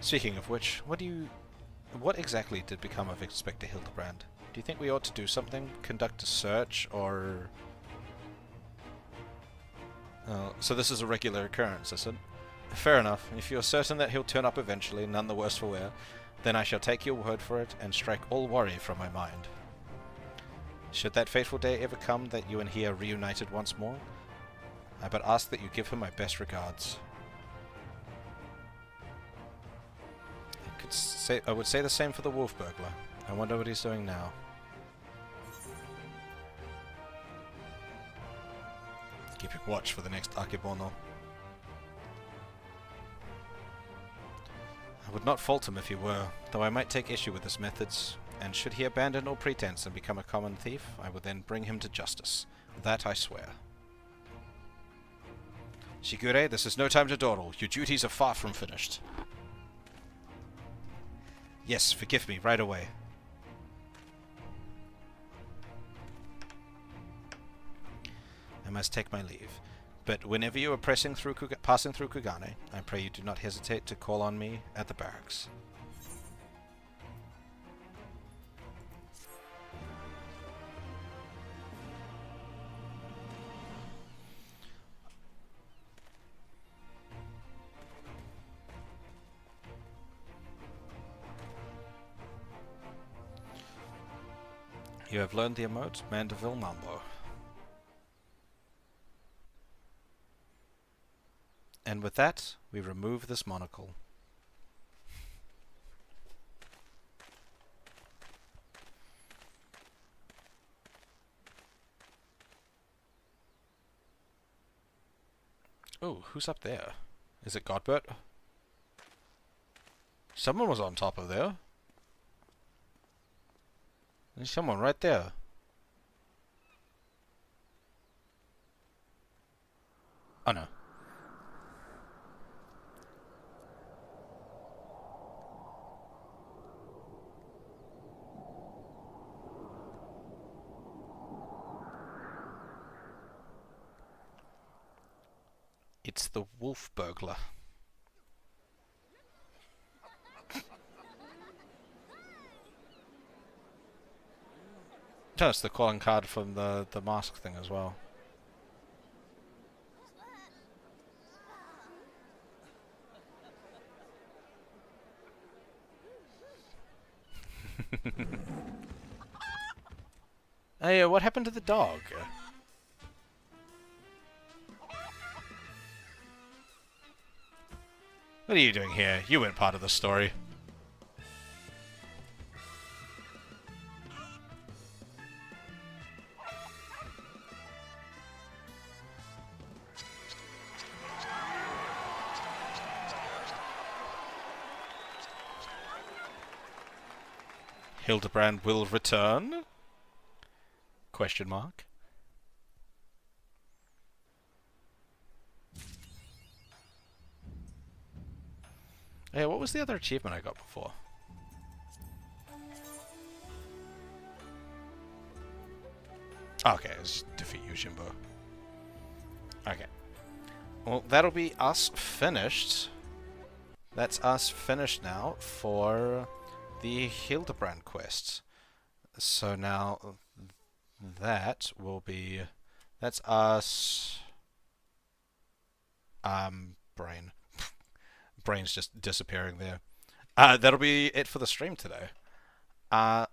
Speaking of which, what exactly did become of Inspector Hildebrand? Do you think we ought to do something? Conduct a search, or... so this is a regular occurrence, is it? Fair enough. If you're certain that he'll turn up eventually, none the worse for wear, then I shall take your word for it and strike all worry from my mind. Should that fateful day ever come that you and he are reunited once more, I but ask that you give him my best regards. I would say the same for the wolf burglar. I wonder what he's doing now. Keeping watch for the next Akebono. I would not fault him if he were, though I might take issue with his methods, and should he abandon all pretense and become a common thief, I would then bring him to justice. That I swear. Shigure, this is no time to dawdle. Your duties are far from finished. Yes, forgive me, right away. I must take my leave. But whenever you are passing through Kugane, I pray you do not hesitate to call on me at the barracks. You have learned the emote, Mandeville Mambo. And with that, we remove this monocle. Oh, who's up there? Is it Godbert? Someone was on top of there. There's someone right there. Oh no. It's the wolf burglar. No, it's the calling card from the mask thing as well. Hey, what happened to the dog? What are you doing here? You weren't part of the story. Hildebrand will return? Question mark. Hey, what was the other achievement I got before? Okay, it's defeat Yojimbo. Okay. Well, that'll be us finished. That's us finished now for the Hildebrand quests. So now that will be... That's us... Brain. Brain's just disappearing there. That'll be it for the stream today.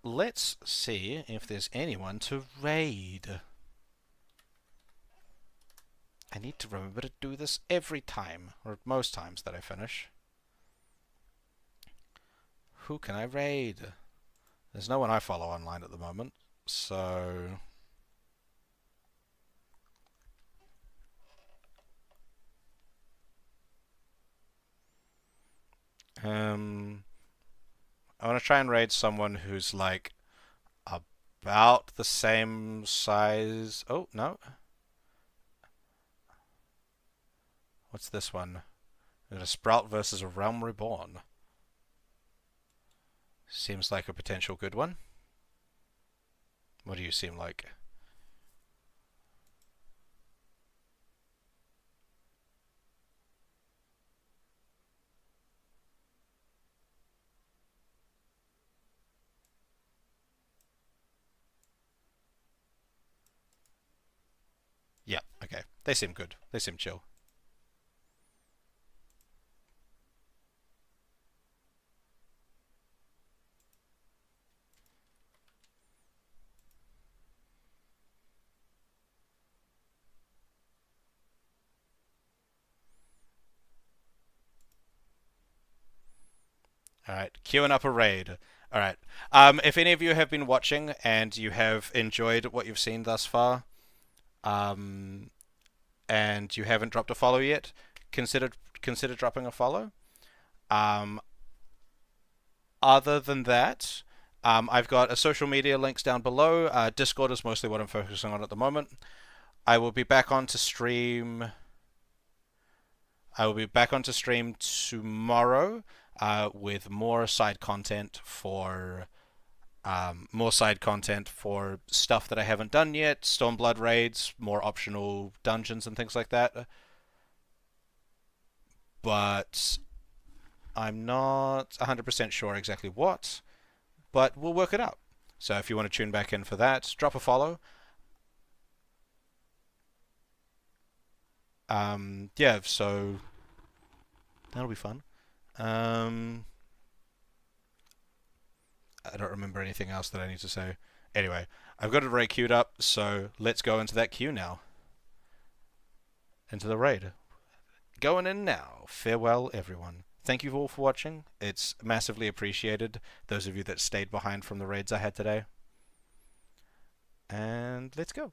Let's see if there's anyone to raid. I need to remember to do this every time, or most times that I finish. Who can I raid? There's no one I follow online at the moment, so... I want to try and raid someone who's like about the same size. Oh, no. What's this one? We got a Sprout versus a Realm Reborn. Seems like a potential good one. What do you seem like? Yeah, okay. They seem good. They seem chill. Alright, queuing up a raid. Alright. If any of you have been watching and you have enjoyed what you've seen thus far, and you haven't dropped a follow yet, consider dropping a follow. Other than that, I've got a social media links down below. Discord is mostly what I'm focusing on at the moment. I will be back onto stream. I will be back onto stream tomorrow with more side content for stuff that I haven't done yet, Stormblood raids, more optional dungeons and things like that. But I'm not 100% sure exactly what, but we'll work it out. So if you want to tune back in for that, drop a follow. Yeah, so that'll be fun. I don't remember anything else that I need to say. Anyway, I've got a raid queued up, so let's go into that queue now. Into the raid. Going in now. Farewell, everyone. Thank you all for watching. It's massively appreciated, those of you that stayed behind from the raids I had today. And let's go.